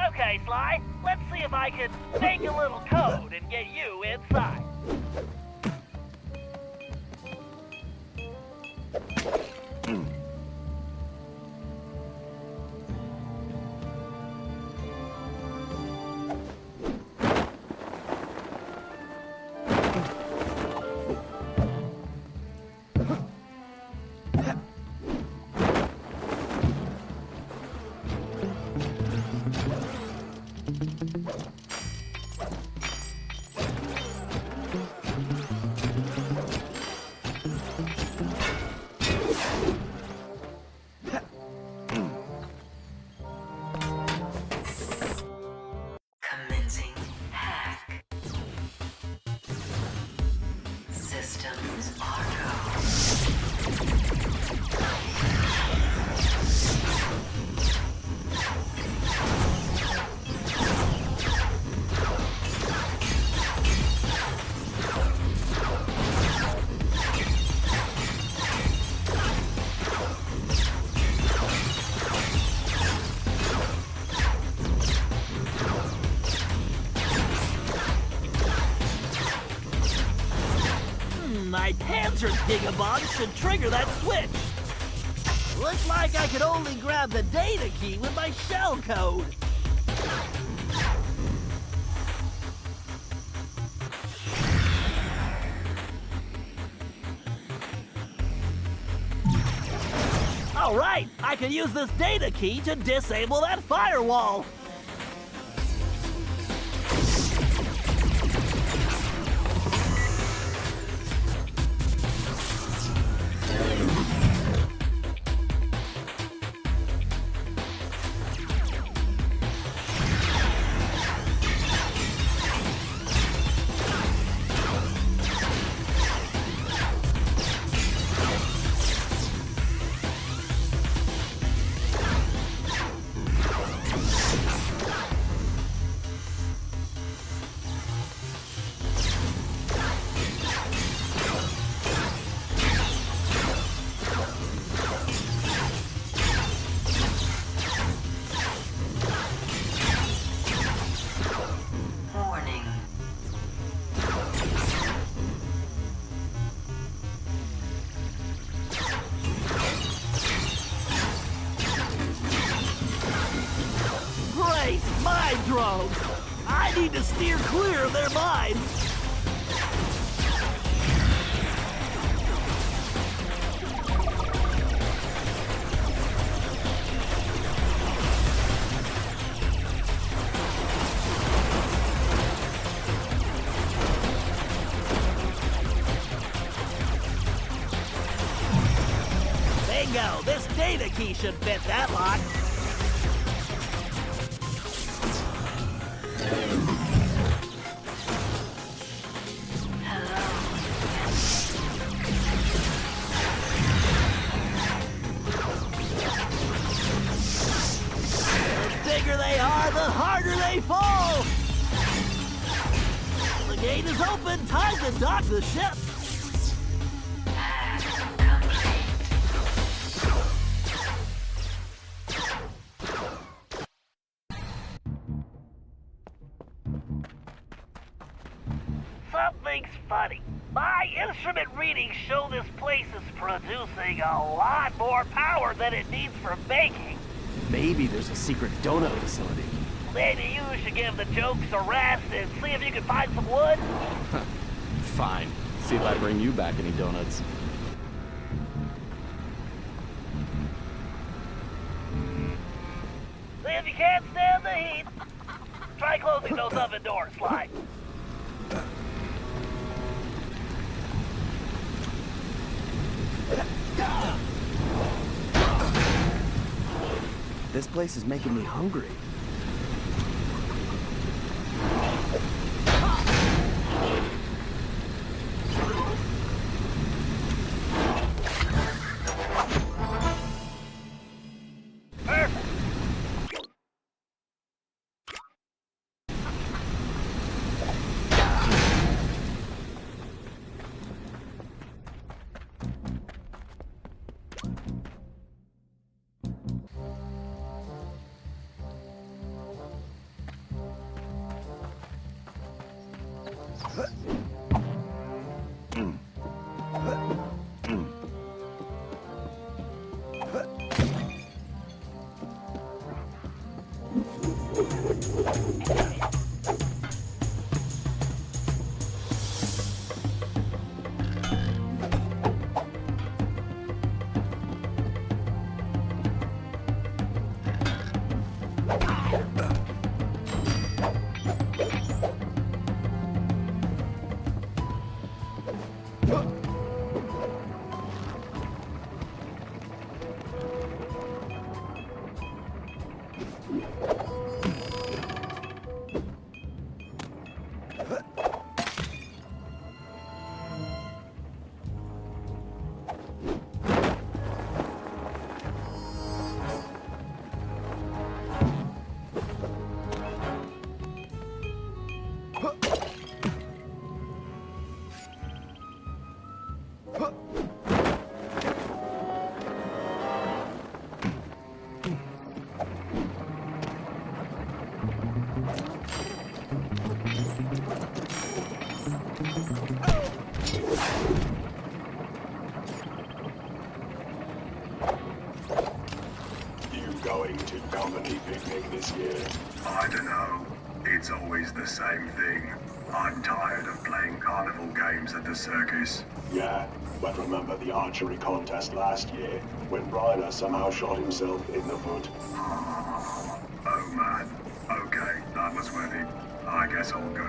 Okay, Sly, let's see if I can make a little code and get you inside. My Panzer's Gigabomb should trigger that switch. Looks like I could only grab the data key with my shell code. All right, I can use this data key to disable that firewall. Drones. I need to steer clear of their mines. Bingo! This data key should fit that lock. The harder they fall! The gate is open! Time to dock the ship! Something's funny. My instrument readings show this place is producing a lot more power than it needs for baking.
Maybe there's a secret donut facility.
Maybe you should give the jokes a rest and see if you can find some wood.
Fine. See if I bring you back any donuts.
See if you can't stand the heat. Try closing those oven doors, Sly.
This place is making me hungry.
picnic this year?
I don't know. It's always the same thing. I'm tired of playing carnival games at the circus.
Yeah, but remember the archery contest last year, when Bryler somehow shot himself in the foot?
Oh man. Okay, that was worth it. I guess I'll go.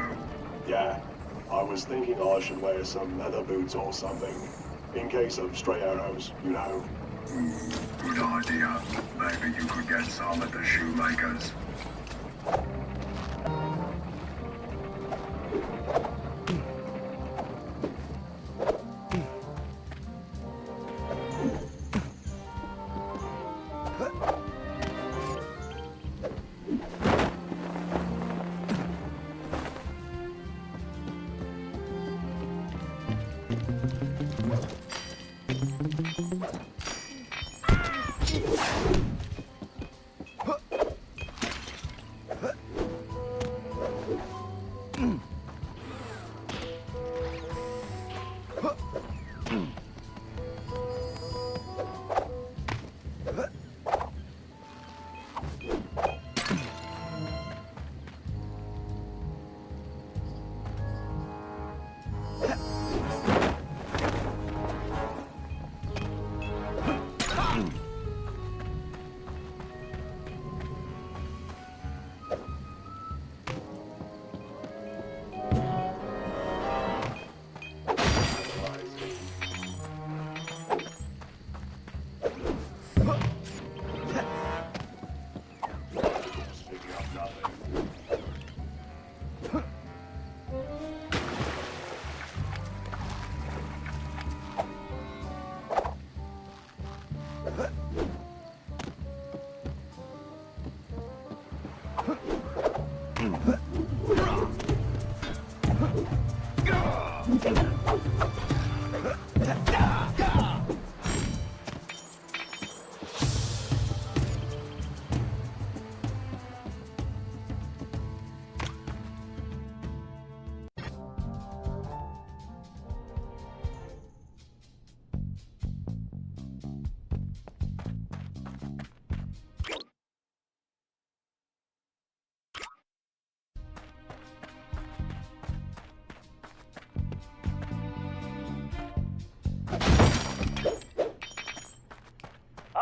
Yeah, I was thinking I should wear some leather boots or something, in case of stray arrows, you know.
Good idea. Maybe you could get some at the shoemaker's.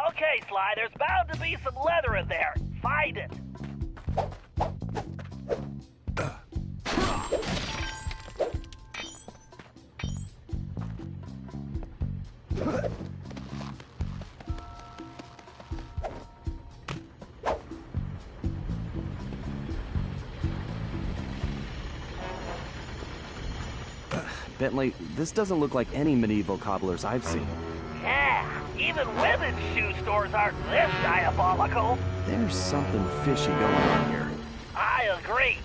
Okay, Sly, there's bound to be some leather in there. Find it.
Bentley, this doesn't look like any medieval cobblers I've seen.
Yeah, even women's shoe stores aren't this diabolical.
There's something fishy going on here.
I agree.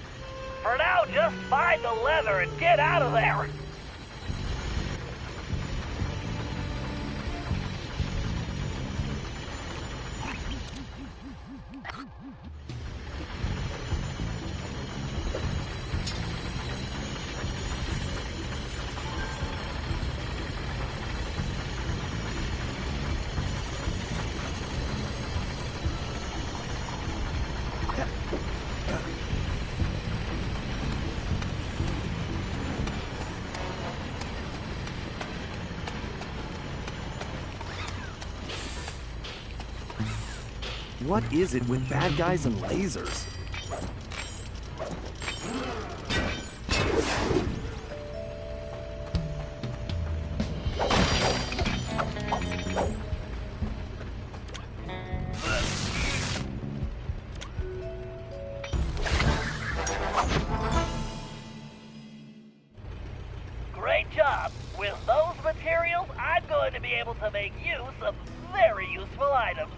For now, just find the leather and get out of there.
What is it with bad guys and lasers?
Great job. With those materials, I'm going to be able to make use of very useful items.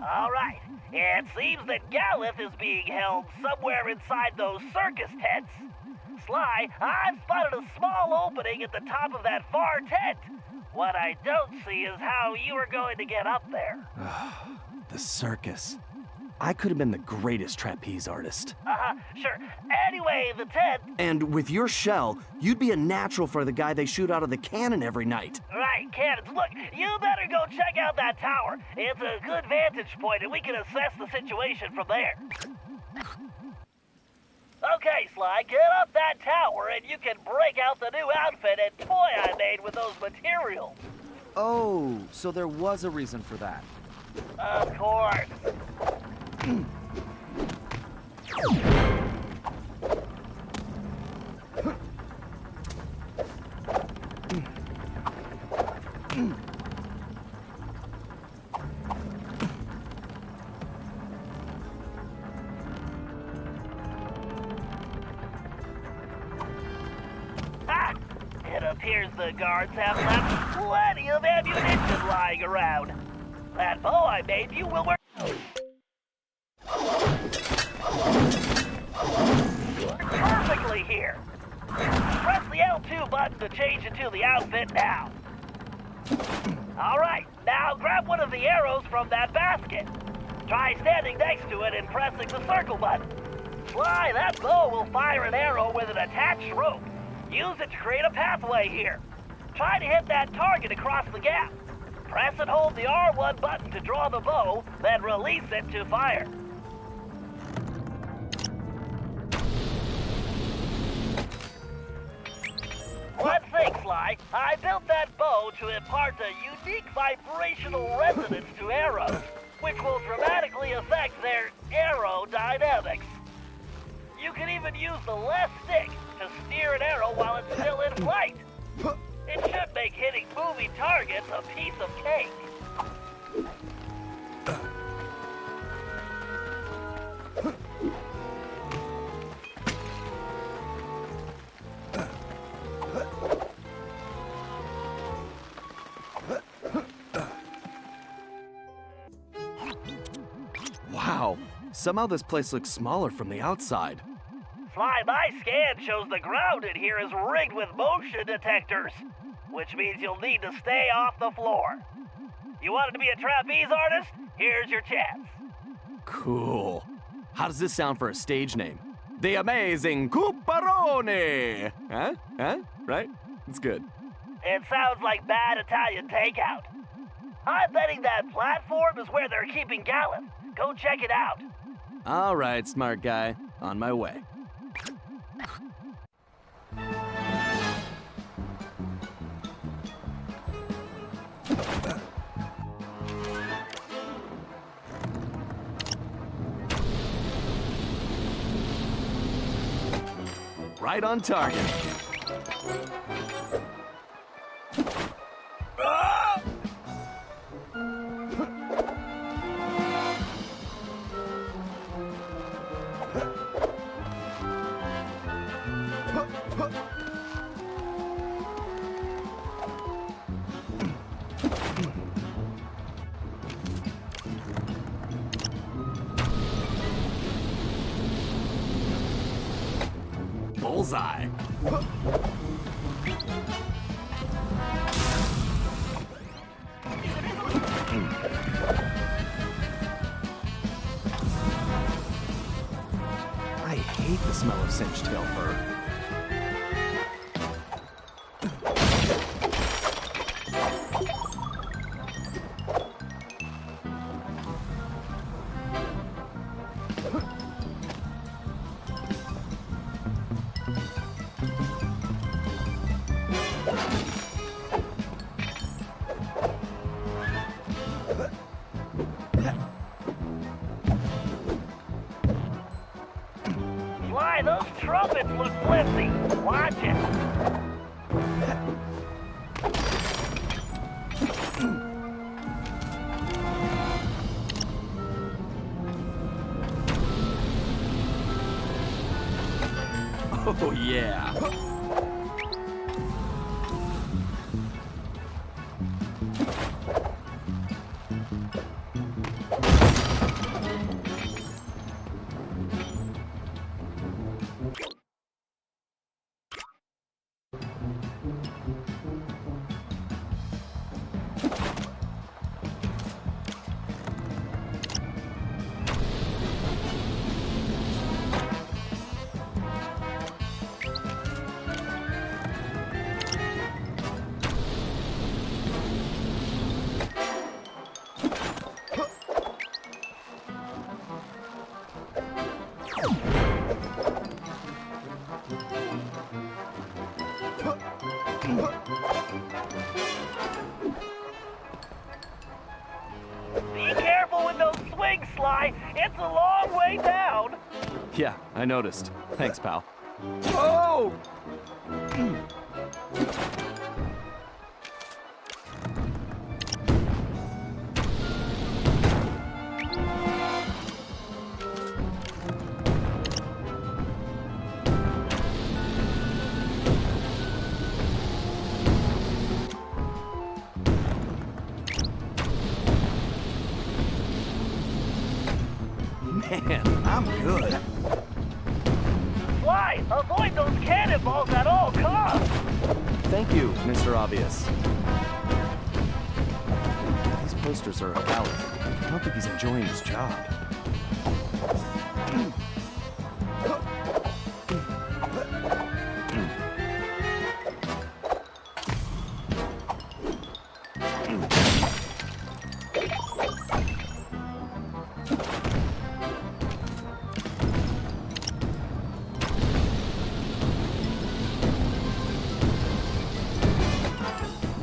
All right, It seems that Galith is being held somewhere inside those circus tents. Sly, I've spotted a small opening at the top of that far tent. What I don't see is how you are going to get up there.
The circus. I could have been the greatest trapeze artist.
Sure. Anyway, the tent...
And with your shell, you'd be a natural for the guy they shoot out of the cannon every night.
Right, cannons. Look, you better go check out that tower. It's a good vantage point, and we can assess the situation from there. Okay, Sly, get up that tower, and you can break out the new outfit and toy I made with those materials.
Oh, so there was a reason for that.
Of course. It appears the guards have left plenty of ammunition lying around. That bow I made you will work perfectly here. Press the L2 button to change into the outfit now. Alright, now grab one of the arrows from that basket. Try standing next to it and pressing the circle button. Sly, that bow will fire an arrow with an attached rope. Use it to create a pathway here. Try to hit that target across the gap. Press and hold the R1 button to draw the bow, then release it to fire. One thing, Sly. I built that bow to impart a unique vibrational resonance to arrows, which will dramatically affect their aerodynamics. You can even use the left stick to steer an arrow while it's still in flight. It should make hitting moving targets a piece of cake.
Wow, somehow this place looks smaller from the outside.
Sly, my scan shows the ground in here is rigged with motion detectors, which means you'll need to stay off the floor. You wanted to be a trapeze artist? Here's your chance.
Cool. How does this sound for a stage name? The Amazing Cooperone! Huh? Right? It's good.
It sounds like bad Italian takeout. I'm betting that platform is where they're keeping Galith. Go check it out.
All right, smart guy. On my way. Right on target. Bullseye. I hate the smell of cinched tail fur.
Sly, those trumpets look flimsy. Watch it.
Oh, yeah.
Be careful with those swings, Sly. It's a long way down.
Yeah, I noticed. Thanks, pal.
Oh!
Man, I'm good.
Sly, avoid those cannonballs at all costs.
Thank you, Mr. Obvious. These posters are about. I don't think he's enjoying his job.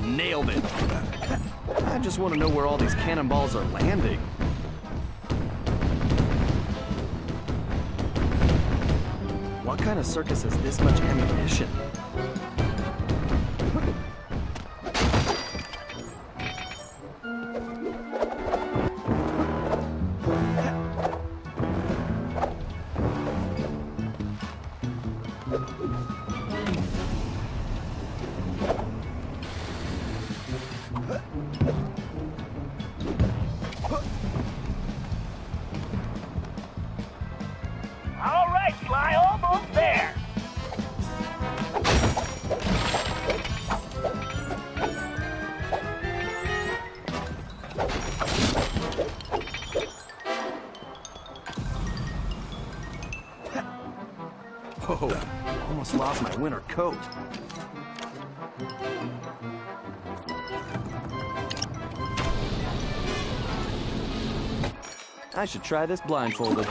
Nailed it. I just want to know where all these cannonballs are landing. What kind of circus has this much ammunition?
All right, Sly, almost there.
Whoa, almost lost my winter coat. I should try this blindfolded.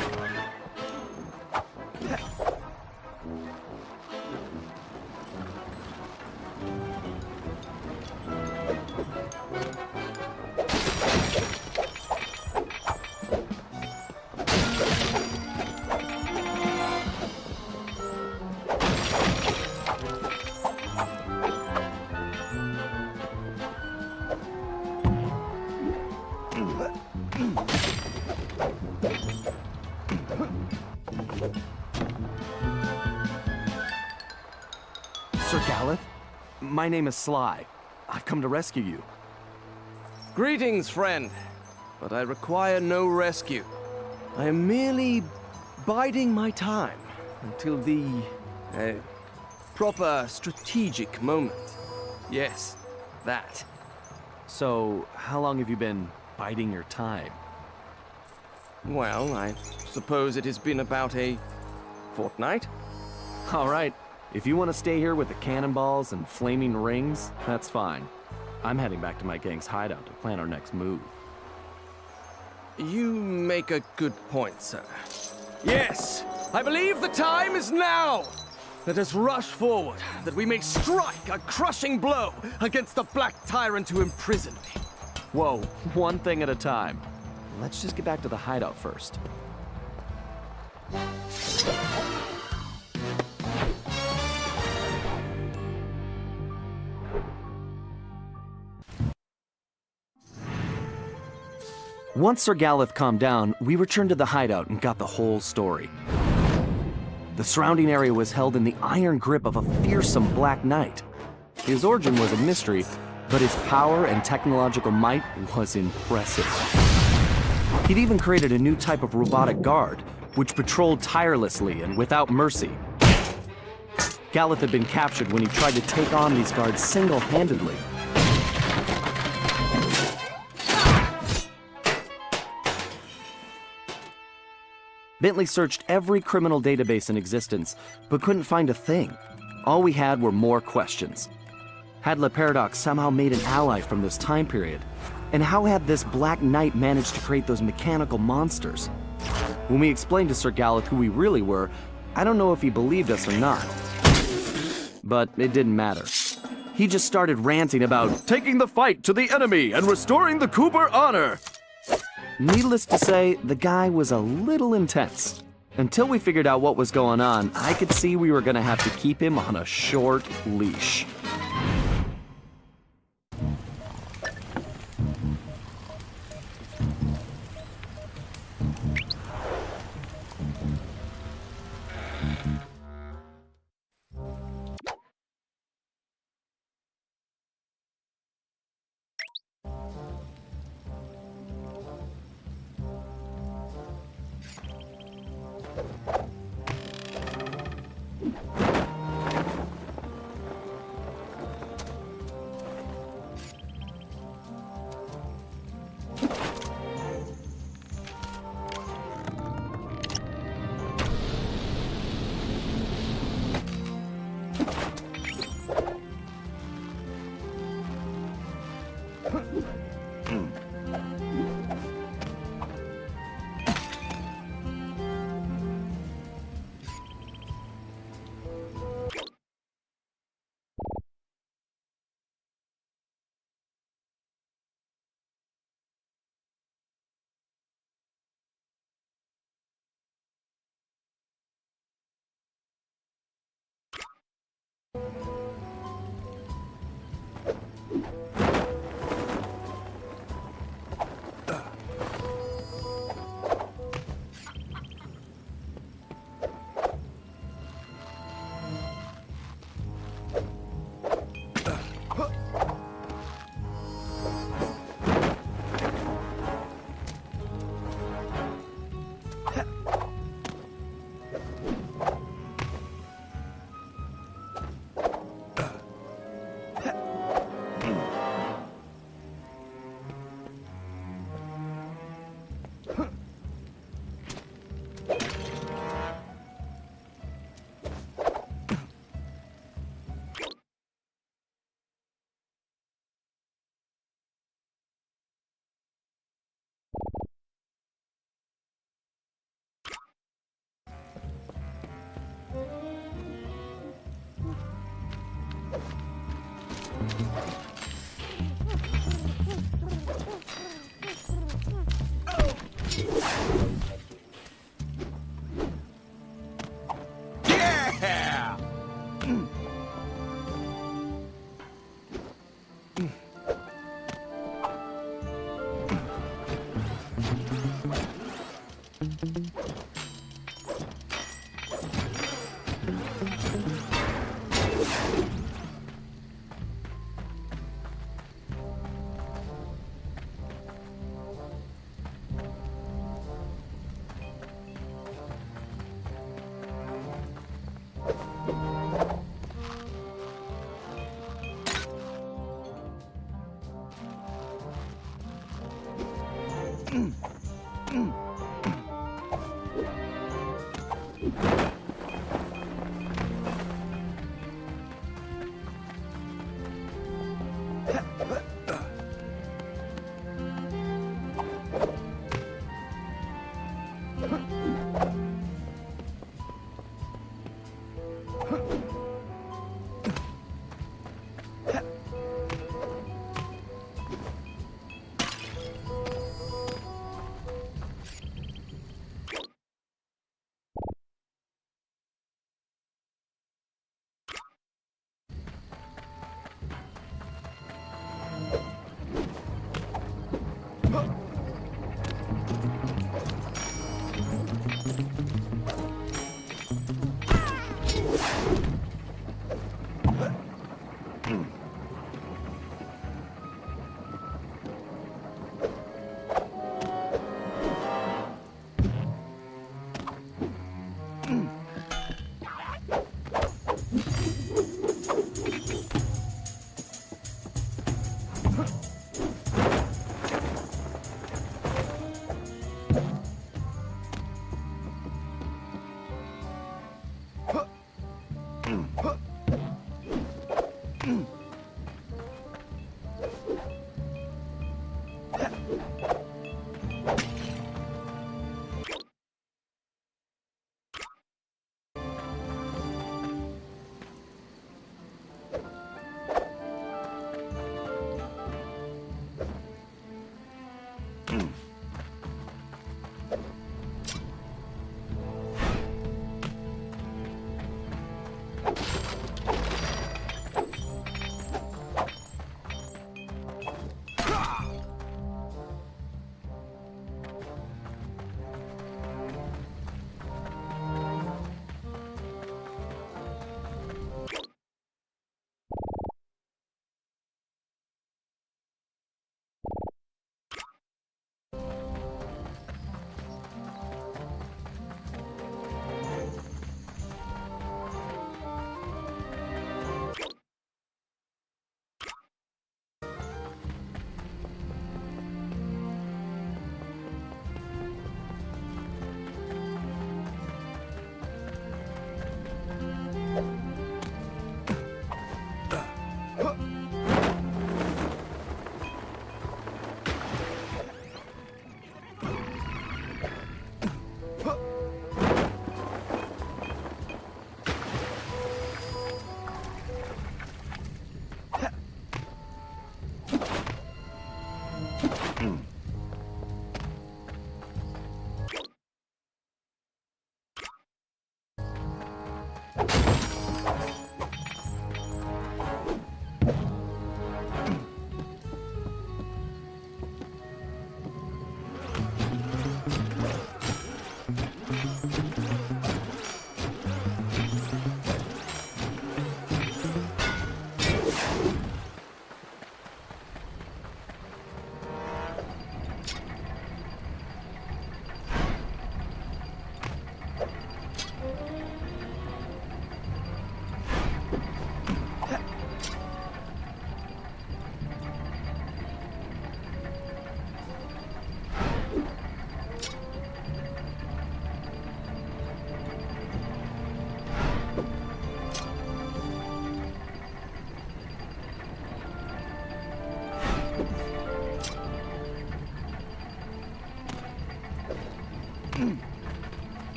Sir Galeth, my name is Sly. I've come to rescue you.
Greetings, friend. But I require no rescue. I am merely biding my time until the proper strategic moment. Yes, that.
So, how long have you been biding your time?
Well, I suppose it has been about a fortnight.
All right. If you want to stay here with the cannonballs and flaming rings, that's fine. I'm heading back to my gang's hideout to plan our next move.
You make a good point, sir. Yes, I believe the time is now. Let us rush forward, that we may strike a crushing blow against the black tyrant who imprisoned me.
Whoa, one thing at a time. Let's just get back to the hideout first. Once Sir Galeth calmed down, we returned to the hideout and got the whole story. The surrounding area was held in the iron grip of a fearsome Black Knight. His origin was a mystery, but his power and technological might was impressive. He'd even created a new type of robotic guard, which patrolled tirelessly and without mercy. Galeth had been captured when he tried to take on these guards single-handedly. Bentley searched every criminal database in existence, but couldn't find a thing. All we had were more questions. Had Le Paradox somehow made an ally from this time period? And how had this Black Knight managed to create those mechanical monsters? When we explained to Sir Gallic who we really were, I don't know if he believed us or not. But it didn't matter. He just started ranting about taking the fight to the enemy and restoring the Cooper honor. Needless to say, the guy was a little intense. Until we figured out what was going on, I could see we were gonna have to keep him on a short leash.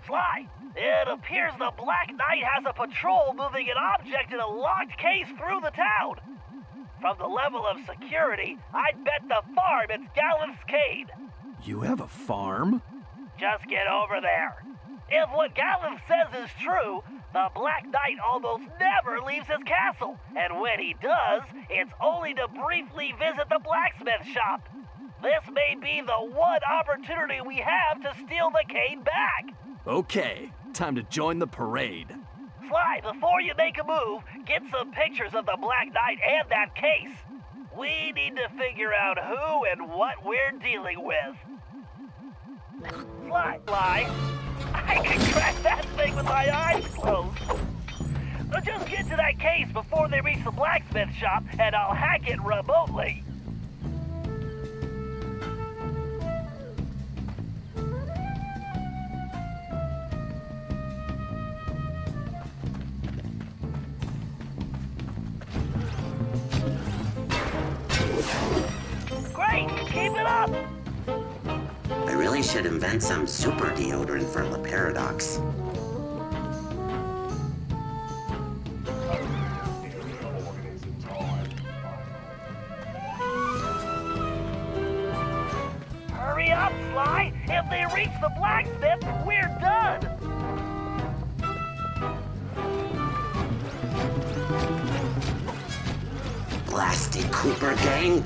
Sly, it appears the Black Knight has a patrol moving an object in a locked case through the town. From the level of security, I'd bet the farm it's Gallant's Cade.
You have a farm?
Just get over there. If what Gallant says is true, the Black Knight almost never leaves his castle, and when he does, it's only to briefly visit the blacksmith shop. This may be the one opportunity we have to steal the Cade back.
Okay, time to join the parade.
Sly, before you make a move, get some pictures of the Black Knight and that case. We need to figure out who and what we're dealing with. Sly, I can crack that thing with my eyes closed. So just get to that case before they reach the blacksmith shop, and I'll hack it remotely. Great! Keep it up!
I really should invent some super deodorant for the Paradox.
Hurry up, Sly! If they reach the blacksmith, we're done!
Blasted Cooper gang!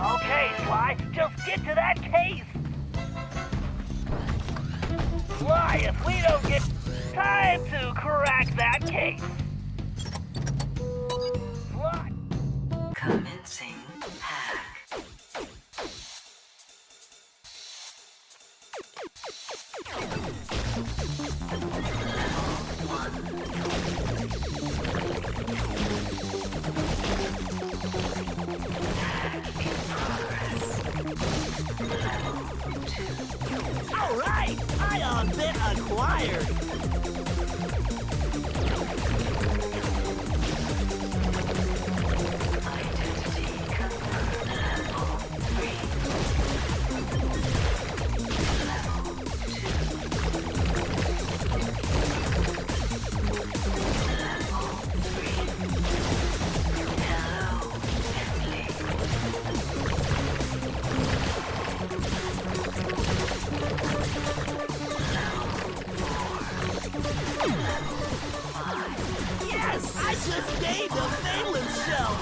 Okay, Sly, just get to that case! Sly, if we don't get time to crack that case! Sly!
Commencing hack. Level 1.
acquired. Yes! I just gained a valence shell!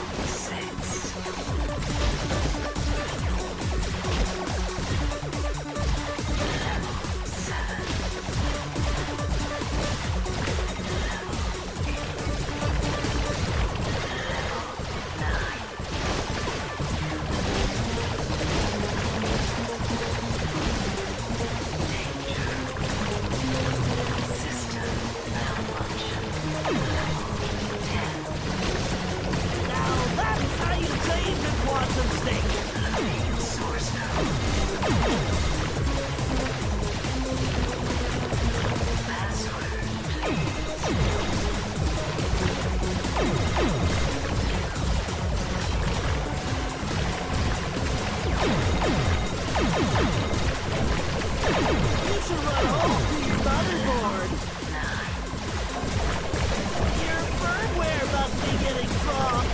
Now that's how you change a quantum state! Source You should run home to your motherboard! Your firmware must be getting soft!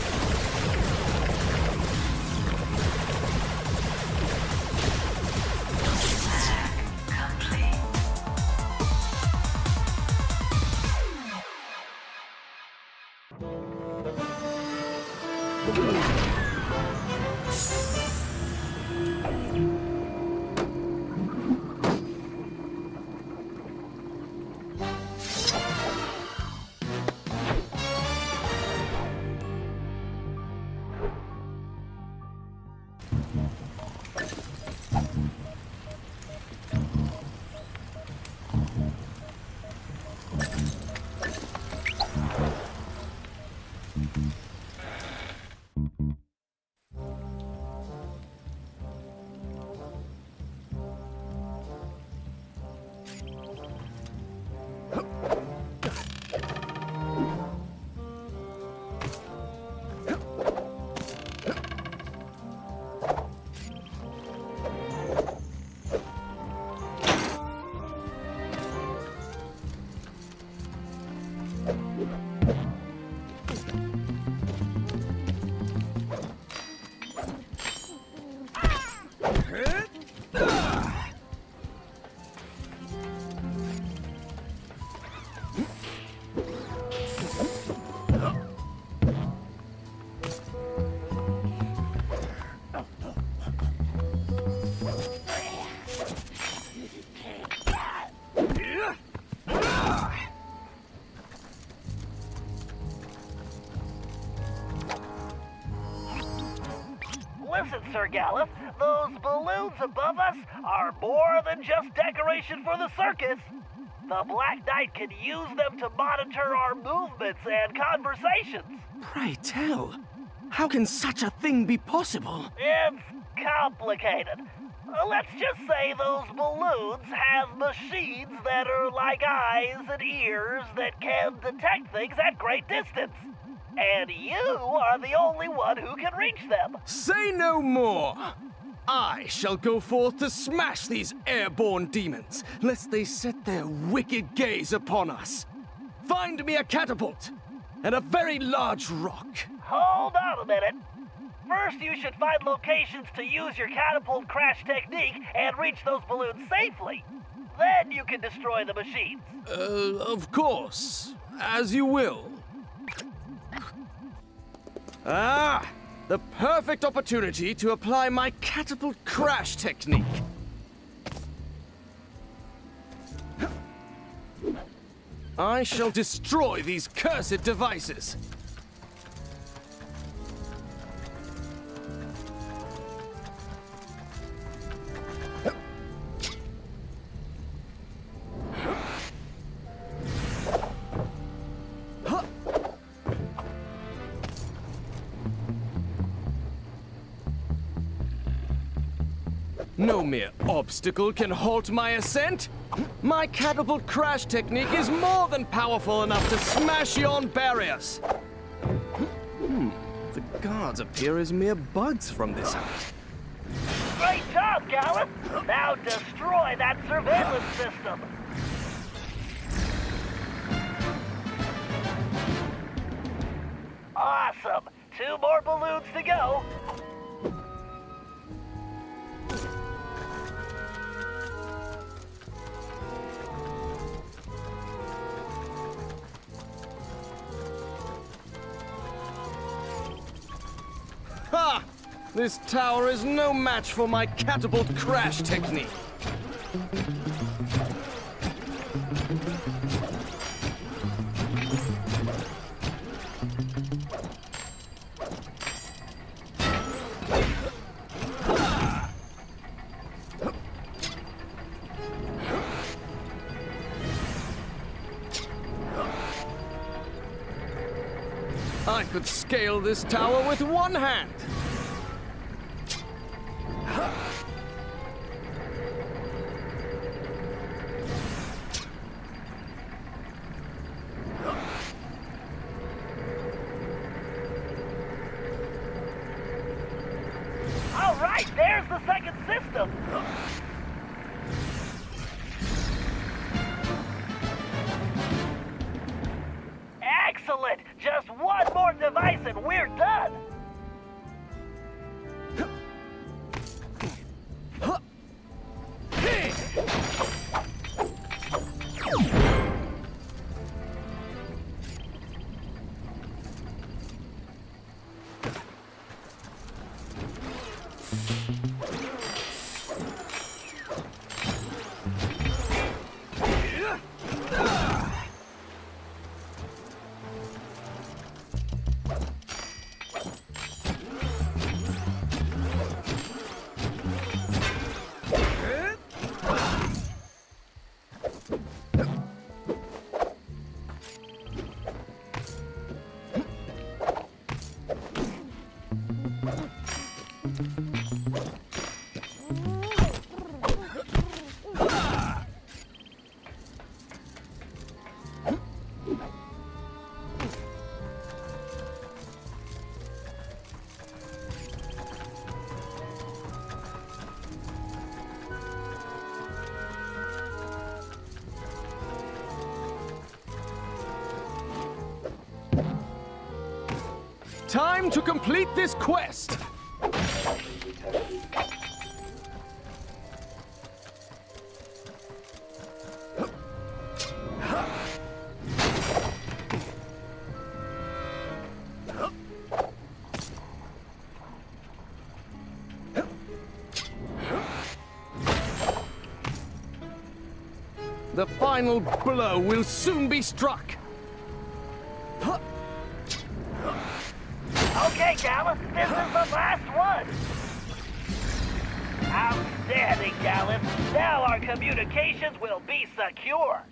Listen, Sir Gallup, those balloons above us are more than just decoration for the circus. The Black Knight can use them to monitor our movements and conversations.
Pray tell, how can such a thing be possible?
It's complicated. Let's just say those balloons have machines that are like eyes and ears that can detect things at great distance. And you are the only one who can reach them.
Say no more! I shall go forth to smash these airborne demons, lest they set their wicked gaze upon us. Find me a catapult, and a very large rock.
Hold on a minute. First, you should find locations to use your catapult crash technique and reach those balloons safely. Then you can destroy the machines.
Of course. As you will. Ah! The perfect opportunity to apply my catapult crash technique. I shall destroy these cursed devices. No mere obstacle can halt my ascent. My catapult crash technique is more than powerful enough to smash yon barriers. The guards appear as mere bugs from this height.
Great job, Gallup! Now destroy that surveillance system! Awesome! 2 more balloons to go!
Ha! This tower is no match for my catapult crash technique. I could scale this tower with one hand.
All right, there's the second system. Excellent! Just one more device and we're done!
Time to complete this quest! The final blow will soon be struck.
Okay, Gallus, this is the last one! Outstanding, Gallus! Now our communications will be secure!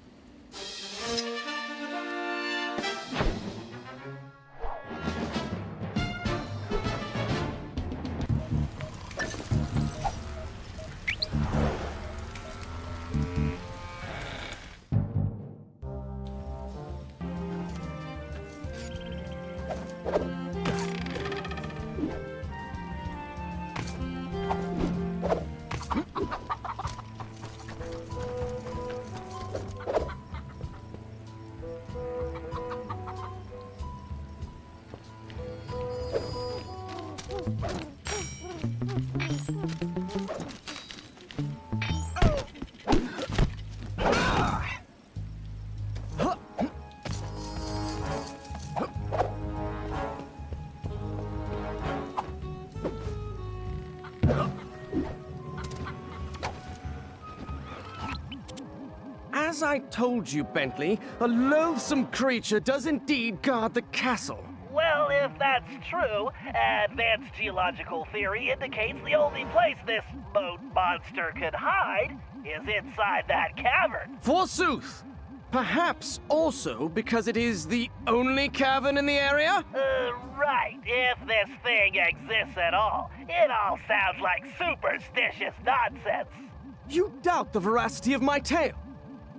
As I told you, Bentley, a loathsome creature does indeed guard the castle.
Well, if that's true, advanced geological theory indicates the only place this boat monster could hide is inside that cavern.
Forsooth! Perhaps also because it is the only cavern in the area?
Right, if this thing exists at all. It all sounds like superstitious nonsense.
You doubt the veracity of my tale?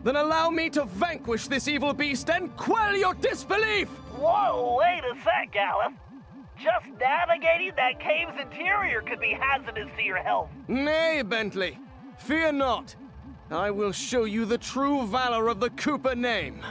Then allow me to vanquish this evil beast and quell your disbelief!
Whoa, wait a sec, Gallup. Just navigating that cave's interior could be hazardous to your health.
Nay, Bentley. Fear not. I will show you the true valor of the Cooper name.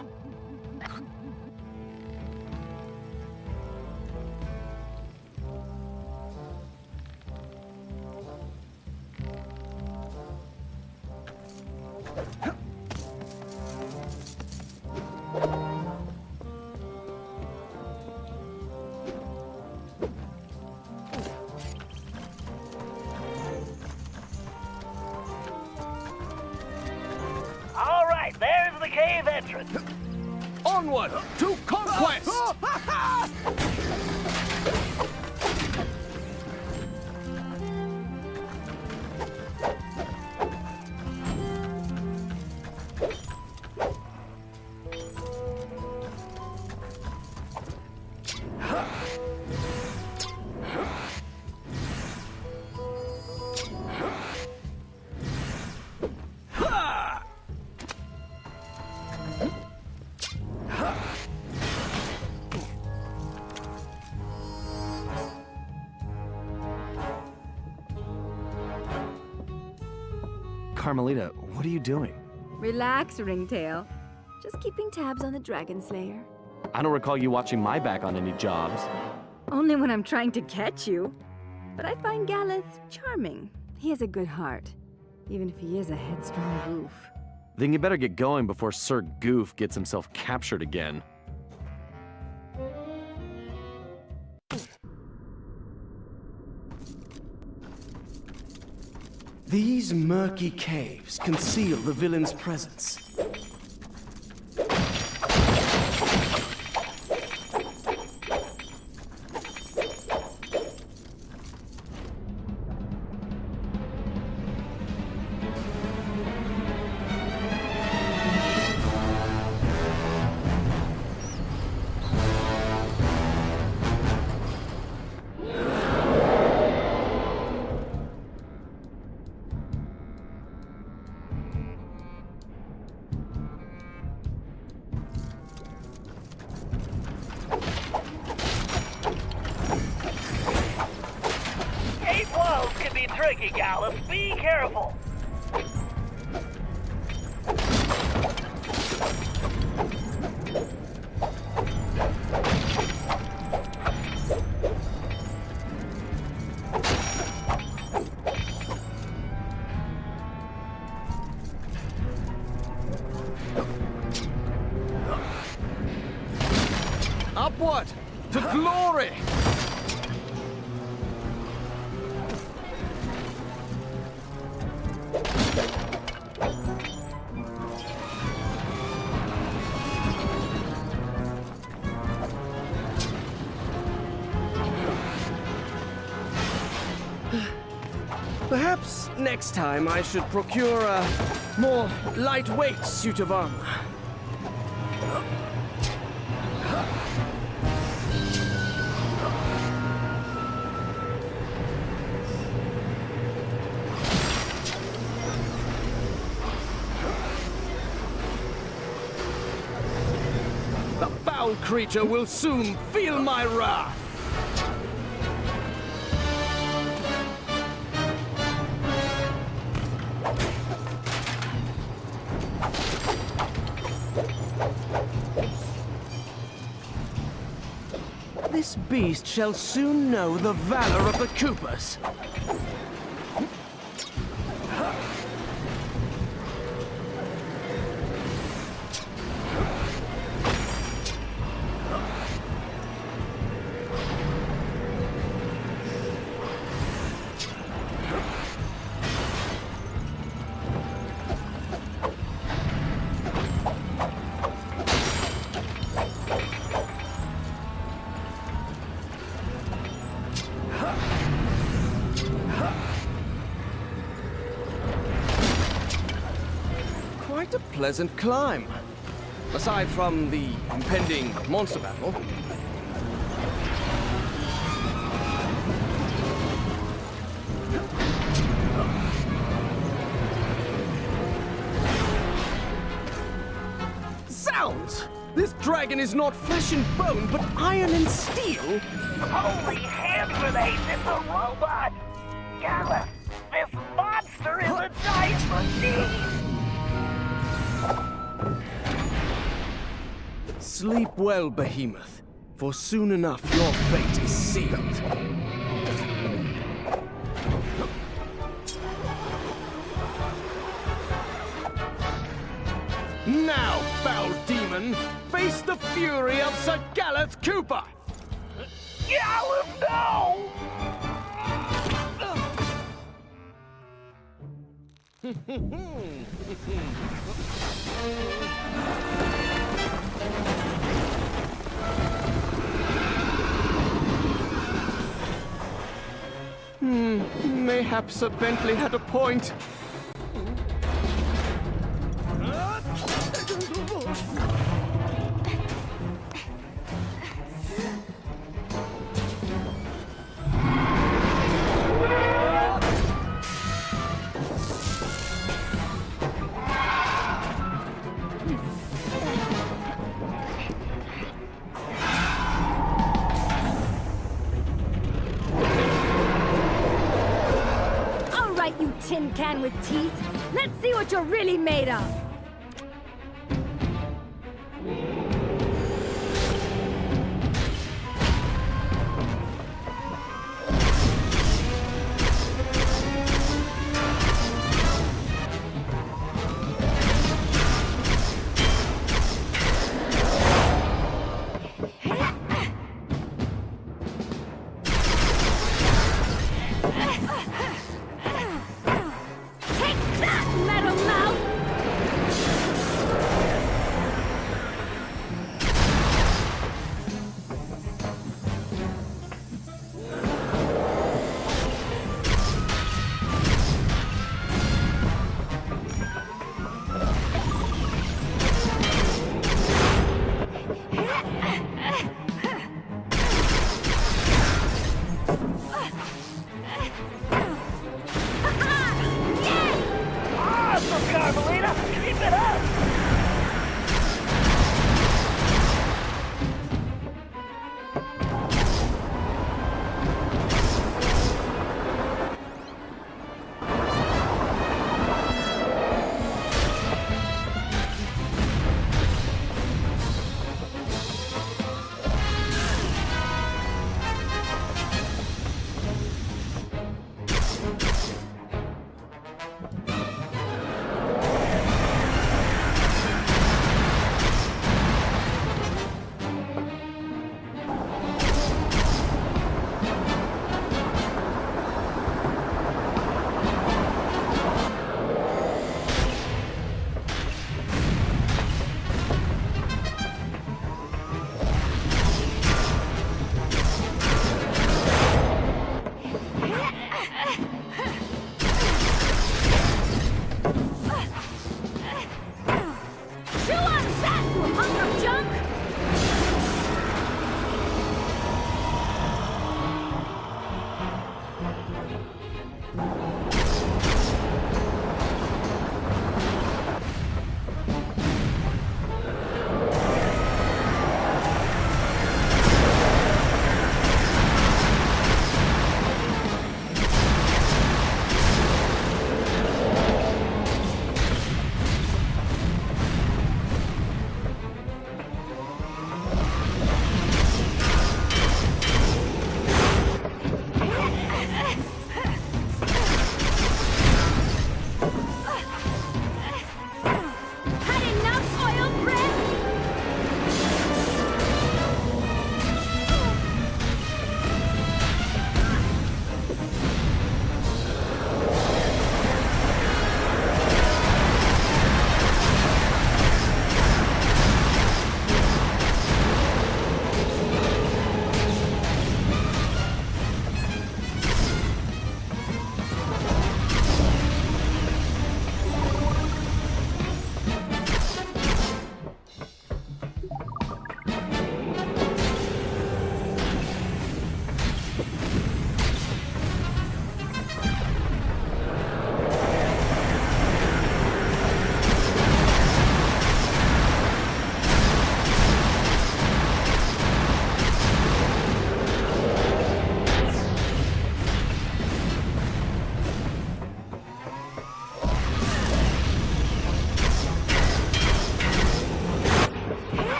All right, there's the cave entrance.
Onward to conquest!
Carmelita, what are you doing?
Relax, Ringtail. Just keeping tabs on the Dragon Slayer.
I don't recall you watching my back on any jobs.
Only when I'm trying to catch you. But I find Galeth charming. He has a good heart, even if he is a headstrong goof.
Then you better get going before Sir Goof gets himself captured again.
These murky caves conceal the villain's presence.
Tricky, Gallup. Be careful.
Upward to glory! Perhaps next time I should procure a more lightweight suit of armor. The foul creature will soon feel my wrath. This beast shall soon know the valor of the Coopers. Quite a pleasant climb. Aside from the impending monster battle, Zounds! This dragon is not flesh and bone, but iron and steel?
Holy hand grenades, it's a robot! Gallus, this monster is a dice machine!
Sleep well, Behemoth, for soon enough your fate is sealed. Now, foul demon, face the fury of Sir Gareth Cooper!
Gallus, no!
Mayhap Sir Bentley had a point.
Tin can with teeth. Let's see what you're really made of.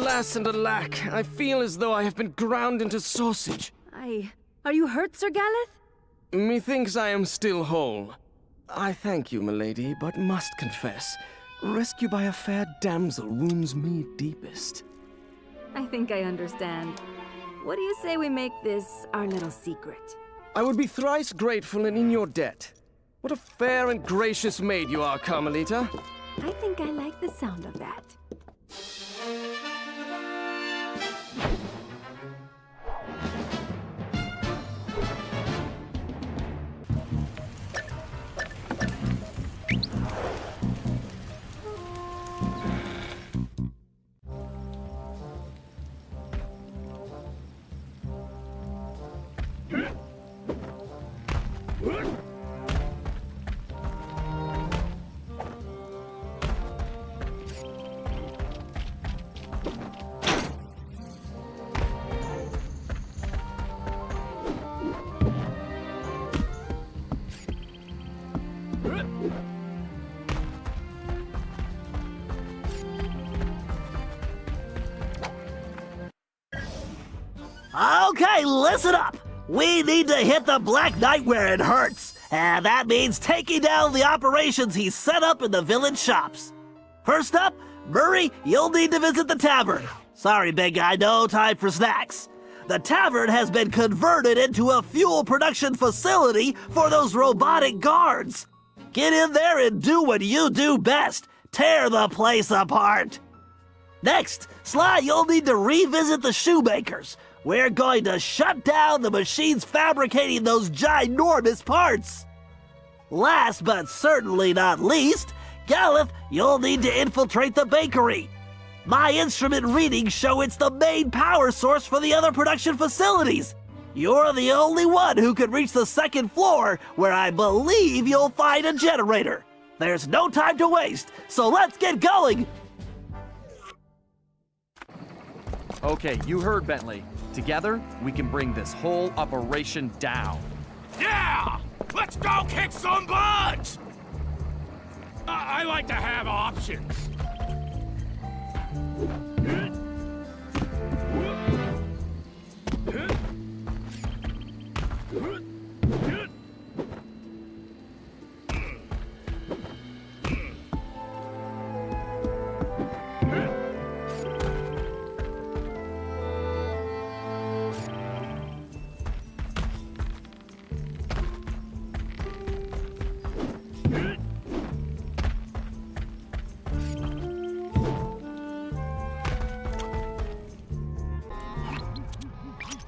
Alas and alack, I feel as though I have been ground into sausage.
Are you hurt, Sir Galeth?
Methinks I am still whole. I thank you, milady, but must confess, rescue by a fair damsel wounds me deepest.
I think I understand. What do you say we make this our little secret?
I would be thrice grateful and in your debt. What a fair and gracious maid you are, Carmelita.
I think I like the sound of that.
Okay, listen up. We need to hit the Black Knight where it hurts. And that means taking down the operations he's set up in the village shops. First up, Murray, you'll need to visit the tavern. Sorry, big guy, no time for snacks. The tavern has been converted into a fuel production facility for those robotic guards. Get in there and do what you do best. Tear the place apart. Next, Sly, you'll need to revisit the shoemakers. We're going to shut down the machines fabricating those ginormous parts. Last but certainly not least, Galeth, you'll need to infiltrate the bakery. My instrument readings show it's the main power source for the other production facilities. You're the only one who can reach the second floor, where I believe you'll find a generator. There's no time to waste, so let's get going.
Okay, you heard Bentley. Together, we can bring this whole operation down.
Yeah! Let's go kick some butt! I like to have options.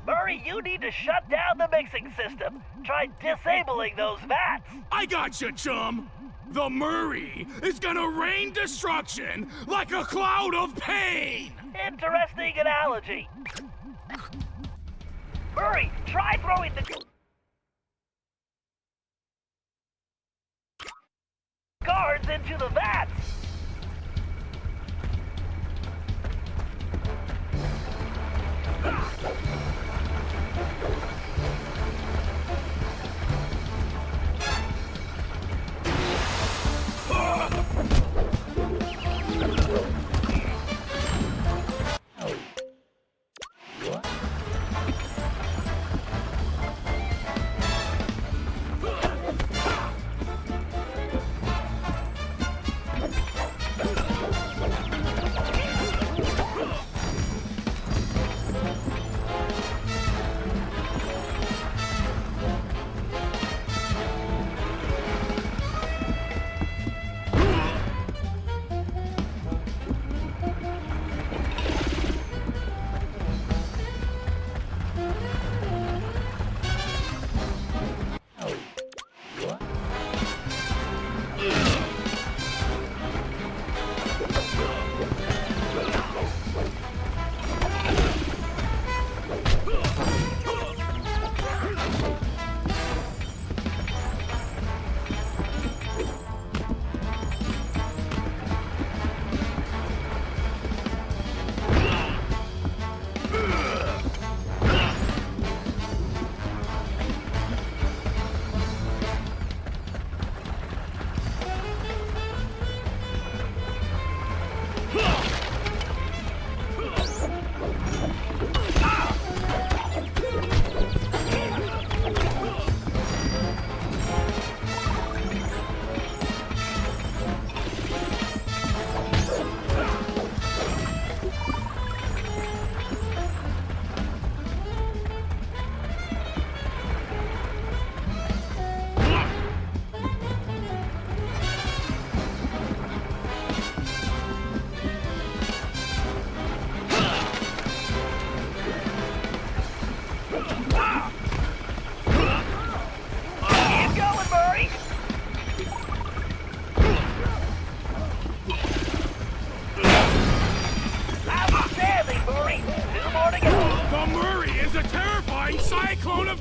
Murray, you need to shut down the mixing system. Try disabling those vats.
I gotcha, chum. The Murray is gonna rain destruction like a cloud of pain.
Interesting analogy. Murray, try throwing the guards into the vats.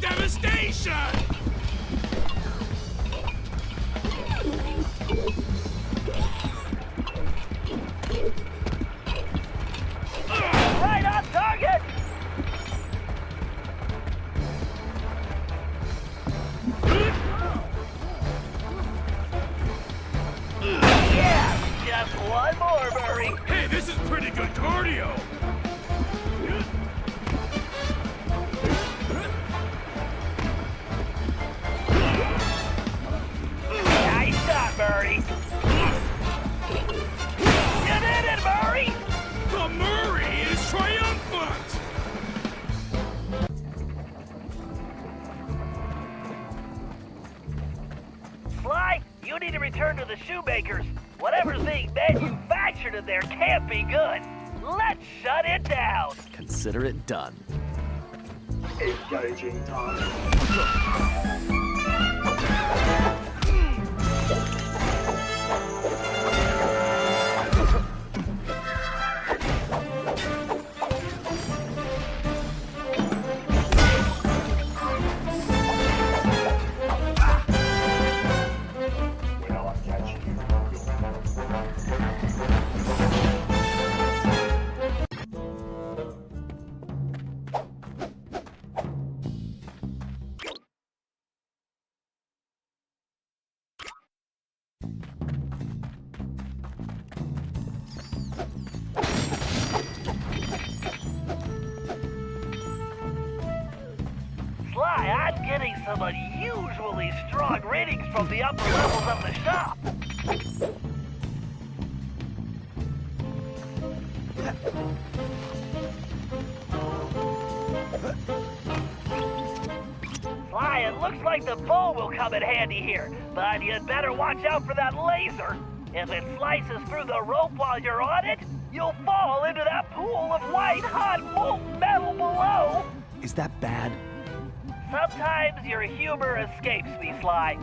devastation!
Right on target! Yeah, just one more, Murray.
Hey, this is pretty good cardio!
Nice shot, Murray. You did it, Murray!
The Murray is triumphant!
Sly, you need to return to the shoemakers. Whatever's being manufactured in there can't be good. Let's shut it down.
Consider it done.
Engaging time. When I catch you,
Sly, I'm getting some unusually strong ratings from the upper levels of the shop. Sly, it looks like the bow will come in handy here, but you'd better watch out for that laser. If it slices through the rope while you're on it, you'll fall into that pool of white hot molten metal below.
Is that bad?
Sometimes your humor escapes me, Sly.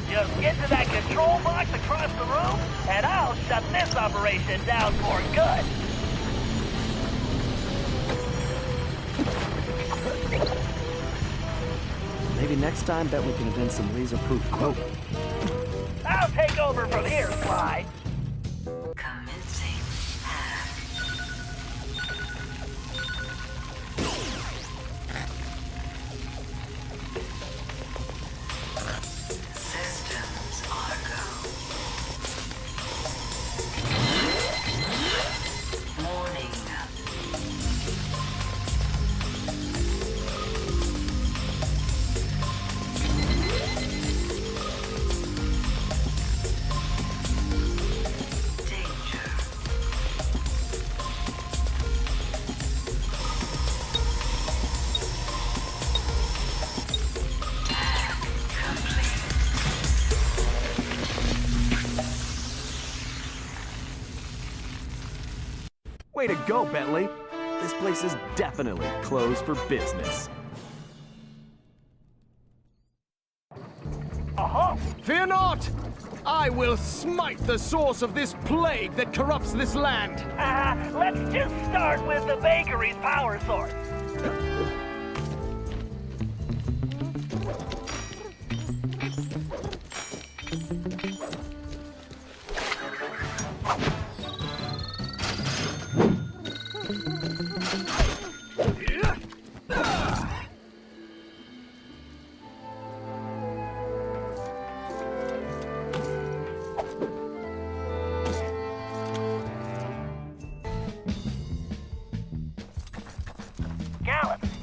Just get to that control box across the room, and I'll shut this operation down for good.
Maybe next time, bet we can invent some laser-proof rope.
I'll take over from here, Sly.
Commencing hack. Systems are go. Warning.
Way to go, Bentley! This place is definitely closed for business.
Fear not! I will smite the source of this plague that corrupts this land.
Let's just start with the bakery's power source.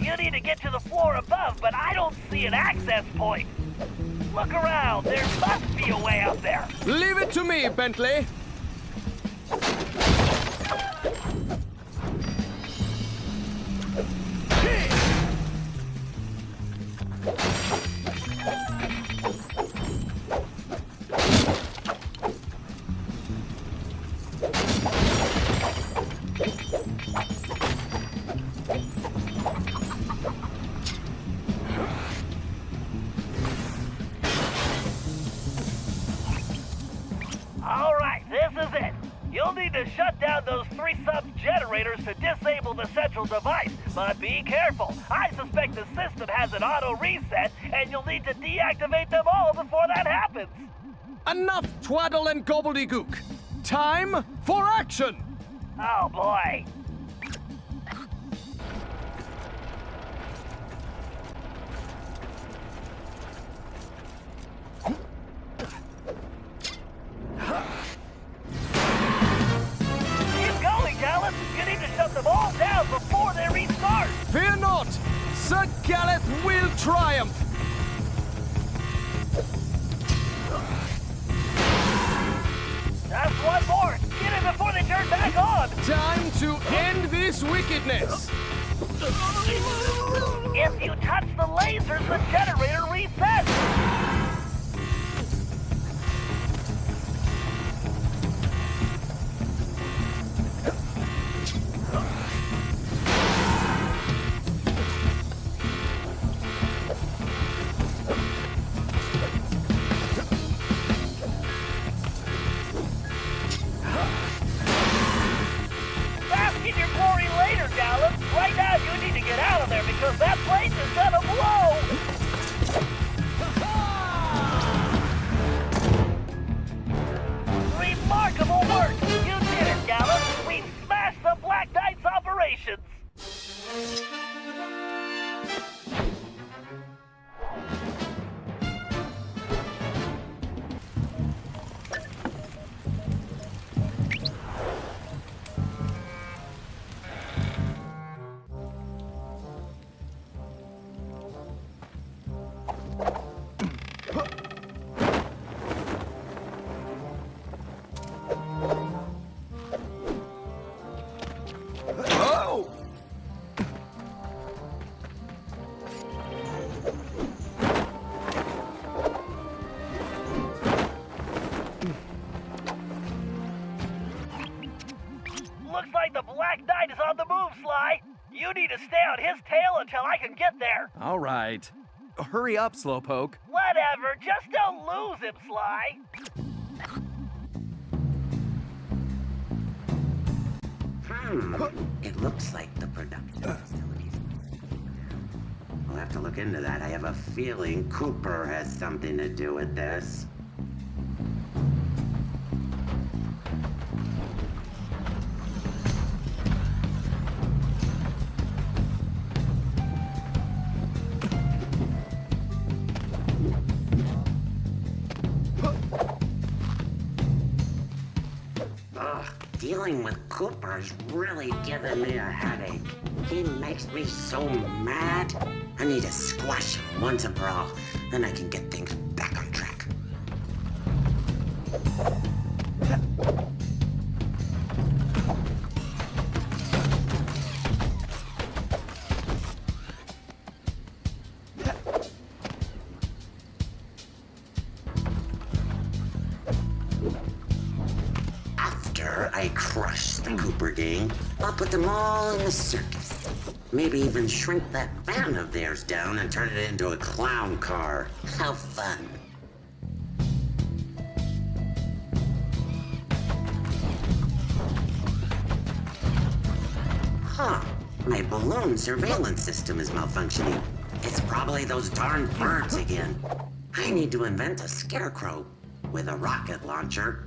You need to get to the floor above, but I don't see an access point. Look around. There must be a way up there.
Leave it to me, Bentley.
disable the central device, but be careful. I suspect the system has an auto reset, and you'll need to deactivate them all before that happens.
Enough twaddle and gobbledygook. Time for action!
Oh boy. Keep going, Gallup. You need to shut them all down before they restart.
Fear not! Sir Galeth will triumph!
Just one more. Get it before they turn back on.
Time to end this wickedness!
If you touch the lasers, the generator resets. Bask in your glory later, Gallup. Right now, you need to get out of there because that place is gonna blow. Remarkable work! You did it, Gallup! We smashed the Black Knight's operations!
Oh!
Looks like the Black Knight is on the move, Sly! You need to stay on his tail until I can get there!
All right. Hurry up, Slowpoke.
Whatever, just don't lose him, Sly!
It looks like the production facilities. We'll have to look into that. I have a feeling Cooper has something to do with this. Dealing with Cooper is really giving me a headache. He makes me so mad. I need to squash him once and for all. Then I can get things back on track. I crush the Cooper gang. I'll put them all in the circus. Maybe even shrink that van of theirs down and turn it into a clown car. How fun. Huh. My balloon surveillance system is malfunctioning. It's probably those darn birds again. I need to invent a scarecrow with a rocket launcher.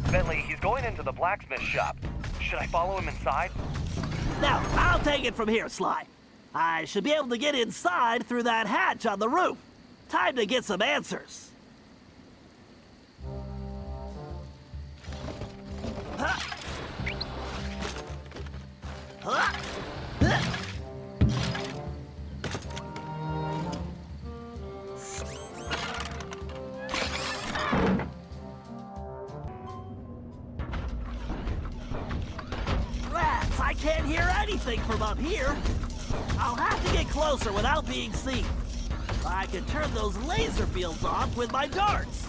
Bentley, he's going into the blacksmith shop. Should I follow him inside?
Now, I'll take it from here, Sly. I should be able to get inside through that hatch on the roof. Time to get some answers. Rats, I can't hear anything from up here. I'll have to get closer without being seen. I can turn those laser fields off with my darts.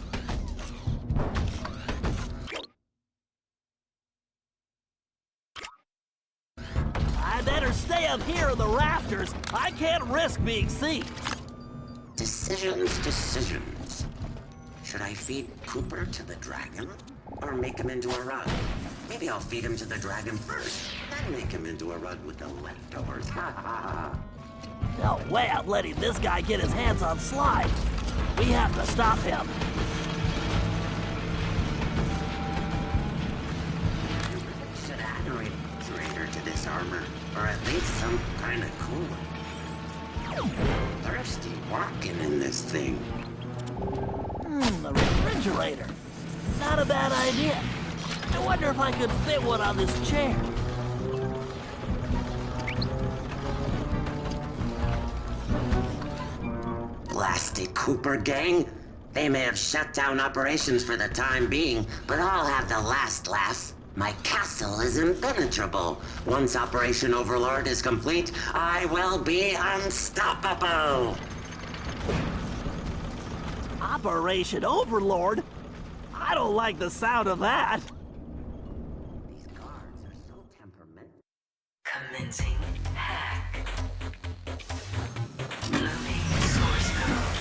I better stay up here in the rafters. I can't risk being seen.
Decisions. Should I feed Cooper to the dragon? Or make him into a rug? Maybe I'll feed him to the dragon first, then make him into a rug with the leftovers. Ha ha ha.
No way I'm letting this guy get his hands on Sly. We have to stop him.
Should add a refrigerator to this armor, or at least some kind of cooler. Thirsty walking in this thing.
A refrigerator. Not a bad idea. I wonder if I could fit one on this chair.
Blasted Cooper gang. They may have shut down operations for the time being, but I'll have the last laugh. My castle is impenetrable. Once Operation Overlord is complete, I will be unstoppable.
Operation Overlord? I don't like the sound of that.
These guards are so temperamental.
Commencing hack. Loading source code.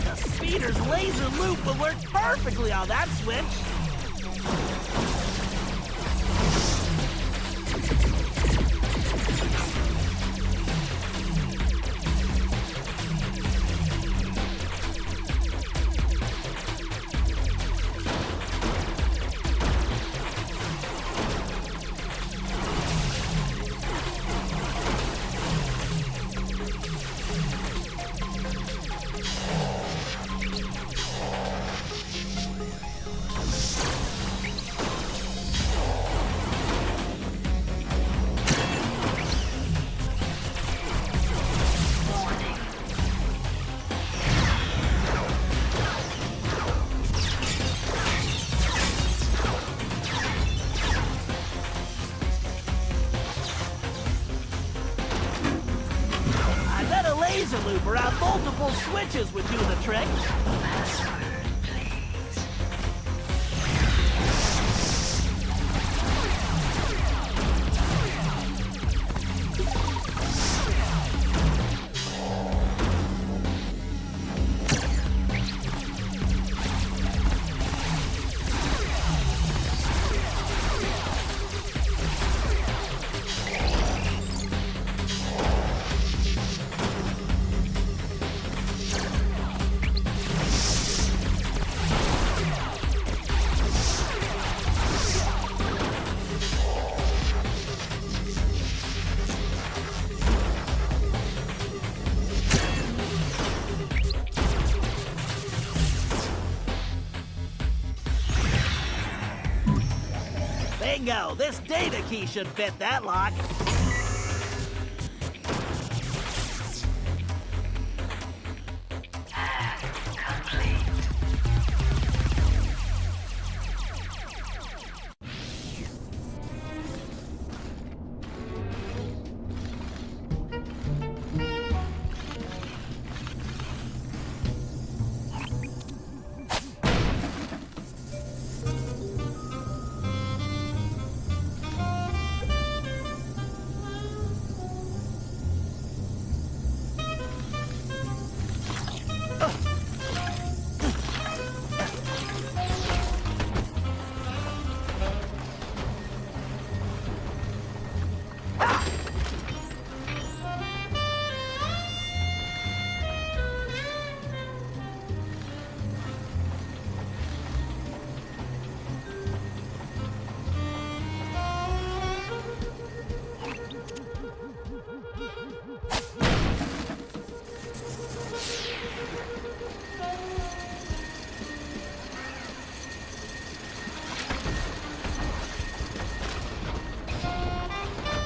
The speeder's laser loop will work perfectly on that switch. Laser loop around multiple switches would do the trick. Bingo! This data key should fit that lock.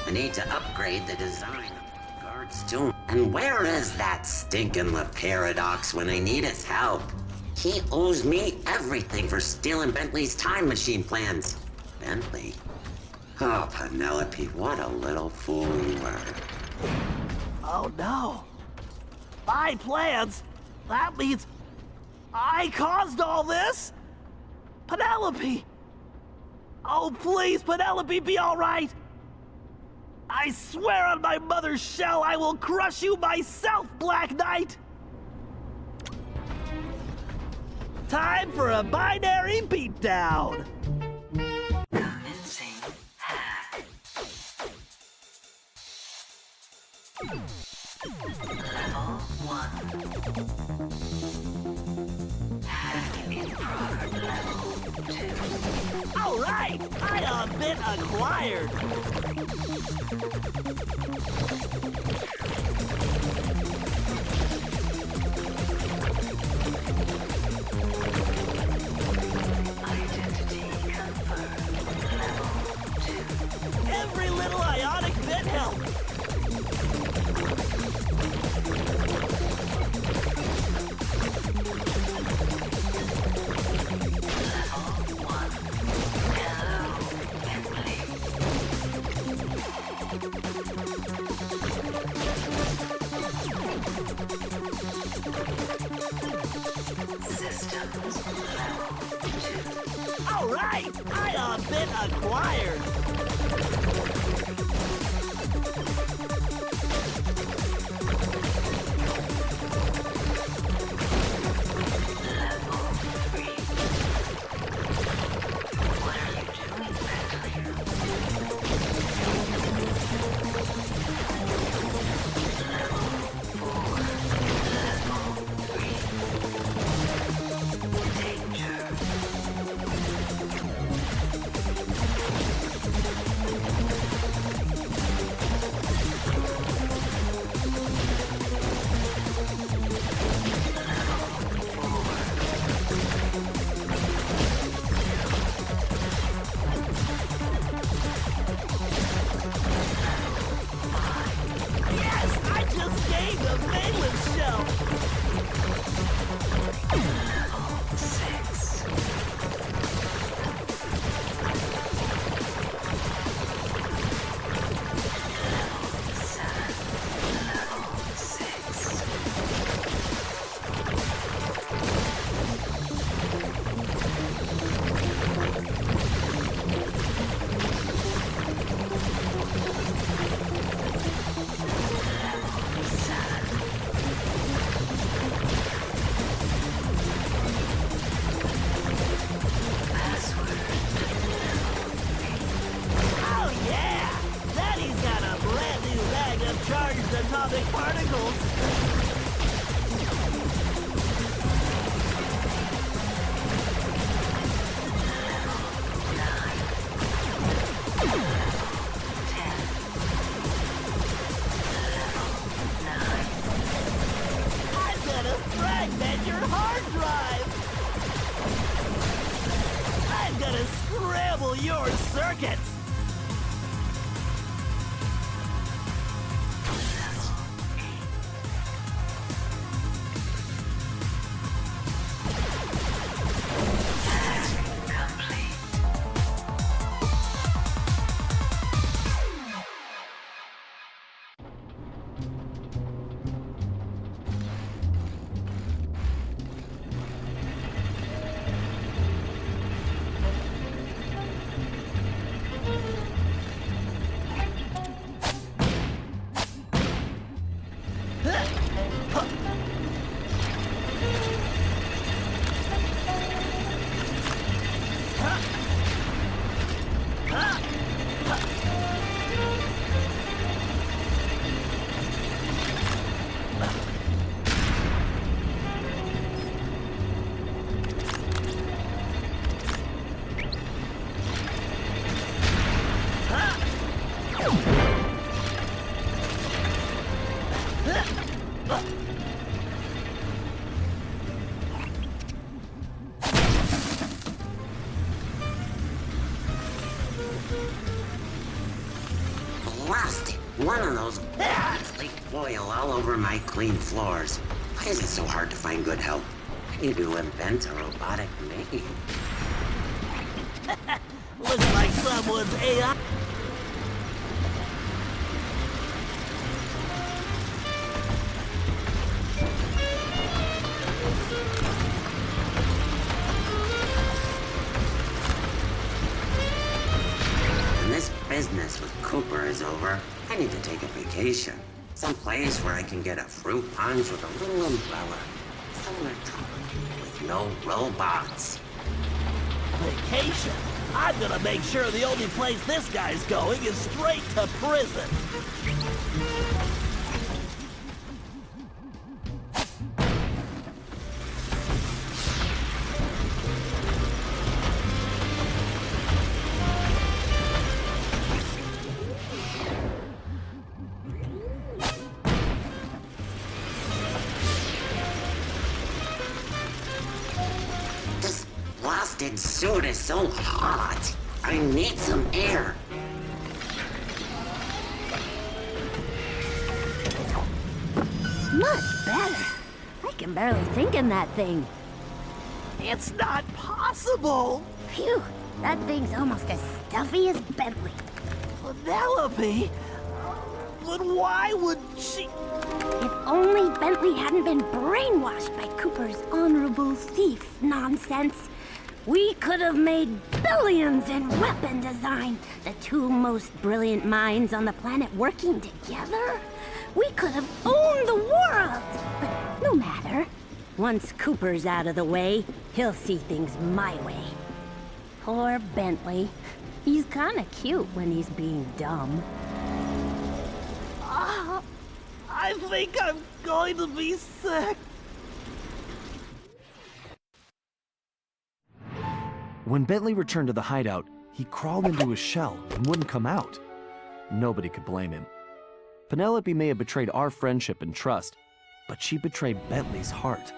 I need to upgrade the design of the guard's tomb. And where is that stinking Paradox when I need his help? He owes me everything for stealing Bentley's time machine plans. Bentley? Oh, Penelope, what a little fool you were.
Oh no. My plans? That means I caused all this? Penelope! Oh, please, Penelope, be all right! I swear on my mother's shell I will crush you myself, Black Knight! Time for a binary beatdown!
Commencing hack. Level 1. Hack in progress. Level 2.
Alright! I been acquired!
Identity confirmed. Level 2.
Every little ionic bit helps!
Systems level 2.
Alright! I been acquired!
Level 3. What are you doing back here? Level 4. Level 3. Danger.
Yes! I just gained a valence shell!
Level 6. Level 7. Level 6.
Oh yeah! Daddy's got a brand new bag of charged atomic particles! I'm gonna fragment your hard drive! I'm gonna scramble your circuits!
Blasted! One of those leaked foil all over my clean floors. Why is it so hard to find good help? I need to invent a robotic maid.
Looks like someone's AI.
When this business with Cooper is over, I need to take a vacation. Some place where I can get a fruit punch with a little umbrella. So summertime with no robots.
Vacation? I'm gonna make sure the only place this guy's going is straight to prison.
This blasted suit is so hot. I need some air.
Much better. I can barely think in that thing.
It's not possible!
Phew, that thing's almost as stuffy as Bentley.
Penelope? But why would she...
If only Bentley hadn't been brainwashed by Cooper's honorable thief nonsense, we could have made billions in weapon design. The two most brilliant minds on the planet working together. We could have owned the world. But no matter. Once Cooper's out of the way, he'll see things my way. Poor Bentley. He's kinda cute when he's being dumb.
I think I'm going to be sick.
When Bentley returned to the hideout, he crawled into his shell and wouldn't come out. Nobody could blame him. Penelope may have betrayed our friendship and trust, but she betrayed Bentley's heart.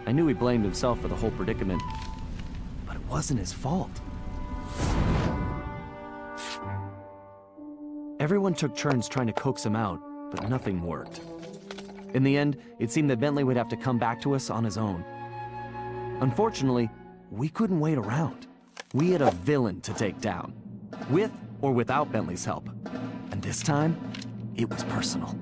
I knew he blamed himself for the whole predicament, but it wasn't his fault. Everyone took turns trying to coax him out, but nothing worked. In the end, it seemed that Bentley would have to come back to us on his own. Unfortunately, we couldn't wait around. We had a villain to take down, with or without Bentley's help. And this time, it was personal.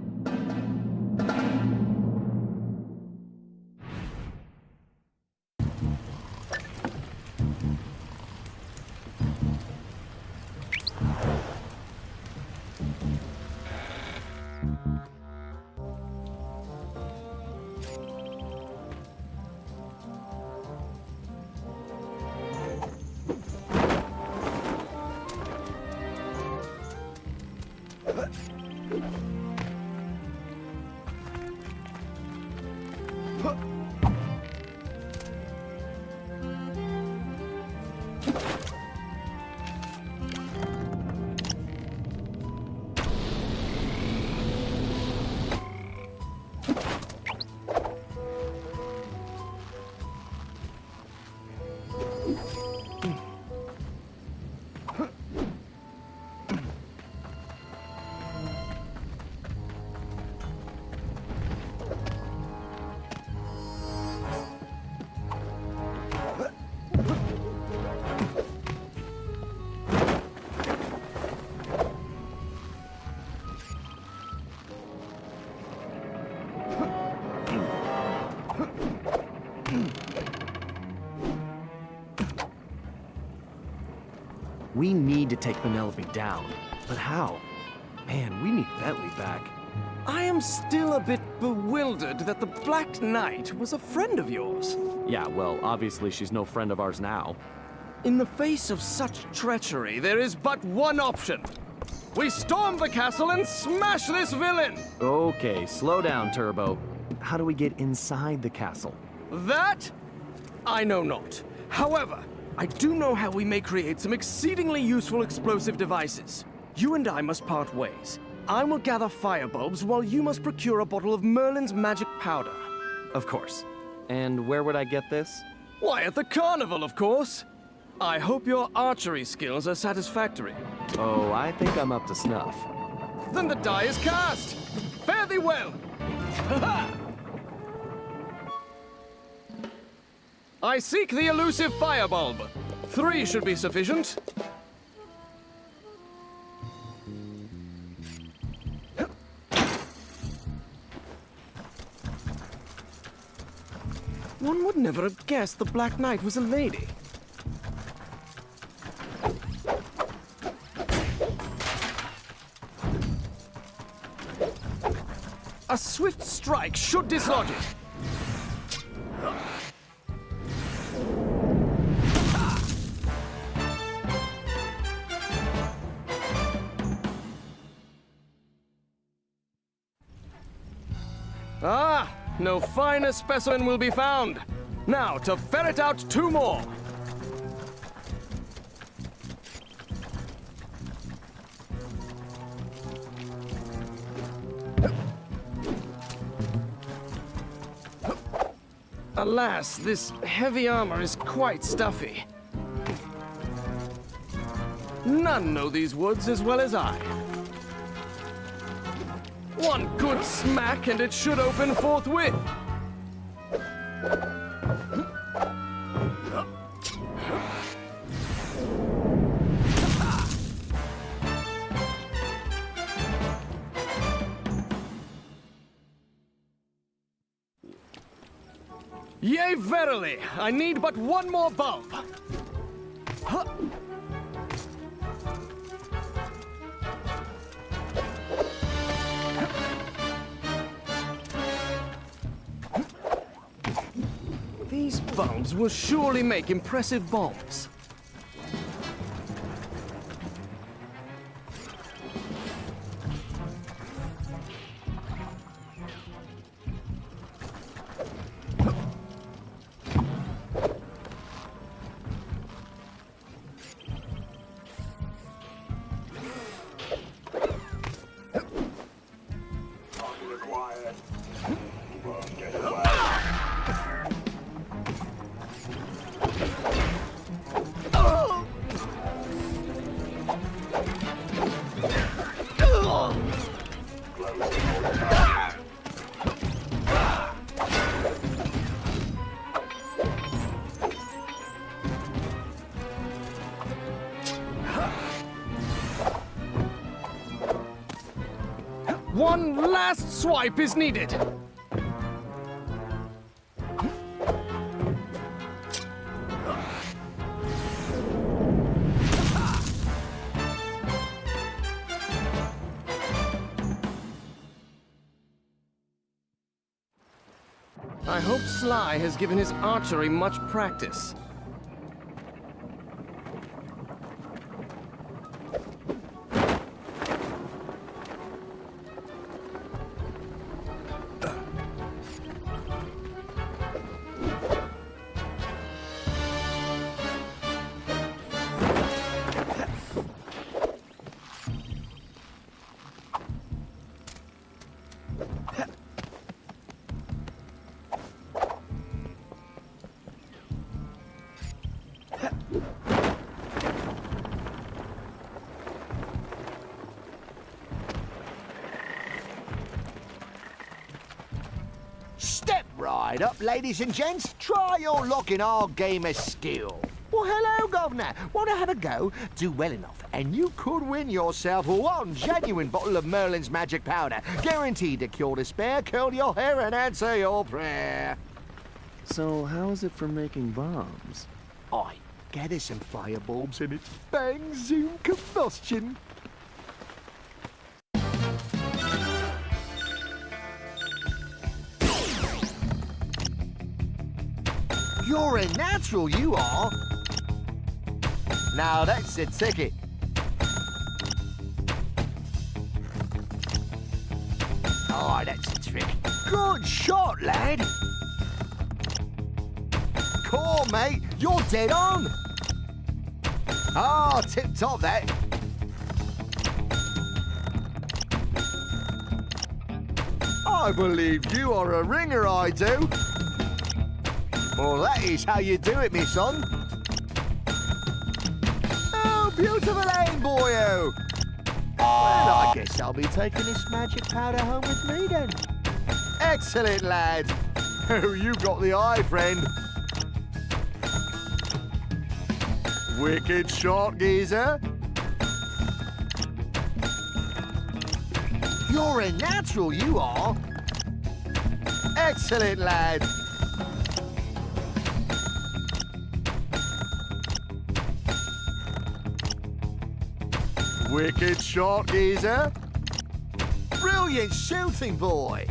We need to take Penelope down. But how? Man, we need Bentley back.
I am still a bit bewildered that the Black Knight was a friend of yours.
Yeah, well, obviously she's no friend of ours now.
In the face of such treachery, there is but one option. We storm the castle and smash this villain!
Okay, slow down, Turbo. How do we get inside the castle?
That? I know not. However, I do know how we may create some exceedingly useful explosive devices. You and I must part ways. I will gather firebulbs while you must procure a bottle of Merlin's magic powder.
Of course. And where would I get this?
Why, at the carnival, of course. I hope your archery skills are satisfactory.
Oh, I think I'm up to snuff.
Then the die is cast! Fare thee well! I seek the elusive firebulb. 3 should be sufficient. One would never have guessed the Black Knight was a lady. A swift strike should dislodge it. No finer specimen will be found. Now, to ferret out 2 more. Alas, this heavy armor is quite stuffy. None know these woods as well as I. One good smack and it should open forthwith. Yea, verily, I need but 1 more bulb. Huh. These bulbs will surely make impressive bombs. One last swipe is needed. I hope Sly has given his archery much practice.
Step right up, ladies and gents. Try your luck in our game of skill. Well, hello, Governor. Want to have a go? Do well enough, and you could win yourself 1 genuine bottle of Merlin's magic powder, guaranteed to cure despair, curl your hair, and answer your prayer.
So how is it for making bombs?
I gather some firebulbs and it's bang, zoom, combustion. You're a natural, you are. Now that's the ticket. Oh, that's the trick. Good shot, lad. Cool, mate. You're dead on. Ah, tip-top that. I believe you are a ringer, I do. Well, that is how you do it, me son. Oh, beautiful aim, boyo. Well, I guess I'll be taking this magic powder home with me, then. Excellent, lad. Oh, you got the eye, friend. Wicked shot, geezer. You're a natural, you are. Excellent, lad. Wicked shot, geezer. Brilliant shooting, boy.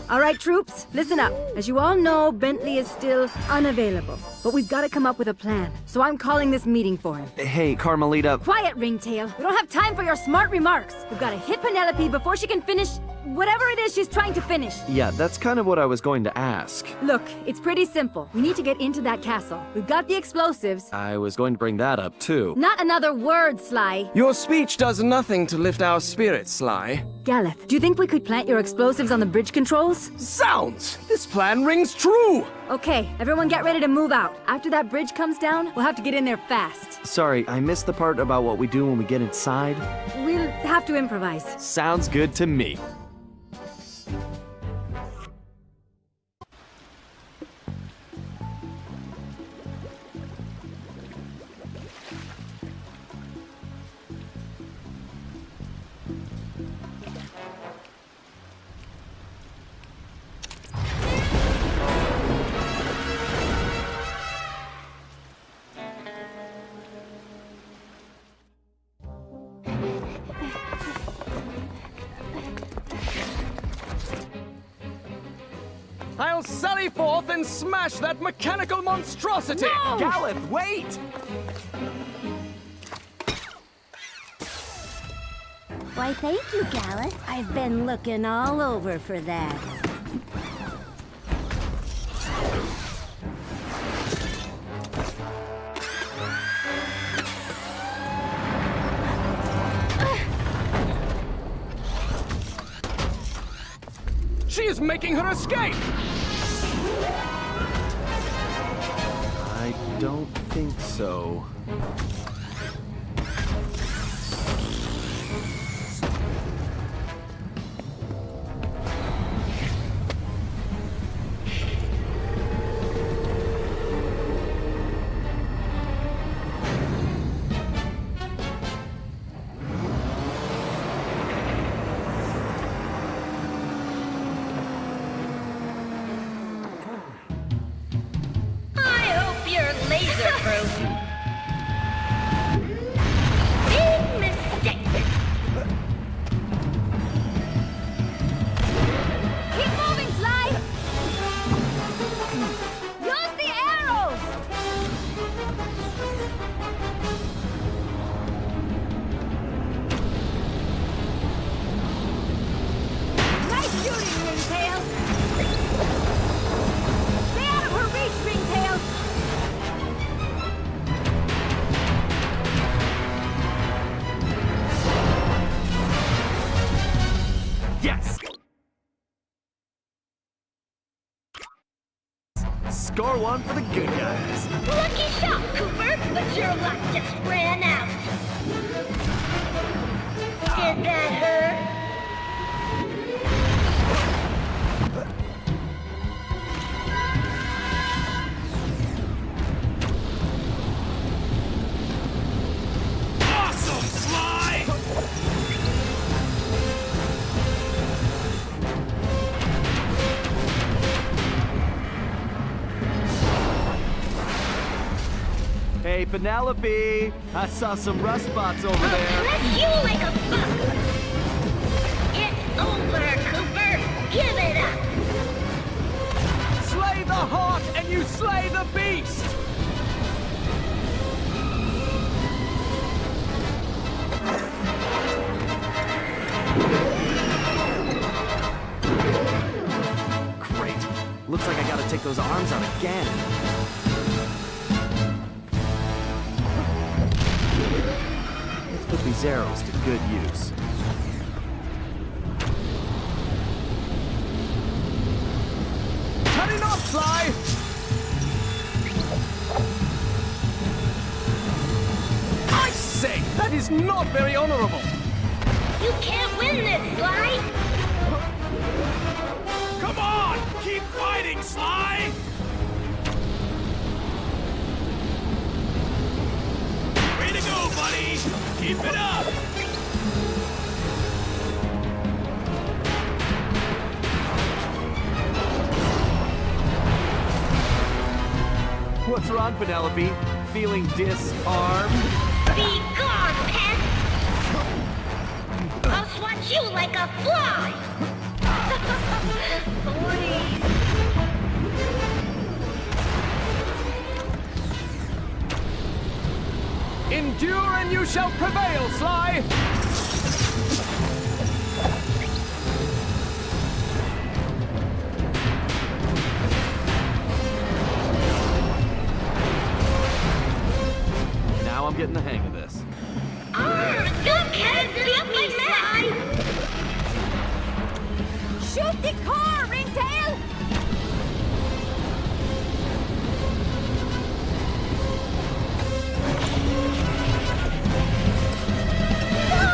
All right, troops, listen up. As you all know, Bentley is still unavailable. But we've got to come up with a plan. So I'm calling this meeting for him.
Hey, Carmelita.
Quiet, Ringtail. We don't have time for your smart remarks. We've got to hit Penelope before she can finish whatever it is she's trying to finish.
Yeah, that's kind of what I was going to ask.
Look, it's pretty simple. We need to get into that castle. We've got the explosives.
I was going to bring that up, too.
Not another word, Sly.
Your speech does nothing to lift our spirits, Sly.
Galeth, do you think we could plant your explosives on the bridge controls?
Sounds! This plan rings true!
Okay, everyone get ready to move out. After that bridge comes down, we'll have to get in there fast.
Sorry, I missed the part about what we do when we get inside.
We'll have to improvise.
Sounds good to me.
I'll sally forth and smash that mechanical monstrosity!
No!
Galeth, wait!
Why, thank you, Galeth. I've been looking all over for that.
She is making her escape!
I don't think so.
Big mistake.
Keep moving, Sly! Use the arrows! Nice shooting, Ringtail! Stay out of her reach, Ringtail!
Yes! Score one for the good guys.
Lucky shot, Cooper, but your luck just ran out. Did that hurt?
Awesome, Sly!
Hey, Penelope! I saw some rust spots over there.
Bless you like a buck. It's over, Cooper. Give it up.
Slay the heart and you slay the beast!
Great. Looks like I gotta take those arms out again. Let's put these arrows to good use.
Cutting off, Sly! I say, that is not very honorable.
You can't win this, Sly!
Come on! Keep fighting, Sly! Way to go, buddy! Keep it up!
What's wrong, Penelope? Feeling disarmed?
Be gone, pest! I'll swat you like a fly! Please.
Endure and you shall prevail, Sly!
Now I'm getting the hang of this.
You can't beat me, Sly!
Shoot the car, Ringtail! No!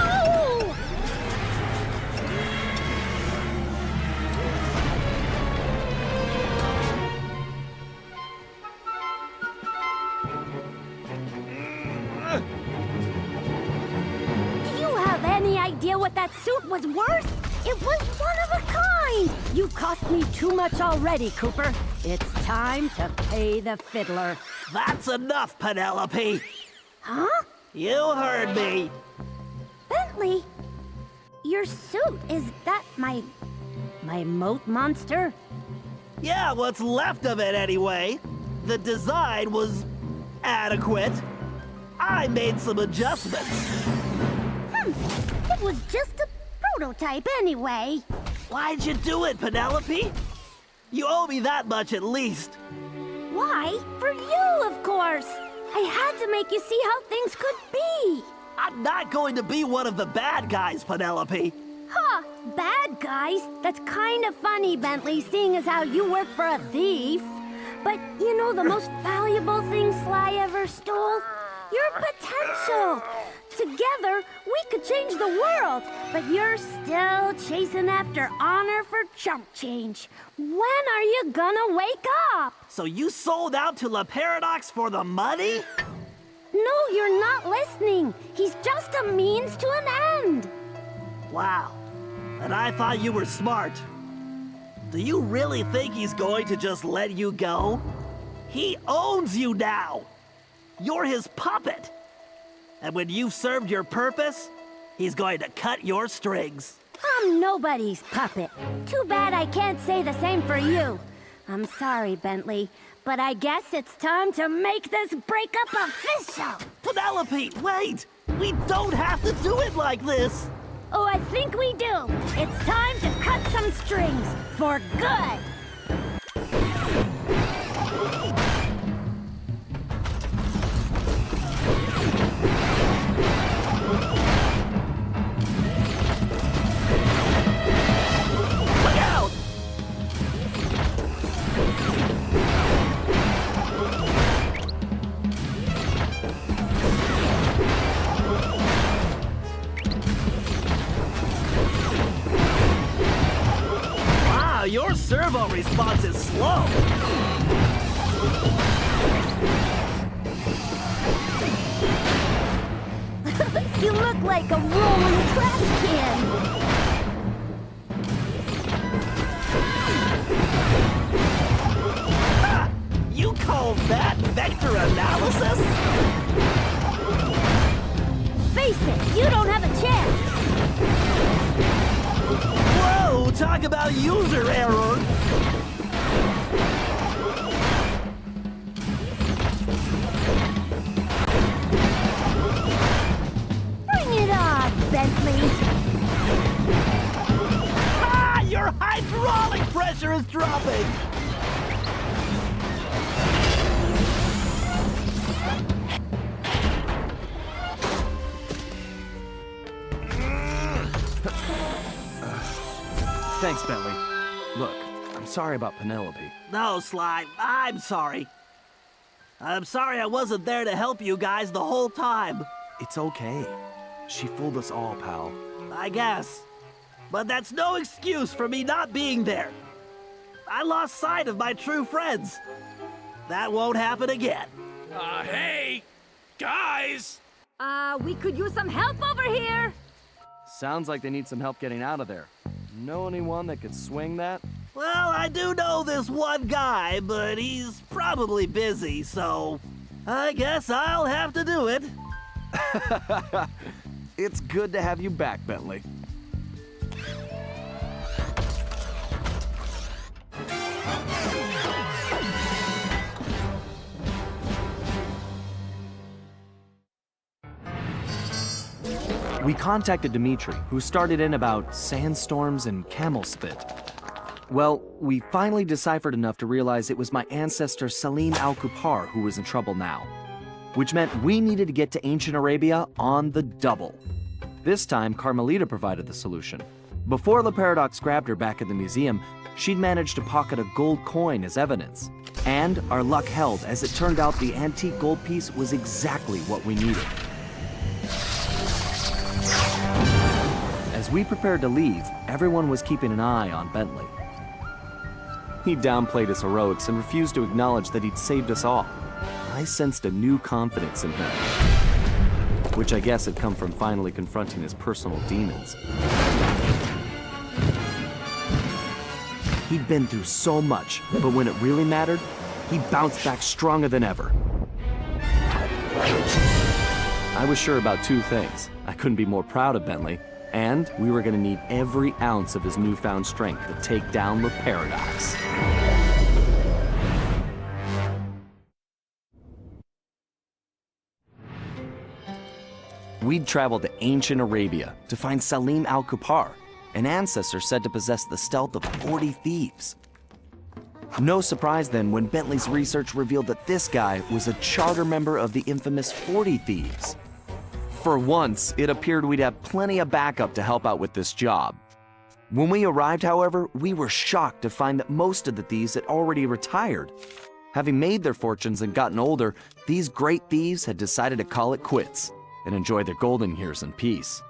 Do you have any idea what that suit was worth? It was one of a kind! You cost me too much already, Cooper. It's time to pay the fiddler.
That's enough, Penelope.
Huh?
You heard me.
Bentley? Your suit, is that my moat monster?
Yeah, what's left of it anyway. The design was adequate. I made some adjustments.
It was just a prototype anyway.
Why'd you do it, Penelope? You owe me that much at least.
Why? For you, of course. I had to make you see how things could be.
I'm not going to be one of the bad guys, Penelope.
Huh, bad guys? That's kind of funny, Bentley, seeing as how you work for a thief. But you know the most valuable thing Sly ever stole? Your potential. Together, we could change the world, but you're still chasing after honor for chump change. When are you gonna wake up?
So you sold out to La Paradox for the money?
No, you're not listening. He's just a means to an end.
Wow. And I thought you were smart. Do you really think he's going to just let you go? He owns you now. You're his puppet. And when you've served your purpose, he's going to cut your strings.
I'm nobody's puppet. Too bad I can't say the same for you. I'm sorry, Bentley, but I guess it's time to make this breakup official.
Penelope, wait! We don't have to do it like this!
Oh, I think we do. It's time to cut some strings for good.
Look out! Wow, your servo response is slow.
You look like a rolling trash can.
Ha! You call that vector analysis?
Face it, you don't have a chance.
Whoa, talk about user error.
Bring it on, Bentley.
Ah, your hydraulic pressure is dropping.
Thanks, Bentley. Look, I'm sorry about Penelope.
No, Sly, I'm sorry. I'm sorry I wasn't there to help you guys the whole time.
It's okay. She fooled us all, pal.
I guess. But that's no excuse for me not being there. I lost sight of my true friends. That won't happen again.
Hey! Guys!
We could use some help over here!
Sounds like they need some help getting out of there. Know anyone that could swing that?
Well, I do know this one guy, but he's probably busy, so I guess I'll have to do it.
It's good to have you back, Bentley. We contacted Dimitri, who started in about sandstorms and camel spit. Well, we finally deciphered enough to realize it was my ancestor Salim al-Kupar who was in trouble now, which meant we needed to get to ancient Arabia on the double. This time, Carmelita provided the solution. Before La Paradox grabbed her back at the museum, she'd managed to pocket a gold coin as evidence. And our luck held, as it turned out the antique gold piece was exactly what we needed. As we prepared to leave, everyone was keeping an eye on Bentley. He downplayed his heroics and refused to acknowledge that he'd saved us all. I sensed a new confidence in him, which I guess had come from finally confronting his personal demons. He'd been through so much, but when it really mattered, he bounced back stronger than ever. I was sure about two things. I couldn't be more proud of Bentley, and we were going to need every ounce of his newfound strength to take down the Paradox. We'd traveled to ancient Arabia to find Salim al-Kupar, an ancestor said to possess the stealth of 40 thieves. No surprise then when Bentley's research revealed that this guy was a charter member of the infamous 40 Thieves. For once, it appeared we'd have plenty of backup to help out with this job. When we arrived, however, we were shocked to find that most of the thieves had already retired. Having made their fortunes and gotten older, these great thieves had decided to call it quits and enjoy their golden years in peace.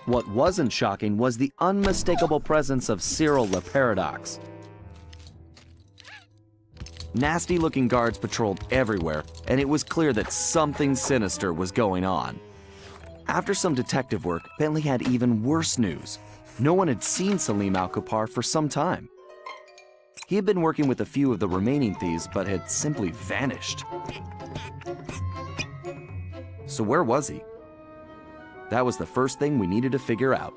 What wasn't shocking was the unmistakable presence of Cyril the Paradox. Nasty-looking guards patrolled everywhere, and it was clear that something sinister was going on. After some detective work, Bentley had even worse news. No one had seen Salim al-Kupar for some time. He had been working with a few of the remaining thieves, but had simply vanished. So where was he? That was the first thing we needed to figure out.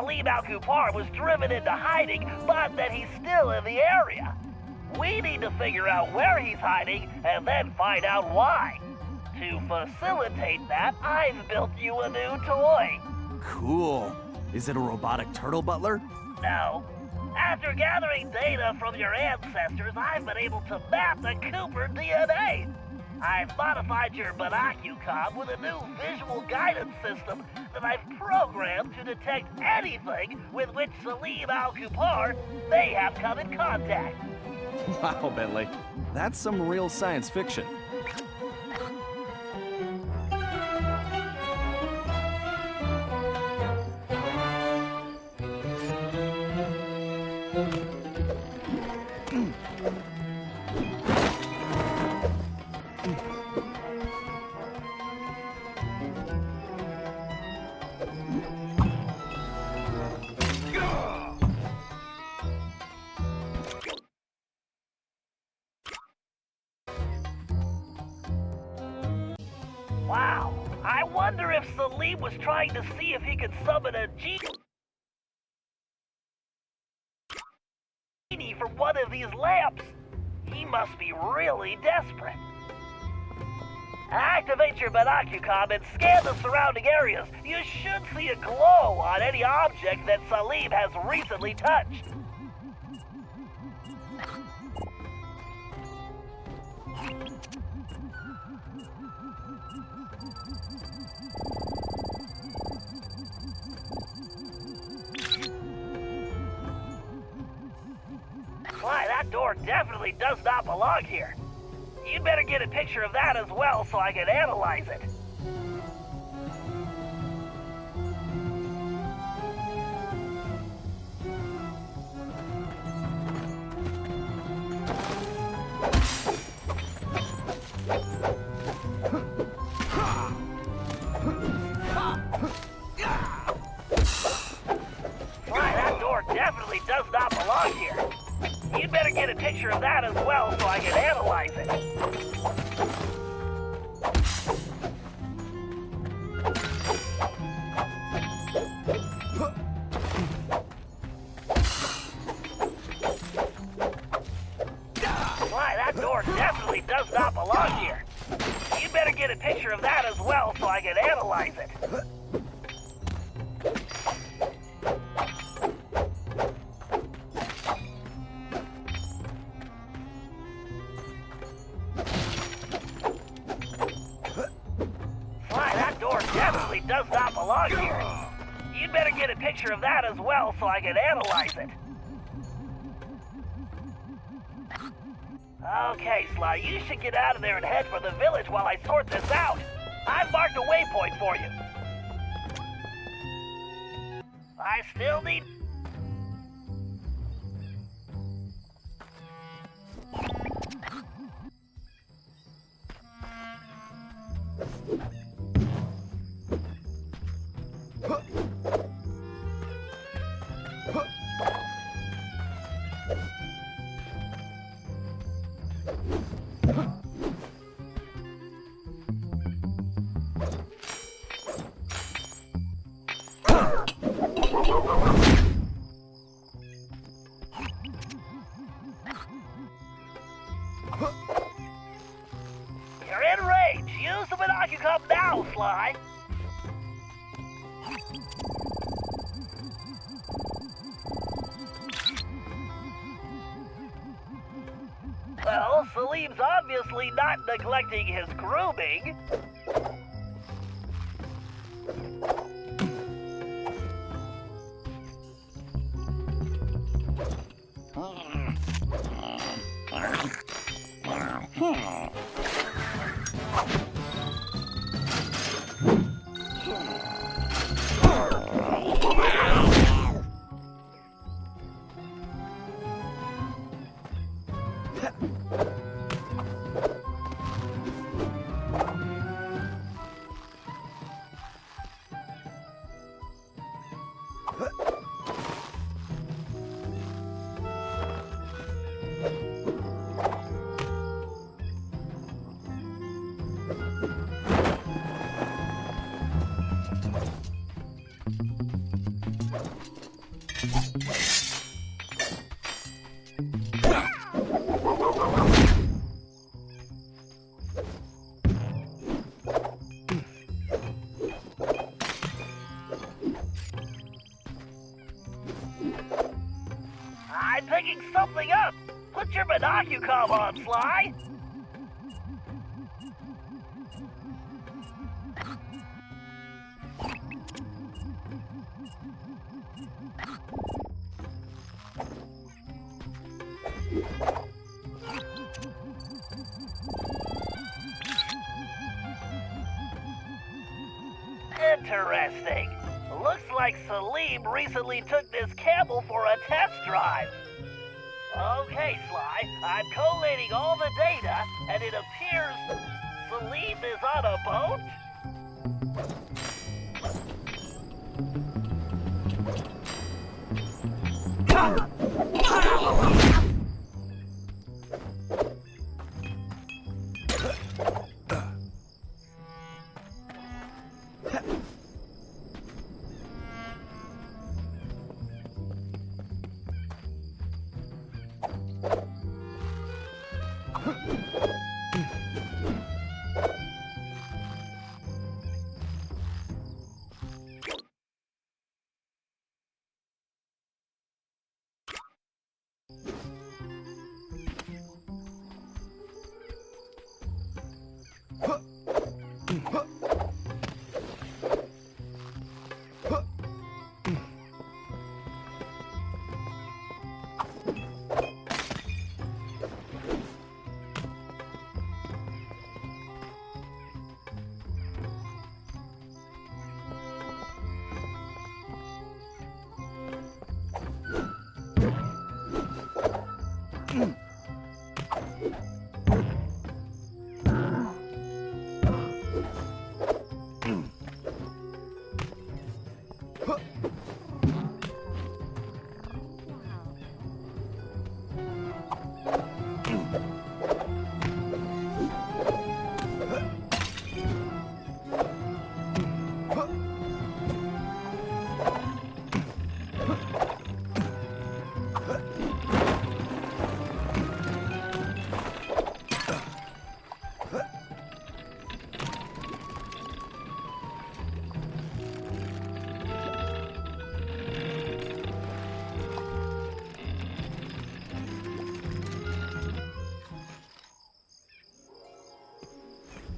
Salim Al-Kupar was driven into hiding, but that he's still in the area. We need to figure out where he's hiding and then find out why. To facilitate that, I've built you a new toy.
Cool. Is it a robotic turtle butler?
No. After gathering data from your ancestors, I've been able to map the Cooper DNA. I've modified your Binocucom with a new visual guidance system that I've programmed to detect anything with which Salim Al-Kupar may have come in contact.
Wow, Bentley. That's some real science fiction.
Wow, I wonder if Salim was trying to see if he could summon a genie from one of these lamps. He must be really desperate. Activate your Binocucom and scan the surrounding areas. You should see a glow on any object that Salim has recently touched. Why, that door definitely does not belong here. You'd better get a picture of that as well so I can analyze it. Why, that door definitely does not belong here. You'd better get a picture of that as well so I can analyze it. Why, that door definitely does not belong here. You'd better get a picture of that as well so I can analyze it. Does not belong here. You'd better get a picture of that as well so I can analyze it. Okay, Sly, you should get out of there and head for the village while I sort this out. I've marked a waypoint for you. I still need... You're in range. Use the Binocucom now, Sly. Well, Salim's obviously not neglecting his grooming. I'm picking something up. Put your binocular on, Sly. Interesting. Looks like Salim recently took this camel for a test drive. Okay, Sly, I'm collating all the data, and it appears Salim is on a boat?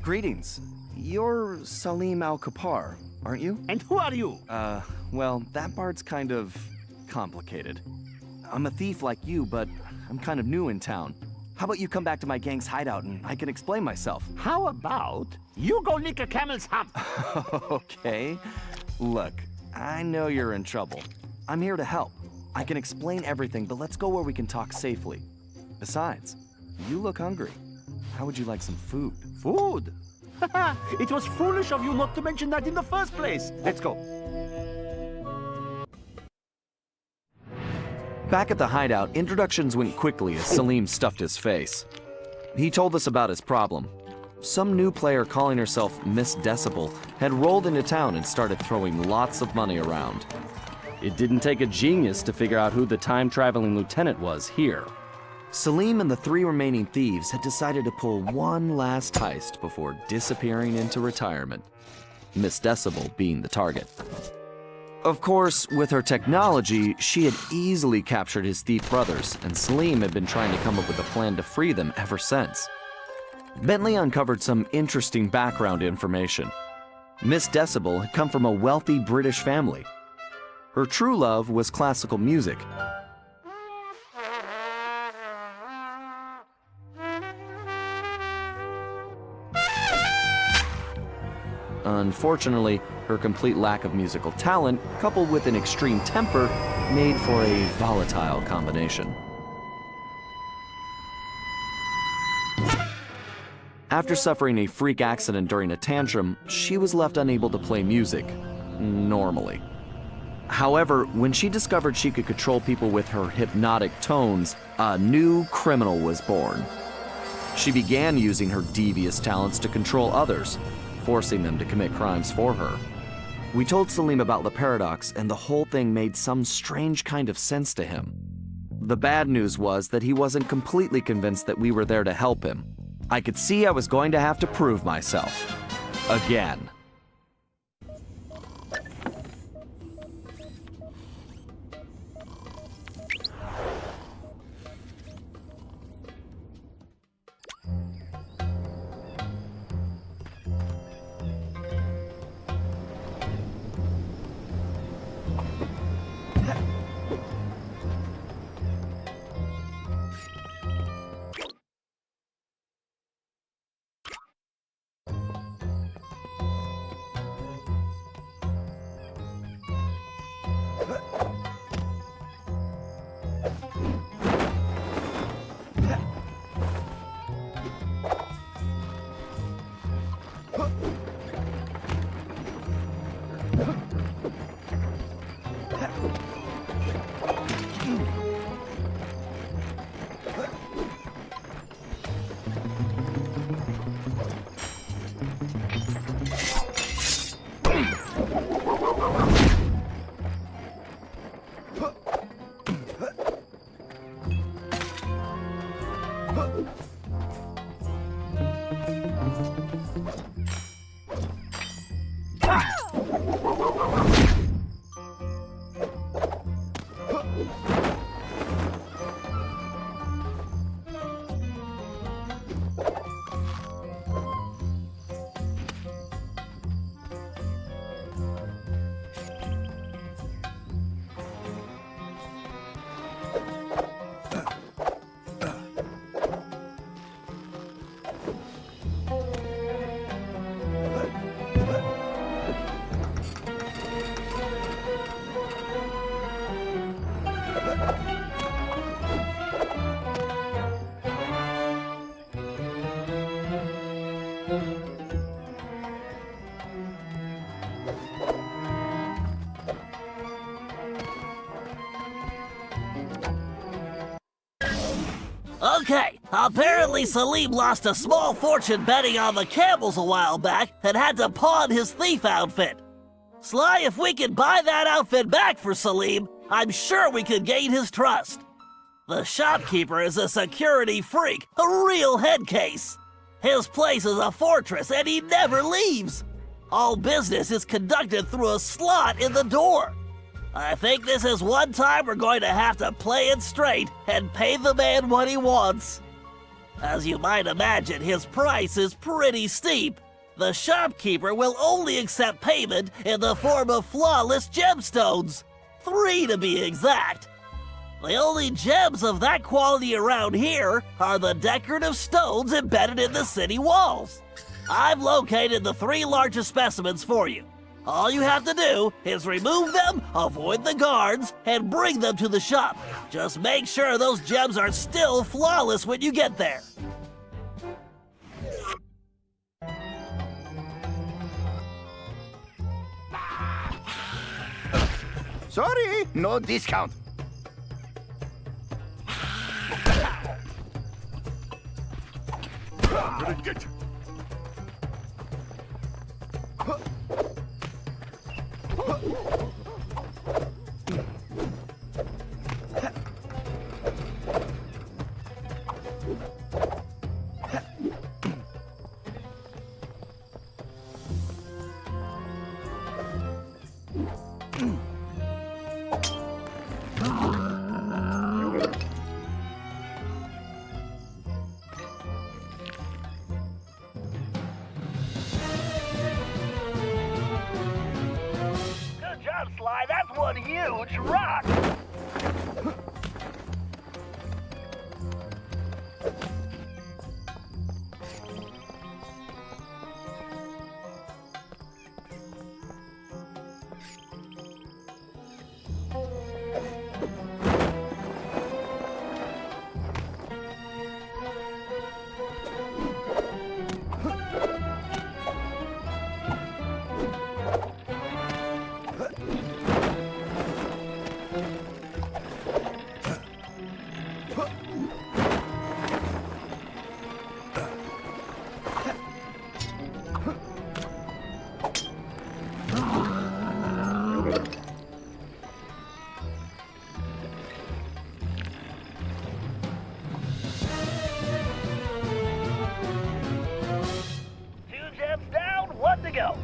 Greetings. You're Salim Al-Kapar, aren't you?
And who are you?
Well, that part's kind of complicated. I'm a thief like you, but I'm kind of new in town. How about you come back to my gang's hideout and I can explain myself?
How about you go lick a camel's hump?
Okay. Look, I know you're in trouble. I'm here to help. I can explain everything, but let's go where we can talk safely. Besides, you look hungry. How would you like some food?
Food? It was foolish of you not to mention that in the first place. Let's go.
Back at the hideout, introductions went quickly as Salim stuffed his face. He told us about his problem. Some new player calling herself Miss Decibel had rolled into town and started throwing lots of money around. It didn't take a genius to figure out who the time-traveling lieutenant was here. Salim and the 3 remaining thieves had decided to pull one last heist before disappearing into retirement, Miss Decibel being the target. Of course, with her technology, she had easily captured his thief brothers, and Salim had been trying to come up with a plan to free them ever since. Bentley uncovered some interesting background information. Miss Decibel had come from a wealthy British family. Her true love was classical music. Unfortunately, her complete lack of musical talent, coupled with an extreme temper, made for a volatile combination. After suffering a freak accident during a tantrum, she was left unable to play music normally. However, when she discovered she could control people with her hypnotic tones, a new criminal was born. She began using her devious talents to control others, forcing them to commit crimes for her. We told Salim about the paradox, and the whole thing made some strange kind of sense to him. The bad news was that he wasn't completely convinced that we were there to help him. I could see I was going to have to prove myself. Again.
Okay, apparently Salim lost a small fortune betting on the camels a while back and had to pawn his thief outfit. Sly, if we could buy that outfit back for Salim, I'm sure we could gain his trust. The shopkeeper is a security freak, a real head case. His place is a fortress and he never leaves. All business is conducted through a slot in the door. I think this is one time we're going to have to play it straight and pay the man what he wants. As you might imagine, his price is pretty steep. The shopkeeper will only accept payment in the form of flawless gemstones. 3 to be exact. The only gems of that quality around here are the decorative stones embedded in the city walls. I've located the 3 largest specimens for you. All you have to do is remove them, avoid the guards, and bring them to the shop. Just make sure those gems are still flawless when you get there.
Sorry, no discount.
Gonna get you.
Good job, Sly. That's one huge rock. To go.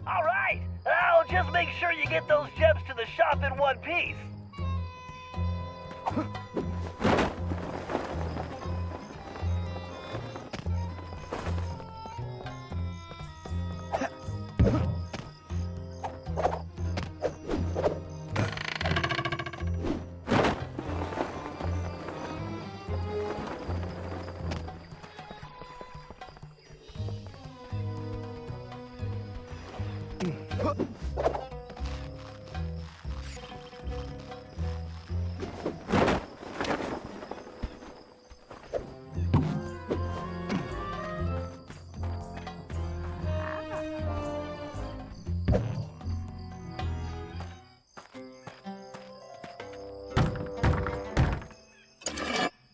All right, I'll just make sure you get those gems to the shop in one piece.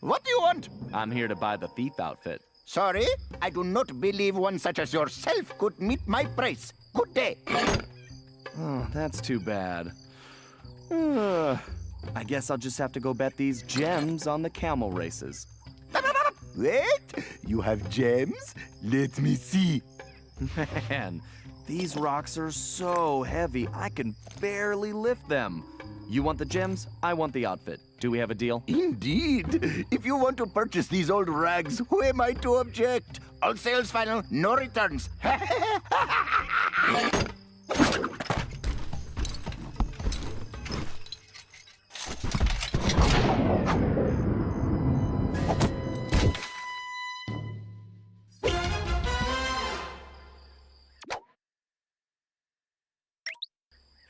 What do you want?
I'm here to buy the thief outfit.
Sorry, I do not believe one such as yourself could meet my price. Good day.
Oh, that's too bad. I guess I'll just have to go bet these gems on the camel races.
Wait, you have gems? Let me see.
Man, these rocks are so heavy, I can barely lift them. You want the gems? I want the outfit. Do we have a deal?
Indeed. If you want to purchase these old rags, who am I to object? All sales final, no returns.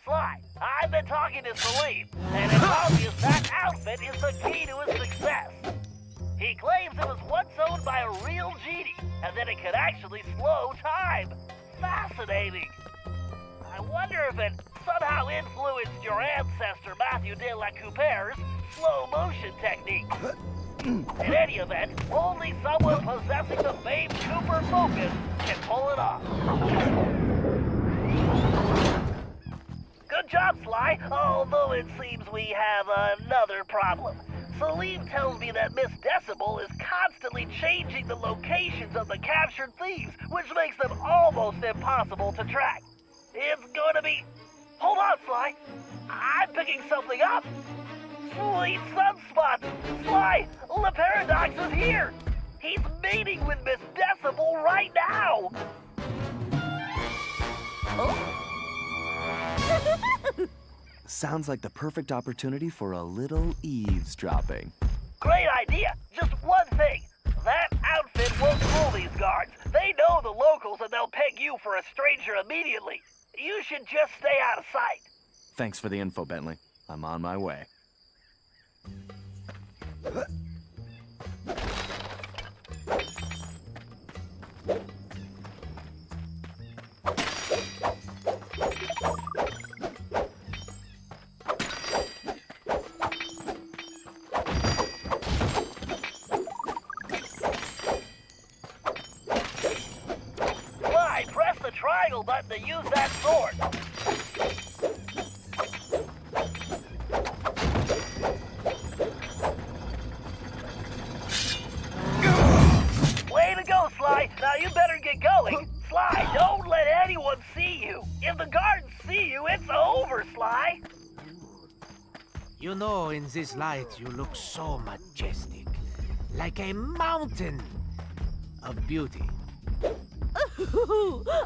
Sly, I've been talking to Salim, and it's obvious that outfit is the key to his success. He claims it was once owned by a real genie, and that it could actually slow time. Fascinating. I wonder if it somehow influenced your ancestor Matthew de la Coupeur's slow motion technique. In any event, only someone possessing the famed Cooper focus can pull it off. Good job, Sly, although it seems we have another problem. Salim tells me that Miss Decibel is constantly changing the locations of the captured thieves, which makes them almost impossible to track. It's gonna be... Hold on, Sly. I'm picking something up. Sweet sunspots! Sly, Le Paradox is here! He's meeting with Miss Decibel right now!
Sounds like the perfect opportunity for a little eavesdropping.
Great idea! Just one thing. That outfit won't fool these guards. They know the locals and they'll peg you for a stranger immediately. You should just stay out of sight.
Thanks for the info, Bentley. I'm on my way.
Sly, press the triangle button to use that sword. Way to go, Sly. Now you better get going. Sly, don't let anyone see you. If the guards see you, it's over, Sly.
You know, in this light, you look so majestic. Like a mountain of beauty.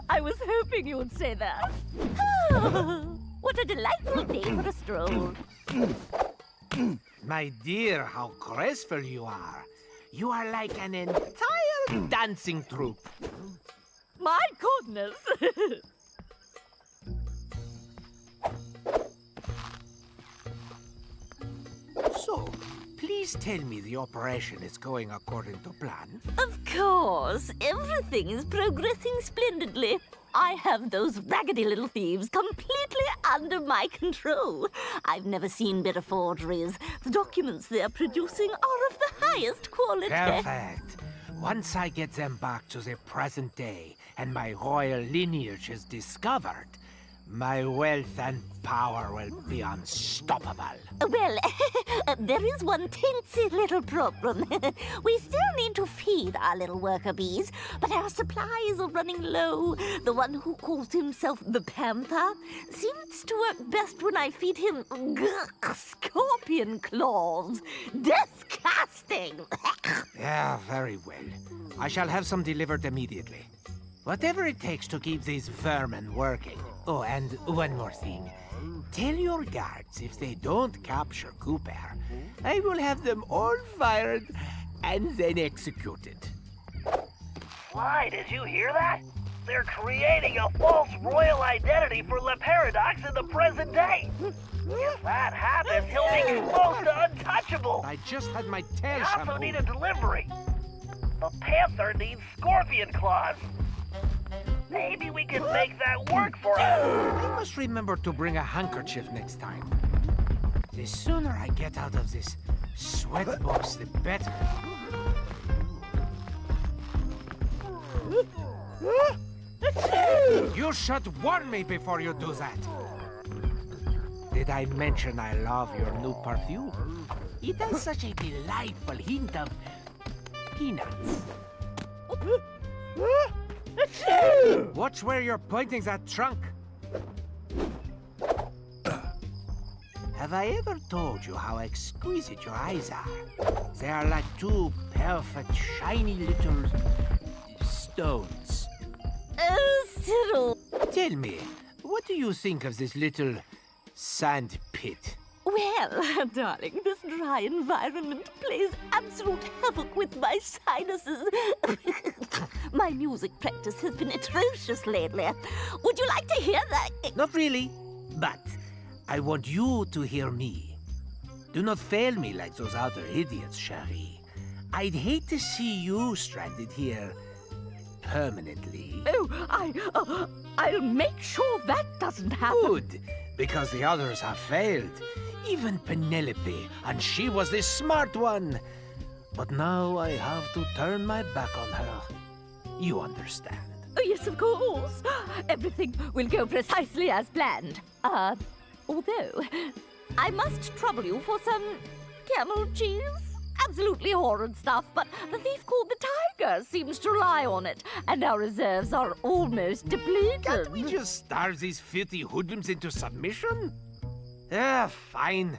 I was hoping you would say that. What a delightful day for a stroll.
My dear, how graceful you are. You are like an entire dancing troupe.
My goodness.
So, please tell me the operation is going according to plan.
Of course, everything is progressing splendidly. I have those raggedy little thieves completely under my control. I've never seen better forgeries. The documents they're producing are of the highest quality.
Perfect. Once I get them back to the present day and my royal lineage is discovered, my wealth and power will be unstoppable.
Well, there is one teensy little problem. We still need to feed our little worker bees, but our supplies are running low. The one who calls himself the Panther seems to work best when I feed him scorpion claws. Disgusting!
Yeah, very well. I shall have some delivered immediately. Whatever it takes to keep these vermin working. Oh, and one more thing. Tell your guards if they don't capture Cooper, I will have them all fired and then executed.
Sly, did you hear that? They're creating a false royal identity for Le Paradox in the present day. If that happens, he'll be close to untouchable.
I just had my tail
We
shampoo.
also need a delivery. The Panther needs scorpion claws. Maybe we can make that work for us.
I must remember to bring a handkerchief next time. The sooner I get out of this sweat box, the better. You should warn me before you do that. Did I mention I love your new perfume? It has such a delightful hint of peanuts. Watch where you're pointing that trunk. Have I ever told you how exquisite your eyes are? They are like two perfect, shiny little stones.
Oh, Cyril.
Tell me, what do you think of this little sand pit?
Well, darling, this dry environment plays absolute havoc with my sinuses. My music practice has been atrocious lately. Would you like to hear that?
Not really, but I want you to hear me. Do not fail me like those other idiots, Cherie. I'd hate to see you stranded here permanently.
Oh, I'll make sure that doesn't happen.
Good, because the others have failed. Even Penelope, and she was the smart one. But now I have to turn my back on her. You understand.
Oh, yes, of course. Everything will go precisely as planned. Although, I must trouble you for some camel cheese. Absolutely horrid stuff, but the thief called the Tiger seems to rely on it, and our reserves are almost depleted.
Can't we just starve these filthy hoodlums into submission? Fine.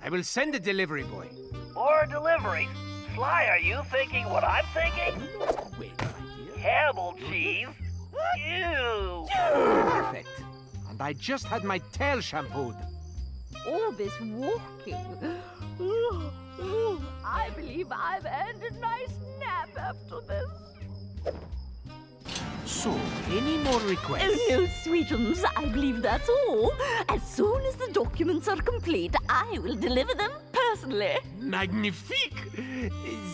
I will send a delivery boy.
Or a delivery. Sly, are you thinking what I'm thinking? Camel cheese? Ew!
Perfect. And I just had my tail shampooed.
All this walking. I believe I've earned a nice nap after this.
So, any more requests?
Oh, no, sweetums. I believe that's all. As soon as the documents are complete, I will deliver them personally.
Magnifique!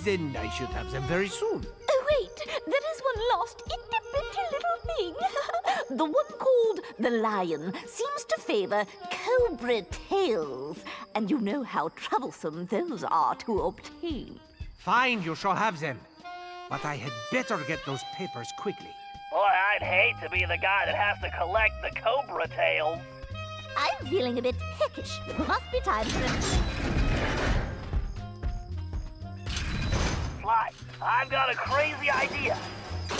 Then I should have them very soon.
Oh, wait. There is one last itty-bitty little thing. The one called the Lion seems to favor cobra tails. And you know how troublesome those are to obtain.
Fine, you shall have them. But I had better get those papers quickly.
Boy, I'd hate to be the guy that has to collect the cobra tails.
I'm feeling a bit peckish. Must be time for it.
Sly, I've got a crazy idea.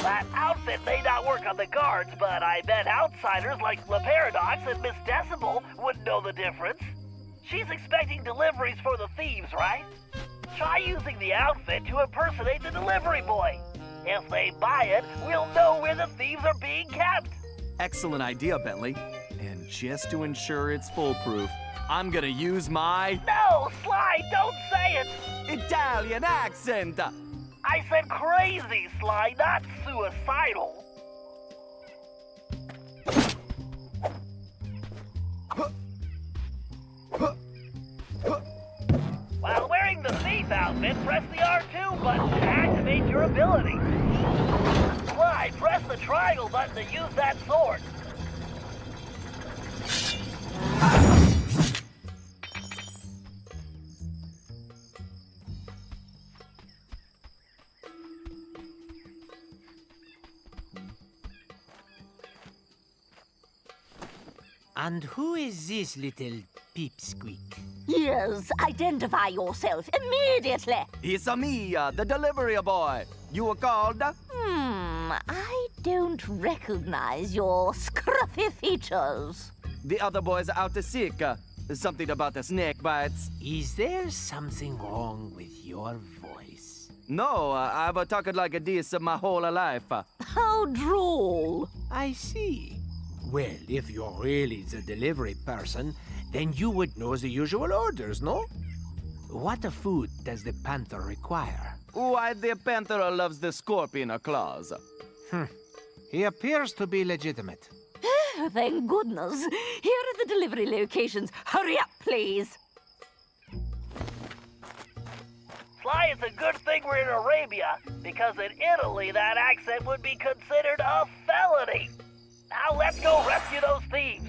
That outfit may not work on the guards, but I bet outsiders like Le Paradox and Miss Decibel wouldn't know the difference. She's expecting deliveries for the thieves, right? Try using the outfit to impersonate the delivery boy. If they buy it, we'll know where the thieves are being kept.
Excellent idea, Bentley. And just to ensure it's foolproof, I'm gonna use my...
No, Sly, don't say it!
Italian accent!
I said crazy, Sly, not suicidal. Well, thief outfit, press the R2 button to activate your ability. Sly, press the triangle button to use that sword.
And who is this little peepsqueak?
Yes, identify yourself immediately.
It's me, the delivery boy. You were called?
I don't recognize your scruffy features.
The other boys are out to sick. Something about the snake bites.
Is there something wrong with your voice?
No, I've talked like this my whole life.
How droll.
I see. Well, if you're really the delivery person, then you would know the usual orders, no? What food does the panther require?
Why, the panther loves the scorpion claws.
He appears to be legitimate.
Thank goodness. Here are the delivery locations. Hurry up, please.
Sly, it's a good thing we're in Arabia, because in Italy that accent would be considered a felony. Now let's go rescue those thieves.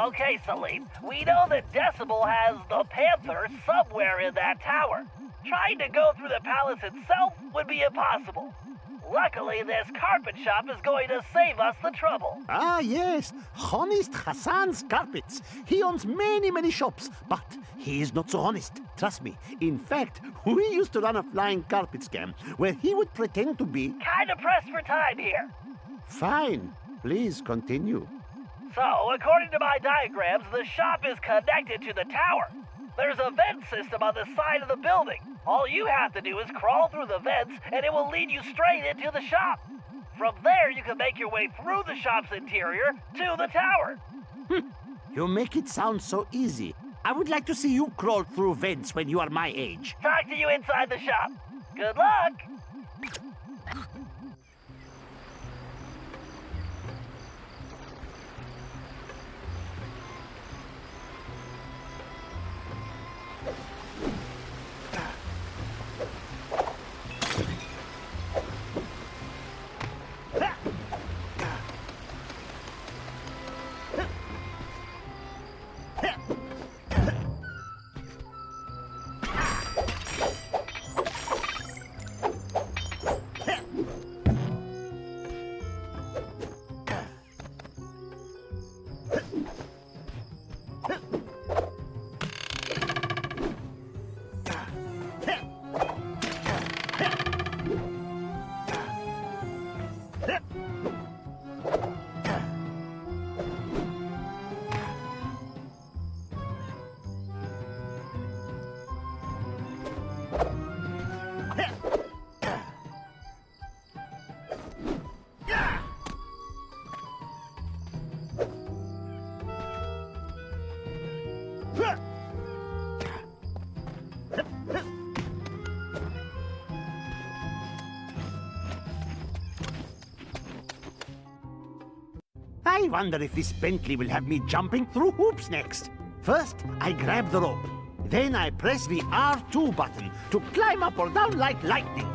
Okay, Salim, we know that Decibel has the Panther somewhere in that tower. Trying to go through the palace itself would be impossible. Luckily, this carpet shop is going to save us the trouble.
Ah, yes. Honest Hassan's Carpets. He owns many shops, but he is not so honest. Trust me. In fact, we used to run a flying carpet scam where he would pretend to be...
Kinda pressed for time here.
Fine. Please continue.
So, according to my diagrams, the shop is connected to the tower. There's a vent system on the side of the building. All you have to do is crawl through the vents, and it will lead you straight into the shop. From there, you can make your way through the shop's interior to the tower.
You make it sound so easy. I would like to see you crawl through vents when you are my age.
Talk to you inside the shop. Good luck!
I wonder if this Bentley will have me jumping through hoops next. First, I grab the rope.
Then I press the R2 button to climb up or down like lightning.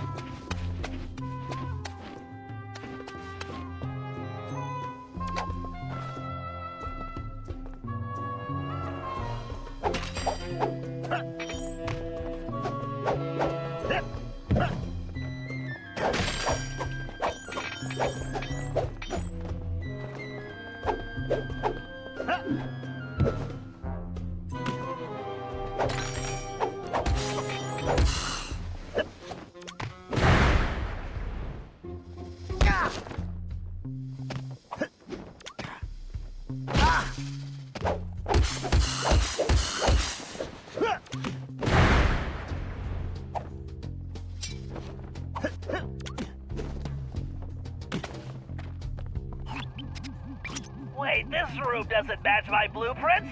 Wait, this room doesn't match my blueprints?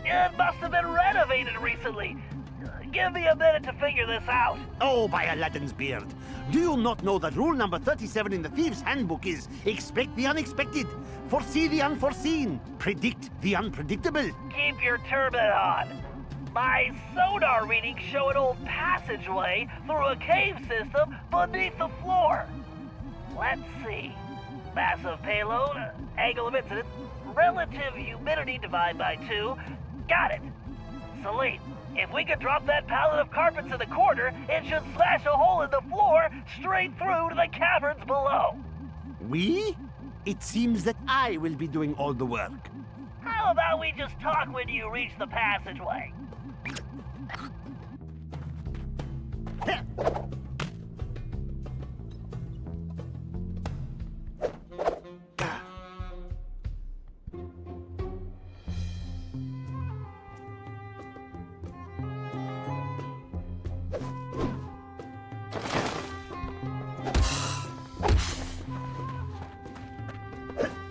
It must have been renovated recently. Give me a minute to figure this out.
Oh, by Aladdin's beard. Do you not know that rule number 37 in the Thieves' Handbook is expect the unexpected, foresee the unforeseen, predict the unpredictable?
Keep your turban on. My sonar readings show an old passageway through a cave system beneath the floor. Let's see. Massive payload, angle of incidence, relative humidity divided by 2. Got it. Celine, if we could drop that pallet of carpets in the corner, it should smash a hole in the floor straight through to the caverns below.
We? It seems that I will be doing all the work.
How about we just talk when you reach the passageway?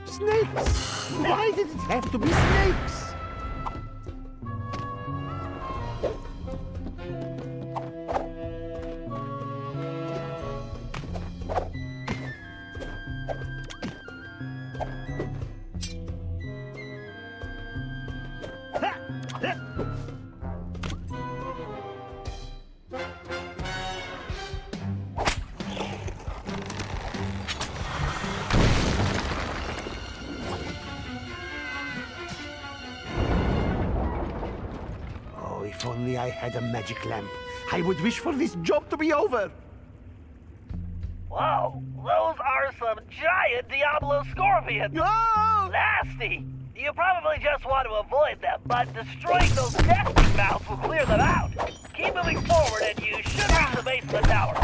Snakes! Why did it have to be snakes? If only I had a magic lamp, I would wish for this job to be over.
Whoa, those are some giant Diablo scorpions.
Oh!
Nasty. You probably just want to avoid them, but destroying those nesting mouths will clear them out. Keep moving forward and you should reach the base of the tower.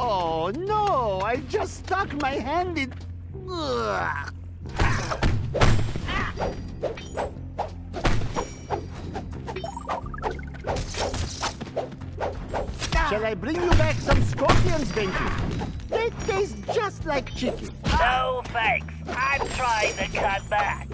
Oh no, I just stuck my hand in... Ugh. Shall I bring you back some scorpions, Benji? They taste just like chicken.
No thanks. I'm trying to cut back.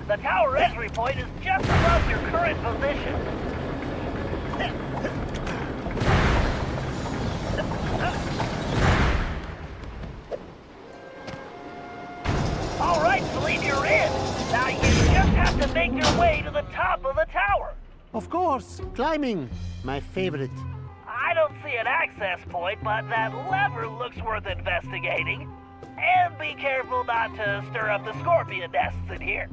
The tower entry point is just above your current position. All right, Celine, you're in. Now you just have to make your way to the top of the tower.
Of course, climbing. My favorite.
I don't see an access point, but that lever looks worth investigating. And be careful not to stir up the scorpion nests in here.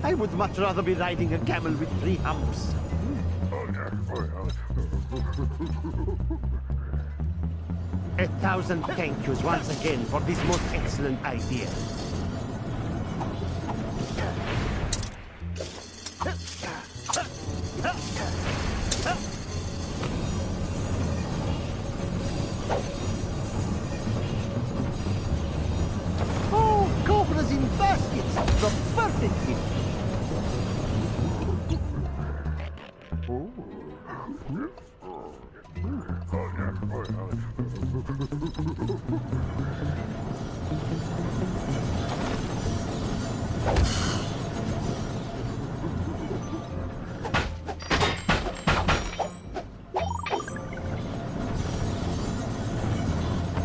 I would much rather be riding a camel with 3 humps. 1,000 thank yous once again for this most excellent idea. Oh, cobras in baskets! The perfect gift!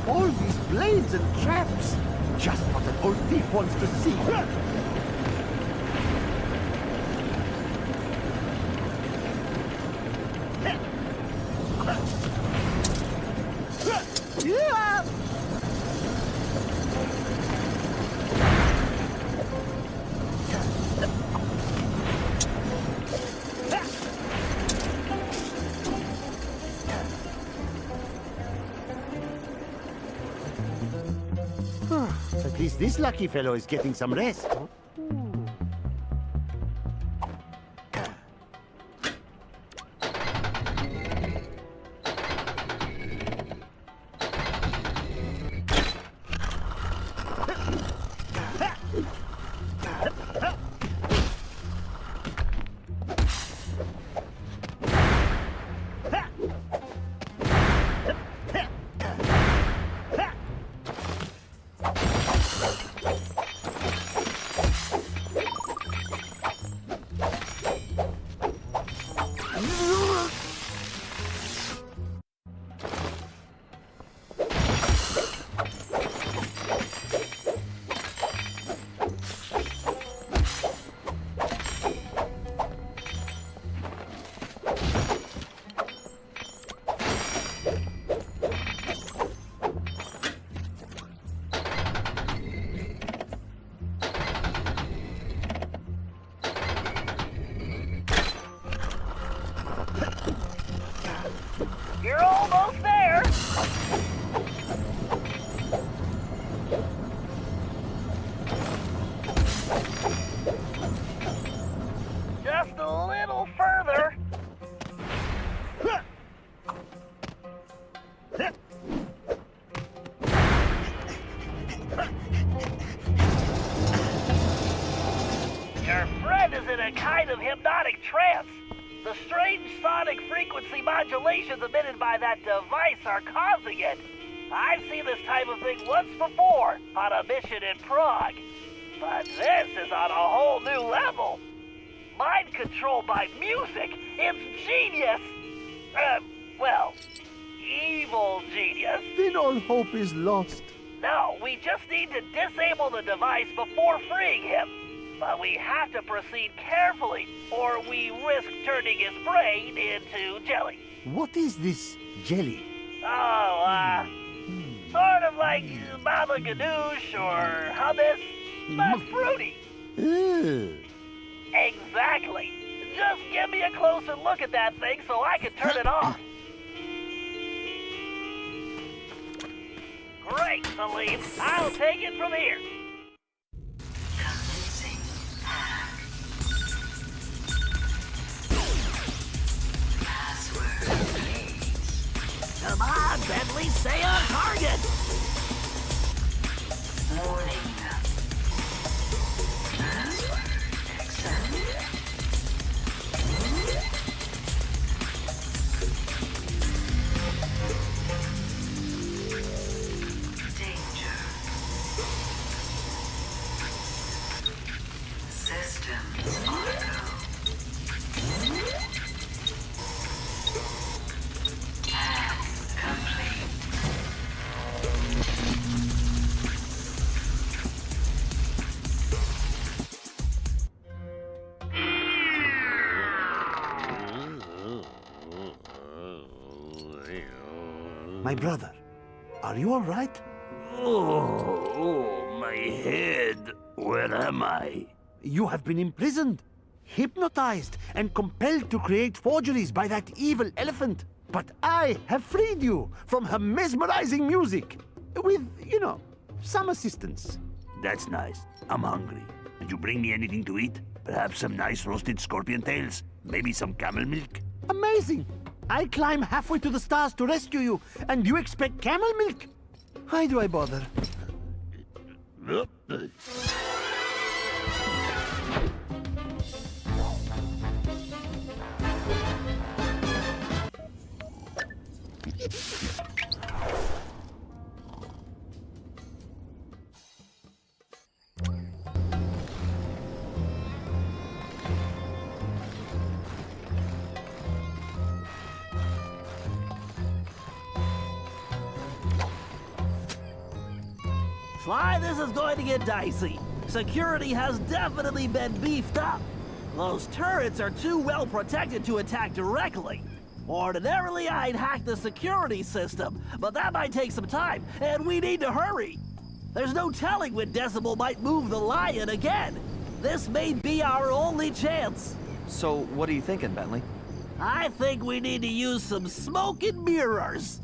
All these blades and traps! Just what an old thief wants to see! Yeah! At least this lucky fellow is getting some rest.
a kind of hypnotic trance. The strange sonic frequency modulations emitted by that device are causing it. I've seen this type of thing once before on a mission in Prague. But this is on a whole new level. Mind control by music. It's genius. Well, evil genius.
Then all hope is lost.
No, we just need to disable the device before freeing him. But we have to proceed carefully, or we risk turning his brain into jelly.
What is this jelly?
Oh, sort of like baba ganoush or hummus, but fruity. Exactly. Just give me a closer look at that thing so I can turn it off. Great, Salim. I'll take it from here. Come on, Bentley, stay on target!
Warning. Password accepted. Danger. Systems are go.
My brother, are you all right?
Oh, my head. Where am I?
You have been imprisoned, hypnotized, and compelled to create forgeries by that evil elephant. But I have freed you from her mesmerizing music. With, some assistance.
That's nice. I'm hungry. Did you bring me anything to eat? Perhaps some nice roasted scorpion tails? Maybe some camel milk?
Amazing! I climb halfway to the stars to rescue you, and you expect camel milk? Why do I bother?
Sly, this is going to get dicey. Security has definitely been beefed up. Those turrets are too well protected to attack directly. Ordinarily, I'd hack the security system, but that might take some time, and we need to hurry. There's no telling when Decibel might move the lion again. This may be our only chance.
So, what are you thinking, Bentley?
I think we need to use some smoke and mirrors.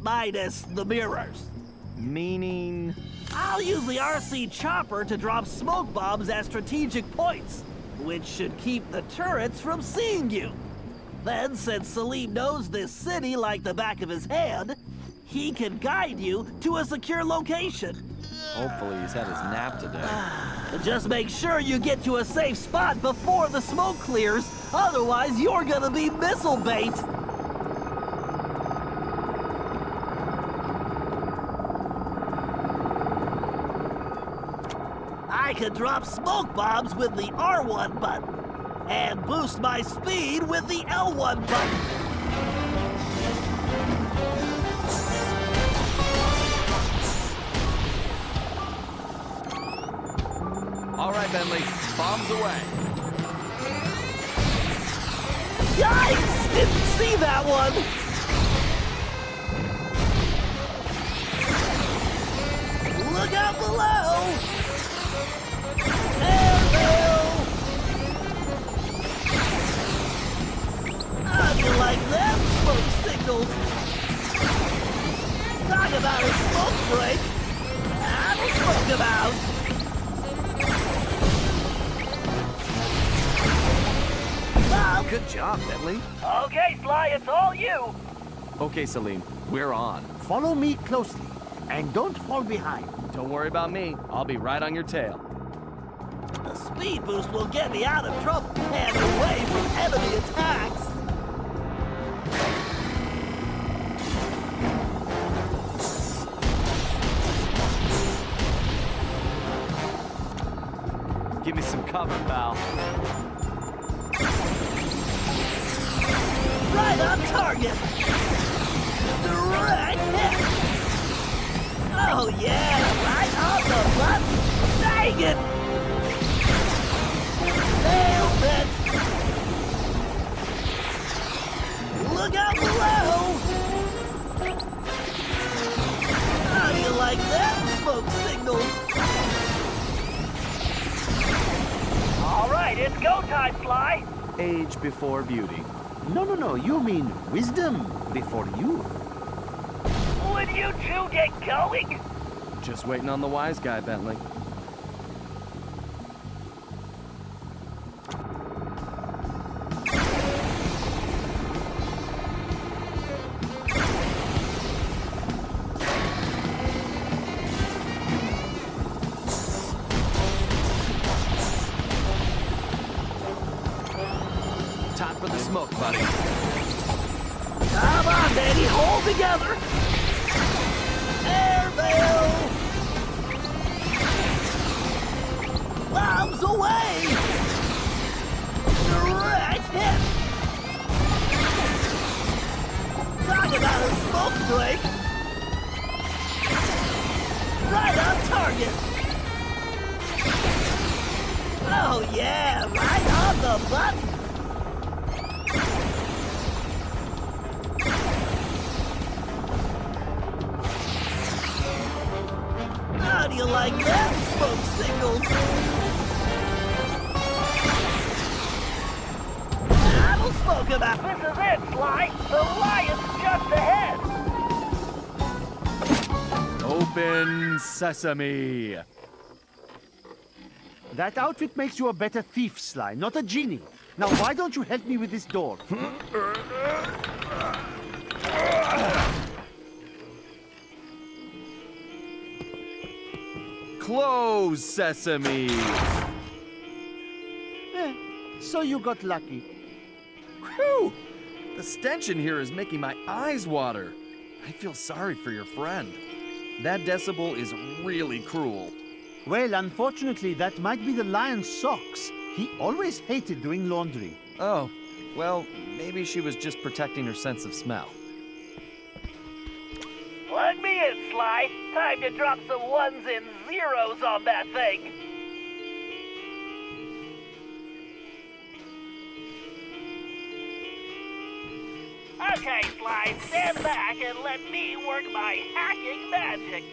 Minus the mirrors.
Meaning?
I'll use the RC chopper to drop smoke bombs at strategic points, which should keep the turrets from seeing you. Then, since Salim knows this city like the back of his hand, he can guide you to a secure location.
Hopefully he's had his nap today.
Just make sure you get to a safe spot before the smoke clears, otherwise you're gonna be missile bait. I can drop smoke bombs with the R1 button, and boost my speed with the L1 button.
All right, Bentley, bombs away.
Yikes! Didn't see that one! Look out below! How'd you like them smoke signals? Talk about a smoke break. That'll smoke about. Well,
good job, Bentley.
Okay, Sly, it's all you.
Okay, Salim, we're on.
Follow me closely, and don't fall behind.
Don't worry about me. I'll be right on your tail.
The speed boost will get me out of trouble and away from enemy attacks.
Give me some cover, pal.
Right on target. Direct hit. Oh yeah, right on the button. Dang it! Nailed it. Look out below. How do you like that, smoke signal?
All right, it's go time, Sly.
Age before beauty.
No, you mean wisdom before youth.
Would you two get going?
Just waiting on the wise guy, Bentley. Time for the smoke, buddy.
Come on, baby, hold together. Airmail. Bombs away. Direct hit. Talk about a smoke break. Right on target. Oh yeah, right on the button. How do you like that, smoke signals? That'll smoke about.
This is it, Sly. The lion's just ahead.
Open sesame.
That outfit makes you a better thief, Sly, not a genie. Now, why don't you help me with this door?
Close sesame.
So you got lucky.
Whew! The stench in here is making my eyes water. I feel sorry for your friend. That decibel is really cruel.
Well, unfortunately, that might be the lion's socks. He always hated doing laundry.
Oh, well, maybe she was just protecting her sense of smell.
Let me in, Sly. Time to drop some ones and zeros on that thing. Okay, Sly, stand back and let me work my hacking magic.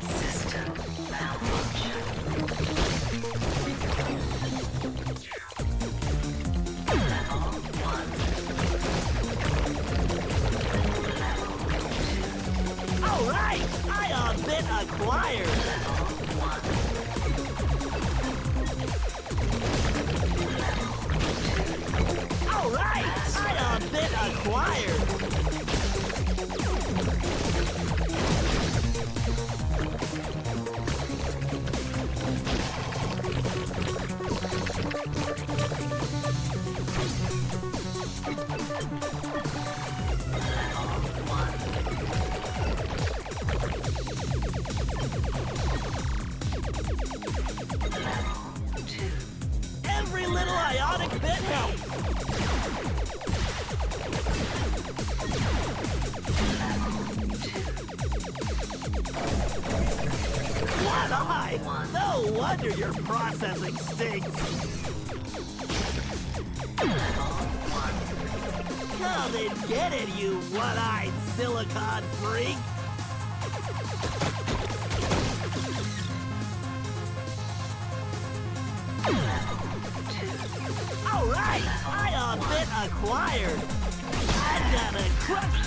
System malfunction. Level 1.
All right, I bit acquired.
Level 1.
All right, I bit acquired. Every little ionic bit helps. What eye? No wonder your processing stinks. Come and get it, you one-eyed silicon freak. All right, I bit acquired. I got a crush.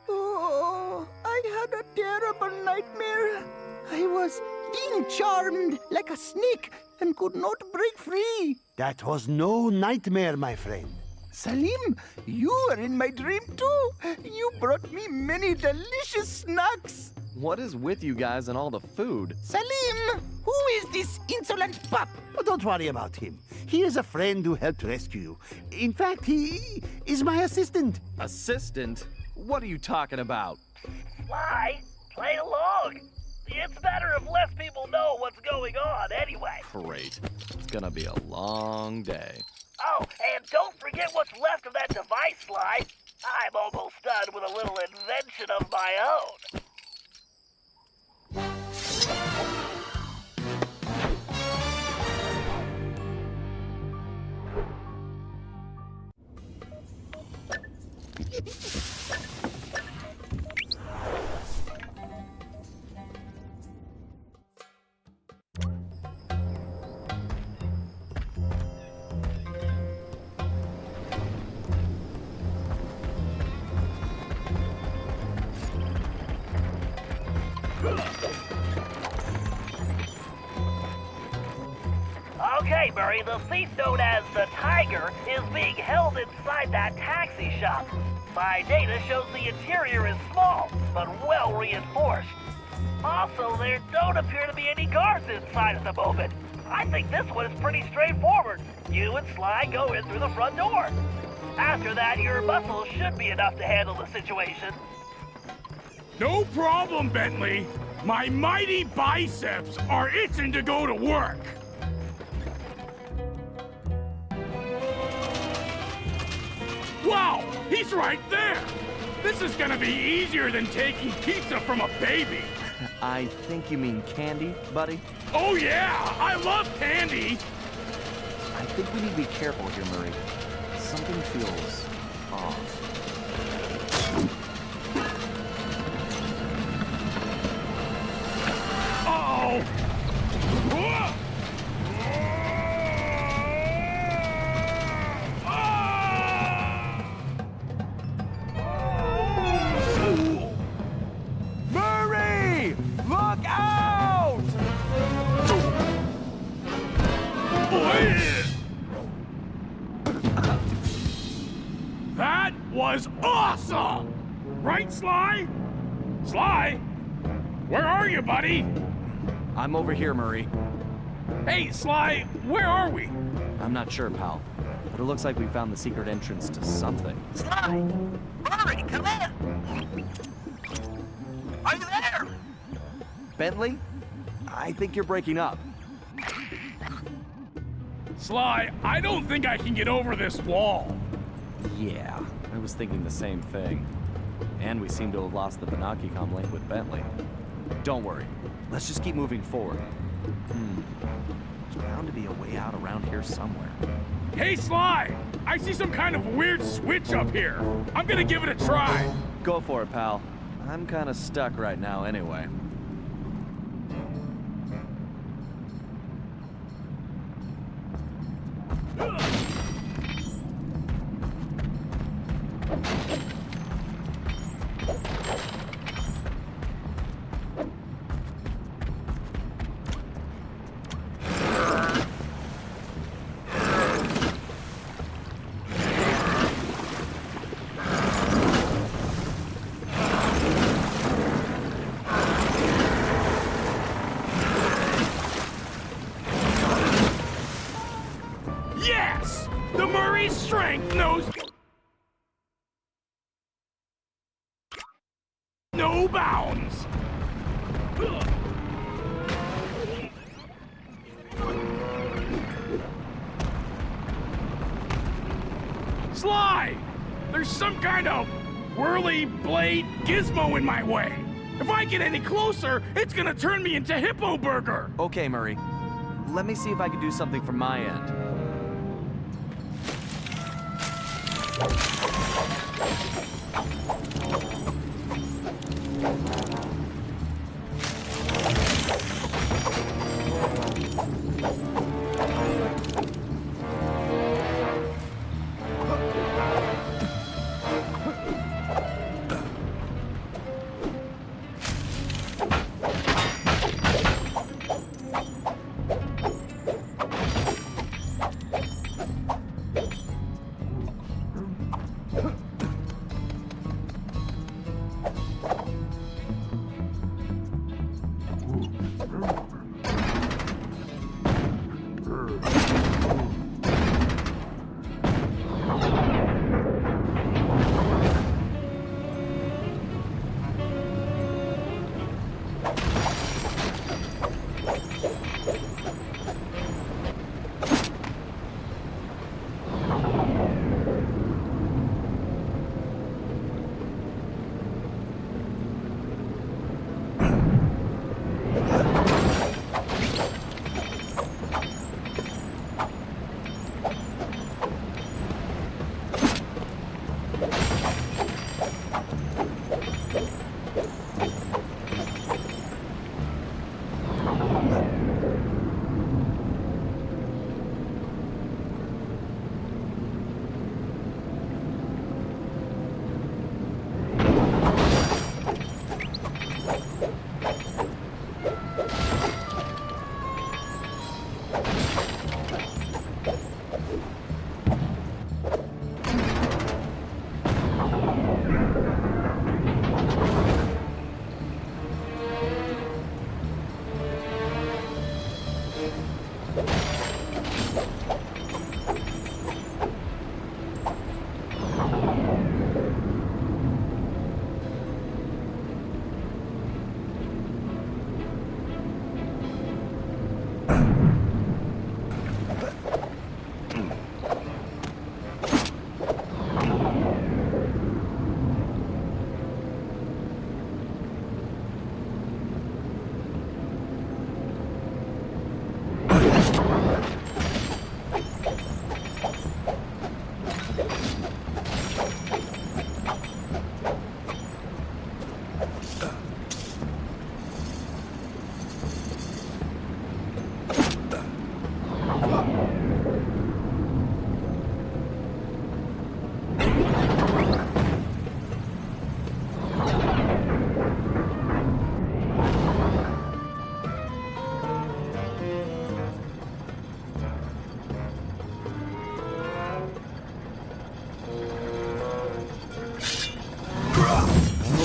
Oh, I had a terrible nightmare. I was being charmed like a snake and could not break free.
That was no nightmare, my friend.
Salim, you were in my dream too. You brought me many delicious snacks.
What is with you guys and all the food?
Salim, who is this insolent pup?
Oh, don't worry about him. He is a friend who helped rescue you. In fact, he is my assistant.
Assistant? What are you talking about?
Sly, play along. It's better if less people know what's going on anyway.
Great. It's gonna be a long day.
Oh, and don't forget what's left of that device, Sly. I'm almost done with a little invention of my own. Okay, Murray, the thief known as the Tiger is being held inside that taxi shop. My data shows the interior is small, but well reinforced. Also, there don't appear to be any guards inside at the moment. I think this one is pretty straightforward. You and Sly go in through the front door. After that, your muscles should be enough to handle the situation.
No problem, Bentley. My mighty biceps are itching to go to work. Wow, he's right there. This is gonna be easier than taking pizza from a baby.
I think you mean candy, buddy?
Oh yeah, I love candy.
I think we need to be careful here, Murray. Something feels off.
Uh-oh. Whoa!
Murray! Look out!
That was awesome! Right, Sly? Sly? Where are you, buddy?
I'm over here, Murray.
Hey, Sly, where are we?
I'm not sure, pal. But it looks like we found the secret entrance to something.
Sly! Murray, come in! Are you there?
Bentley? I think you're breaking up.
Sly, I don't think I can get over this wall.
Yeah, I was thinking the same thing. And we seem to have lost the Banaki-Com link with Bentley. Don't worry. Let's just keep moving forward. There's bound to be a way out around here somewhere.
Hey, Sly! I see some kind of weird switch up here. I'm gonna give it a try.
Go for it, pal. I'm kind of stuck right now anyway.
Yes! The Murray's strength knows no bounds. Sly! There's some kind of whirly blade gizmo in my way. If I get any closer, it's gonna turn me into Hippo Burger.
Okay, Murray. Let me see if I can do something from my end.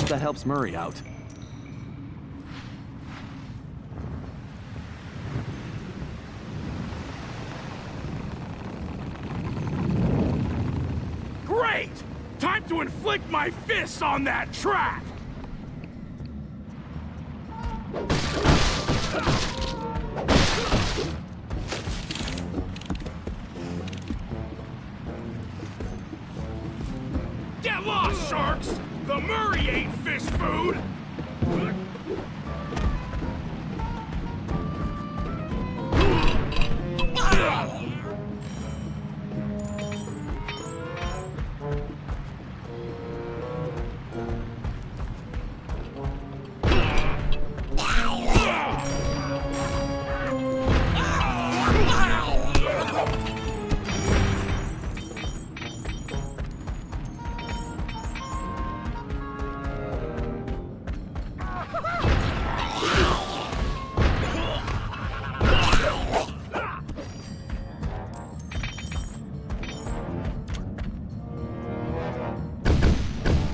That helps Murray out.
Great! Time to inflict my fists on that trap! Get lost, sharks! The Murray ain't fish food!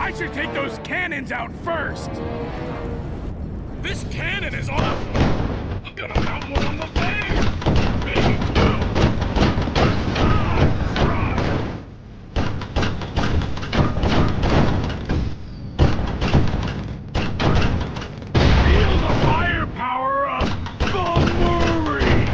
I should take those cannons out first! This cannon is on... I'm gonna mount one on the base! Feel the firepower of the Murray!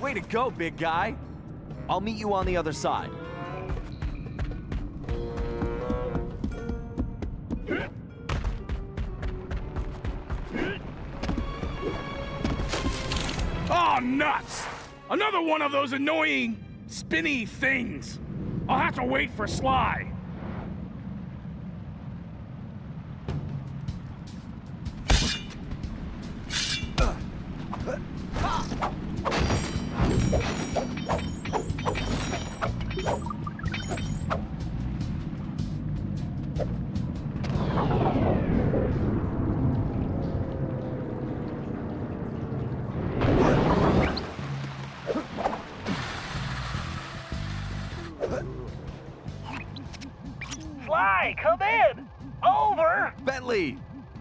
Way to go, big guy. I'll meet you on the other side.
Oh, nuts! Another one of those annoying, spinny things. I'll have to wait for Sly.
Sly, come in! Over!
Bentley,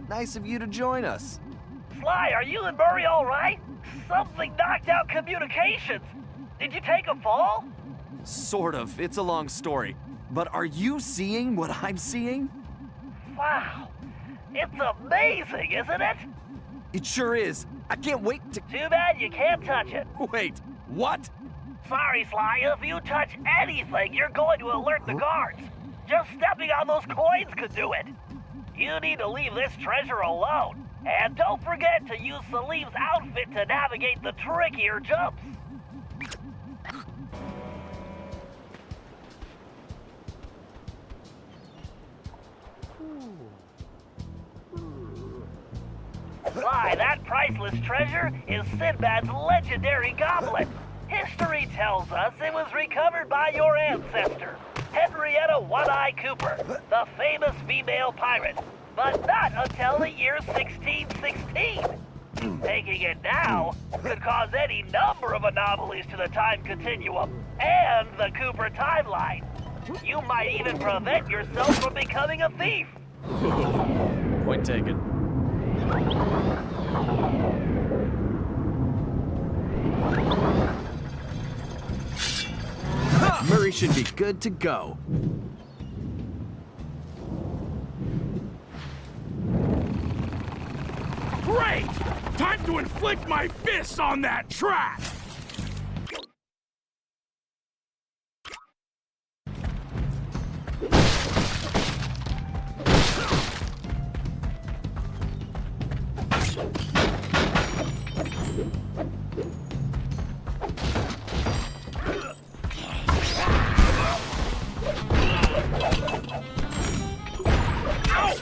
nice of you to join us.
Sly, are you and Murray all right? Something knocked out communications. Did you take a fall?
Sort of. It's a long story. But are you seeing what I'm seeing?
Wow. It's amazing, isn't it?
It sure is. I can't wait to...
Too bad you can't touch it.
Wait, what?
Sorry, Sly. If you touch anything, you're going to alert the guards. Just stepping on those coins could do it. You need to leave this treasure alone. And don't forget to use Salim's outfit to navigate the trickier jumps. Sly, that priceless treasure is Sinbad's legendary goblet. History tells us it was recovered by your ancestor, Henrietta One-Eye Cooper, the famous female pirate, but not until the year 1616. Taking it now could cause any number of anomalies to the time continuum and the Cooper timeline. You might even prevent yourself from becoming a thief.
Point taken. Murray should be good to go.
Great! Time to inflict my fists on that trap! Ow!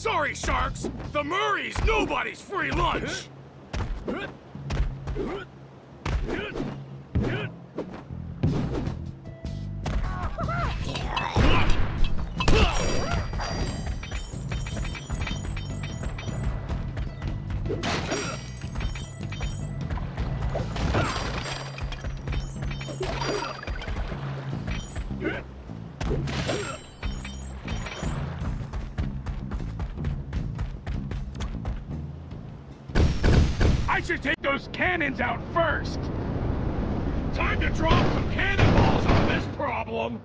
Sorry, Sharks! The Murray's nobody's free lunch! I should take those cannons out first! Time to drop some cannonballs on this problem!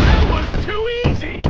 That was too easy!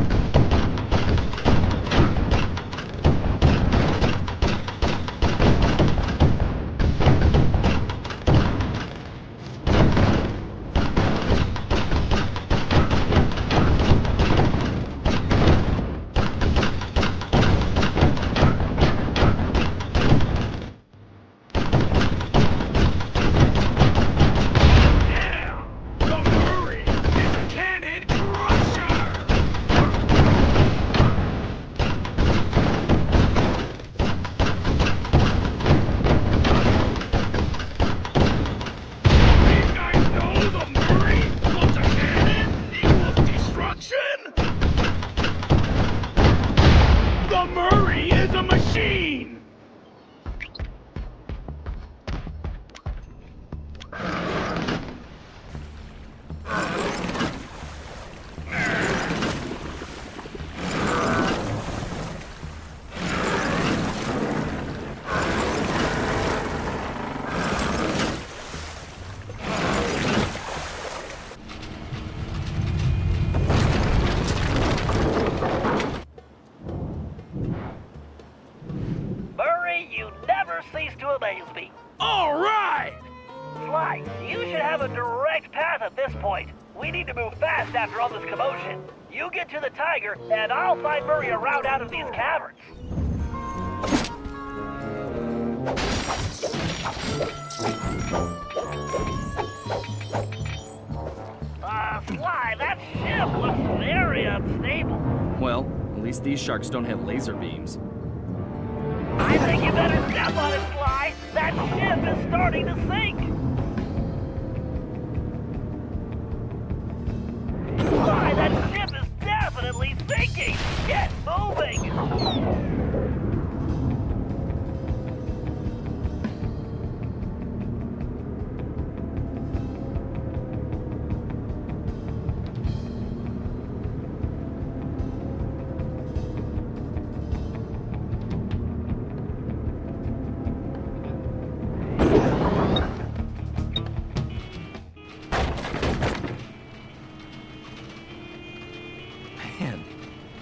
Cease to amaze me.
All right!
Sly, you should have a direct path at this point. We need to move fast after all this commotion. You get to the Tiger, and I'll find Murray a route out of these caverns. Sly, that ship looks very unstable.
Well, at least these sharks don't have laser beams.
I think you better step on it, Sly. That ship is starting to sink. Sly, that ship is definitely sinking. Get moving.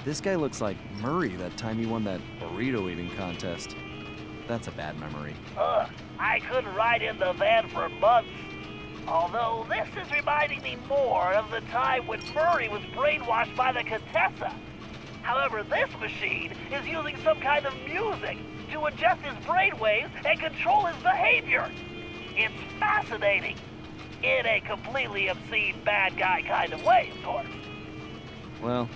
This guy looks like Murray that time he won that burrito eating contest. That's a bad memory.
I couldn't ride in the van for months. Although this is reminding me more of the time when Murray was brainwashed by the Contessa. However, this machine is using some kind of music to adjust his brainwaves and control his behavior. It's fascinating. In a completely obscene bad guy kind of way, of course.
Well,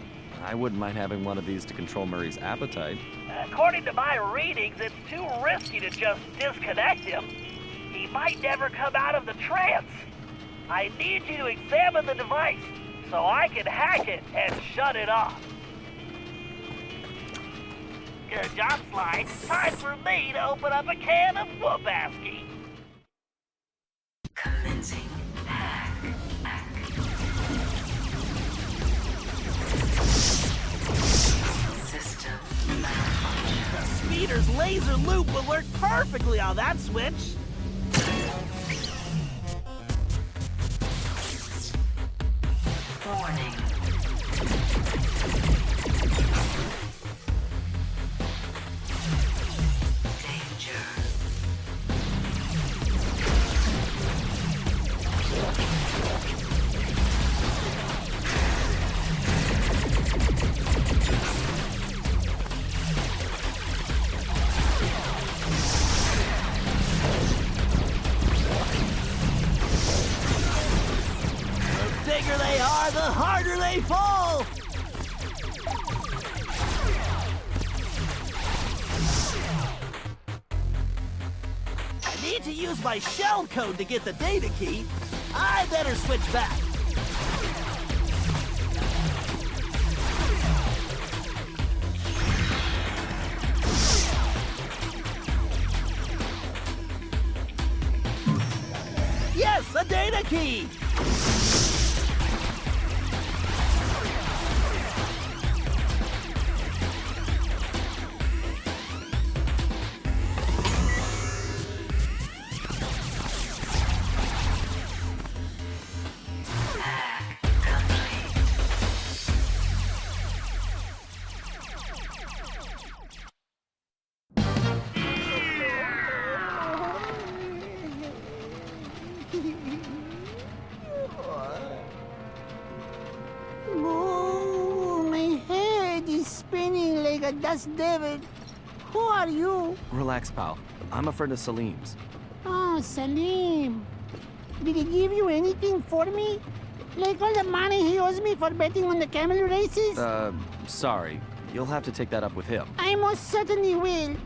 I wouldn't mind having one of these to control Murray's appetite.
According to my readings, it's too risky to just disconnect him. He might never come out of the trance. I need you to examine the device so I can hack it and shut it off. Good job, Sly. Time for me to open up a can of whoop-asky.
Commencing hack. System malfunction.
The speeder's laser loop will work perfectly on that switch.
Warning. Danger.
harder they fall! I need to use my shell code to get the data key. I better switch back. Yes, a data key!
Oh, my head is spinning like a dust devil. Who are you?
Relax, pal. I'm a friend of Salim's.
Oh, Salim. Did he give you anything for me? Like all the money he owes me for betting on the camel races?
Sorry. You'll have to take that up with him.
I most certainly will.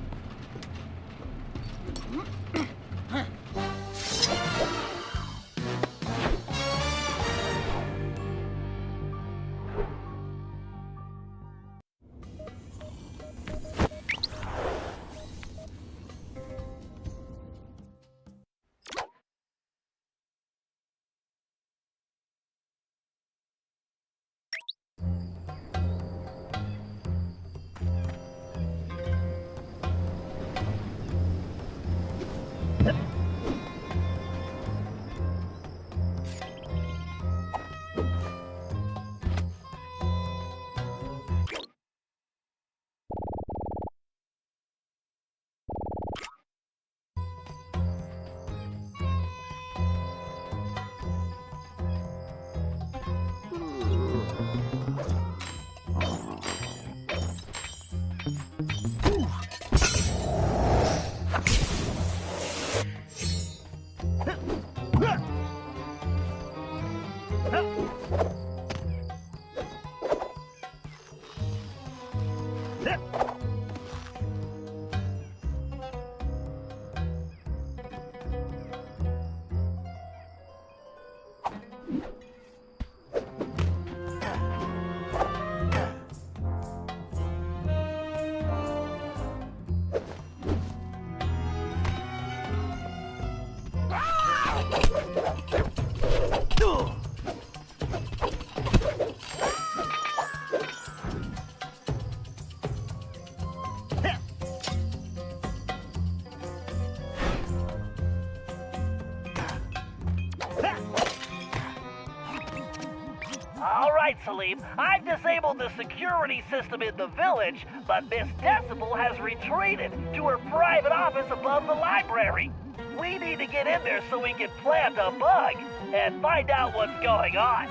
All right, Salim, I've disabled the security system in the village, but Miss Decibel has retreated to her private office above the library. We need to get in there so we can plant a bug and find out what's going on.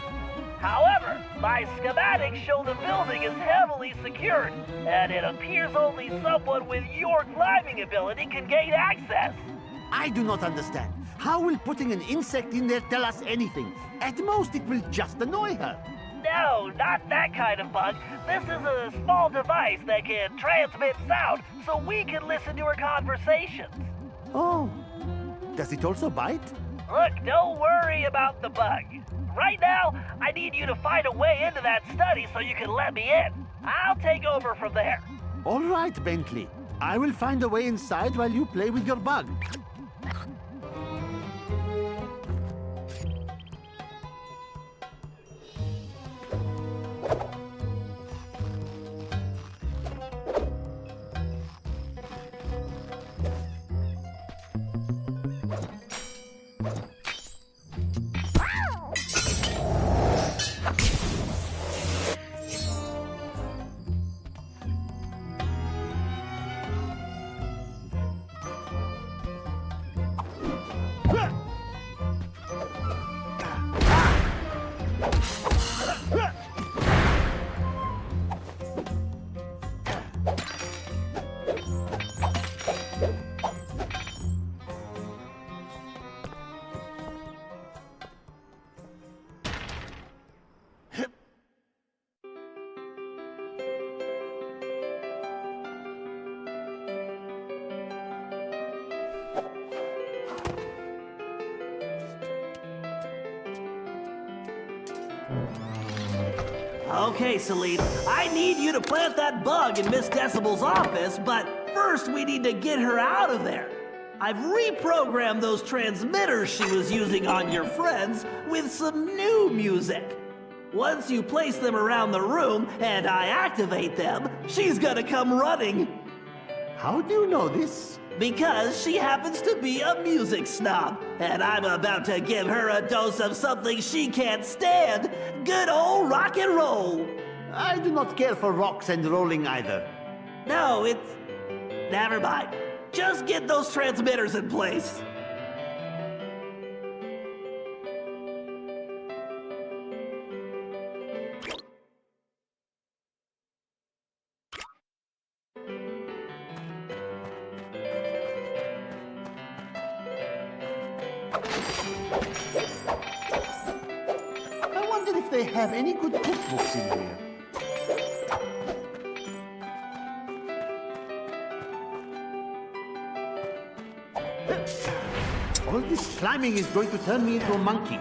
However, my schematics show the building is heavily secured, and it appears only someone with your climbing ability can gain access.
I do not understand. How will putting an insect in there tell us anything? At most, it will just annoy her.
No, not that kind of bug. This is a small device that can transmit sound so we can listen to her conversations.
Oh, does it also bite?
Look, don't worry about the bug. Right now, I need you to find a way into that study so you can let me in. I'll take over from there.
All right, Bentley. I will find a way inside while you play with your bug.
Okay, Salim, I need you to plant that bug in Miss Decibel's office, but first we need to get her out of there. I've reprogrammed those transmitters she was using on your friends with some new music. Once you place them around the room and I activate them, she's gonna come running.
How do you know this?
Because she happens to be a music snob, and I'm about to give her a dose of something she can't stand. Good old rock and roll.
I do not care for rocks and rolling either.
No, it's... Never mind. Just get those transmitters in place.
I wonder if they have any good cookbooks in here. All this climbing is going to turn me into a monkey.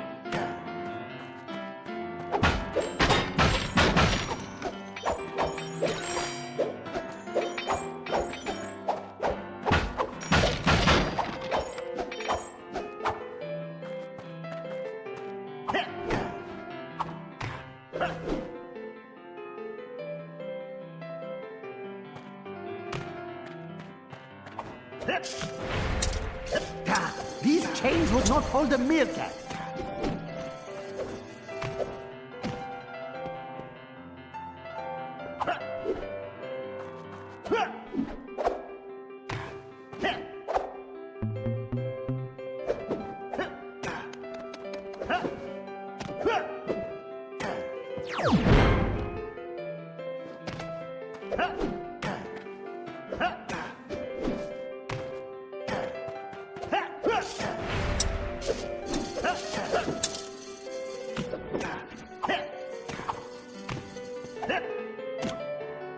These chains would not hold a meerkat.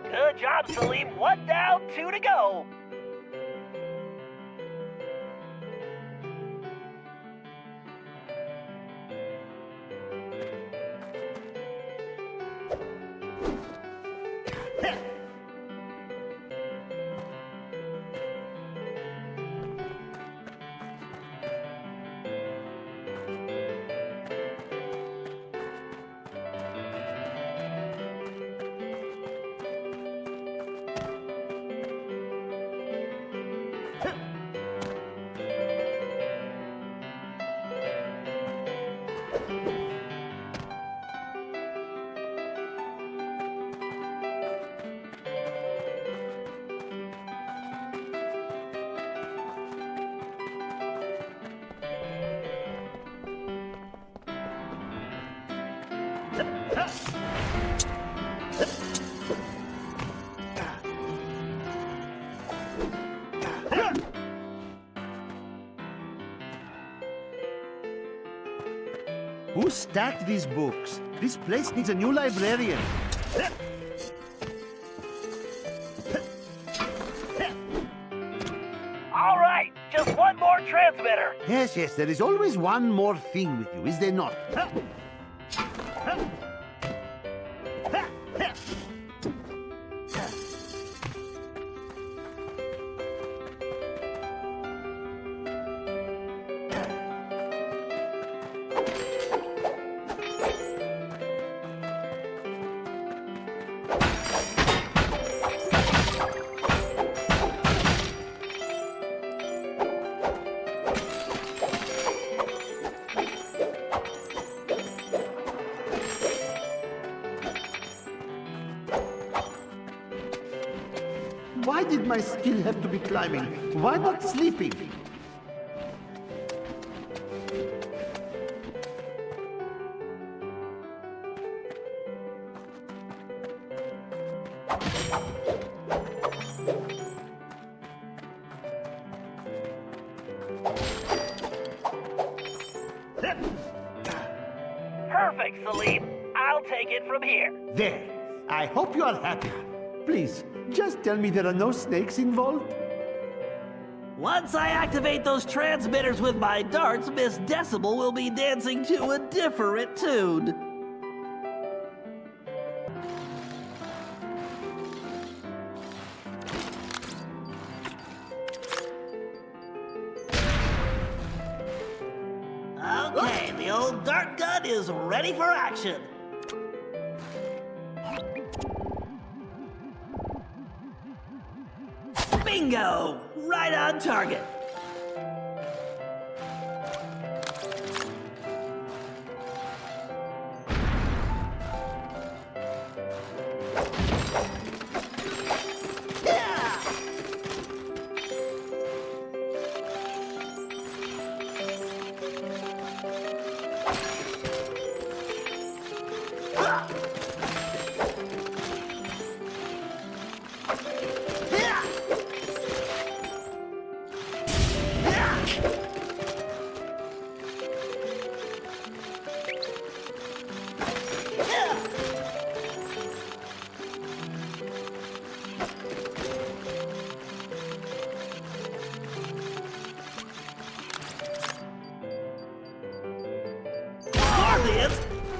Good job, Salim. 1 down, 2 to go.
Who stacked these books? This place needs a new librarian.
All right, just one more transmitter.
Yes, yes, there is always one more thing with you, is there not? Why did my skill have to be climbing? Why not sleeping?
Perfect, Salim. I'll take it from here.
There. I hope you are happy. Please, just tell me there are no snakes involved.
Once I activate those transmitters with my darts, Miss Decibel will be dancing to a different tune. Okay, the old dart gun is ready for action. Bingo! Right on target.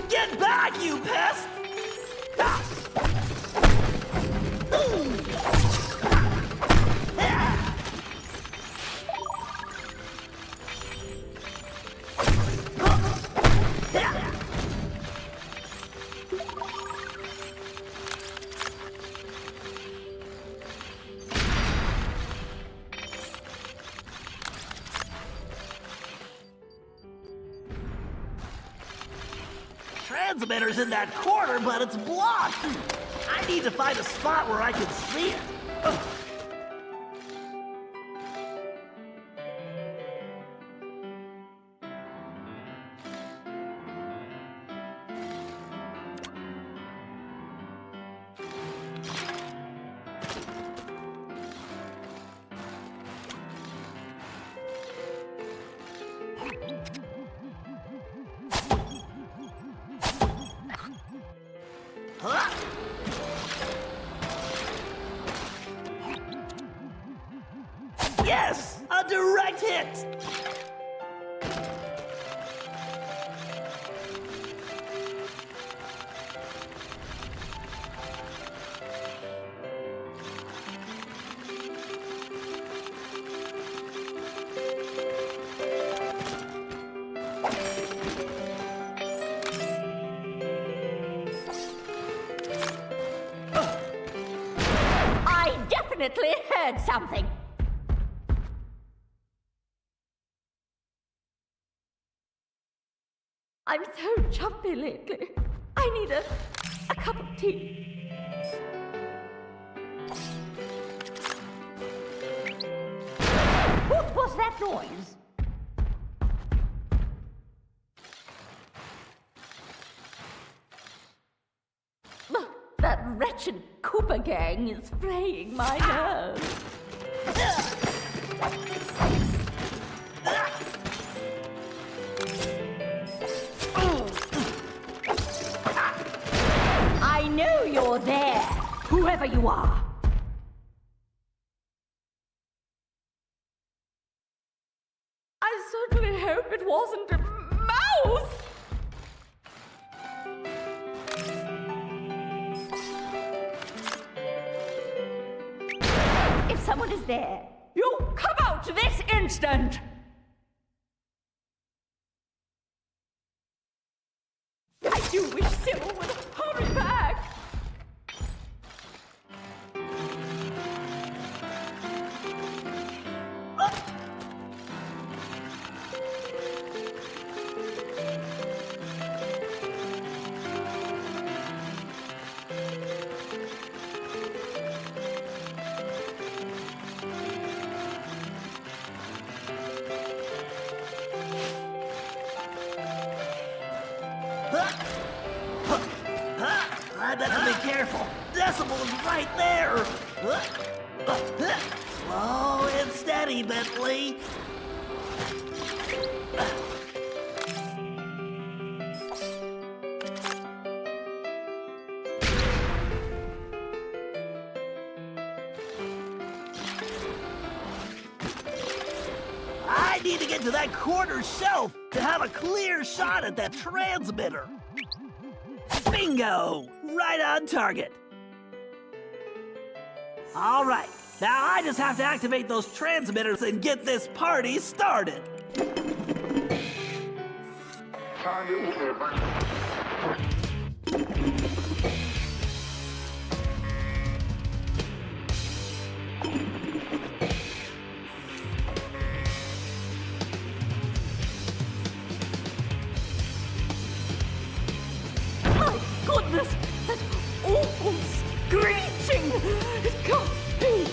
Get back, you pest! Transmitter's in that corner, but it's blocked. I need to find a spot where I can see it. Ugh. Yes! A direct hit!
I definitely heard something. I'm so jumpy lately. I need a cup of tea. What was that noise? That wretched Cooper gang is fraying my nerves. I know you're there, whoever you are. I certainly hope it wasn't a mouse. If someone is there, you come out this instant! I do wish Sybil would hurry back!
I better be careful. Decimal is right there. Slow and steady, Bentley. I need to get to that corner shelf to have a clear shot at that transmitter. Bingo! Right on target. All right, now I just have to activate those transmitters and get this party started.
My goodness, that awful screeching! It can't be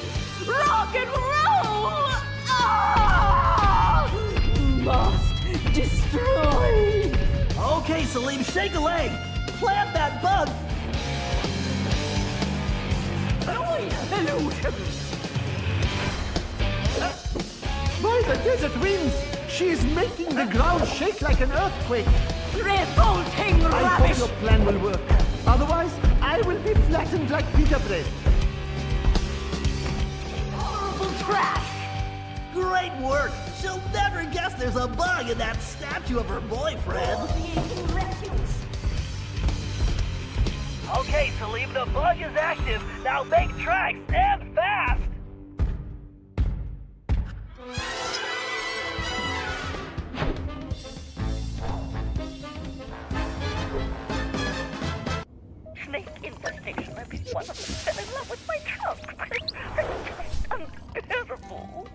rock and roll! Ah! Must destroy!
Okay, Salim, shake a leg. Plant that bug.
Illusion!
By the desert winds, she's making the ground shake like an earthquake.
Revolting
I hope
rubbish!
your plan will work. Otherwise, I will be flattened like pita bread.
Horrible trash!
Great work. She'll never guess there's a bug in that statue of her boyfriend.
Okay, Salim, the bug is active. Now make tracks and fast.
Snake infestation. Every one of them fell in love with my trunk. That's just unbearable.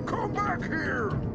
Come back here!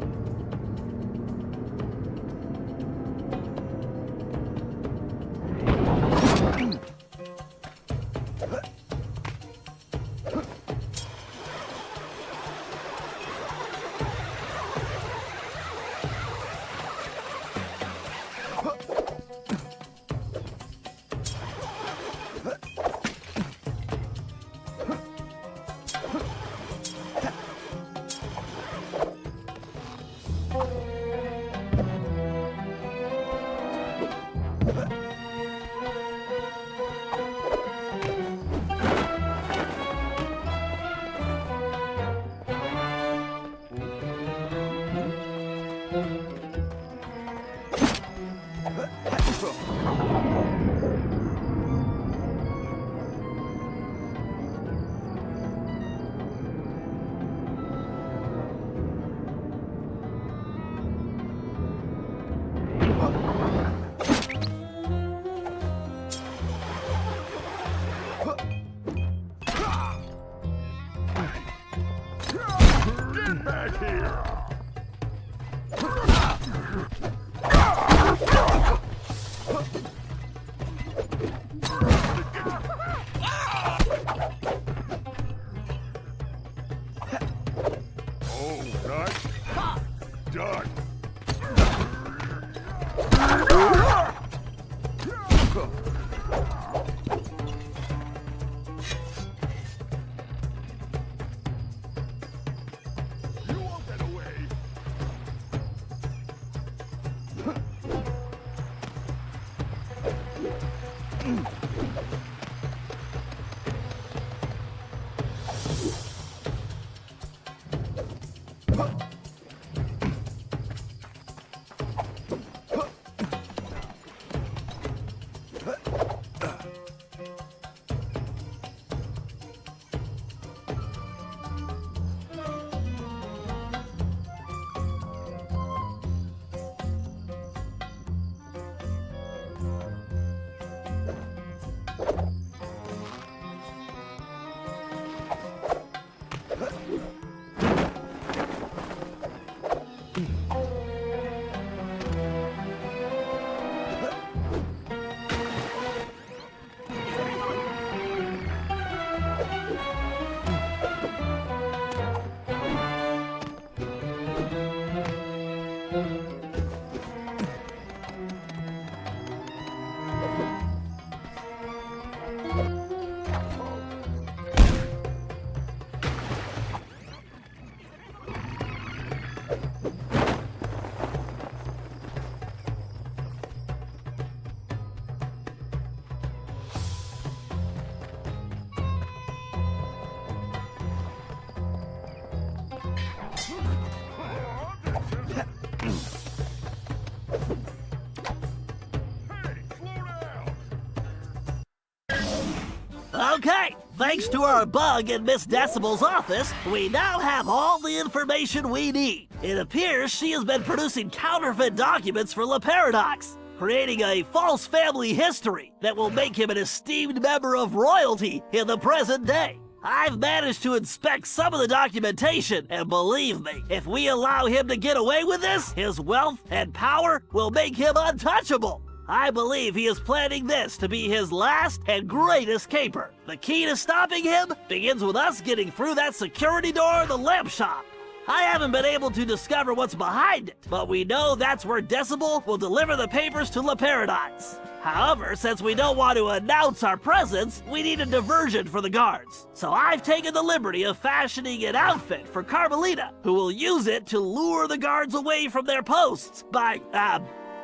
Okay, thanks to our bug in Miss Decibel's office, we now have all the information we need. It appears she has been producing counterfeit documents for Le Paradox, creating a false family history that will make him an esteemed member of royalty in the present day. I've managed to inspect some of the documentation, and believe me, if we allow him to get away with this, his wealth and power will make him untouchable. I believe he is planning this to be his last and greatest caper. The key to stopping him begins with us getting through that security door in the lamp shop. I haven't been able to discover what's behind it, but we know that's where Decibel will deliver the papers to La Paradise. However, since we don't want to announce our presence, we need a diversion for the guards. So I've taken the liberty of fashioning an outfit for Carmelita, who will use it to lure the guards away from their posts by,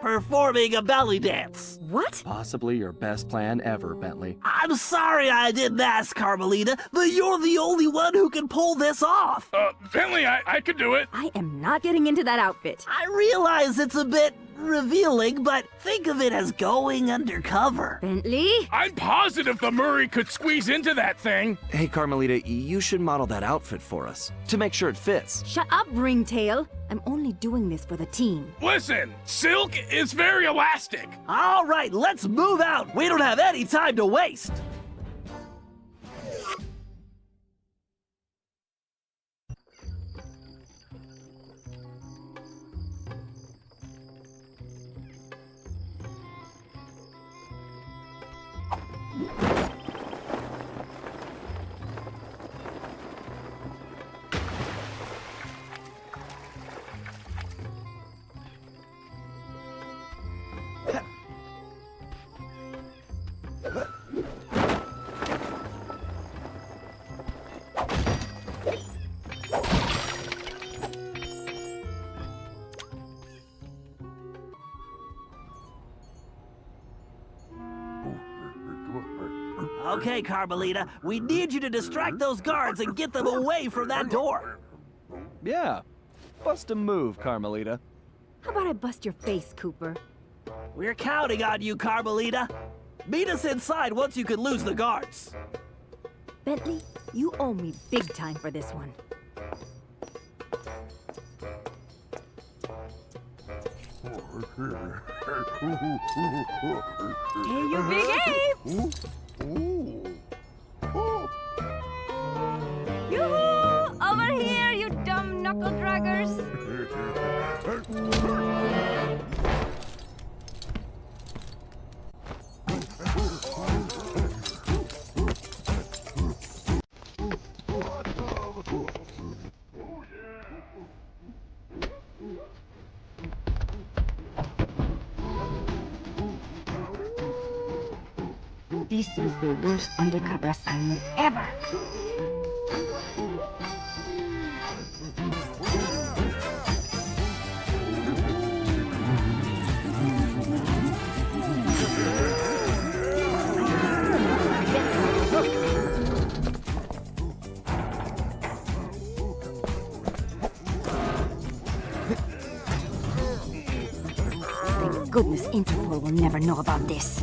performing a belly dance.
What?
Possibly your best plan ever, Bentley.
I'm sorry I didn't ask, Carmelita, but you're the only one who can pull this off.
Bentley, I could do it.
I am not getting into that outfit.
I realize it's a bit revealing, but think of it as going undercover.
Bentley?
I'm positive the Murray could squeeze into that thing.
Hey, Carmelita, you should model that outfit for us to make sure it fits.
Shut up, Ringtail. I'm only doing this for the team.
Listen, silk is very elastic.
All right, let's move out. We don't have any time to waste. Okay, Carmelita, we need you to distract those guards and get them away from that door.
Yeah, bust a move, Carmelita.
How about I bust your face, Cooper?
We're counting on you, Carmelita. Meet us inside once you can lose the guards.
Bentley, you owe me big time for this one. Hey, you big apes! Yoo-hoo! Over here, you dumb knuckle draggers!
This is the worst undercover assignment ever.
Thank goodness Interpol will never know about this.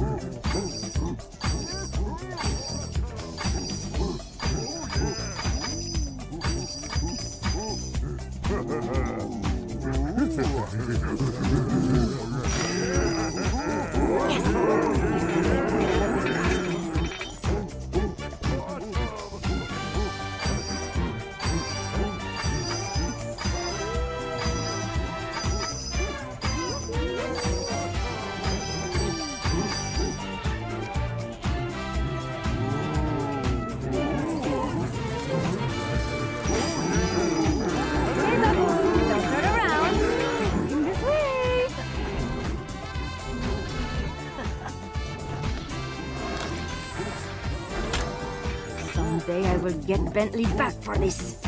Someday I will get Bentley back for this.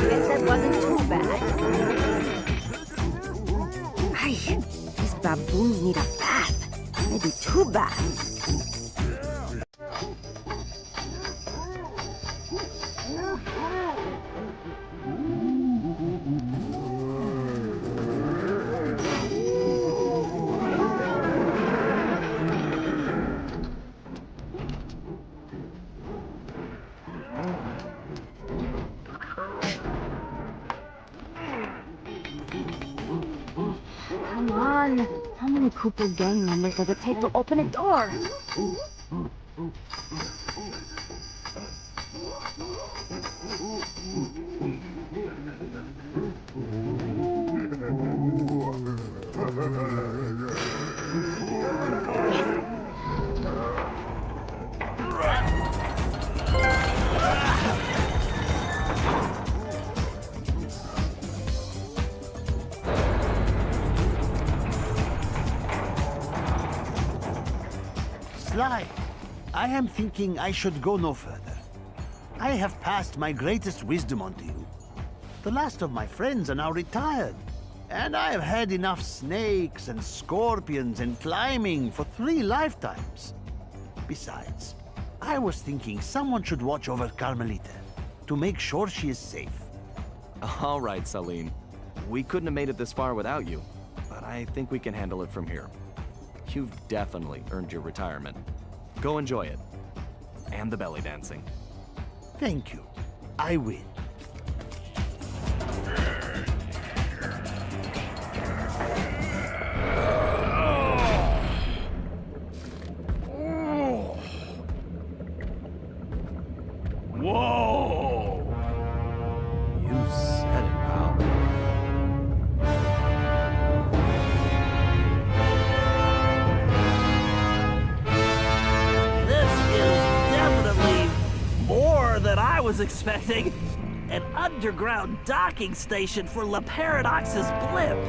Guess that wasn't too bad. Ay, these baboons need a bath. Maybe 2 baths. Come on. How many Cooper gang members does it take to open a door?
Sly, I am thinking I should go no further. I have passed my greatest wisdom on to you. The last of my friends are now retired, and I have had enough snakes and scorpions and climbing for 3 lifetimes. Besides, I was thinking someone should watch over Carmelita to make sure she is safe.
All right, Salim. We couldn't have made it this far without you, but I think we can handle it from here. You've definitely earned your retirement. Go enjoy it. And the belly dancing.
Thank you. I will.
Whoa!
You said it, pal.
This is definitely more than I was expecting. An underground docking station for La Paradox's blimp.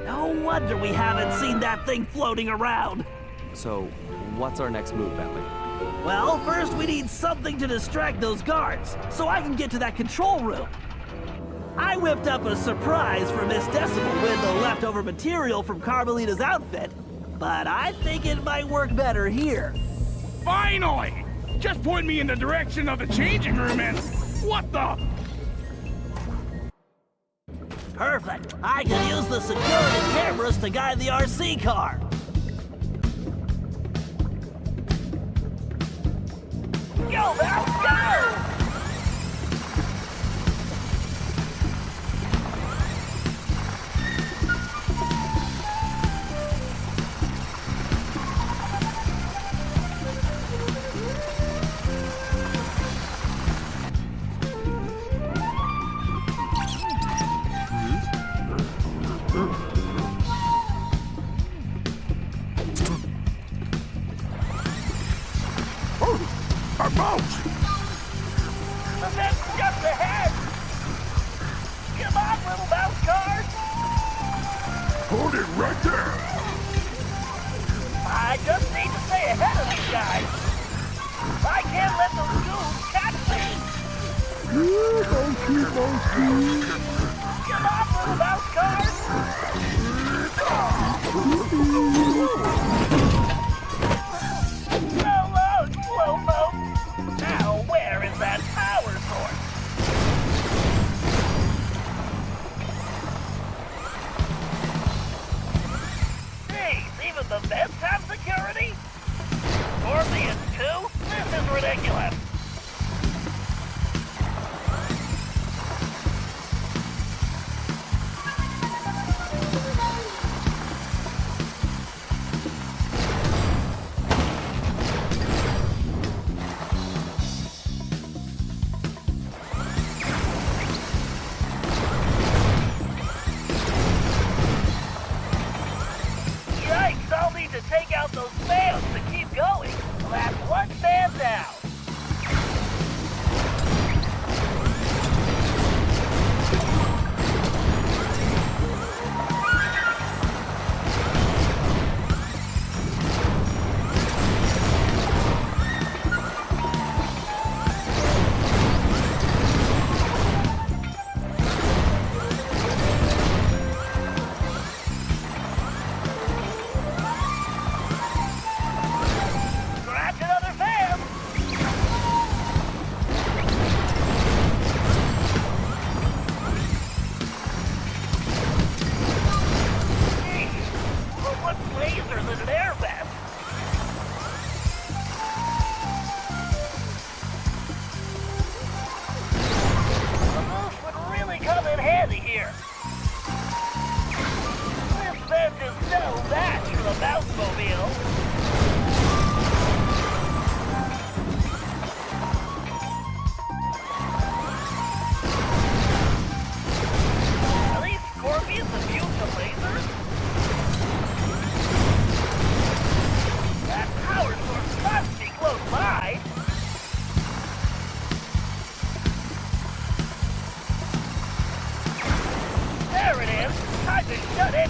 No wonder we haven't seen that thing floating around.
So, what's our next move, Bentley?
Well, first we need something to distract those guards, so I can get to that control room. I whipped up a surprise for Miss Decimal with the leftover material from Carmelita's outfit, but I think it might work better here.
Finally! Just point me in the direction of the changing room and... What the...
Perfect. I can use the security cameras to guide the RC car.
Yo, let's go!
A mouse!
That's just ahead! Come on, little mouse car!
Hold it right there!
I just need to stay ahead of these guys! I can't let those goons catch me! Come on, little mouse car! Hello, Slowpoke! Now, where is that power source? Jeez, even the vents have security? Scorpions too? This is ridiculous!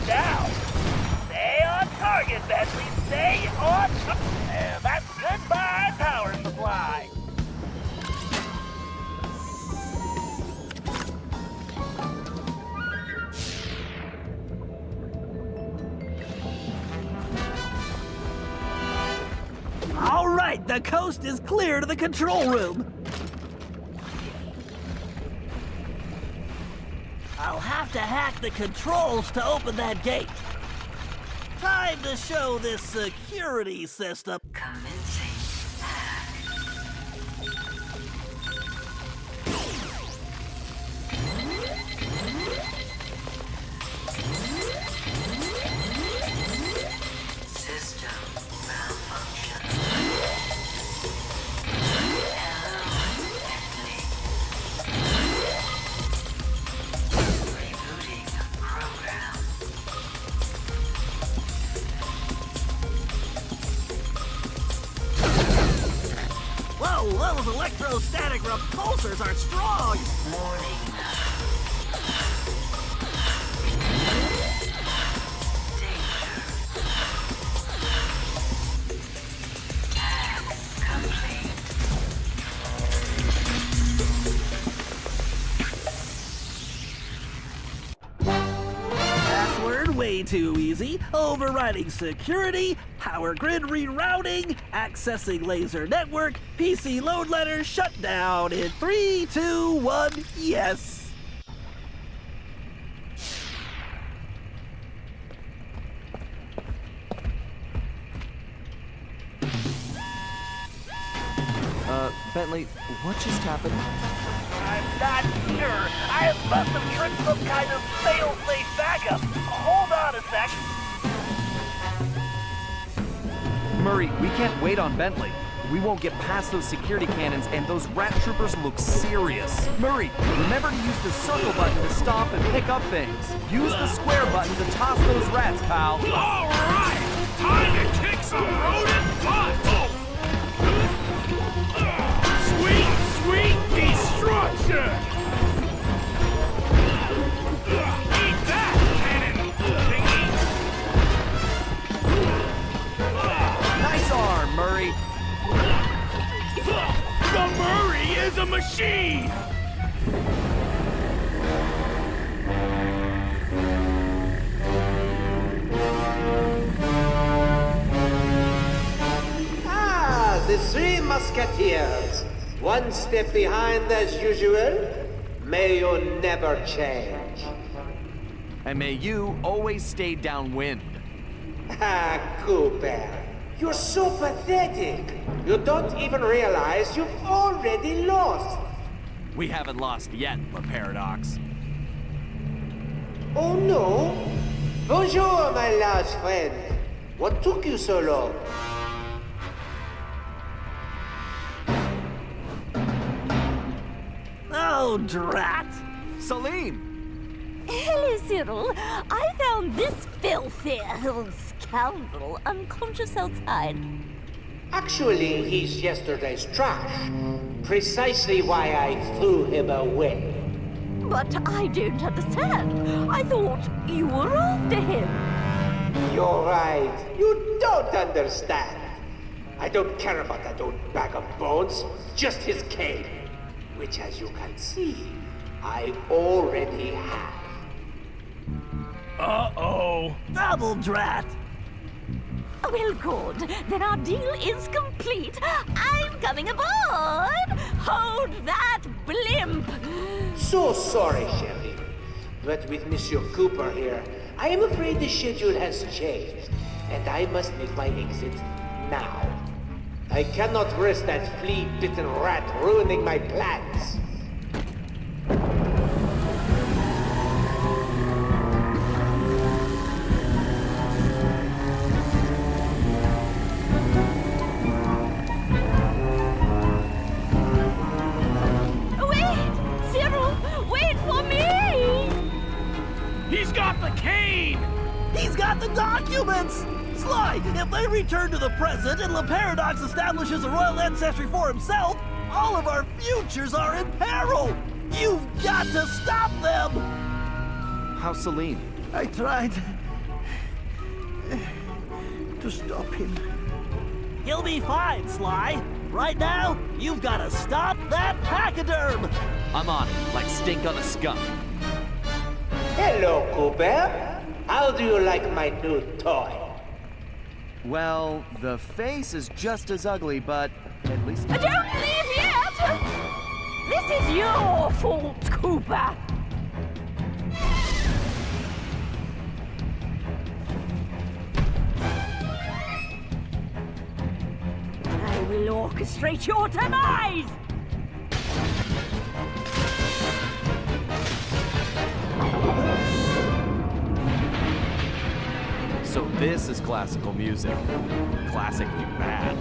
down. Stay on target, Bentley. Stay on target. That's goodbye power supply.
All right, the coast is clear to the control room. I'll have to hack the controls to open that gate. Time to show this security system.
Commencing hack. System malfunction. Rebooting program.
Whoa, those electrostatic repulsors are strong!
Warning.
Password way too easy. Overriding security, power grid rerouting, accessing laser network, PC load letter shut down in 3, 2, 1, yes.
Bentley, what just happened?
I'm not sure. I must have tripped some kind of fail-safe backup. Hold on a sec.
Murray, we can't wait on Bentley. We won't get past those security cannons, and those rat troopers look serious. Murray, remember to use the circle button to stop and pick up things. Use the square button to toss those rats, pal.
All right! Time to kick some rodent butt! Sweet destruction! Eat that, cannon thingy!
Nice arm, Murray.
The Murray is a machine!
Ah, the Three Musketeers. One step behind as usual. May you never change.
And may you always stay downwind.
Ah, Cooper. You're so pathetic. You don't even realize you've already lost.
We haven't lost yet, La Paradox.
Oh no? Bonjour, my large friend. What took you so long?
Oh, drat!
Salim!
Hello, Cyril. I found this filthy scoundrel unconscious outside.
Actually, he's yesterday's trash. Precisely why I threw him away.
But I don't understand. I thought you were after him.
You're right. You don't understand. I don't care about that old bag of bones. Just his cane. Which, as you can see, I already have.
Uh-oh.
Double drat!
Well, good. Then our deal is complete. I'm coming aboard! Hold that blimp!
So sorry, Sherry. But with Monsieur Cooper here, I am afraid the schedule has changed, and I must make my exit now. I cannot risk that flea-bitten rat ruining my plans.
Wait! Cyril, wait for me!
He's got the cane!
He's got the documents! Sly, if they return to the present and La Paradox establishes a royal ancestry for himself, all of our futures are in peril! You've got to stop them!
How's Salim?
I tried.
to stop him.
You'll be fine, Sly. Right now, you've got to stop that pachyderm.
I'm on it, like stink on a skunk.
Hello, Cooper. How do you like my new toy?
Well, the face is just as ugly, but at least...
Don't leave yet! This is your fault, Cooper. I will orchestrate your demise!
So this is classical music. Classically bad.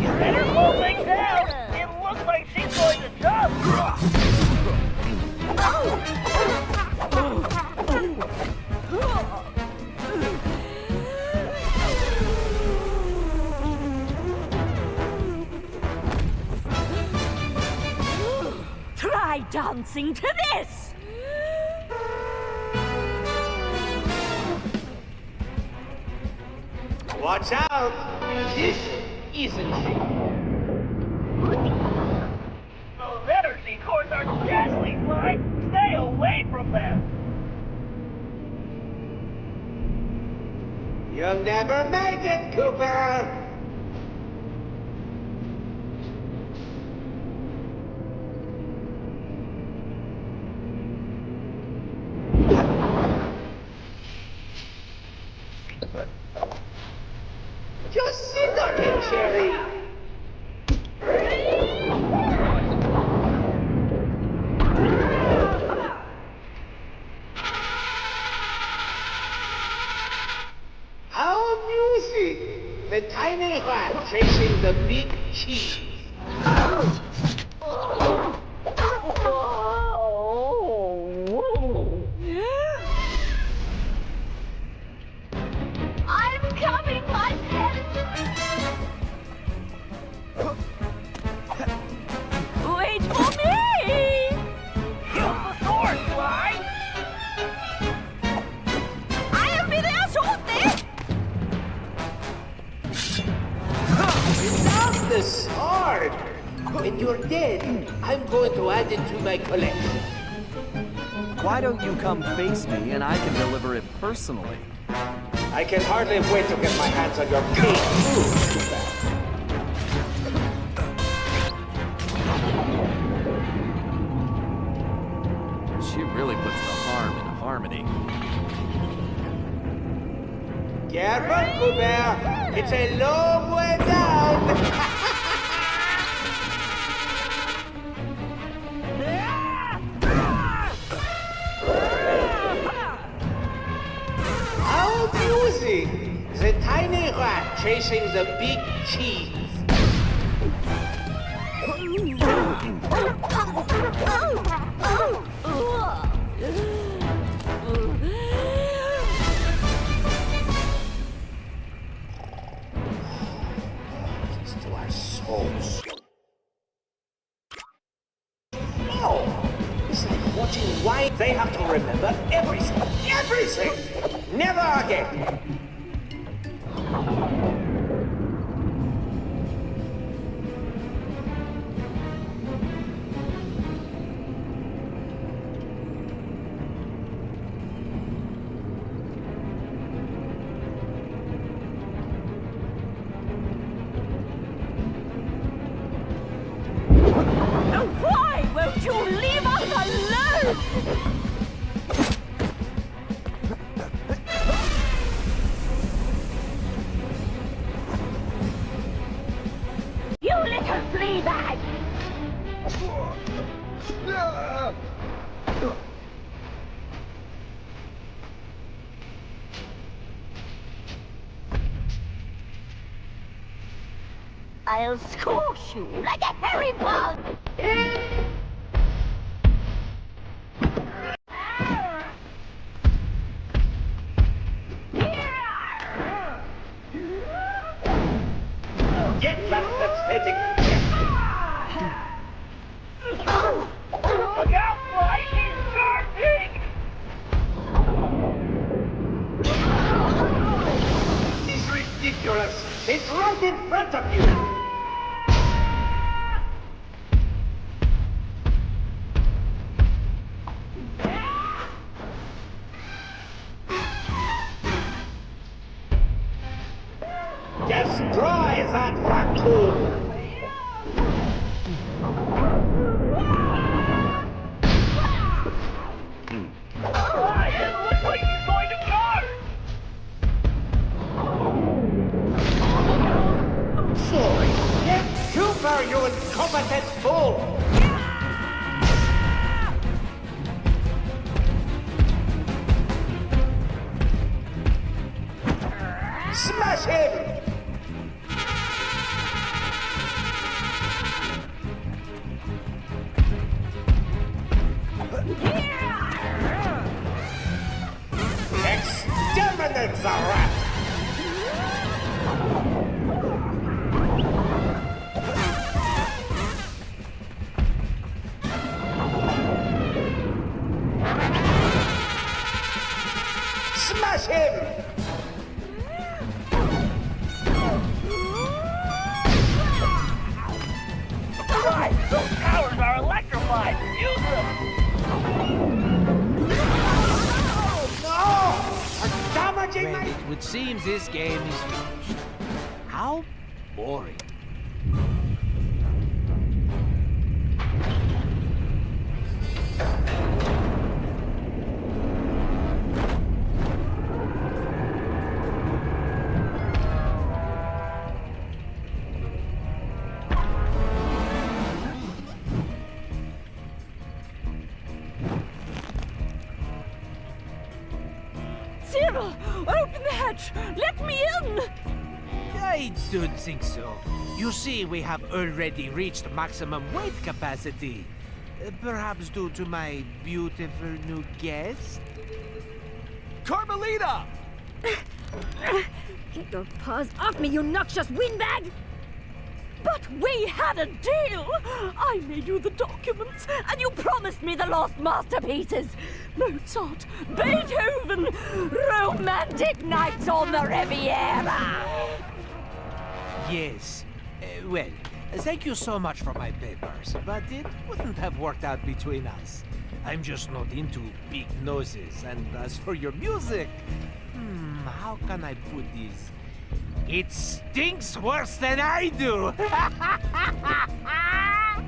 You better pull things down! It looks like she's going to jump!
Try dancing to this!
Watch out! This isn't it.
Those energy cores are deadly, Sly! Stay away from them!
You'll never make it, Cooper! Just sit on him, Sherry! How amusing! The tiny rat chasing the big cheese.
I'm coming, my pet! Wait for me!
Use the sword, Sly!
I'll be there shortly!
Without the sword! When you're dead, I'm going to add it to my collection.
Why don't you come face me and I can deliver it personally?
I can hardly wait to get my hands on your big food.
She really puts the harm in harmony.
Careful, Cooper! It's a long way down! How amusing! The tiny rat chasing the big cheese. These two are so Oh! It's like watching wine. They have to remember everything. Everything! Never again!
Why won't you leave us alone? You little flea bag! I'll squash you like a hairy bug!
Get that pathetic...
Look out, Sly! He's charging!
a wrap. Smash him!
Right! Those towers are electrified! Use them!
No! Damaging
Well, it would seem this game is finished. How boring.
Cyril, open the hatch! Let me in!
I don't think so. You see, we have already reached maximum weight capacity. Perhaps due to my beautiful new guest?
Carmelita!
Get your paws off me, you noxious windbag!
But we had a deal! I made you the documents, and you promised me the lost masterpieces! Mozart, Beethoven, romantic nights on the Riviera!
Yes. Well, thank you so much for my papers, but it wouldn't have worked out between us. I'm just not into big noses, and as for your music, how can I put this? It stinks worse than I do!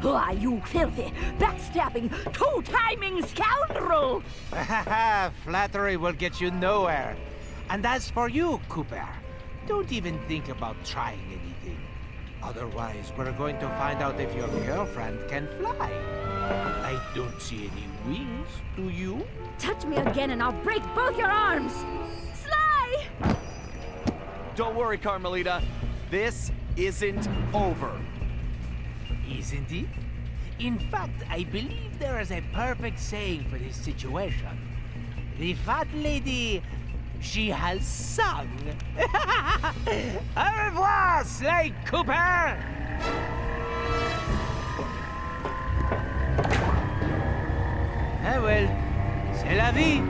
Why, you filthy, backstabbing, two-timing scoundrel!
Flattery will get you nowhere. And as for you, Cooper, don't even think about trying anything. Otherwise, we're going to find out if your girlfriend can fly. I don't see any wings, do you?
Touch me again and I'll break both your arms! Sly!
Don't worry, Carmelita. This isn't over.
Isn't it? In fact, I believe there is a perfect saying for this situation. The fat lady, she has sung. Au revoir, Sly Cooper! Ah well, c'est la vie.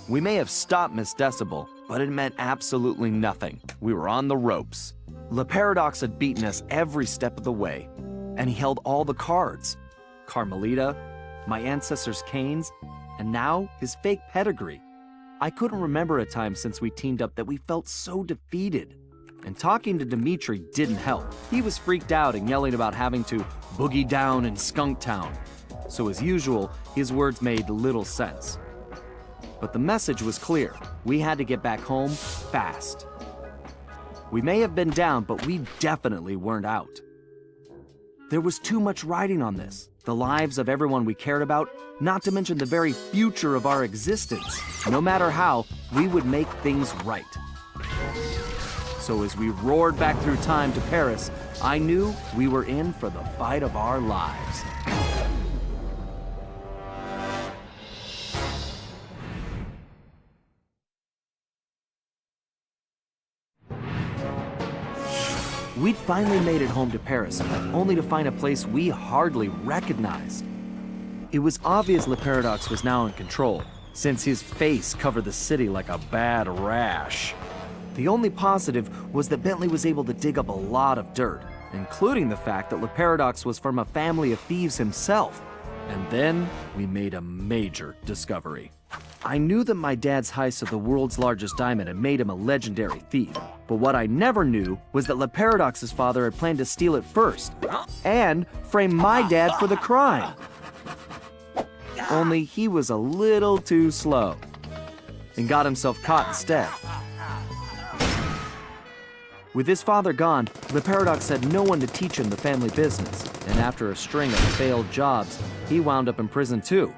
We may have stopped Miss Decibel, but it meant absolutely nothing. We were on the ropes. Le Paradox had beaten us every step of the way, and he held all the cards. Carmelita, my ancestors' canes, and now his fake pedigree. I couldn't remember a time since we teamed up that we felt so defeated. And talking to Dimitri didn't help. He was freaked out and yelling about having to boogie down in Skunk Town. So as usual, his words made little sense. But the message was clear. We had to get back home fast. We may have been down, but we definitely weren't out. There was too much riding on this. The lives of everyone we cared about, not to mention the very future of our existence. No matter how, we would make things right. So as we roared back through time to Paris, I knew we were in for the fight of our lives. We'd finally made it home to Paris, only to find a place we hardly recognized. It was obvious Le Paradox was now in control, since his face covered the city like a bad rash. The only positive was that Bentley was able to dig up a lot of dirt, including the fact that Le Paradox was from a family of thieves himself. And then we made a major discovery. I knew that my dad's heist of the world's largest diamond had made him a legendary thief, but what I never knew was that Le Paradox's father had planned to steal it first, and frame my dad for the crime. Only he was a little too slow, and got himself caught instead. With his father gone, the Paradox had no one to teach him the family business, and after a string of failed jobs, he wound up in prison too.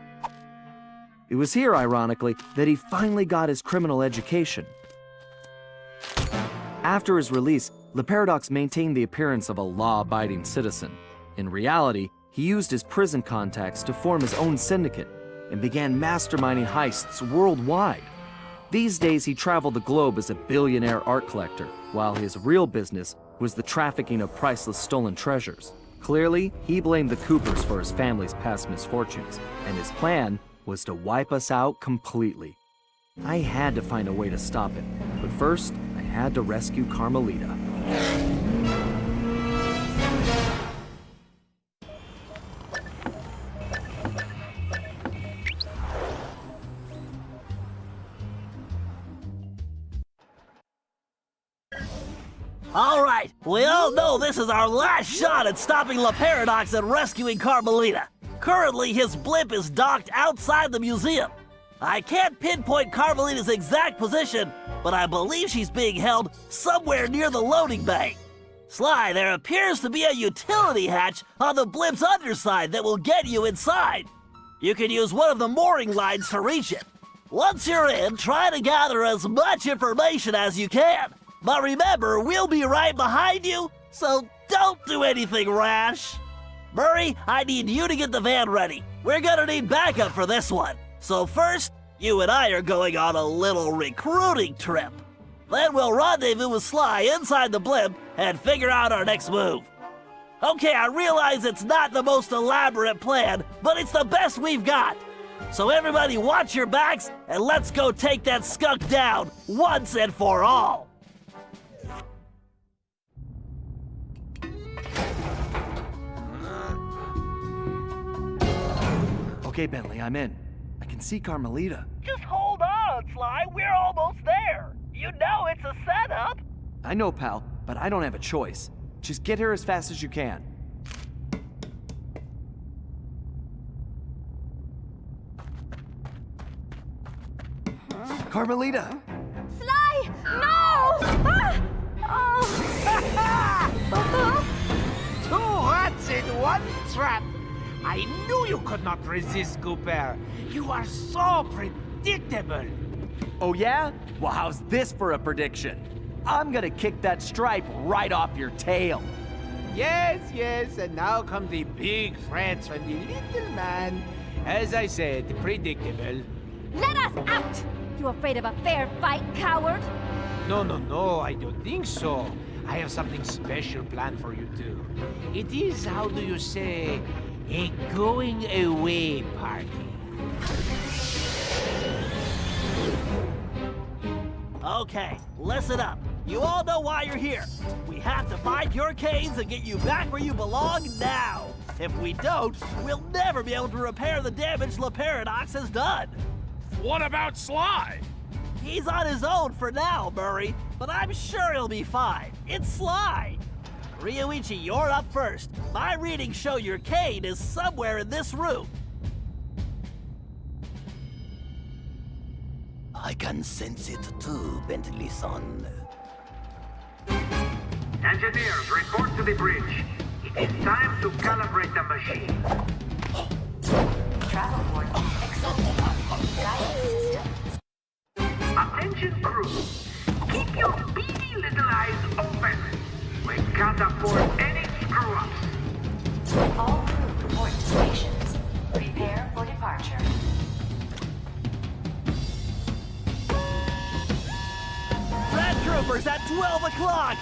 It was here, ironically, that he finally got his criminal education. After his release, the Paradox maintained the appearance of a law-abiding citizen. In reality, he used his prison contacts to form his own syndicate and began masterminding heists worldwide. These days, he traveled the globe as a billionaire art collector, while his real business was the trafficking of priceless stolen treasures. Clearly, he blamed the Coopers for his family's past misfortunes, and his plan was to wipe us out completely. I had to find a way to stop it, but first, I had to rescue Carmelita.
All right, we all know this is our last shot at stopping Le Paradox and rescuing Carmelita. Currently, his blimp is docked outside the museum. I can't pinpoint Carmelita's exact position, but I believe she's being held somewhere near the loading bay. Sly, there appears to be a utility hatch on the blimp's underside that will get you inside. You can use one of the mooring lines to reach it. Once you're in, try to gather as much information as you can. But remember, we'll be right behind you, so don't do anything rash. Murray, I need you to get the van ready. We're gonna need backup for this one. So first, you and I are going on a little recruiting trip. Then we'll rendezvous with Sly inside the blimp and figure out our next move. Okay, I realize it's not the most elaborate plan, but it's the best we've got. So everybody watch your backs and let's go take that skunk down once and for all.
Okay, Bentley, I'm in. I can see Carmelita.
Just hold on, Sly. We're almost there. You know it's a setup.
I know, pal, but I don't have a choice. Just get here as fast as you can. Carmelita!
Sly! No! Ah! Oh!
Two rats in one trap. I knew you could not resist, Cooper. You are so predictable.
Oh yeah? Well, how's this for a prediction? I'm gonna kick that stripe right off your tail.
Yes, and now come the big threats from the little man. As I said, predictable.
Let us out! You afraid of a fair fight, coward?
No, I don't think so. I have something special planned for you too. It is, how do you say, a going away party.
Okay, listen up. You all know why you're here. We have to find your canes and get you back where you belong now. If we don't, we'll never be able to repair the damage Le Paradox has done.
What about Sly?
He's on his own for now, Murray, but I'm sure he'll be fine. It's Sly. Ryoichi, you're up first. My readings show your cane is somewhere in this room.
I can sense it too, Bentley-san.
Engineers, report to the bridge. It is time to calibrate the machine.
Travel coordinates accepted. Guidance systems.
Attention crew. Keep your beady little eyes open. We can't afford any screw-ups.
All crew report to stations. Prepare for departure.
Red Troopers at 12 o'clock!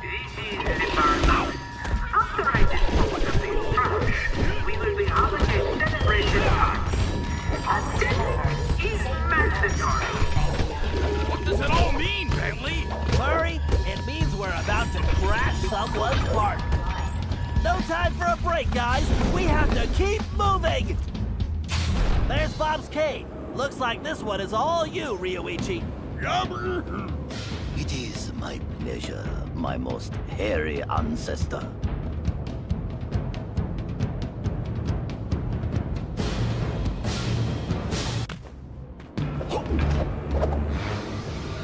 This is the Paradox. After I dispose of this trash, we will be allocated celebration time. Attendance is mandatory.
What does it all mean, Bentley?
Murray, it means we're about to crash someone's party. No time for a break, guys. We have to keep moving. There's Bob's cane. Looks like this one is all you, Ryoichi.
It is my pleasure, my most hairy ancestor.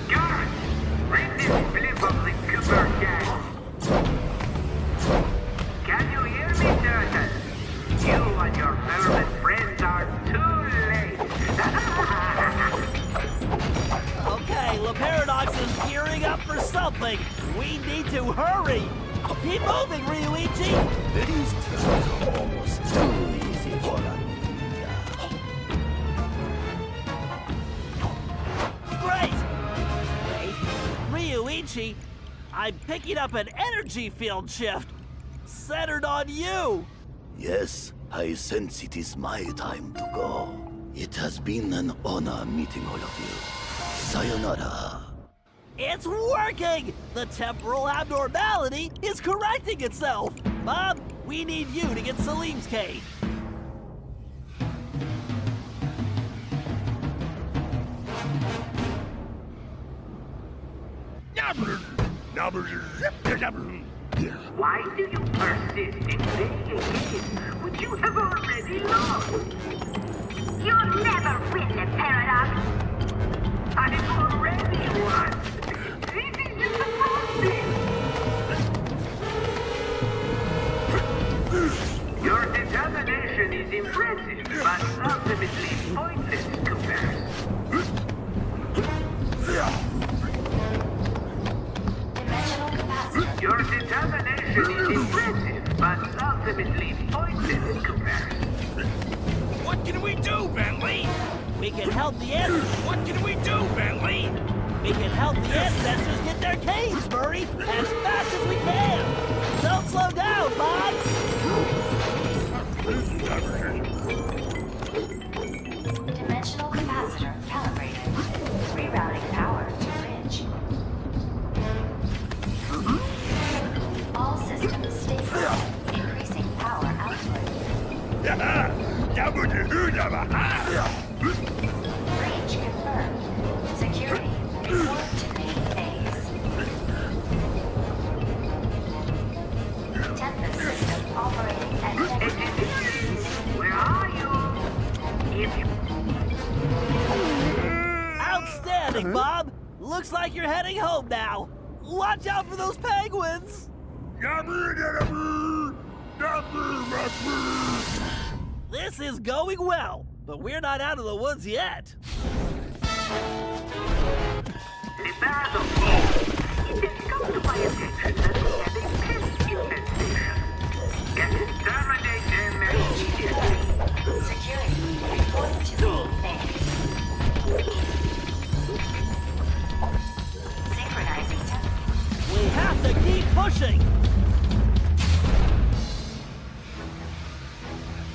Garrett, from the Cooper gang. Can you hear me, Turtle? You and your vermin friends are too late.
Okay, the Paradox is gearing up for something. We need to hurry. Keep moving, Ryuichi.
These turns are almost too easy for us.
Great! Wait, Ryuichi, I'm picking up an energy field shift centered on you.
Yes, I sense it is my time to go. It has been an honor meeting all of you. Sayonara.
It's working! The temporal abnormality is correcting itself. Bob, we need you to get Salim's cave.
Why do you persist in playing a game which you have already lost?
You'll never win the Paradox.
I've already won. This is disappointing. Your determination is impressive, but ultimately pointless, Cooper. Your determination is impressive, but ultimately pointless, Cooper.
What can we do, Bentley?
We can help the ancestors.
What can we do, Bentley?
We can help the ancestors get their caves, Murray, as fast as we can. Don't slow down, Bob.
Dimensional capacitor calibrated. Rerouting power to bridge. All systems stable. Increasing power output. Breach confirmed. Security, report to main phase. Tempest system operating at
Where are you? If you...
Outstanding, Bob. Looks like you're heading home now. Watch out for those penguins. This is going well, but we're not out of the woods yet.
The Paradox. It has come to my attention that we have a pest infestation. Exterminate them immediately.
security, report to main phase. Synchronizing temperature.
We have to keep pushing.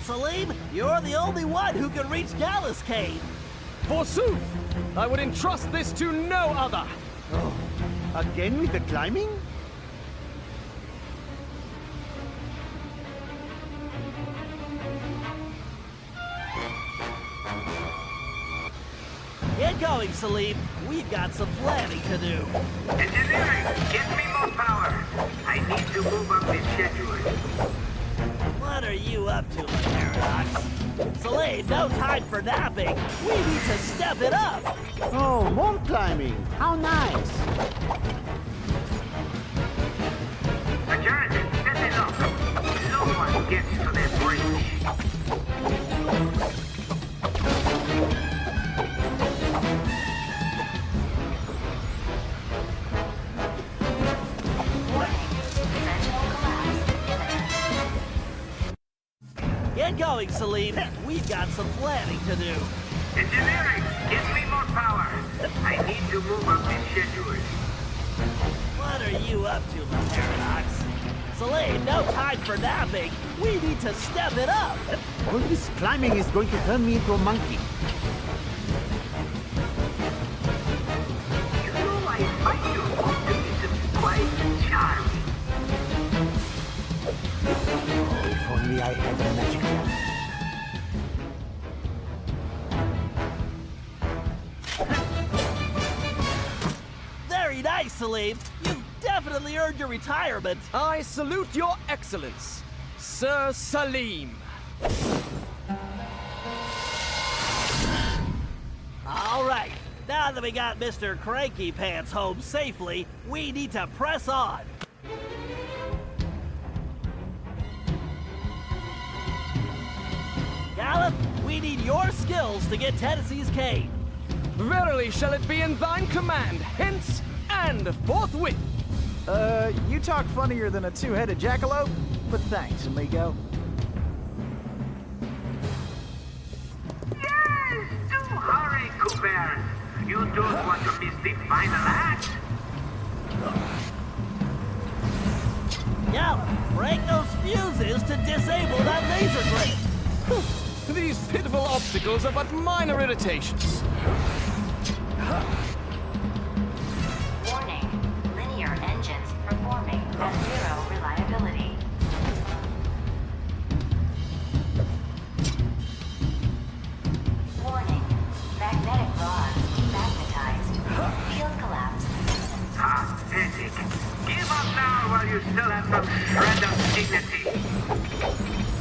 Salim, you're the only one who can reach Gallus Cave.
Forsooth! I would entrust this to no other!
Oh, again with the climbing?
Get going, Salim. We've got some planning to do.
Engineering, give me more power. I need to move up the schedule.
What are you up to, Paradox? Salim, no time for napping. We need to step it up.
Oh, more climbing. How nice.
Security, set it up. No one gets to that bridge.
Get going, Salim. We've got some planning to do.
Engineering, give me more power. I need to move up the schedule.
What are you up to, Paradox? Salim, no time for napping. We need to step it up.
All this climbing is going to turn me into a monkey.
You know, I find your optimism quite charming.
Oh, if only I had a magic wand.
Very nice, Salim. You've definitely earned your retirement.
I salute your excellence, Sir Salim.
All right. Now Now that we got Mr. Cranky Pants home safely, we need to press on. Gallup, we need your skills to get Tennessee's cane.
Verily shall it be in thine command, hence and forthwith.
You talk funnier than a two-headed jackalope, but thanks, amigo.
Yes, do hurry, Cooper. You don't want to miss the final act.
Gallup, break those fuses to disable that laser grid.
These pitiful obstacles are but minor irritations.
Warning. Linear engines performing at 0 reliability. Warning. Magnetic rods demagnetized. Field collapse.
Pathetic. Give up now while you still have some shred of dignity.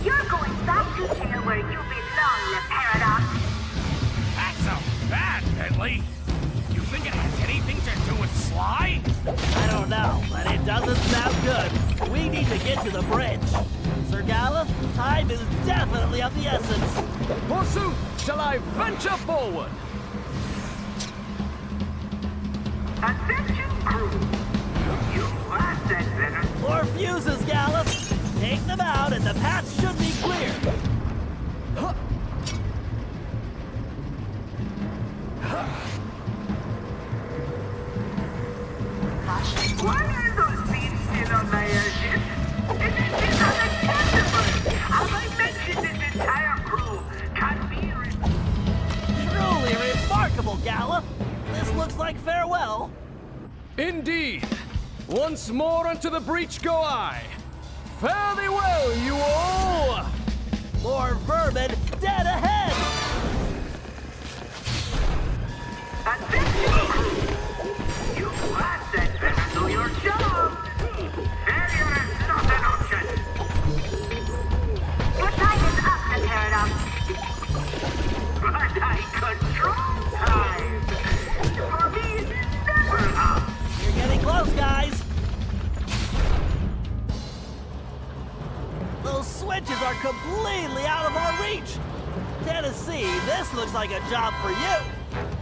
You're going back to jail where you belong, you paradox.
That sounds bad, Bentley. You think it has anything to do with Sly?
I don't know, but it doesn't sound good. We need to get to the bridge. Sir Gallup, time is definitely of the essence.
Forsooth, shall I venture forward?
Attention, crew. You must that better.
More fuses, Gallup. Take them out and the path should be clear.
Why are those beams still on my airship? It is unacceptable. As I mentioned, this entire crew can be
Truly remarkable, Gallup. This looks like farewell.
Indeed. Once more unto the breach go I. Fare thee well, you all!
More vermin dead ahead!
Attention, crew. You must that better do your job. Failure is not an option.
Your time is up, the paradox.
But I control time. For me, it is never up.
You're getting close, guys. Those switches are completely out of our reach. Tennessee, this looks like a job for you.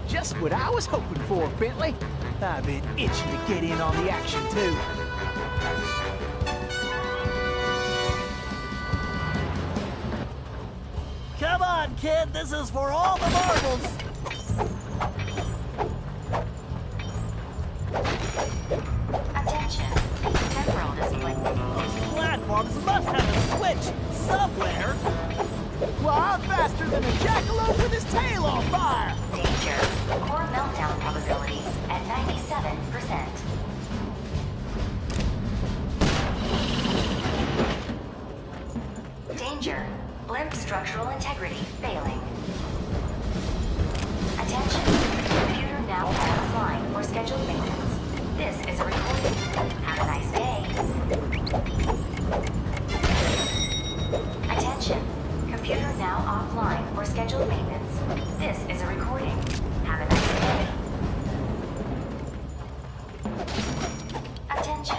Just what I was hoping for, Bentley. I've been itching to get in on the action, too.
Come on, kid. This is for all the marbles.
Attention. Temporal display.
These platforms must have a switch somewhere.
Well, I'm faster than a jackalope with his tail on fire.
Danger. Core meltdown probability at 97%. Danger. Blimp structural integrity failing. Attention. Computer now offline for scheduled maintenance. This is a recording. Have a nice day. Attention. Computer now offline for scheduled maintenance. This is a recording. Have a nice day. Attention.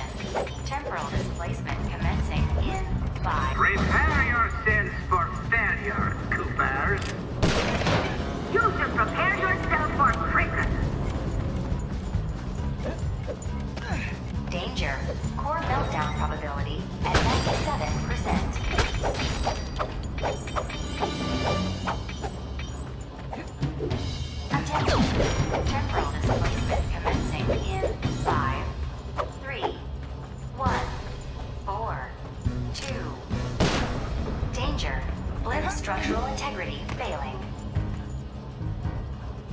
Temporal displacement commencing in 5.
Prepare yourselves for failure, Coopers.
You should prepare yourself for prison.
Danger. Core meltdown probability at 97%. Attention. Temporal displacement commencing in 5, 3, 1, 4, 2. Danger. Blimp structural integrity failing.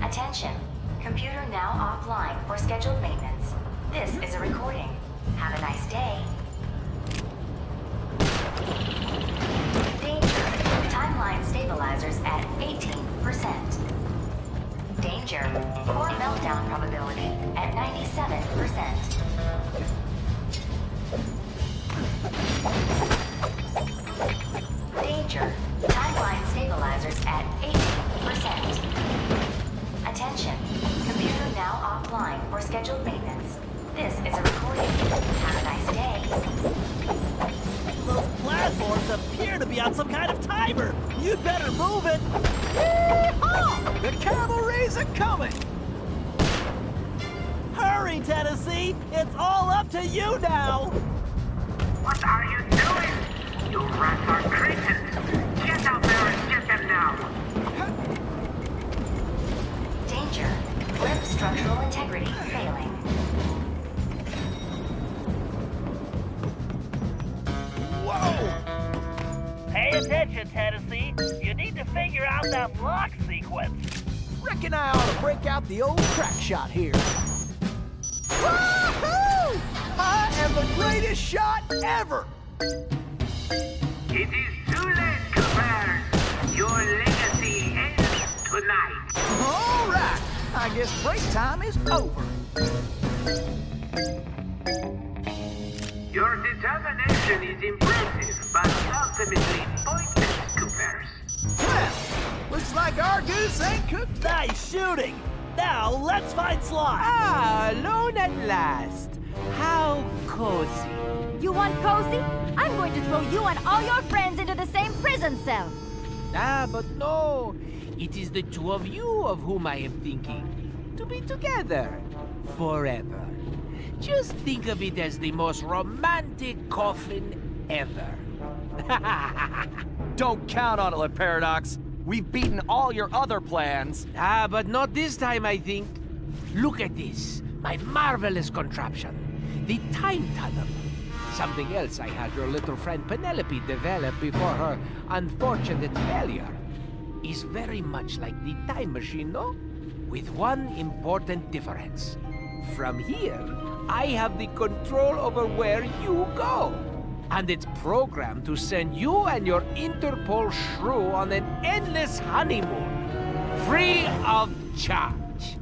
Attention. Computer now offline for scheduled maintenance. This is a recording. Have a nice day. Danger. Timeline stabilizers at 18%. Danger. Core meltdown probability at 97%. Danger. Timeline stabilizers at 18%. Attention. Computer offline for scheduled maintenance. This is a recording. Have a nice day.
Those platforms appear to be on some kind of timer. You'd better move it.
Yeehaw! The cavalry's a coming!
Hurry, Tennessee! It's all up to you now!
What are you doing? You rats are creatures. Get out there and get them now.
Danger. Blimp structural integrity failing.
Pay attention, Tennessee. You need to figure out that lock sequence.
Reckon I ought to break out the old crack shot here. Woohoo! I am the greatest shot ever!
It is too late, Cooper. Your legacy ends tonight.
All right. I guess break time is over.
Your determination is impressive, but ultimately pointless, Coopers.
Well, looks like our goose ain't cooked.
Nice shooting! Now, let's find Sly!
Ah, alone at last. How cozy.
You want cozy? I'm going to throw you and all your friends into the same prison cell.
Ah, but no. It is the two of you of whom I am thinking. To be together. Forever. Just think of it as the most romantic coffin ever.
Don't count on it, Paradox. We've beaten all your other plans.
Ah, but not this time, I think. Look at this. My marvelous contraption. The time tunnel. Something else I had your little friend Penelope develop before her unfortunate failure. Is very much like the time machine, no? With one important difference. From here, I have the control over where you go. And it's programmed to send you and your Interpol shrew on an endless honeymoon. Free of charge.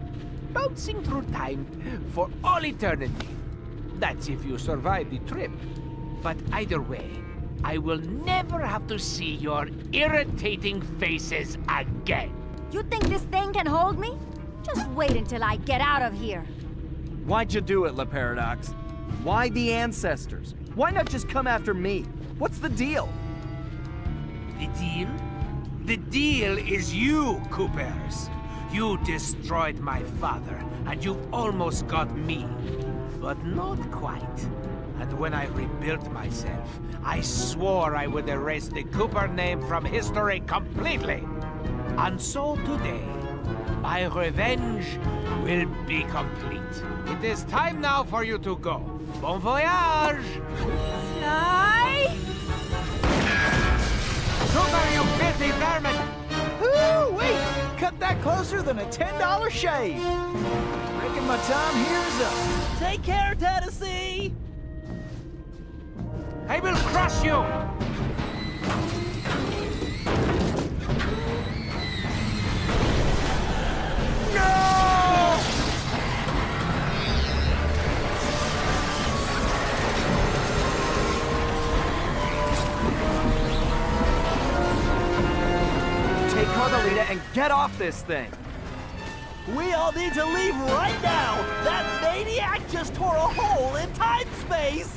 Bouncing through time for all eternity. That's if you survive the trip. But either way, I will never have to see your irritating faces again.
You think this thing can hold me? Just wait until I get out of here.
Why'd you do it, Le Paradox? Why the ancestors? Why not just come after me? What's the deal?
The deal? The deal is you, Coopers. You destroyed my father, and you almost got me. But not quite. And when I rebuilt myself, I swore I would erase the Cooper name from history completely. And so today, my revenge will be complete. It is time now for you to go. Bon voyage!
Sly!
Cooper, you filthy vermin!
Woo-wee! Cut that closer than a $10 shave. Reckon my time here is up.
Take care, Tennessee!
I will crush you!
Take Carmelita and get off this thing.
We all need to leave right now! That maniac just tore a hole in time-space!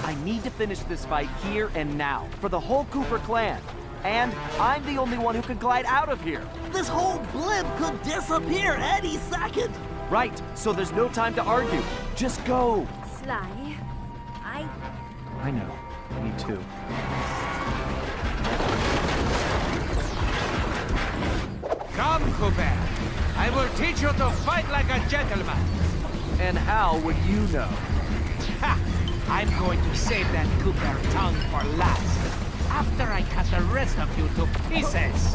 I need to finish this fight here and now, for the whole Cooper clan. And I'm the only one who can glide out of here.
This whole blimp could disappear any second!
Right, so there's no time to argue. Just go.
Sly,
I know. Me too.
Come, Cooper. I will teach you to fight like a gentleman.
And how would you know?
Ha! I'm going to save that Cooper tongue for last. After I cut the rest of you to pieces.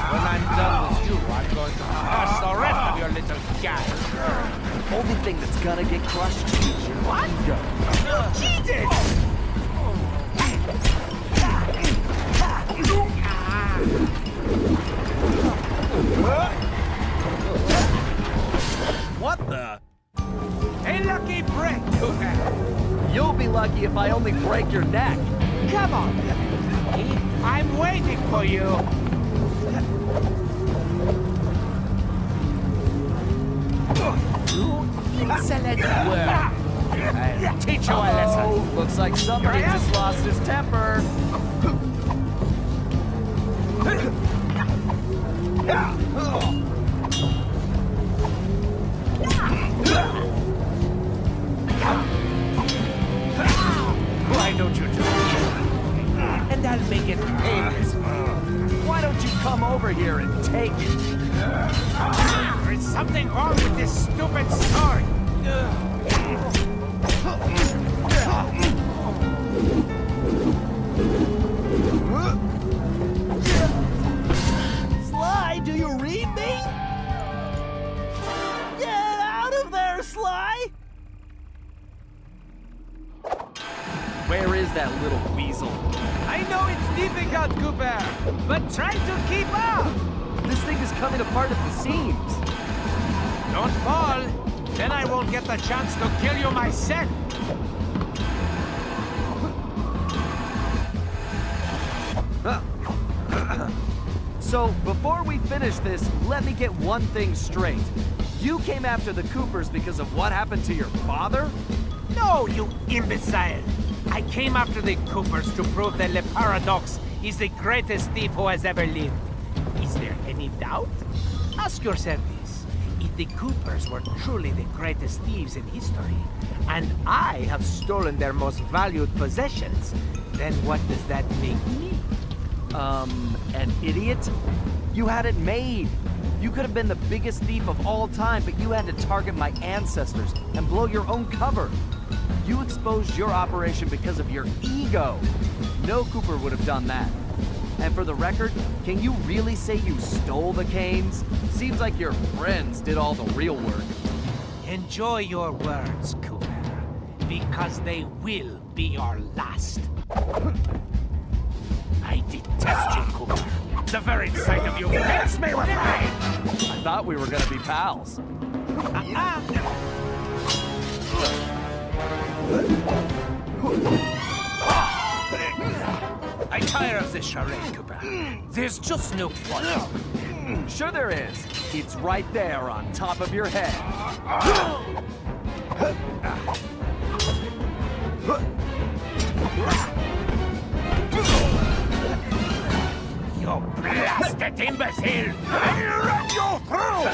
When I'm done with you, I'm going to crush the rest of your little gang.
Only thing that's gonna get crushed is your ego.
You cheated!
What the?
A lucky break, Cooper.
You'll be lucky if I only break your neck.
Come on, I'm waiting for you.
Excellent work. I'll teach you a lesson.
Oh, looks like somebody just lost his temper.
Why don't you do it? And I'll make it painless.
Why don't you come over here and take it?
There's something wrong with this stupid sword.
Sly, do you read me? Get out of there, Sly!
Where is that little weasel?
I know it's difficult, Cooper, but try to keep up.
This thing is coming apart at the seams.
Don't fall, then I won't get the chance to kill you myself.
So, before we finish this, let me get one thing straight. You came after the Coopers because of what happened to your father?
No, you imbecile! I came after the Coopers to prove that Le Paradox is the greatest thief who has ever lived. Is there any doubt? Ask yourself this. If the Coopers were truly the greatest thieves in history, and I have stolen their most valued possessions, then what does that make me?
An idiot? You had it made. You could have been the biggest thief of all time, but you had to target my ancestors and blow your own cover. You exposed your operation because of your ego. No Cooper would have done that. And for the record, can you really say you stole the canes? Seems like your friends did all the real work.
Enjoy your words, Cooper, because they will be your last.
I detest you, Cooper. The very sight of you fills me with rage.
I thought we were gonna be pals.
I tire of this charade, Cooper. There's just no point.
Sure there is. It's right there on top of your head.
You blasted imbecile! I'll run you through!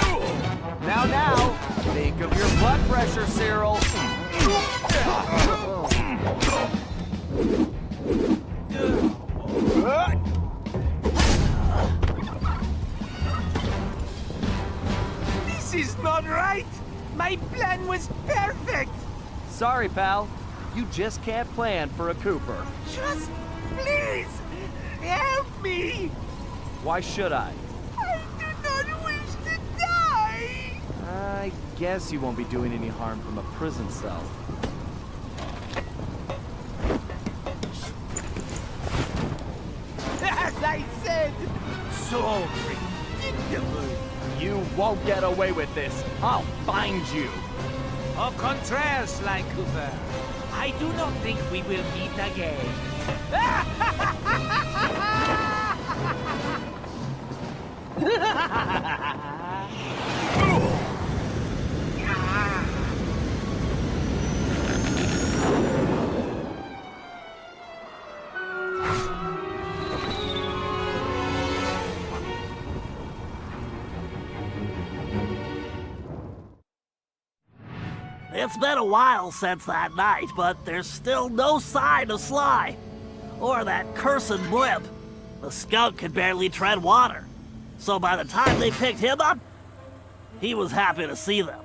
Now, think of your blood pressure, Cyril.
This is not right! My plan was perfect!
Sorry, pal. You just can't plan for a Cooper.
Just please help me!
Why should I?
I do not wish to die!
I guess you won't be doing any harm from a prison cell.
As I said, so predictable.
You won't get away with this. I'll find you.
Au contraire, Sly Cooper. I do not think we will meet again.
It's been a while since that night, but there's still no sign of Sly. Or that cursed blimp. The skunk could barely tread water. So by the time they picked him up, he was happy to see them.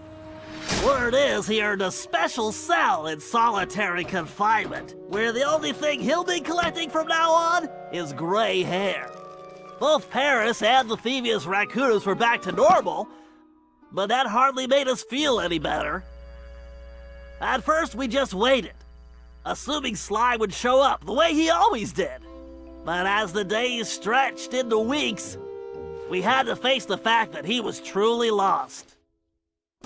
Word is he earned a special cell in solitary confinement, where the only thing he'll be collecting from now on is gray hair. Both Paris and the Thievius Raccoonus were back to normal, but that hardly made us feel any better. At first, we just waited, assuming Sly would show up the way he always did. But as the days stretched into weeks, we had to face the fact that he was truly lost.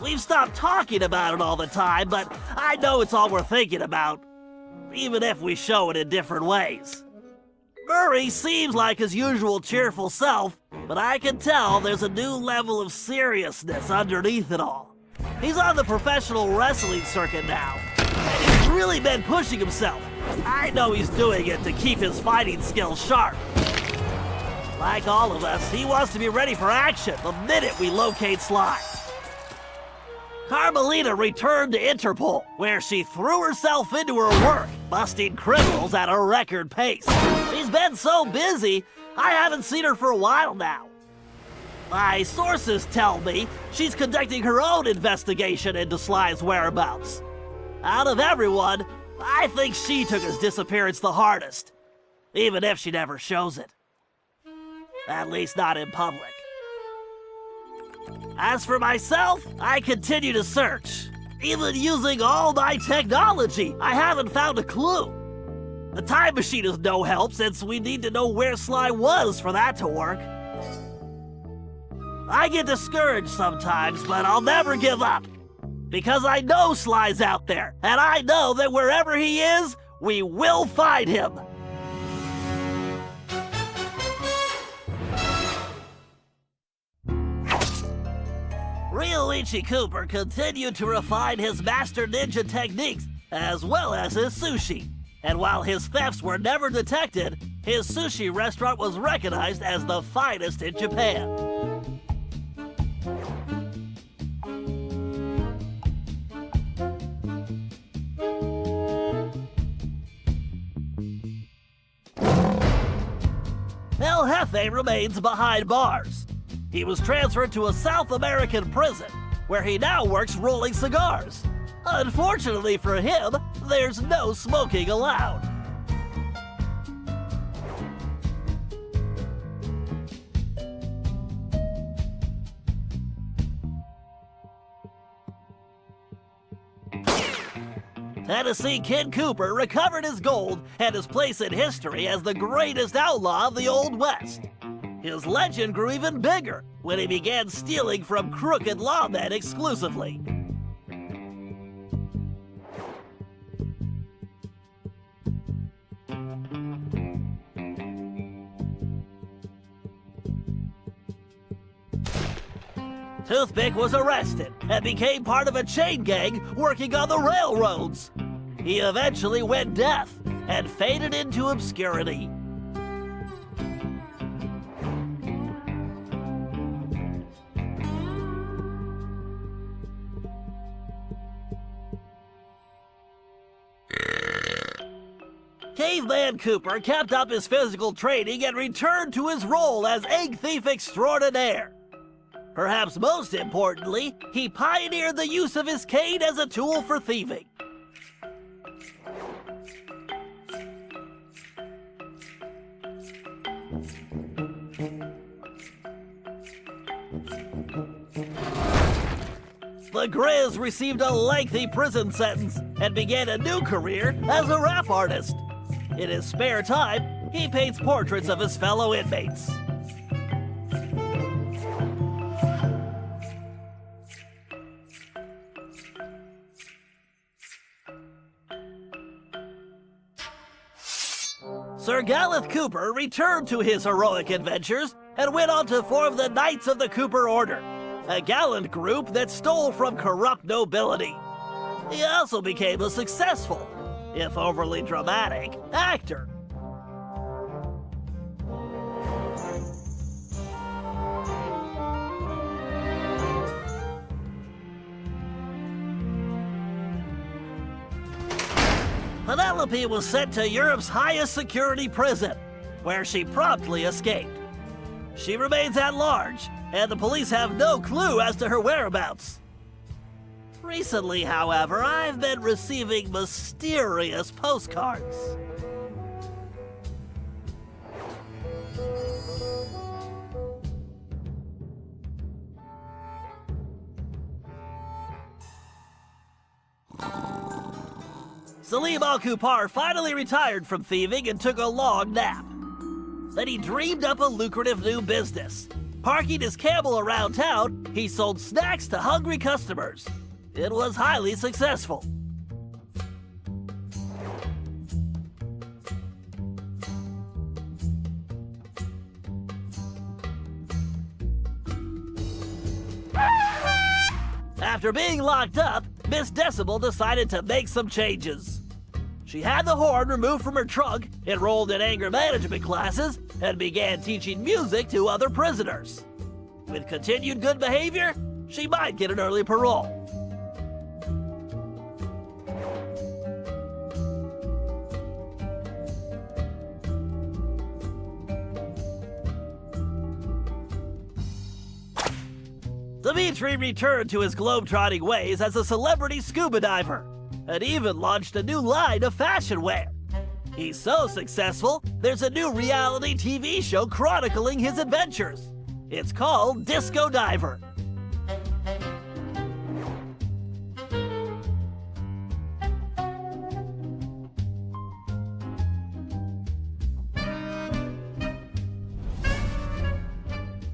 We've stopped talking about it all the time, but I know it's all we're thinking about, even if we show it in different ways. Murray seems like his usual cheerful self, but I can tell there's a new level of seriousness underneath it all. He's on the professional wrestling circuit now, and he's really been pushing himself. I know he's doing it to keep his fighting skills sharp. Like all of us, he wants to be ready for action the minute we locate Sly. Carmelita returned to Interpol, where she threw herself into her work, busting criminals at a record pace. She's been so busy, I haven't seen her for a while now. My sources tell me she's conducting her own investigation into Sly's whereabouts. Out of everyone, I think she took his disappearance the hardest, even if she never shows it. At least not in public. As for myself, I continue to search. Even using all my technology, I haven't found a clue. The time machine is no help since we need to know where Sly was for that to work. I get discouraged sometimes, but I'll never give up. Because I know Sly's out there, and I know that wherever he is, we will find him. Ryoichi Cooper continued to refine his master ninja techniques as well as his sushi. And while his thefts were never detected, his sushi restaurant was recognized as the finest in Japan. El Jefe remains behind bars. He was transferred to a South American prison, where he now works rolling cigars. Unfortunately for him, there's no smoking allowed. Tennessee Kid Cooper recovered his gold and his place in history as the greatest outlaw of the Old West. His legend grew even bigger when he began stealing from crooked lawmen exclusively. Toothpick was arrested and became part of a chain gang working on the railroads. He eventually went deaf and faded into obscurity. Caveman Cooper kept up his physical training and returned to his role as egg thief extraordinaire. Perhaps most importantly, he pioneered the use of his cane as a tool for thieving. The Grizz received a lengthy prison sentence and began a new career as a rap artist. In his spare time, he paints portraits of his fellow inmates. Sir Gallup Cooper returned to his heroic adventures and went on to form the Knights of the Cooper Order, a gallant group that stole from corrupt nobility. He also became a successful, if overly dramatic, actor. Penelope was sent to Europe's highest security prison, where she promptly escaped. She remains at large, and the police have no clue as to her whereabouts. Recently, however, I've been receiving mysterious postcards. Salim Al-Kupar finally retired from thieving and took a long nap. Then he dreamed up a lucrative new business. Parking his camel around town, he sold snacks to hungry customers. It was highly successful. After being locked up, Miss Decibel decided to make some changes. She had the horn removed from her trunk, enrolled in anger management classes, and began teaching music to other prisoners. With continued good behavior, she might get an early parole. Dimitri returned to his globetrotting ways as a celebrity scuba diver, and even launched a new line of fashion wear. He's so successful, there's a new reality TV show chronicling his adventures. It's called Disco Diver.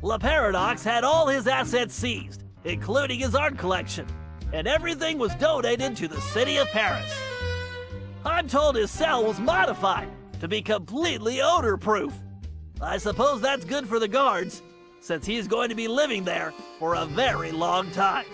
La Paradox had all his assets seized, including his art collection, and everything was donated to the city of Paris. I'm told his cell was modified to be completely odor-proof. I suppose that's good for the guards, since he's going to be living there for a very long time.